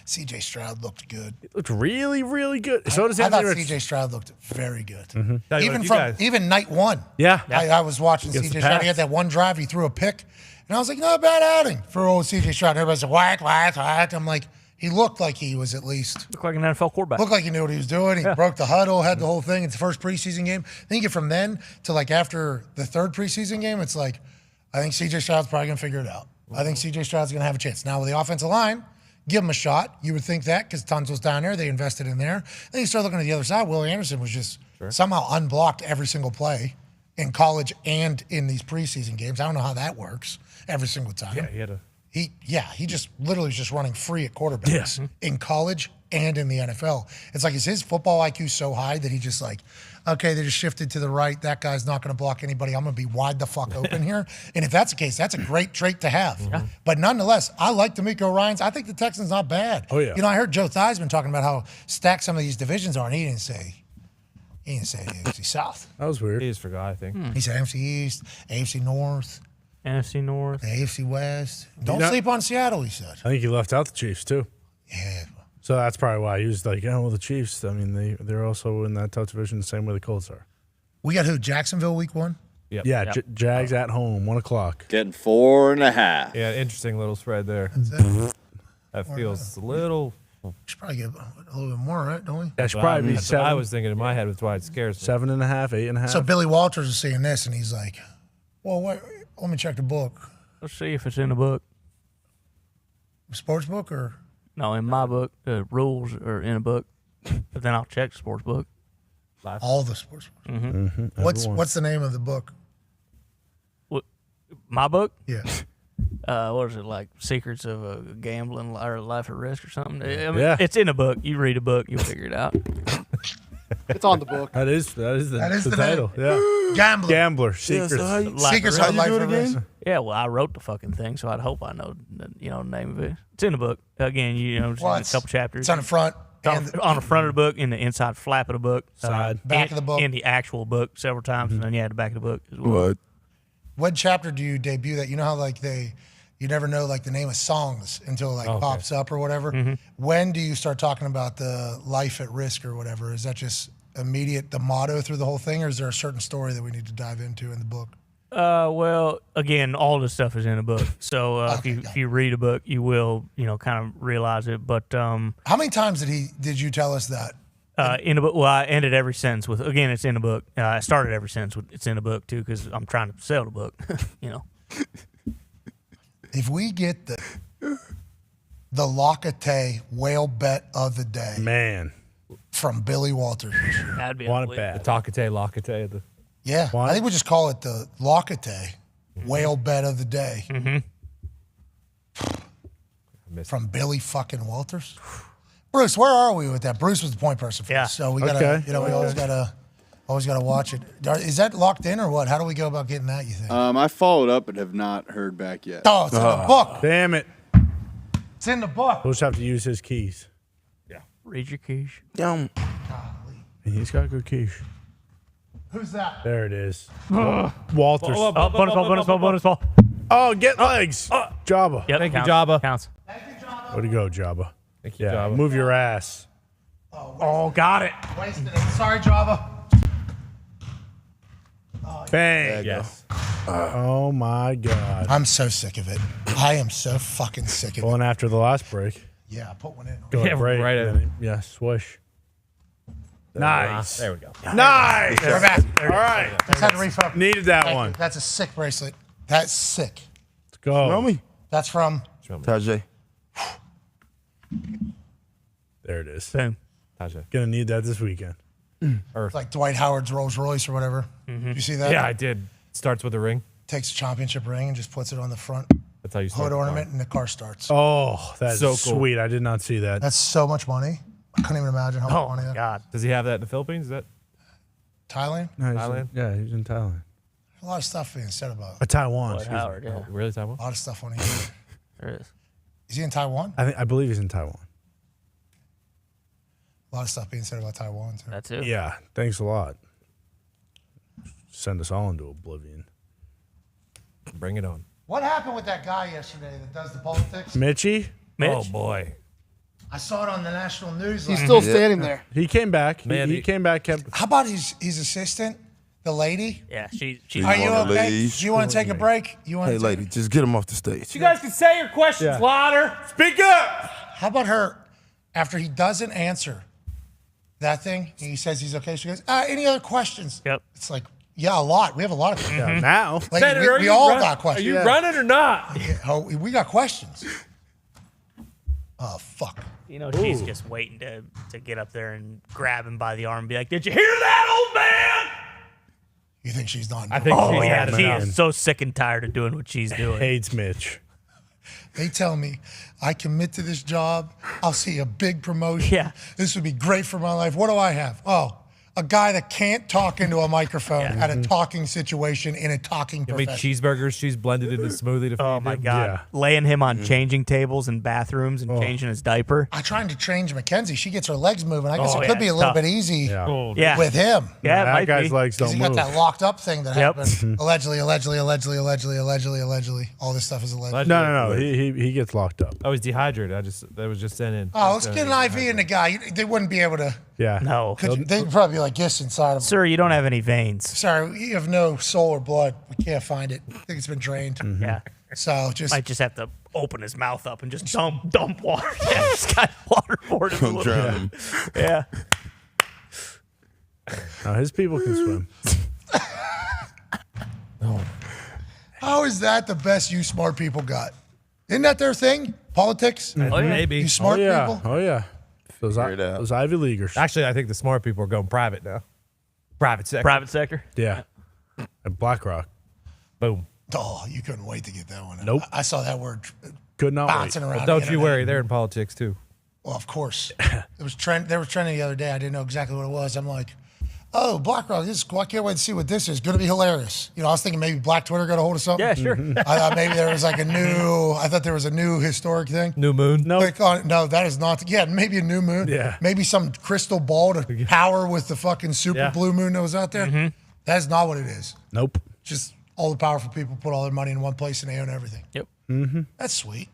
Speaker 1: C.J. Stroud looked good.
Speaker 3: It looked really, really good. So does
Speaker 1: I thought
Speaker 3: Anthony
Speaker 1: C.J. Stroud looked very good.
Speaker 3: Mm-hmm.
Speaker 1: Even night one.
Speaker 3: Yeah.
Speaker 1: I was watching
Speaker 3: Against
Speaker 1: C.J.
Speaker 3: the
Speaker 1: Stroud. He
Speaker 3: Pats.
Speaker 1: had that one drive. He threw a pick. And I was like, not a bad outing for old C.J. Stroud. And everybody said, whack. I'm like, he looked like he was at least.
Speaker 5: Looked like an NFL quarterback.
Speaker 1: Looked like he knew what he was doing. He broke the huddle, had the whole thing. It's the first preseason game. I think from then to like after the third preseason game, it's like, I think C.J. Stroud's probably going to figure it out. I think C.J. Stroud's going to have a chance. Now with the offensive line, give him a shot. You would think that because Tons was down there. They invested in there. Then you start looking at the other side. Willie Anderson was just somehow unblocked every single play in college and in these preseason games. I don't know how that works every single time.
Speaker 7: Yeah, he had a.
Speaker 1: He just literally was just running free at quarterbacks in college and in the NFL. It's like, is his football IQ so high that he just like, okay, they just shifted to the right. That guy's not going to block anybody. I'm going to be wide the fuck open here. And if that's the case, that's a great trait to have. But nonetheless, I like D'Amico Ryans. I think the Texans not bad.
Speaker 3: Oh, yeah.
Speaker 1: You know, I heard Joe Theismann talking about how stacked some of these divisions are, and he didn't say the AFC South.
Speaker 3: That was weird.
Speaker 7: He just forgot, I think.
Speaker 1: He said AFC East, AFC North,
Speaker 5: NFC North,
Speaker 1: the AFC West. Don't sleep on Seattle, he said.
Speaker 3: I think he left out the Chiefs, too.
Speaker 1: Yeah.
Speaker 3: So that's probably why he was like, well, the Chiefs, I mean, they're also in that tough division the same way the Colts are.
Speaker 1: We got who? Jacksonville week 1?
Speaker 7: Yep.
Speaker 3: Yeah,
Speaker 7: Yep.
Speaker 3: Jags at home, 1 o'clock.
Speaker 15: Getting 4.5.
Speaker 7: Yeah, interesting little spread there. That feels a little.
Speaker 1: We should probably get a little bit more, right? Don't we?
Speaker 3: That should probably be
Speaker 7: That's what
Speaker 3: 7.
Speaker 7: I was thinking in my head. That's why it scares me.
Speaker 3: 7.5, 8.5.
Speaker 1: So Billy Walters is seeing this, and he's like, well, wait, let me check the book.
Speaker 5: Let's see if it's in the book.
Speaker 1: Sports book or?
Speaker 5: No, in my book, the rules are in a book. But then I'll check the sports book.
Speaker 1: All the sports books.
Speaker 5: Mm-hmm.
Speaker 1: What's the name of the book?
Speaker 5: What, my book?
Speaker 1: Yeah.
Speaker 5: What is it, like Secrets of a Gambling or Life at Risk or something? I mean,
Speaker 3: Yeah.
Speaker 5: it's in a book. You read a book, you'll figure it out.
Speaker 14: It's on the book.
Speaker 3: That is the title.
Speaker 1: name.
Speaker 3: Yeah.
Speaker 1: Gambler.
Speaker 3: Gambler. Secrets.
Speaker 1: Secrets of Life at Risk.
Speaker 5: Yeah, well, I wrote the fucking thing, so I'd hope I know the name of it. It's in the book. Again, just
Speaker 1: Well,
Speaker 5: a couple chapters.
Speaker 1: It's on the front.
Speaker 5: It's on the front of the book, in the inside flap of the book,
Speaker 1: Back of the book.
Speaker 5: in the actual book several times, and then the back of the book as well.
Speaker 1: What chapter do you debut that? You know how like you never know like the name of songs until it pops up or whatever.
Speaker 5: Mm-hmm.
Speaker 1: When do you start talking about the life at risk or whatever? Is that just immediate, the motto through the whole thing, or is there a certain story that we need to dive into in the book?
Speaker 5: Well, again, all this stuff is in a book. So if you read a book, you will, kind of realize it. But
Speaker 1: how many times did you tell us that?
Speaker 5: In the book, well, I ended every sentence with, again, it's in the book. I started every sentence with, it's in the book too, because I'm trying to sell the book.
Speaker 1: If we get the Locate whale bet of the day,
Speaker 3: Man.
Speaker 1: from Billy Walters,
Speaker 5: That'd be
Speaker 3: Want it
Speaker 5: unbelievable.
Speaker 3: bad.
Speaker 7: The Takate, Locate.
Speaker 1: yeah, I think we just call it the Locate whale bet of the day. From Billy fucking Walters. Bruce, where are we with that? Bruce was the point person for this, so we gotta, we always gotta watch it. Is that locked in or what? How do we go about getting that? You think?
Speaker 21: I followed up but have not heard back yet.
Speaker 1: Oh, it's in the book.
Speaker 3: Damn it.
Speaker 1: It's in the book.
Speaker 3: We'll just have to use his keys.
Speaker 5: Read your keys.
Speaker 3: And he's got good keys.
Speaker 1: Who's that?
Speaker 3: There it is. Walters.
Speaker 5: Bonus ball.
Speaker 3: Oh, get legs. Jabba.
Speaker 5: Yep,
Speaker 7: Thank you,
Speaker 5: counts.
Speaker 7: Jabba.
Speaker 5: Counts.
Speaker 3: Way to go, Jabba.
Speaker 7: Thank you,
Speaker 3: Yeah,
Speaker 7: Jabba.
Speaker 3: move your ass.
Speaker 5: Oh, got it.
Speaker 1: Wasted it. Sorry, Java.
Speaker 3: Bang.
Speaker 7: Yes.
Speaker 3: Oh, my God.
Speaker 1: I'm so sick of it. I am so fucking sick of it.
Speaker 3: Going after the last break.
Speaker 1: Yeah, I put one in.
Speaker 3: Go
Speaker 7: Yeah,
Speaker 3: break.
Speaker 7: right at
Speaker 3: then yeah, swish. Nice.
Speaker 7: There we go.
Speaker 3: Nice.
Speaker 1: We're back.
Speaker 3: All right.
Speaker 1: Just had to refocus.
Speaker 3: Needed that
Speaker 1: Thank
Speaker 3: one.
Speaker 1: you. That's a sick bracelet. That's sick.
Speaker 3: Let's go.
Speaker 6: Smell me?
Speaker 1: That's from.
Speaker 6: Tajay.
Speaker 3: There it is.
Speaker 5: Boom.
Speaker 7: Tajay.
Speaker 3: Gonna need that this weekend.
Speaker 1: It's like Dwight Howard's Rolls Royce or whatever. Did you see that?
Speaker 7: Yeah, I did. Starts with a ring.
Speaker 1: Takes a championship ring and just puts it on the front
Speaker 7: That's how you start.
Speaker 1: hood
Speaker 7: the car.
Speaker 1: ornament, and the car starts.
Speaker 3: Oh, that's
Speaker 7: So
Speaker 3: so
Speaker 7: cool.
Speaker 3: sweet. I did not see that.
Speaker 1: That's so much money. I couldn't even imagine how much
Speaker 5: Oh,
Speaker 1: money
Speaker 5: my
Speaker 1: that.
Speaker 5: God.
Speaker 7: Does he have that in the Philippines? Is that
Speaker 1: Thailand.
Speaker 3: No, he's
Speaker 7: Thailand?
Speaker 3: yeah, he's in Thailand.
Speaker 1: A lot of stuff being said about.
Speaker 3: Taiwan.
Speaker 5: Dwight
Speaker 3: excuse me.
Speaker 5: Howard, yeah.
Speaker 7: really Taiwan?
Speaker 1: A lot of stuff on here.
Speaker 5: There is.
Speaker 1: Is he in Taiwan?
Speaker 3: I believe he's in Taiwan.
Speaker 1: A lot of stuff being said about Taiwan too.
Speaker 5: That's it.
Speaker 3: Yeah. Thanks a lot. Send us all into oblivion.
Speaker 7: Bring it on.
Speaker 1: What happened with that guy yesterday that does the politics?
Speaker 3: Mitchie?
Speaker 7: Oh, boy.
Speaker 1: I saw it on the national news.
Speaker 14: He's still standing there.
Speaker 3: He came back. He came back.
Speaker 1: How about his assistant, the lady?
Speaker 5: Yeah, she.
Speaker 1: Are you okay? Do you want to take a break? You want?
Speaker 6: Hey, lady, just get him off the stage.
Speaker 11: You guys can say your questions louder. Speak up.
Speaker 1: How about her? After he doesn't answer that thing, he says he's okay. She goes, "Any other questions?"
Speaker 5: Yep.
Speaker 1: It's like, yeah, a lot. We have a lot of questions.
Speaker 3: Yeah, now.
Speaker 1: Like,
Speaker 11: Senator,
Speaker 1: we all got questions.
Speaker 11: Are you running or not?
Speaker 1: We got questions. Oh, fuck.
Speaker 5: You know, she's just waiting to get up there and grab him by the arm and be like, "Did you hear that, old man?"
Speaker 1: You think she's not?
Speaker 7: I think
Speaker 5: Oh
Speaker 7: she's
Speaker 5: yeah,
Speaker 7: had
Speaker 5: she
Speaker 7: enough.
Speaker 5: is so sick and tired of doing what she's doing.
Speaker 3: Hates Mitch.
Speaker 1: They tell me I commit to this job, I'll see a big promotion.
Speaker 5: Yeah.
Speaker 1: This would be great for my life. What do I have? Oh, a guy that can't talk into a microphone at a talking situation in a talking
Speaker 7: Give me
Speaker 1: profession.
Speaker 7: cheeseburgers. She's blended into smoothie to feed
Speaker 5: Oh my
Speaker 7: him.
Speaker 5: God, laying him on changing tables and bathrooms and changing his diaper.
Speaker 1: I'm trying to change Mackenzie. She gets her legs moving. I guess
Speaker 5: Oh,
Speaker 1: it
Speaker 5: yeah,
Speaker 1: could be a
Speaker 5: it's
Speaker 1: little
Speaker 5: tough.
Speaker 1: bit easy
Speaker 5: Yeah.
Speaker 1: with him.
Speaker 5: Yeah, it
Speaker 3: that
Speaker 5: might
Speaker 3: guy's
Speaker 5: be.
Speaker 3: legs
Speaker 1: Because
Speaker 3: don't
Speaker 1: he
Speaker 3: move.
Speaker 1: got that locked up thing that
Speaker 5: Yep.
Speaker 1: happened. Allegedly. All this stuff is alleged.
Speaker 3: No. He gets locked up.
Speaker 7: I was dehydrated. That was just sent in.
Speaker 1: Oh, let's get an IV in the guy. They wouldn't be able to.
Speaker 3: Yeah.
Speaker 5: No,
Speaker 1: They'd probably be like this inside of him.
Speaker 5: sir, you don't have any veins.
Speaker 1: Sorry, you have no soul or blood. We can't find it. I think it's been drained.
Speaker 5: Yeah,
Speaker 1: So just
Speaker 5: might just have to open his mouth up and just dump water. Yeah, this guy waterboarded him a little
Speaker 6: Drown
Speaker 5: bit.
Speaker 6: him.
Speaker 5: Yeah.
Speaker 3: No, his people can swim.
Speaker 1: how is that the best you smart people got? Isn't that their thing? Politics?
Speaker 7: Oh, yeah. Maybe.
Speaker 1: You smart people?
Speaker 3: Oh yeah. Those
Speaker 6: Figure it out.
Speaker 3: those Ivy Leaguers.
Speaker 7: Actually, I think the smart people are going private now. Private sector.
Speaker 5: Private sector.
Speaker 3: Yeah. At BlackRock.
Speaker 7: Boom.
Speaker 1: Oh, you couldn't wait to get that one.
Speaker 3: Nope.
Speaker 1: I saw that word
Speaker 3: Could not wait.
Speaker 1: bouncing around.
Speaker 7: Well,
Speaker 1: the
Speaker 7: don't you
Speaker 1: internet.
Speaker 7: worry. They're in politics too.
Speaker 1: Well, of course. It was trend. They were trending the other day. I didn't know exactly what it was. I'm like, oh, BlackRock. This is cool. I can't wait to see what this is. Going to be hilarious. You know, I was thinking maybe Black Twitter got a hold of something.
Speaker 5: Yeah, sure.
Speaker 1: I thought maybe there was like a new. I thought there was a new historic thing.
Speaker 7: New moon.
Speaker 3: No.
Speaker 1: Click on it. No, that is not. Yeah, maybe a new moon.
Speaker 3: Yeah.
Speaker 1: Maybe some crystal ball to power with the fucking super
Speaker 7: Yeah.
Speaker 1: blue moon that was out there.
Speaker 5: Mm-hmm.
Speaker 1: That is not what it is.
Speaker 3: Nope.
Speaker 1: Just all the powerful people put all their money in one place and they own everything.
Speaker 5: Yep.
Speaker 1: That's sweet.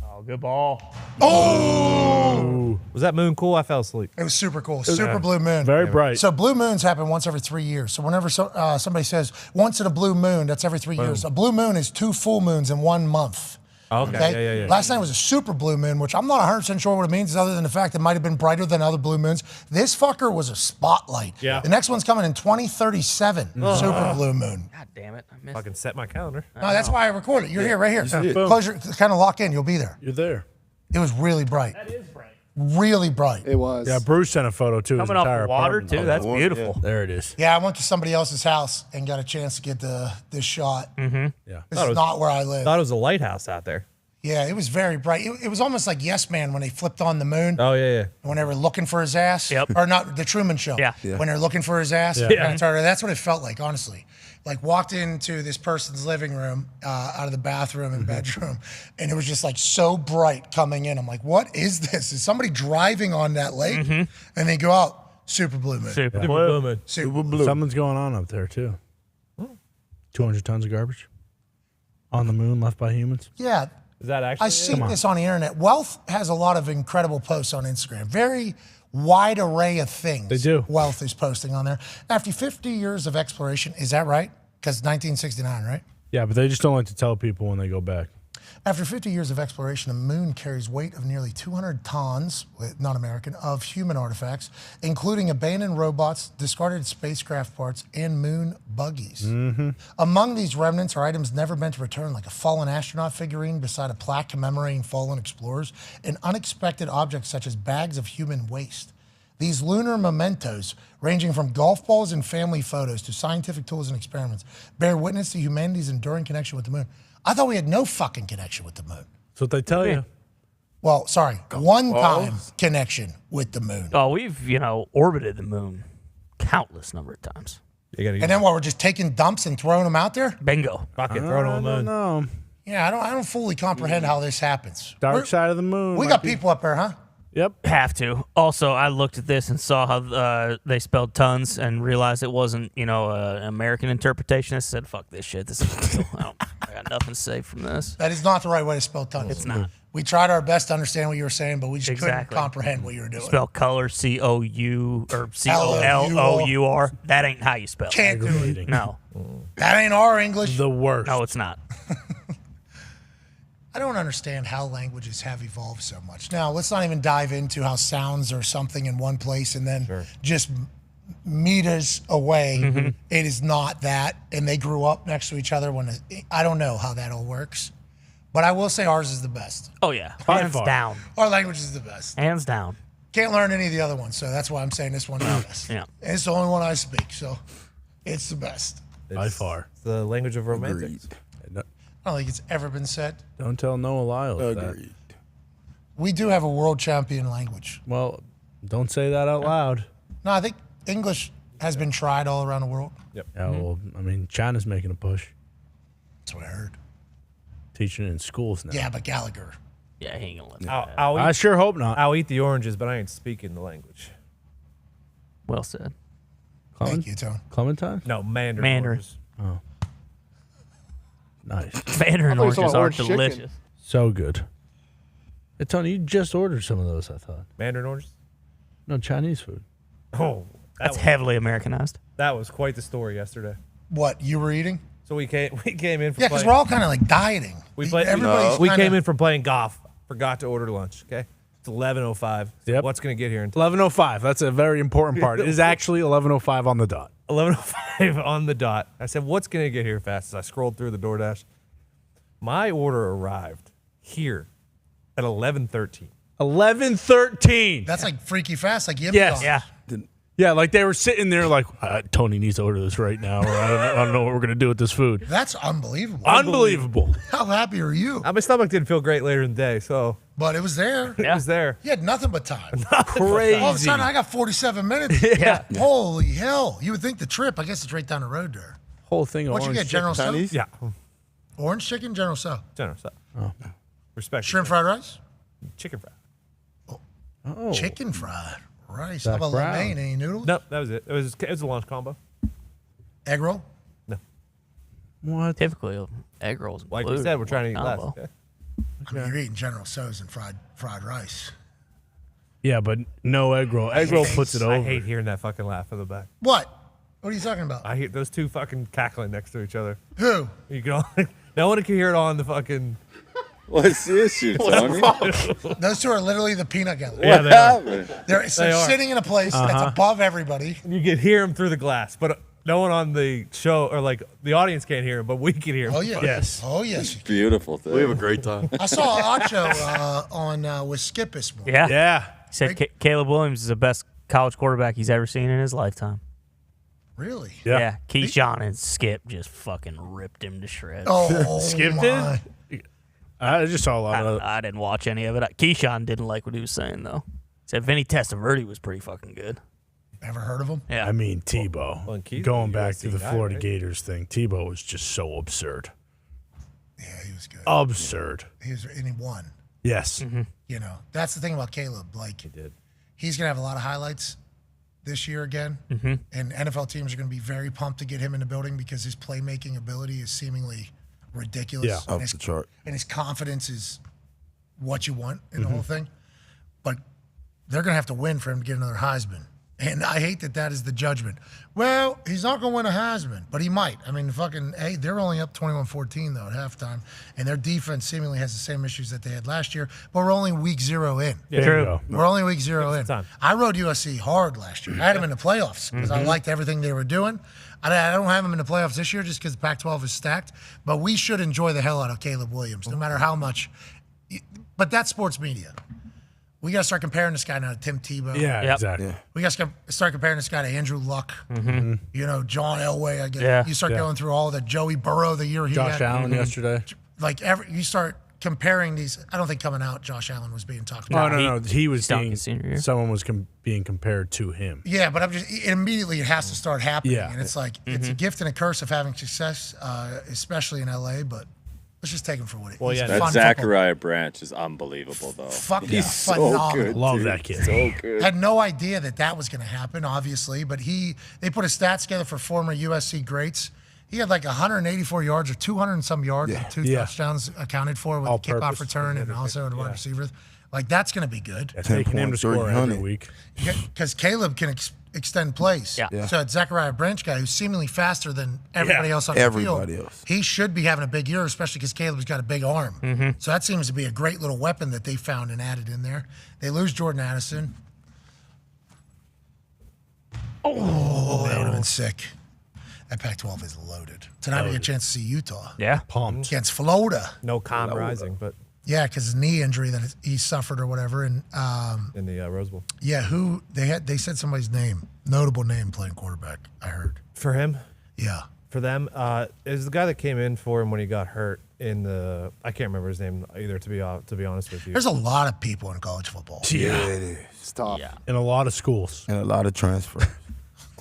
Speaker 5: Oh, good ball.
Speaker 1: Oh,
Speaker 7: Was that moon cool? I fell asleep.
Speaker 1: it was super cool. Super blue moon.
Speaker 3: Very bright.
Speaker 1: So blue moons happen once every 3 years. So whenever somebody says once in a blue moon, that's every 3 years. A blue moon is 2 full moons in 1 month.
Speaker 7: Okay. Yeah.
Speaker 1: Last night was a super blue moon, which I'm not 100% sure what it means, other than the fact it might have been brighter than other blue moons. This fucker was a spotlight.
Speaker 7: Yeah.
Speaker 1: The next one's coming in 2037. Super blue moon.
Speaker 5: God damn it. I missed
Speaker 7: Fucking set my calendar.
Speaker 1: No, that's why I recorded it. You're here, right here.
Speaker 6: see it.
Speaker 1: Close your, kind of lock in. You'll be there.
Speaker 3: You're there.
Speaker 1: It was really bright.
Speaker 5: That is bright.
Speaker 1: Really bright.
Speaker 14: It was.
Speaker 3: Yeah, Bruce sent a photo too.
Speaker 5: Coming off the water, too. That's beautiful.
Speaker 3: There it is.
Speaker 1: Yeah, I went to somebody else's house and got a chance to get this shot.
Speaker 5: Mm-hmm.
Speaker 3: Yeah.
Speaker 1: This is not where I live.
Speaker 7: Thought it was a lighthouse out there.
Speaker 1: Yeah, it was very bright. It was almost like Yes Man when they flipped on the moon.
Speaker 7: Oh yeah.
Speaker 1: When they were looking for his ass.
Speaker 5: Yep.
Speaker 1: Or not, the Truman Show.
Speaker 5: Yeah.
Speaker 1: When they're looking for his ass.
Speaker 3: Yeah.
Speaker 1: Yeah. That's what it felt like, honestly. Like walked into this person's living room, out of the bathroom and bedroom, and it was just like so bright coming in. I'm like, what is this? Is somebody driving on that lake? And they go out, super blue moon.
Speaker 5: Super
Speaker 3: Yeah.
Speaker 5: blue.
Speaker 7: Moon.
Speaker 1: Super blue.
Speaker 3: Something's going on up there too. 200 tons of garbage on the moon left by humans.
Speaker 1: Yeah.
Speaker 7: Is that actually?
Speaker 1: I seen this on the internet. Wealth has a lot of incredible posts on Instagram. Very wide array of things.
Speaker 3: They do.
Speaker 1: Wealth is posting on there. After 50 years of exploration, is that right? Because 1969, right?
Speaker 3: Yeah, but they just don't like to tell people when they go back.
Speaker 1: After 50 years of exploration, the moon carries weight of nearly 200 tons, not American, of human artifacts, including abandoned robots, discarded spacecraft parts, and moon buggies. Among these remnants are items never meant to return, like a fallen astronaut figurine beside a plaque commemorating fallen explorers, and unexpected objects such as bags of human waste. These lunar mementos, ranging from golf balls and family photos to scientific tools and experiments, bear witness to humanity's enduring connection with the moon. I thought we had no fucking connection with the moon.
Speaker 3: That's what they tell you.
Speaker 1: Well, sorry, one-time connection with the moon.
Speaker 5: Oh, we've, orbited the moon countless number of times.
Speaker 1: And then what, we're just taking dumps and throwing them out there?
Speaker 5: Bingo.
Speaker 7: Fucking throw it on the moon.
Speaker 3: No.
Speaker 1: Yeah, I don't fully comprehend how this happens.
Speaker 3: Dark side of the moon.
Speaker 1: We
Speaker 3: might
Speaker 1: got
Speaker 3: be-
Speaker 1: people up there, huh?
Speaker 3: Yep.
Speaker 5: Have to. Also, I looked at this and saw how they spelled tons and realized it wasn't, an American interpretation. I said, fuck this shit. This is real. I got got nothing to say from this.
Speaker 1: That is not the right way to spell tunnel.
Speaker 5: It's not.
Speaker 1: We tried our best to understand what you were saying, but we just couldn't
Speaker 5: Exactly.
Speaker 1: comprehend what you were doing.
Speaker 5: Spell color C-O-U or C-O-L-O-U-R. That ain't how you spell.
Speaker 1: Can't do it.
Speaker 5: No.
Speaker 1: That ain't our English.
Speaker 3: The worst.
Speaker 5: No, it's not.
Speaker 1: I don't understand how languages have evolved so much. Now, let's not even dive into how sounds are something in one place and then just meters away, it is not that, and they grew up next to each other. I don't know how that all works, but I will say ours is the best.
Speaker 5: Oh, yeah. Hands down.
Speaker 1: Our language is the best.
Speaker 5: Hands down.
Speaker 1: Can't learn any of the other ones, so that's why I'm saying this one is the best.
Speaker 5: Yeah.
Speaker 1: And it's the only one I speak, so it's the best.
Speaker 3: By far.
Speaker 7: It's the language of romantics.
Speaker 1: I don't think it's ever been said.
Speaker 3: Don't tell Noah Lyles that.
Speaker 1: We do have a world champion language.
Speaker 3: Well, don't say that out loud.
Speaker 1: No, I think English has been tried all around the world.
Speaker 7: Yep.
Speaker 3: Yeah, well, I mean, China's making a push.
Speaker 1: That's what I heard.
Speaker 3: Teaching it in schools now.
Speaker 1: Yeah, but Gallagher.
Speaker 5: Yeah, he ain't gonna let that
Speaker 7: I'll
Speaker 5: happen.
Speaker 3: I sure hope not.
Speaker 7: I'll eat the oranges, but I ain't speaking the language.
Speaker 5: Well said.
Speaker 1: Thank you, Tone.
Speaker 3: Clementine?
Speaker 7: No, Mandarin.
Speaker 5: Mandarin.
Speaker 7: oranges.
Speaker 3: Oh. Nice.
Speaker 5: Mandarin
Speaker 14: I thought you
Speaker 5: oranges
Speaker 14: said
Speaker 5: are
Speaker 14: orange chicken.
Speaker 5: delicious.
Speaker 3: So good. Hey, Tony, you just ordered some of those, I thought.
Speaker 7: Mandarin oranges?
Speaker 3: No, Chinese food.
Speaker 7: Oh.
Speaker 5: That's heavily Americanized.
Speaker 7: That was quite the story yesterday.
Speaker 1: What, you were eating?
Speaker 7: So we came in from
Speaker 1: Yeah, because we're all kind of like dieting.
Speaker 7: we came in from playing golf. Forgot to order lunch, okay? It's 11:05.
Speaker 3: Yep.
Speaker 7: What's going to get here in
Speaker 3: 11:05. That's a very important part. It is actually 11:05 on the dot.
Speaker 7: 11:05 on the dot. I said, what's going to get here fast? As I scrolled through the DoorDash. My order arrived here at 11:13.
Speaker 3: 11:13.
Speaker 1: That's like freaky fast, like
Speaker 3: Yes.
Speaker 5: Yeah.
Speaker 3: Yeah, like they were sitting there like, Tony needs to order this right now, or I don't know what we're going to do with this food.
Speaker 1: That's unbelievable.
Speaker 3: Unbelievable.
Speaker 1: How happy are you?
Speaker 7: My stomach didn't feel great later in the day, so.
Speaker 1: But it was there.
Speaker 7: It was there.
Speaker 1: You had nothing but time.
Speaker 3: Crazy.
Speaker 1: All of a sudden, I got 47 minutes.
Speaker 3: Yeah.
Speaker 1: Holy hell. You would think the trip, I guess it's right down the road there.
Speaker 3: Whole thing of
Speaker 1: What'd you
Speaker 3: orange
Speaker 1: get, General
Speaker 3: chicken.
Speaker 1: Tso?
Speaker 7: Yeah.
Speaker 1: Orange chicken, General Tso.
Speaker 7: General Tso.
Speaker 3: Oh.
Speaker 7: Respect.
Speaker 1: Shrimp fried rice?
Speaker 7: Chicken fried.
Speaker 3: Oh.
Speaker 1: Chicken fried rice.
Speaker 3: Zach
Speaker 1: How about
Speaker 3: Brown.
Speaker 1: romaine? Any noodles?
Speaker 7: Nope, that was it. It was a lunch combo.
Speaker 1: Egg roll?
Speaker 7: No.
Speaker 3: What?
Speaker 5: Typically, egg rolls.
Speaker 7: Like we said, we're trying to eat less. Okay?
Speaker 1: I mean, you're eating General Tso's and fried rice.
Speaker 3: Yeah, but no egg roll. Egg roll puts it over.
Speaker 7: I hate hearing that fucking laugh in the back.
Speaker 1: What? What are you talking about?
Speaker 7: I hear those two fucking cackling next to each other.
Speaker 1: Who?
Speaker 7: You can all, no one can hear it on the fucking.
Speaker 21: What's the issue, Tony?
Speaker 1: Those two are literally the peanut gallery.
Speaker 7: Yeah, they are.
Speaker 1: They're
Speaker 7: They are.
Speaker 1: sitting in a place that's above everybody.
Speaker 7: You can hear them through the glass, but no one on the show or like the audience can't hear them, but we can hear them.
Speaker 1: Oh, yeah.
Speaker 3: Yes.
Speaker 1: Oh, yes.
Speaker 21: Beautiful thing.
Speaker 8: We have a great time.
Speaker 1: I saw Acho on with Skip this morning.
Speaker 5: Yeah.
Speaker 3: Yeah.
Speaker 5: He said Caleb Williams is the best college quarterback he's ever seen in his lifetime.
Speaker 1: Really?
Speaker 3: Yeah.
Speaker 5: Keyshawn and Skip just fucking ripped him to shreds.
Speaker 1: Oh,
Speaker 3: Skip
Speaker 1: my.
Speaker 3: did? I just saw a lot of
Speaker 5: I didn't watch any of it. Keyshawn didn't like what he was saying, though. He said Vinny Testaverde was pretty fucking good.
Speaker 1: Ever heard of him?
Speaker 5: Yeah.
Speaker 3: I mean, Tebow.
Speaker 7: Well, Keith's
Speaker 3: Going
Speaker 7: a
Speaker 3: back
Speaker 7: USC
Speaker 3: to the
Speaker 7: guy,
Speaker 3: Florida
Speaker 7: right?
Speaker 3: Gators thing, Tebow was just so absurd.
Speaker 1: Yeah, he was good.
Speaker 3: Absurd.
Speaker 1: And he won.
Speaker 3: Yes.
Speaker 1: You know, that's the thing about Caleb. Like, he's going to have a lot of highlights this year again. And NFL teams are going to be very pumped to get him in the building because his playmaking ability is seemingly ridiculous.
Speaker 3: Yeah,
Speaker 1: and
Speaker 6: off the chart.
Speaker 1: And his confidence is what you want in the whole thing. But they're going to have to win for him to get another Heisman. And I hate that is the judgment. Well, he's not going to win a Heisman, but he might. I mean, hey, they're only up 21-14, though, at halftime. And their defense seemingly has the same issues that they had last year, but we're only week 0 in.
Speaker 7: Yeah,
Speaker 3: True.
Speaker 1: We're only week 0 in.
Speaker 7: time.
Speaker 1: I rode USC hard last year. I had them in the playoffs because I liked everything they were doing. I don't have them in the playoffs this year just because the Pac-12 is stacked, but we should enjoy the hell out of Caleb Williams, no matter how much. But that's sports media. We got to start comparing this guy now to Tim Tebow.
Speaker 3: Yeah, exactly.
Speaker 1: We got to start comparing this guy to Andrew Luck. You know, John Elway. I guess.
Speaker 5: Yeah.
Speaker 1: You start going through all the Joey Burrow the year he
Speaker 3: Josh
Speaker 1: had.
Speaker 3: Allen yesterday.
Speaker 1: Like you start comparing these. I don't think coming out Josh Allen was being talked
Speaker 3: Oh,
Speaker 1: about.
Speaker 3: no. He was
Speaker 5: stunk
Speaker 3: being,
Speaker 5: his senior year.
Speaker 3: someone was being compared to him.
Speaker 1: Yeah, but immediately it has to start happening.
Speaker 3: Yeah.
Speaker 1: And it's like, it's a gift and a curse of having success, especially in LA, but let's just take him for what it is.
Speaker 7: Well, yeah,
Speaker 21: That
Speaker 1: Fun
Speaker 21: Zachariah Branch is unbelievable, though.
Speaker 1: Fucking
Speaker 21: He's so
Speaker 1: phenomenal.
Speaker 21: good.
Speaker 3: Love
Speaker 21: dude.
Speaker 3: that kid.
Speaker 21: So good.
Speaker 1: Had no idea that was going to happen, obviously, but they put a stats together for former USC greats, He had like 184 yards or 200 and some yards and 2 touchdowns accounted for with the kickoff return and also the wide receiver. Like, that's going to be good.
Speaker 3: Taking him to score every week.
Speaker 1: Because Caleb can extend plays.
Speaker 6: Yeah.
Speaker 1: So that Zachariah Branch guy, who's seemingly faster than everybody else on the field, he should be having a big year, especially because Caleb's got a big arm. So that seems to be a great little weapon that they found and added in there. They lose Jordan Addison. Oh, that would have been sick. That Pac-12 is loaded. Tonight we get a chance to see Utah.
Speaker 5: Yeah.
Speaker 3: Pumped.
Speaker 1: Against Florida.
Speaker 7: No calm rising, but
Speaker 1: yeah, because his knee injury that he suffered or whatever, and
Speaker 7: in the Rose Bowl.
Speaker 1: Yeah, who they said somebody's name, notable name playing quarterback. I heard
Speaker 7: For him?
Speaker 1: Yeah.
Speaker 7: For them, it was the guy that came in for him when he got hurt in the. I can't remember his name either. To be honest with you,
Speaker 1: There's a lot of people in college football.
Speaker 3: Yeah.
Speaker 6: it is.
Speaker 14: It's tough.
Speaker 5: Yeah.
Speaker 3: In a lot of schools.
Speaker 6: And a lot of transfers.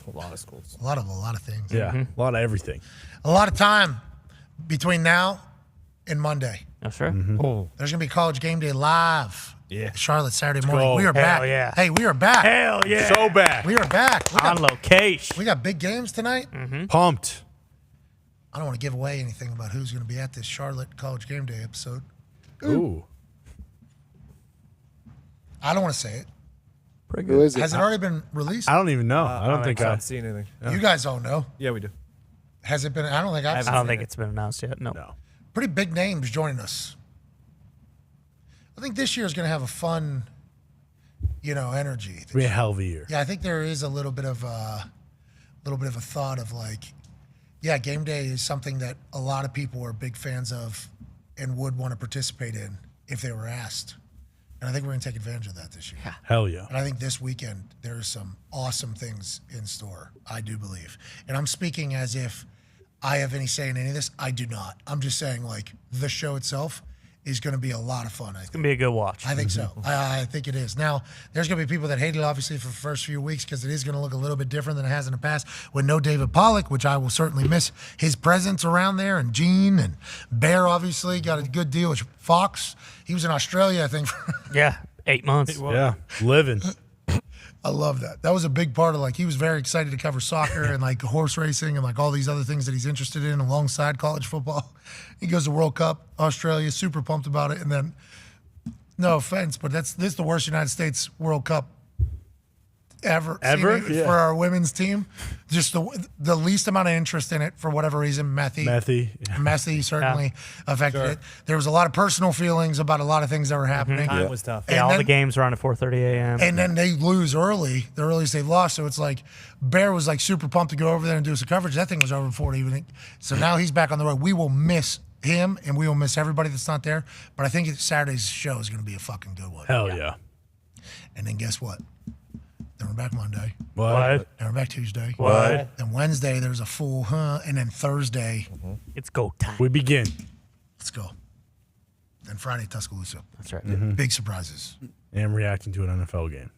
Speaker 7: A lot of schools.
Speaker 1: A lot of things.
Speaker 3: Yeah. A lot of everything.
Speaker 1: A lot of time between now and Monday.
Speaker 5: That's right.
Speaker 7: Oh.
Speaker 1: There's gonna be College Game Day live.
Speaker 7: Yeah.
Speaker 1: Charlotte Saturday morning.
Speaker 3: go.
Speaker 1: We are back.
Speaker 5: yeah.
Speaker 1: Hey, we are back.
Speaker 5: Hell yeah.
Speaker 3: So back.
Speaker 1: We are back.
Speaker 5: On location.
Speaker 1: We got big games tonight.
Speaker 3: Pumped.
Speaker 1: I don't want to give away anything about who's going to be at this Charlotte College Game Day episode.
Speaker 3: Ooh.
Speaker 1: I don't want to say it.
Speaker 3: Pretty
Speaker 14: Who is it?
Speaker 1: Has it already been released?
Speaker 3: I don't even know. I don't think
Speaker 7: I've seen anything.
Speaker 1: You guys all know.
Speaker 7: Yeah, we do.
Speaker 1: Has it been? I don't think I've
Speaker 5: I
Speaker 1: seen
Speaker 5: don't
Speaker 1: it.
Speaker 5: think it's been announced yet. No.
Speaker 1: Pretty big names joining us. I think this year is going to have a fun, energy.
Speaker 3: It's be a hell of a year.
Speaker 1: Yeah, I think there is a little bit of a thought of like, yeah, game day is something that a lot of people are big fans of and would want to participate in if they were asked. And I think we're going to take advantage of that this year. Yeah.
Speaker 3: Hell yeah.
Speaker 1: And I think this weekend there's some awesome things in store. I do believe. And I'm speaking as if I have any say in any of this. I do not. I'm just saying like the show itself is going to be a lot of fun.
Speaker 5: It's going to be a good watch.
Speaker 1: I think so. I think it is. Now, there's going to be people that hate it, obviously, for the first few weeks because it is going to look a little bit different than it has in the past with no David Pollock, which I will certainly miss his presence around there, and Gene and Bear, obviously, got a good deal with Fox. He was in Australia, I think.
Speaker 5: Yeah, 8 months.
Speaker 3: Yeah, living.
Speaker 1: I love that. That was a big part of he was very excited to cover soccer and horse racing and all these other things that he's interested in alongside college football. He goes to World Cup, Australia, super pumped about it. And then, no offense, but this is the worst United States World Cup ever
Speaker 3: Yeah.
Speaker 1: for our women's team. Just the least amount of interest in it for whatever reason. Messi certainly affected it. There was a lot of personal feelings about a lot of things that were happening.
Speaker 7: Time was tough.
Speaker 5: Yeah, all the games are on at 4:30 a.m.
Speaker 1: And then they lose early, the earliest they've lost. So it's Bear was super pumped to go over there and do some coverage. That thing was over before it even. So now he's back on the road. We will miss him and we will miss everybody that's not there. But I think Saturday's show is going to be a fucking good one.
Speaker 3: Hell yeah.
Speaker 1: And then guess what? Then we're back Monday.
Speaker 3: What?
Speaker 1: Then we're back Tuesday.
Speaker 3: What?
Speaker 1: Then Wednesday there's a full and then Thursday.
Speaker 5: It's go time.
Speaker 3: We begin.
Speaker 1: Let's go. Then Friday Tuscaloosa.
Speaker 5: That's right.
Speaker 1: Big surprises.
Speaker 3: And I'm reacting to an NFL game.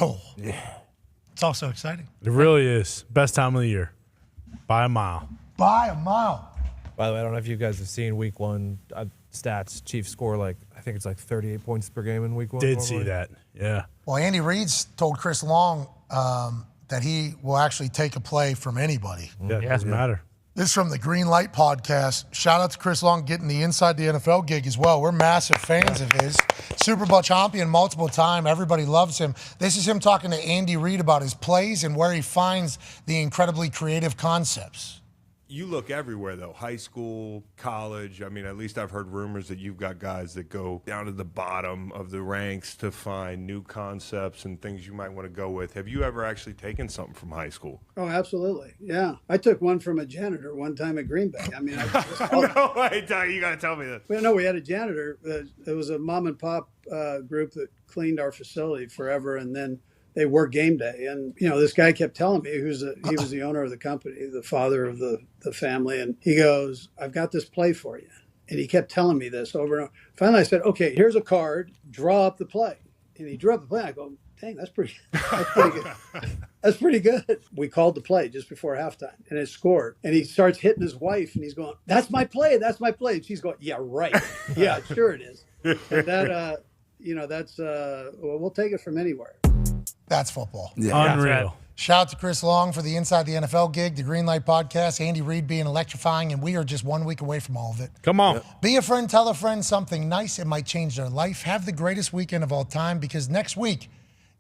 Speaker 1: Oh, yeah. It's also exciting.
Speaker 3: It really is. Best time of the year. By a mile.
Speaker 1: By a mile.
Speaker 7: By the way, I don't know if you guys have seen week one stats. Chiefs score I think it's 38 points per game in week one.
Speaker 3: Did see that. Yeah.
Speaker 1: Well, Andy Reid's told Chris Long that he will actually take a play from anybody.
Speaker 3: Yeah, it doesn't matter.
Speaker 1: This is from the Green Light Podcast. Shout out to Chris Long getting the Inside the NFL gig as well. We're massive fans of his. Super Bowl champion multiple time. Everybody loves him. This is him talking to Andy Reid about his plays and where he finds the incredibly creative concepts.
Speaker 19: You look everywhere, though. High school, college. I mean, at least I've heard rumors that you've got guys that go down to the bottom of the ranks to find new concepts and things you might want to go with. Have you ever actually taken something from high school?
Speaker 22: Oh, absolutely. Yeah. I took one from a janitor one time at Green Bay. I mean,
Speaker 19: No, wait, you got to tell me this.
Speaker 22: Well, no, we had a janitor. It was a mom and pop group that cleaned our facility forever. And then they worked game day. And, this guy kept telling me he was the owner of the company, the father of the family. And he goes, I've got this play for you. And he kept telling me this over and over. Finally, I said, okay, here's a card, draw up the play. And he drew up the play. I go, dang, that's pretty good. That's pretty good. We called the play just before halftime and it scored. And he starts hitting his wife and he's going, that's my play. That's my play. And she's going, yeah, right. Yeah, sure it is. And that, we'll take it from anywhere.
Speaker 1: That's football.
Speaker 3: Yeah. Unreal.
Speaker 1: Shout out to Chris Long for the Inside the NFL gig, the Green Light Podcast, Andy Reid being electrifying, and we are just 1 week away from all of it.
Speaker 3: Come on.
Speaker 1: Be a friend, tell a friend something nice. It might change their life. Have the greatest weekend of all time, because next week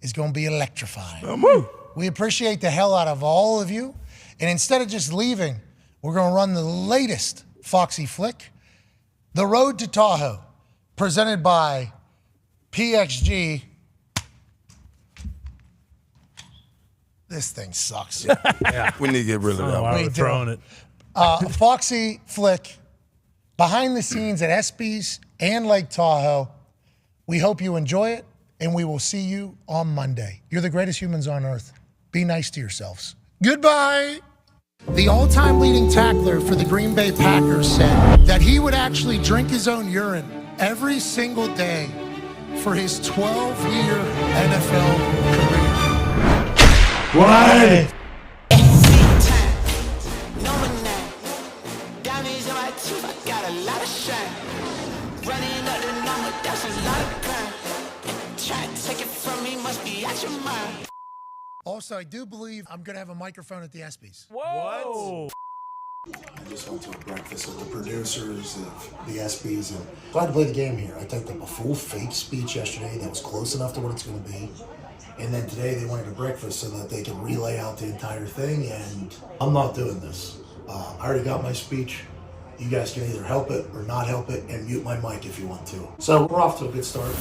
Speaker 1: is going to be electrifying. We appreciate the hell out of all of you. And instead of just leaving, we're going to run the latest Foxy flick, The Road to Tahoe, presented by PXG. This thing sucks.
Speaker 6: We need to get rid of that one.
Speaker 1: We throwing it. Foxy flick, behind the scenes at ESPYs and Lake Tahoe. We hope you enjoy it, and we will see you on Monday. You're the greatest humans on earth. Be nice to yourselves. Goodbye. The all-time leading tackler for the Green Bay Packers said that he would actually drink his own urine every single day for his 12-year NFL career.
Speaker 3: What?
Speaker 1: Also, I do believe I'm going to have a microphone at the ESPYs.
Speaker 5: Whoa!
Speaker 1: I just went to a breakfast with the producers of the ESPYs, and so I had to play the game here. I typed up a full fake speech yesterday that was close enough to what it's going to be. And then today they wanted a breakfast so that they could relay out the entire thing, and I'm not doing this. I already got my speech. You guys can either help it or not help it, and mute my mic if you want to. So we're off to a good start.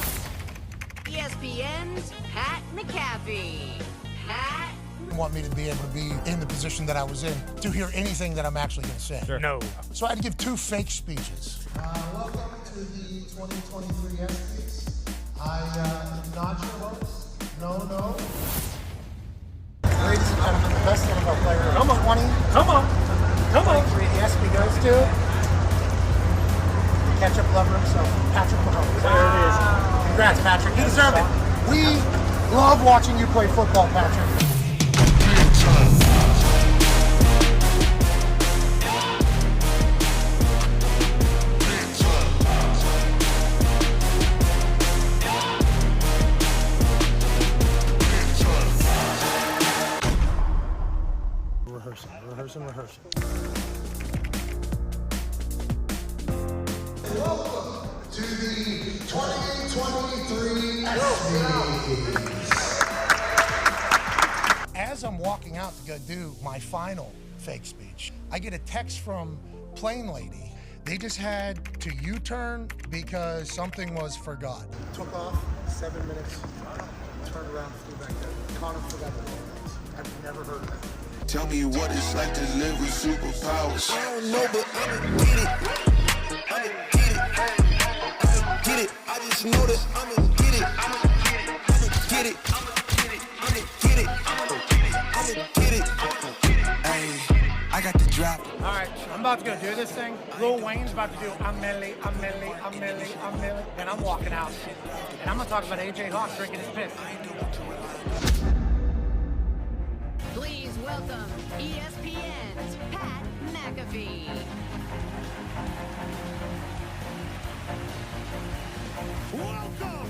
Speaker 9: ESPN's Pat McAfee. Pat.
Speaker 1: Want me to be able to be in the position that I was in to hear anything that I'm actually going to say.
Speaker 5: Sure. No.
Speaker 1: So I had to give two fake speeches. Welcome to the 2023 ESPYs. I am not your host. No. Ladies and gentlemen, the best NFL player of 20. Come on. The ESPY goes to the ketchup lover himself, Patrick Mahomes. There it is. Congrats, Patrick. You deserve it. We love watching you play football, Patrick. Rehearsing. Welcome to the 2023 ESPYs. As I'm walking out to go do my final fake speech, I get a text from Plane Lady. They just had to U-turn because something was forgot. Took off 7 minutes, turned around, flew back there. Connor forgot the roll. I've never heard of that.
Speaker 12: Tell me what it's like to live with superpowers. I don't know, but I'ma get it. I just know that I'ma get it. Hey, I got the drop.
Speaker 1: All right, I'm about to go do this thing. Lil Wayne's about to do I'm Millie. Then I'm walking out. And I'm going to talk about AJ Hawk drinking his piss.
Speaker 9: Please welcome ESPN's Pat McAfee.
Speaker 16: Welcome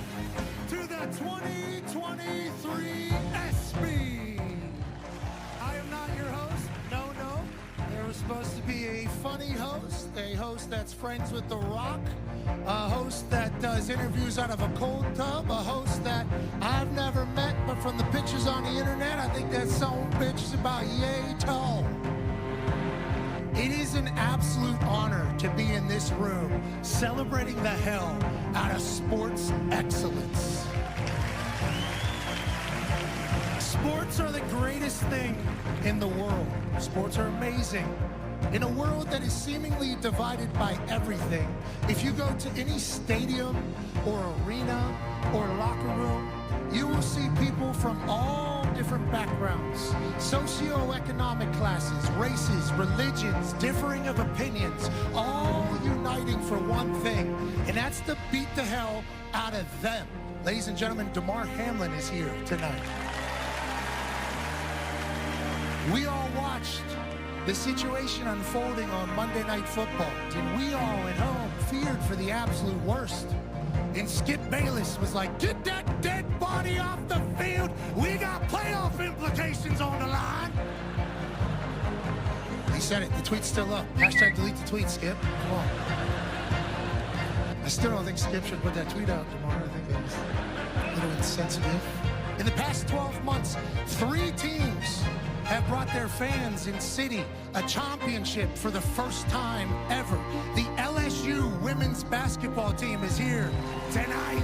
Speaker 16: to the 2023 ESPYs. I am not your host. No. There was supposed to be a funny host, a host that's friends with The Rock, a host that does interviews out of a cold tub, a host that I've never met, but from the pictures on the internet, I think that some bitch is about yay tall. It is an absolute honor to be in this room celebrating the hell out of sports excellence. Sports are the greatest thing in the world. Sports are amazing. In a world that is seemingly divided by everything, if you go to any stadium or arena or locker room, you will see people from all different backgrounds, socioeconomic classes, races, religions, differing of opinions, all uniting for one thing, and that's to beat the hell out of them. Ladies and gentlemen, Damar Hamlin is here tonight. We all watched the situation unfolding on Monday Night Football, and we all at home feared for the absolute worst.
Speaker 1: And Skip Bayless was like, get that dead body off the field. We got playoff implications on the line. He said it. The tweet's still up. Hashtag delete the tweet, Skip. Come on. I still don't think Skip should put that tweet out tomorrow. I think it was a little insensitive. In the past 12 months, 3 teams have brought their fans in city a championship for the first time ever. The LSU women's basketball team is here tonight.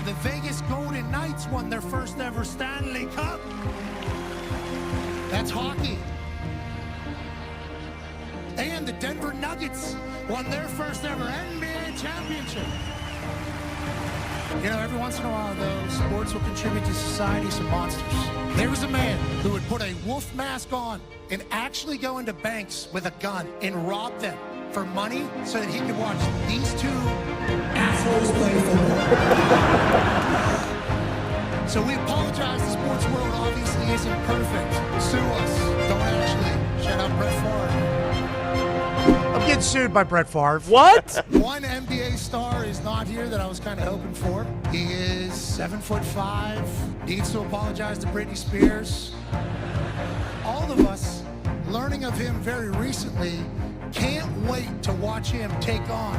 Speaker 1: The Vegas Golden Knights won their first ever Stanley Cup. That's hockey. And the Denver Nuggets won their first ever NBA championship. You know, every once in a while, though, sports will contribute to society some monsters. There was a man who would put a wolf mask on and actually go into banks with a gun and rob them for money so that he could watch these 2 assholes play football. So we apologize. The sports world obviously isn't perfect. Sue us. Don't actually. Shut up, Brett Favre.
Speaker 2: I'm getting sued by Brett Favre.
Speaker 1: What? One NBA star is not here that I was kind of hoping for. He is 7'5", needs to apologize to Britney Spears. All of us, learning of him very recently, can't wait to watch him take on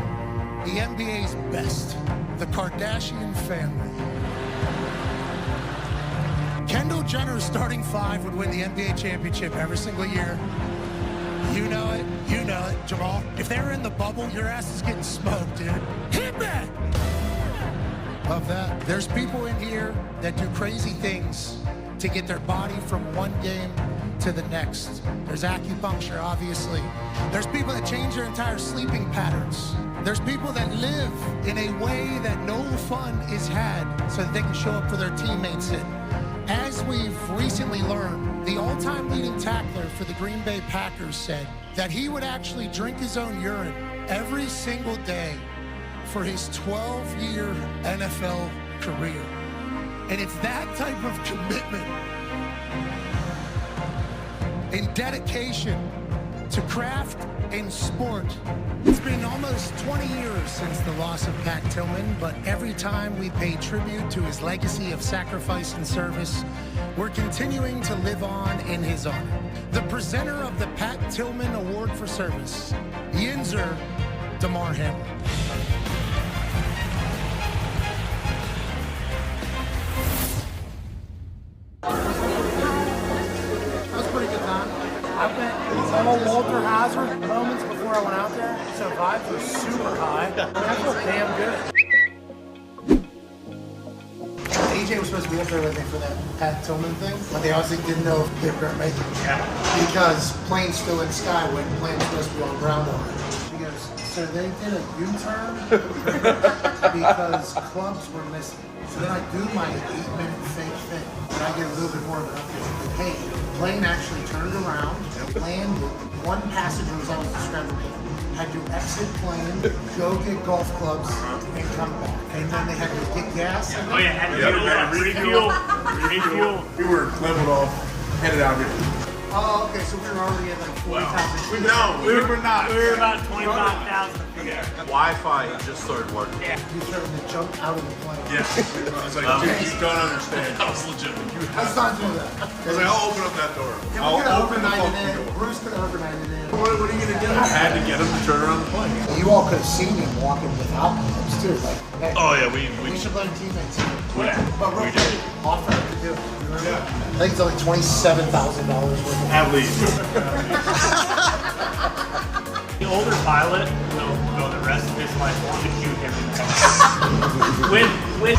Speaker 1: the NBA's best, the Kardashian family. Kendall Jenner's starting 5 would win the NBA championship every single year. You know it. You know it, Jamal. If they're in the bubble, your ass is getting smoked, dude. Hit that! Love that. There's people in here that do crazy things to get their body from one game to the next. There's acupuncture, obviously. There's people that change their entire sleeping patterns. There's people that live in a way that no fun is had so that they can show up for their teammates in. As we've recently learned, the all-time leading tackler for the Green Bay Packers said that he would actually drink his own urine every single day for his 12-year NFL career. And it's that type of commitment and dedication to craft and sport. It's been almost 20 years since the loss of Pat Tillman, but every time we pay tribute to his legacy of sacrifice and service, we're continuing to live on in his honor. The presenter of the Pat Tillman Award for Service, Yinzer Damar Hamlin. That was a pretty good time. I bet all Walter Hazard moments before I went out there, so vibes were super high. I feel damn good. AJ was supposed to be up there with me for that Pat Tillman thing, but they obviously didn't know if they were going to make it. Yeah. Because planes still in the sky when planes supposed to be on ground already. She goes, so they did a U-turn because clubs were missing. So then I do my 8-minute fake thing, and I get a little bit more of an update. Hey, the plane actually turned around, landed, one passenger was on the scramble, had to exit plane, go get golf clubs, and come back. And then they had to get gas.
Speaker 20: Oh yeah, had to refuel. We were leveled off, headed out here.
Speaker 1: Oh, okay, so we were already at like 40,000.
Speaker 20: No, we were not.
Speaker 5: We were about 25,000.
Speaker 20: Yeah. Wi-Fi just started working.
Speaker 5: Yeah.
Speaker 1: You started to jump out of the plane.
Speaker 20: Yes. I was like, dude, you don't understand. That was legit.
Speaker 1: Let's not do that.
Speaker 20: I was like, I'll open up that door.
Speaker 1: Yeah,
Speaker 20: I'll open the
Speaker 1: overnight
Speaker 20: fucking door.
Speaker 1: Bruce could have overnighted in.
Speaker 20: What are you gonna do? I had to get him to turn around the plane.
Speaker 1: You all could have seen him walking without gloves too. Like, hey,
Speaker 20: Oh yeah, we
Speaker 1: should blame teammates.
Speaker 20: Yeah,
Speaker 1: But real quick, offer to do. Yeah. I think it's only $27,000 worth.
Speaker 20: At least.
Speaker 5: The older pilot will go the rest of his life wanting to shoot him in the car. with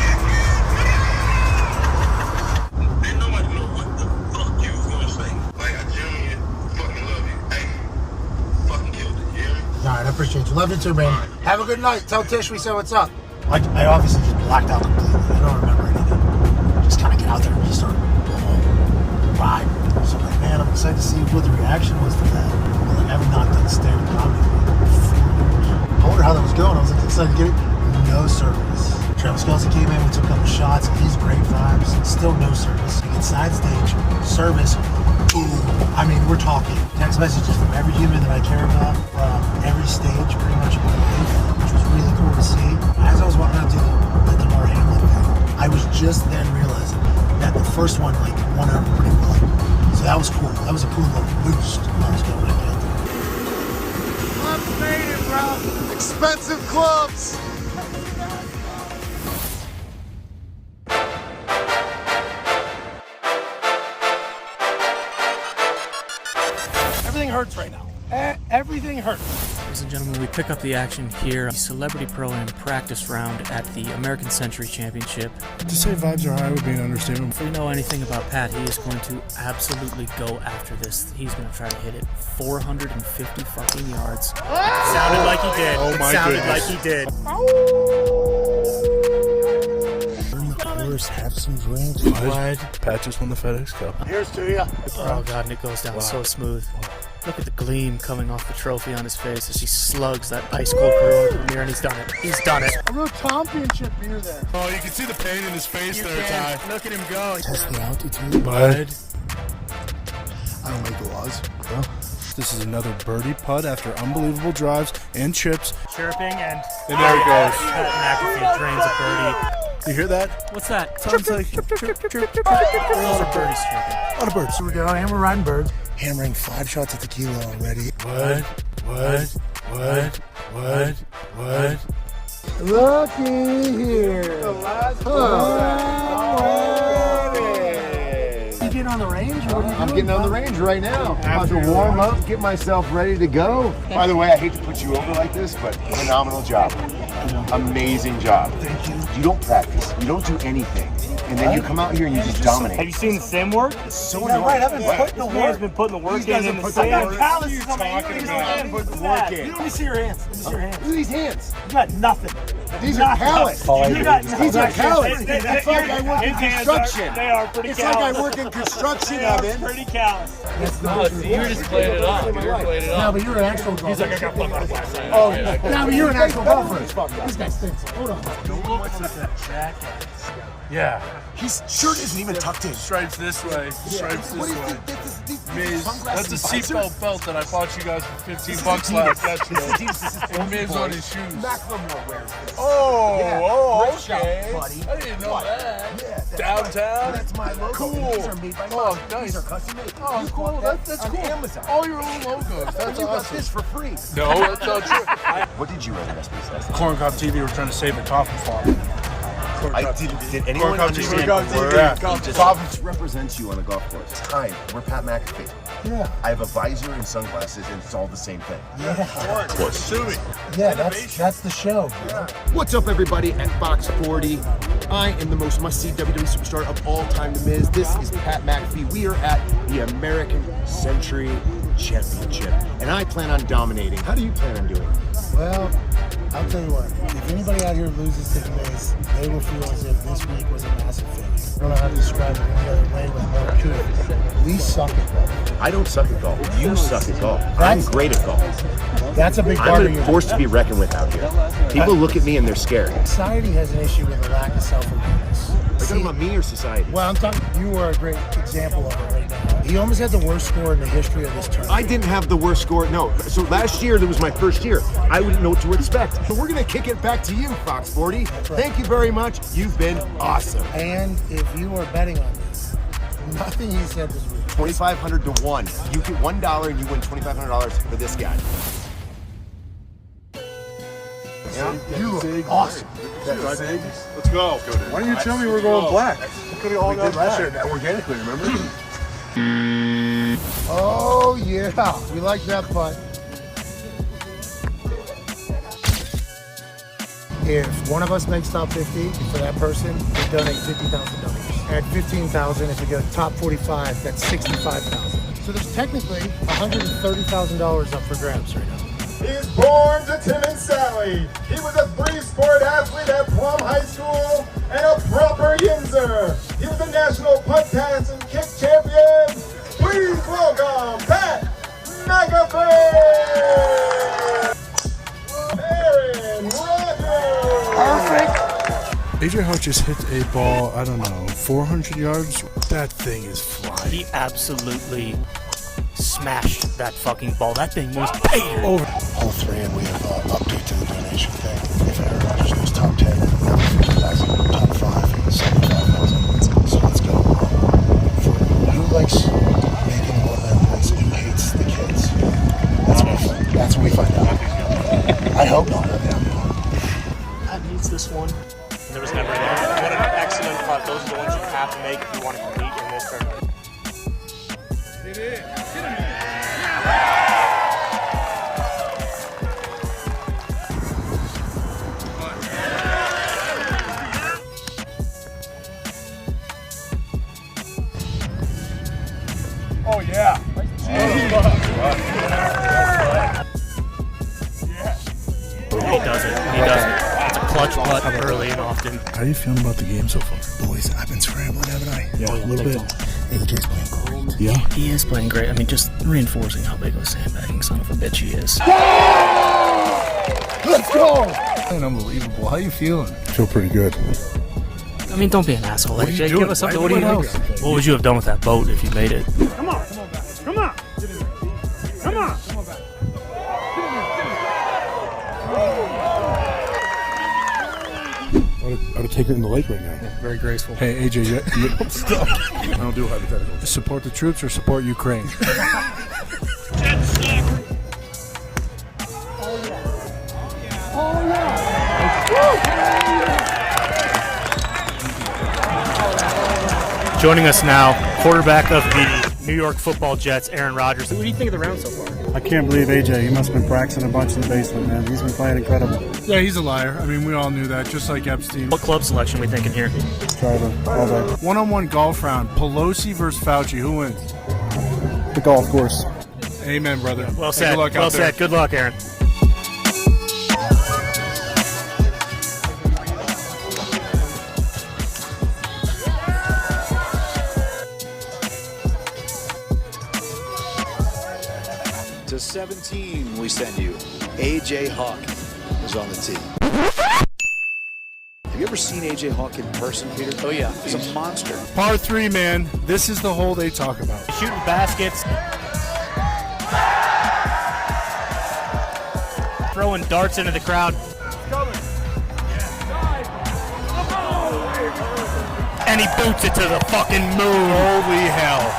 Speaker 12: Ain't nobody know what the fuck you was gonna say. Like, I genuinely fucking love you. Hey, fucking killed it, you hear me?
Speaker 1: All right, I appreciate you. Love you too, man. Have a good night. Tell Tish we said what's up. I obviously just blacked out completely. I don't remember anything. Just kind of get out there and just start ride. So I'm like, man, I'm excited to see what the reaction was to that. Like, I've not done stand-up comedy in 4 years. I wonder how that was going. I was like excited to get it. No service. Travis Kelce came in, we took a couple shots, and he's great vibes. Still no service. We get side stage, service. Ooh, I mean, we're talking text messages from every human that I care about, from every stage, pretty much of my life, which was really cool to see. first one like won out pretty well. So that was cool. That was a cool little boost. I was going right there.
Speaker 16: I'm faded, bro.
Speaker 4: Expensive clubs.
Speaker 1: Everything hurts right now. Everything hurts.
Speaker 10: Ladies and gentlemen, we pick up the action here. The Celebrity Pro-Am practice round at the American Century Championship.
Speaker 3: To say vibes are high would be an understatement.
Speaker 10: If we know anything about Pat, he is going to absolutely go after this. He's going to try to hit it 450 fucking yards.
Speaker 5: Sounded like he did.
Speaker 3: Oh my
Speaker 5: Sounded
Speaker 3: goodness.
Speaker 5: like he did.
Speaker 1: Have some drinks.
Speaker 3: Pat just won the FedEx Cup.
Speaker 1: Here's to you.
Speaker 10: Oh, God, and it goes down so smooth. Look at the gleam coming off the trophy on his face as he slugs that ice-cold brew into the mirror, and he's done it. He's done it.
Speaker 1: A real championship beer there.
Speaker 3: Oh, you can see the pain in his face there, Ty.
Speaker 10: Look at him go.
Speaker 1: Test the altitude.
Speaker 3: Bud.
Speaker 1: I don't make the laws.
Speaker 3: Well, this is another birdie putt after unbelievable drives and chips.
Speaker 5: Chirping and
Speaker 3: And there it goes.
Speaker 5: Pat McAfee drains a birdie.
Speaker 3: You hear that?
Speaker 10: What's that?
Speaker 3: Sounds like chirp, chirp, chirp.
Speaker 10: A lot of birdies chirping.
Speaker 1: A lot of birds. Here we go. And we're riding birds. Hammering 5 shots of tequila already.
Speaker 3: What?
Speaker 1: Looky here. You getting on the range? What are you doing?
Speaker 4: I'm getting on the range right now. I'm about to warm up, get myself ready to go. By the way, I hate to put you over like this, but phenomenal job. Amazing job.
Speaker 1: Thank you.
Speaker 4: You don't practice. You don't do anything. And then you come out here and you just dominate.
Speaker 5: Have you seen the sim work?
Speaker 4: It's so
Speaker 1: Yeah,
Speaker 4: annoying.
Speaker 1: right. I've been putting the
Speaker 5: This man's
Speaker 1: work.
Speaker 5: been putting the work
Speaker 1: These guys
Speaker 5: in
Speaker 1: have
Speaker 5: the
Speaker 1: put
Speaker 5: sim.
Speaker 1: I got calluses on my
Speaker 4: talking
Speaker 1: hands.
Speaker 4: about?
Speaker 1: Put the
Speaker 4: work in.
Speaker 1: Let me see your hands. Let me see your hands.
Speaker 4: Look at these hands.
Speaker 1: You got nothing.
Speaker 4: These are callous.
Speaker 1: You got
Speaker 4: These are callous.
Speaker 5: His-
Speaker 4: It's like I work in
Speaker 5: his hands
Speaker 4: construction.
Speaker 5: they are pretty
Speaker 4: It's
Speaker 5: callous.
Speaker 4: like I work in construction,
Speaker 5: They are
Speaker 4: Evan.
Speaker 5: pretty callous.
Speaker 1: That's the
Speaker 21: Oh, so you were just playing it off. You were playing it
Speaker 1: No,
Speaker 21: off.
Speaker 1: but you're an actual golfer.
Speaker 5: He's like, I got fucked out of class.
Speaker 1: Oh, yeah, but you're an actual golfer. This guy stinks. Hold on.
Speaker 3: Yeah.
Speaker 4: His shirt isn't even tucked in.
Speaker 3: Stripes this way. Stripes
Speaker 4: What
Speaker 3: this
Speaker 4: is
Speaker 3: way.
Speaker 4: these
Speaker 3: Miz,
Speaker 4: sunglasses
Speaker 3: that's a
Speaker 4: and visor?
Speaker 3: seatbelt belt that I bought you guys for $15
Speaker 4: Adidas.
Speaker 3: last
Speaker 4: This is
Speaker 3: year.
Speaker 4: Adidas. This is
Speaker 3: And Miz
Speaker 4: Boy.
Speaker 3: on his shoes.
Speaker 4: Macklemore wears this.
Speaker 3: Oh,
Speaker 4: Yeah,
Speaker 3: oh,
Speaker 4: great job,
Speaker 3: okay.
Speaker 4: buddy.
Speaker 3: I didn't know
Speaker 4: What?
Speaker 3: that.
Speaker 4: Yeah, that's
Speaker 3: Downtown?
Speaker 4: That's my logo.
Speaker 3: Cool.
Speaker 4: And these are made by
Speaker 3: Oh,
Speaker 4: mine.
Speaker 3: nice.
Speaker 4: These are custom made.
Speaker 3: Oh,
Speaker 4: You
Speaker 3: cool.
Speaker 4: bought that
Speaker 3: That's
Speaker 4: on
Speaker 3: cool.
Speaker 4: Amazon.
Speaker 3: All your own logos.
Speaker 4: And
Speaker 3: That's
Speaker 4: you got
Speaker 3: awesome.
Speaker 4: this for free.
Speaker 3: No, that's not true.
Speaker 4: What did you run in SBS last night?
Speaker 3: Corn Cob TV were trying to save the coffin farm.
Speaker 4: Did anyone understand the word? This represents you on a golf course. Hi, we're Pat McAfee.
Speaker 1: Yeah.
Speaker 4: I have a visor and sunglasses, and it's all the same thing.
Speaker 1: Yeah.
Speaker 3: Sue me.
Speaker 1: Yeah, that's the show. Bro.
Speaker 4: What's up, everybody at Fox 40? I am the most must-see WWE superstar of all time, The Miz. This is Pat McAfee. We are at the American Century Championship, and I plan on dominating. How do you plan on doing?
Speaker 1: Well, I'll tell you what. If anybody out here loses to the Miz, they will feel as if this week was a massive failure. I don't know how to describe it any other way with more to it. We suck at golf.
Speaker 4: I don't suck at golf. You suck at golf. I'm great at golf.
Speaker 1: That's a big part
Speaker 4: I'm
Speaker 1: of
Speaker 4: a
Speaker 1: your
Speaker 4: force to be reckoned with out here. People look at me and they're scared.
Speaker 1: Society has an issue with a lack of self-awareness.
Speaker 4: Are you talking about me or society?
Speaker 1: Well, I'm talking. You are a great example of it right now. He almost had the worst score in the history of this tournament.
Speaker 4: I didn't have the worst score. No. So last year, that was my first year. I wouldn't know what to expect. So we're going to kick it back to you, Fox 40.
Speaker 1: Right.
Speaker 4: Thank you very much. You've been awesome.
Speaker 1: And if you are betting on this, nothing he said was real.
Speaker 4: 2,500 to 1. You get $1 and you win $2,500 for this guy. Yeah.
Speaker 1: You look awesome.
Speaker 3: Let's go.
Speaker 2: Why don't you tell me we're going black?
Speaker 4: We could have all gone last year organically, remember?
Speaker 1: Oh, yeah. We like that putt. If one of us makes top 50, for that person, we donate $50,000. At $15,000, if we go top 45, that's $65,000. So there's technically $130,000 up for grabs right now.
Speaker 12: He's born to Tim and Sally. He was a 3-sport athlete at Plum High School and a proper yinzer. He was a national punt, pass, and kick champion. Please welcome Pat McAfee. Aaron Rodgers.
Speaker 1: Perfect.
Speaker 3: AJ Hart just hit a ball, I don't know, 400 yards? That thing is flying.
Speaker 10: He absolutely smashed that fucking ball. That thing was paid over.
Speaker 1: Hole 3, and we have update to the donation thing. If Aaron Rodgers goes top 10, another $50,000, top 5, $75,000. So let's go.
Speaker 10: Pat needs this one. There was never any. What an excellent putt. Those are the ones you have to make if you want to compete in this tournament.
Speaker 16: Oh, yeah.
Speaker 10: He does it. He does it. It's a clutch putt early and often.
Speaker 13: How are you feeling about the game so far? Boys, I've been scrambling, haven't I? Yeah, a little bit. AJ's playing great. Yeah?
Speaker 10: He is playing great. I mean, just reinforcing how big of a sandbagging son of a bitch he is.
Speaker 13: Let's go! Unbelievable. How you feeling? I feel pretty good.
Speaker 10: I mean, don't be an asshole,
Speaker 13: What are you
Speaker 10: AJ.
Speaker 13: doing?
Speaker 10: Give us something.
Speaker 13: What
Speaker 10: What
Speaker 13: do you
Speaker 10: do you
Speaker 13: think?
Speaker 10: What would you have done with that boat if you made it?
Speaker 16: Come on. Come on. Come on.
Speaker 13: I would have taken it in the lake right now.
Speaker 10: Yeah, very graceful.
Speaker 13: Hey, AJ, I don't do hypotheticals.
Speaker 3: Support the troops or support Ukraine?
Speaker 5: Joining us now, quarterback of the New York Football Jets, Aaron Rodgers.
Speaker 10: What do you think of the round so far?
Speaker 17: I can't believe AJ. He must have been practicing a bunch in the basement, man. He's been playing incredible.
Speaker 3: Yeah, he's a liar. I mean, we all knew that, just like Epstein.
Speaker 10: What club selection we thinking here?
Speaker 17: Driver, all day.
Speaker 3: One-on-one golf round. Pelosi versus Fauci. Who wins?
Speaker 17: The golf course.
Speaker 3: Amen, brother.
Speaker 5: Well
Speaker 3: Hey,
Speaker 5: said.
Speaker 3: good luck
Speaker 5: Well
Speaker 3: out there.
Speaker 5: said. Good luck, Aaron.
Speaker 23: To 17, we send you AJ Hawk is on the tee. Have you ever seen AJ Hawk in person, Peter?
Speaker 10: Oh, yeah.
Speaker 23: He's a monster.
Speaker 3: Par 3, man. This is the hole they talk about.
Speaker 5: Shooting baskets. Throwing darts into the crowd. And he boots it to the fucking moon.
Speaker 3: Holy hell.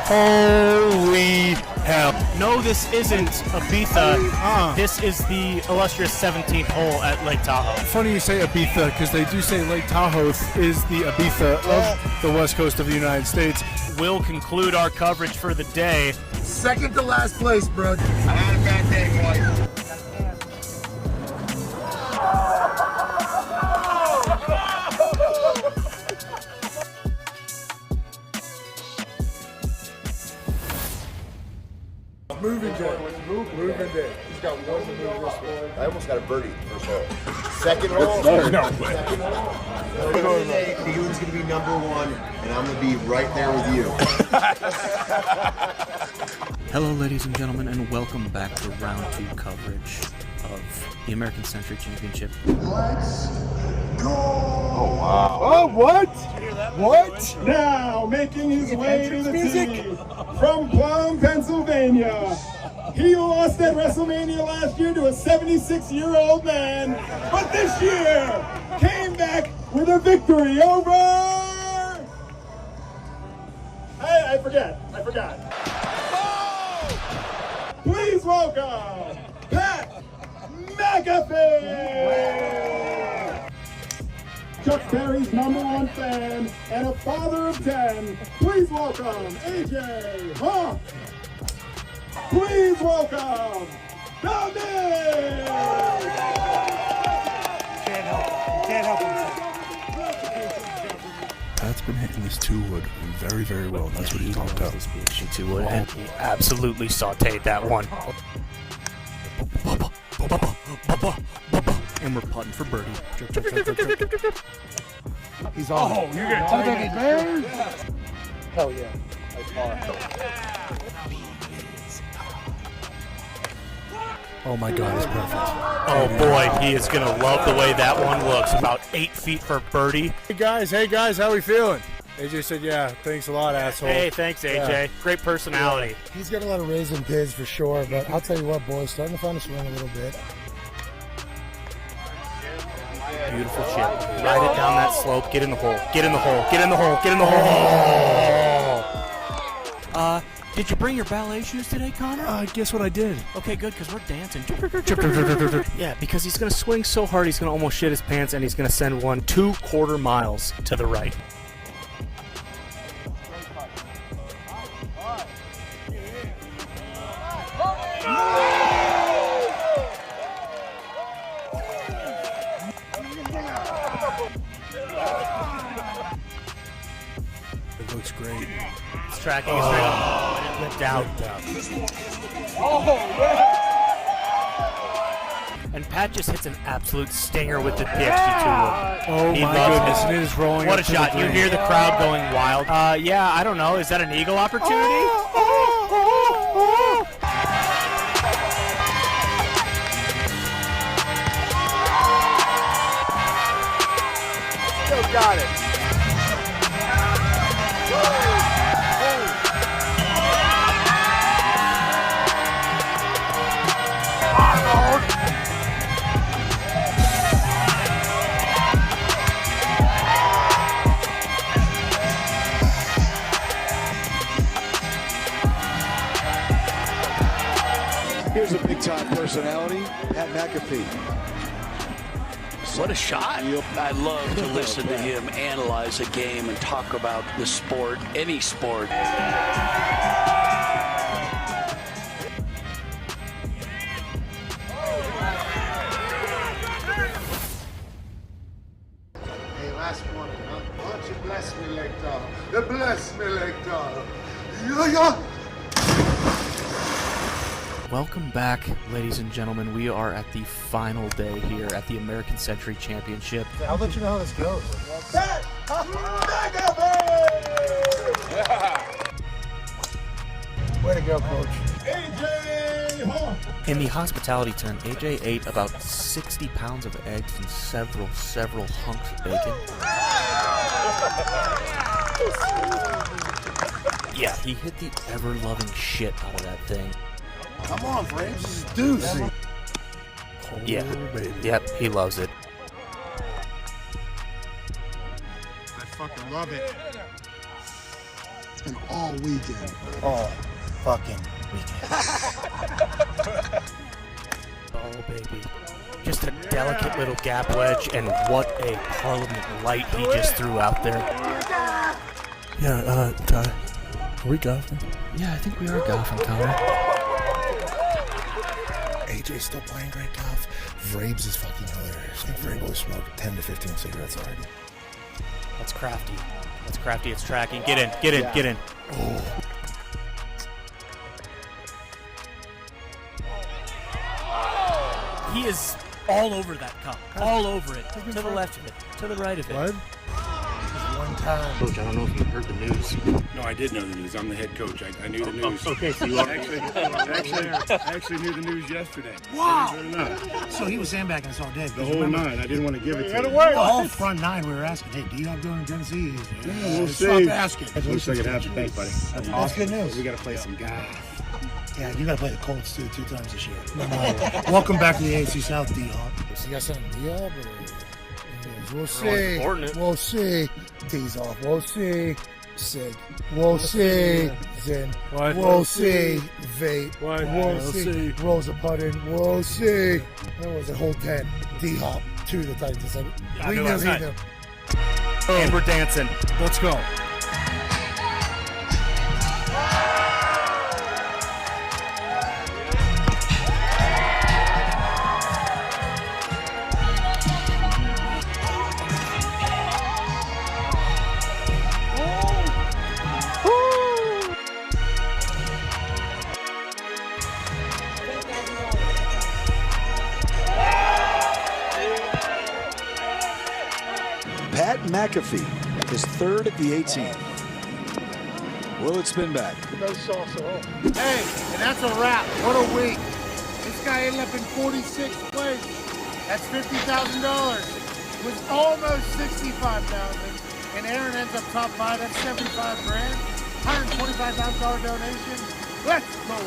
Speaker 3: Holy hell.
Speaker 5: No, this isn't Ibiza. This is the illustrious 17th hole at Lake Tahoe.
Speaker 3: Funny you say Ibiza, because they do say Lake Tahoe is the Ibiza of the west coast of the United States.
Speaker 5: We'll conclude our coverage for the day.
Speaker 1: Second to last place, bro. I had a bad day, boys.
Speaker 12: Moving day. Moving day. He's got one to move this way. I almost got a birdie first hole. Second hole.
Speaker 1: No way. Field's going to be number one, and I'm going to be right there with you.
Speaker 10: Hello, ladies and gentlemen, and welcome back to round 2 coverage of the American Century Championship.
Speaker 12: Let's go. Oh, wow. Oh, what? What? Now, making his way to the tee from Plum, Pennsylvania. He lost at WrestleMania last year to a 76-year-old man, but this year came back with a victory over... Hey, I forgot. Please welcome Pat McAfee! Chuck Berry's #1 fan and a father of 10. Please welcome AJ Hawk. Please welcome Dahn.
Speaker 22: Can't help
Speaker 13: Pat's been hitting this 2-wood very, very well. That's what he talked about.
Speaker 10: This being 2-wood,
Speaker 5: And he absolutely sauteed that one.
Speaker 10: and we're putting for birdie.
Speaker 13: He's on.
Speaker 16: Oh, you're going to take it, man?
Speaker 22: Hell yeah.
Speaker 3: Oh my God, it's perfect.
Speaker 5: Oh boy, he is going to love the way that one looks. About 8 feet for birdie.
Speaker 3: Hey guys, how we feeling? AJ said, yeah, thanks a lot, asshole.
Speaker 5: Hey, thanks, AJ.
Speaker 13: Yeah.
Speaker 5: Great personality.
Speaker 13: Yeah. He's got a lot of raisin piz for sure, but I'll tell you what, boys, starting to find us around a little bit.
Speaker 5: Beautiful chip. Ride it down that slope. Get in the hole. Get in the hole. Get in the hole. Get in the hole. Get in the hole.
Speaker 10: Did you bring your ballet shoes today, Connor?
Speaker 3: Guess what I did?
Speaker 10: Okay, good, because we're dancing. Yeah, because he's going to swing so hard he's going to almost shit his pants, and he's going to send one 2/4 miles to the right.
Speaker 3: It looks great.
Speaker 10: It's tracking it straight up. Lipped out. And Pat just hits an absolute stinger with the PXG2.
Speaker 3: Oh
Speaker 10: He
Speaker 3: my
Speaker 10: loves
Speaker 3: goodness,
Speaker 10: it.
Speaker 3: and it is rolling
Speaker 10: What
Speaker 3: up
Speaker 10: a
Speaker 3: to the
Speaker 10: shot. You
Speaker 3: green.
Speaker 10: hear the crowd going wild. Yeah, I don't know. Is that an eagle opportunity?
Speaker 14: Still got it.
Speaker 23: Here's a big-time personality, Pat McAfee.
Speaker 11: What a shot. I love to listen to him analyze a game and talk about the sport, any sport.
Speaker 12: Hey, last one, huh? Why don't you bless me like that? Bless me like that. Yeah.
Speaker 10: Welcome back, ladies and gentlemen. We are at the final day here at the American Century Championship.
Speaker 1: I'll let you know how this goes. Way to go, Coach.
Speaker 12: AJ Hawk.
Speaker 10: In the hospitality tent, AJ ate about 60 pounds of eggs and several hunks of bacon. Yeah, he hit the ever-loving shit out of that thing.
Speaker 13: Come on, Braves.
Speaker 1: Deuce.
Speaker 10: Yeah, yep, he loves it.
Speaker 13: I fucking love it. And all weekend.
Speaker 1: All fucking weekend.
Speaker 10: Oh, baby. Just a delicate little gap wedge, and what a Parliament light he just threw out there.
Speaker 3: Yeah, Ty. Are we golfing?
Speaker 10: Yeah, I think we are golfing, Connor.
Speaker 13: AJ's still playing great golf. Vrabes is fucking hilarious. I think Vrabes will smoke 10 to 15 cigarettes already.
Speaker 10: That's crafty. That's crafty. It's tracking. Get in. Get in.
Speaker 13: Yeah.
Speaker 10: Get in.
Speaker 13: Oh.
Speaker 10: He is all over that cup. All over it. To the left of it. To the right of it.
Speaker 3: What?
Speaker 1: One time.
Speaker 21: Coach, I don't know if you heard the news.
Speaker 20: No, I did know the news. I'm the head coach. I knew the news.
Speaker 21: Okay, so you are.
Speaker 20: Actually knew the news yesterday.
Speaker 1: Wow.
Speaker 20: Believe it or not.
Speaker 1: So he was sandbagging us all day.
Speaker 20: The whole nine. I didn't want to give it to
Speaker 1: The
Speaker 20: you.
Speaker 1: whole front nine, we were asking, hey, D-Hop doing in Tennessee?
Speaker 20: Yeah, we'll
Speaker 1: Stop
Speaker 20: see.
Speaker 1: asking.
Speaker 20: Looks like it happened. Thanks, buddy.
Speaker 1: That's good news.
Speaker 20: We got to play some guys.
Speaker 1: Yeah, you got to play the Colts, too, 2 times this year. Welcome back to the AFC South, D-Hop.
Speaker 13: You got something D-Hop? We'll see. We'll see. T's off. We'll see. Sid. We'll see. Zin.
Speaker 3: What?
Speaker 13: We'll see. Vape.
Speaker 3: What?
Speaker 13: We'll
Speaker 3: We'll
Speaker 13: see.
Speaker 3: see.
Speaker 13: Rosa Puttin. We'll see. That was a whole 10. D-Hop. 2 the Titans.
Speaker 10: Yeah, I
Speaker 13: We
Speaker 10: knew
Speaker 13: knew
Speaker 10: last
Speaker 13: he
Speaker 10: night.
Speaker 13: knew.
Speaker 10: And we're dancing.
Speaker 3: Let's go.
Speaker 23: Pat McAfee is third at the 18. Will it spin back?
Speaker 12: No salsa.
Speaker 1: Hey, and that's a wrap. What a week. This guy ended up in 46th place. That's $50,000. It was almost $65,000. And Aaron ends up top 5. That's $75,000. $125,000 donation. Let's go.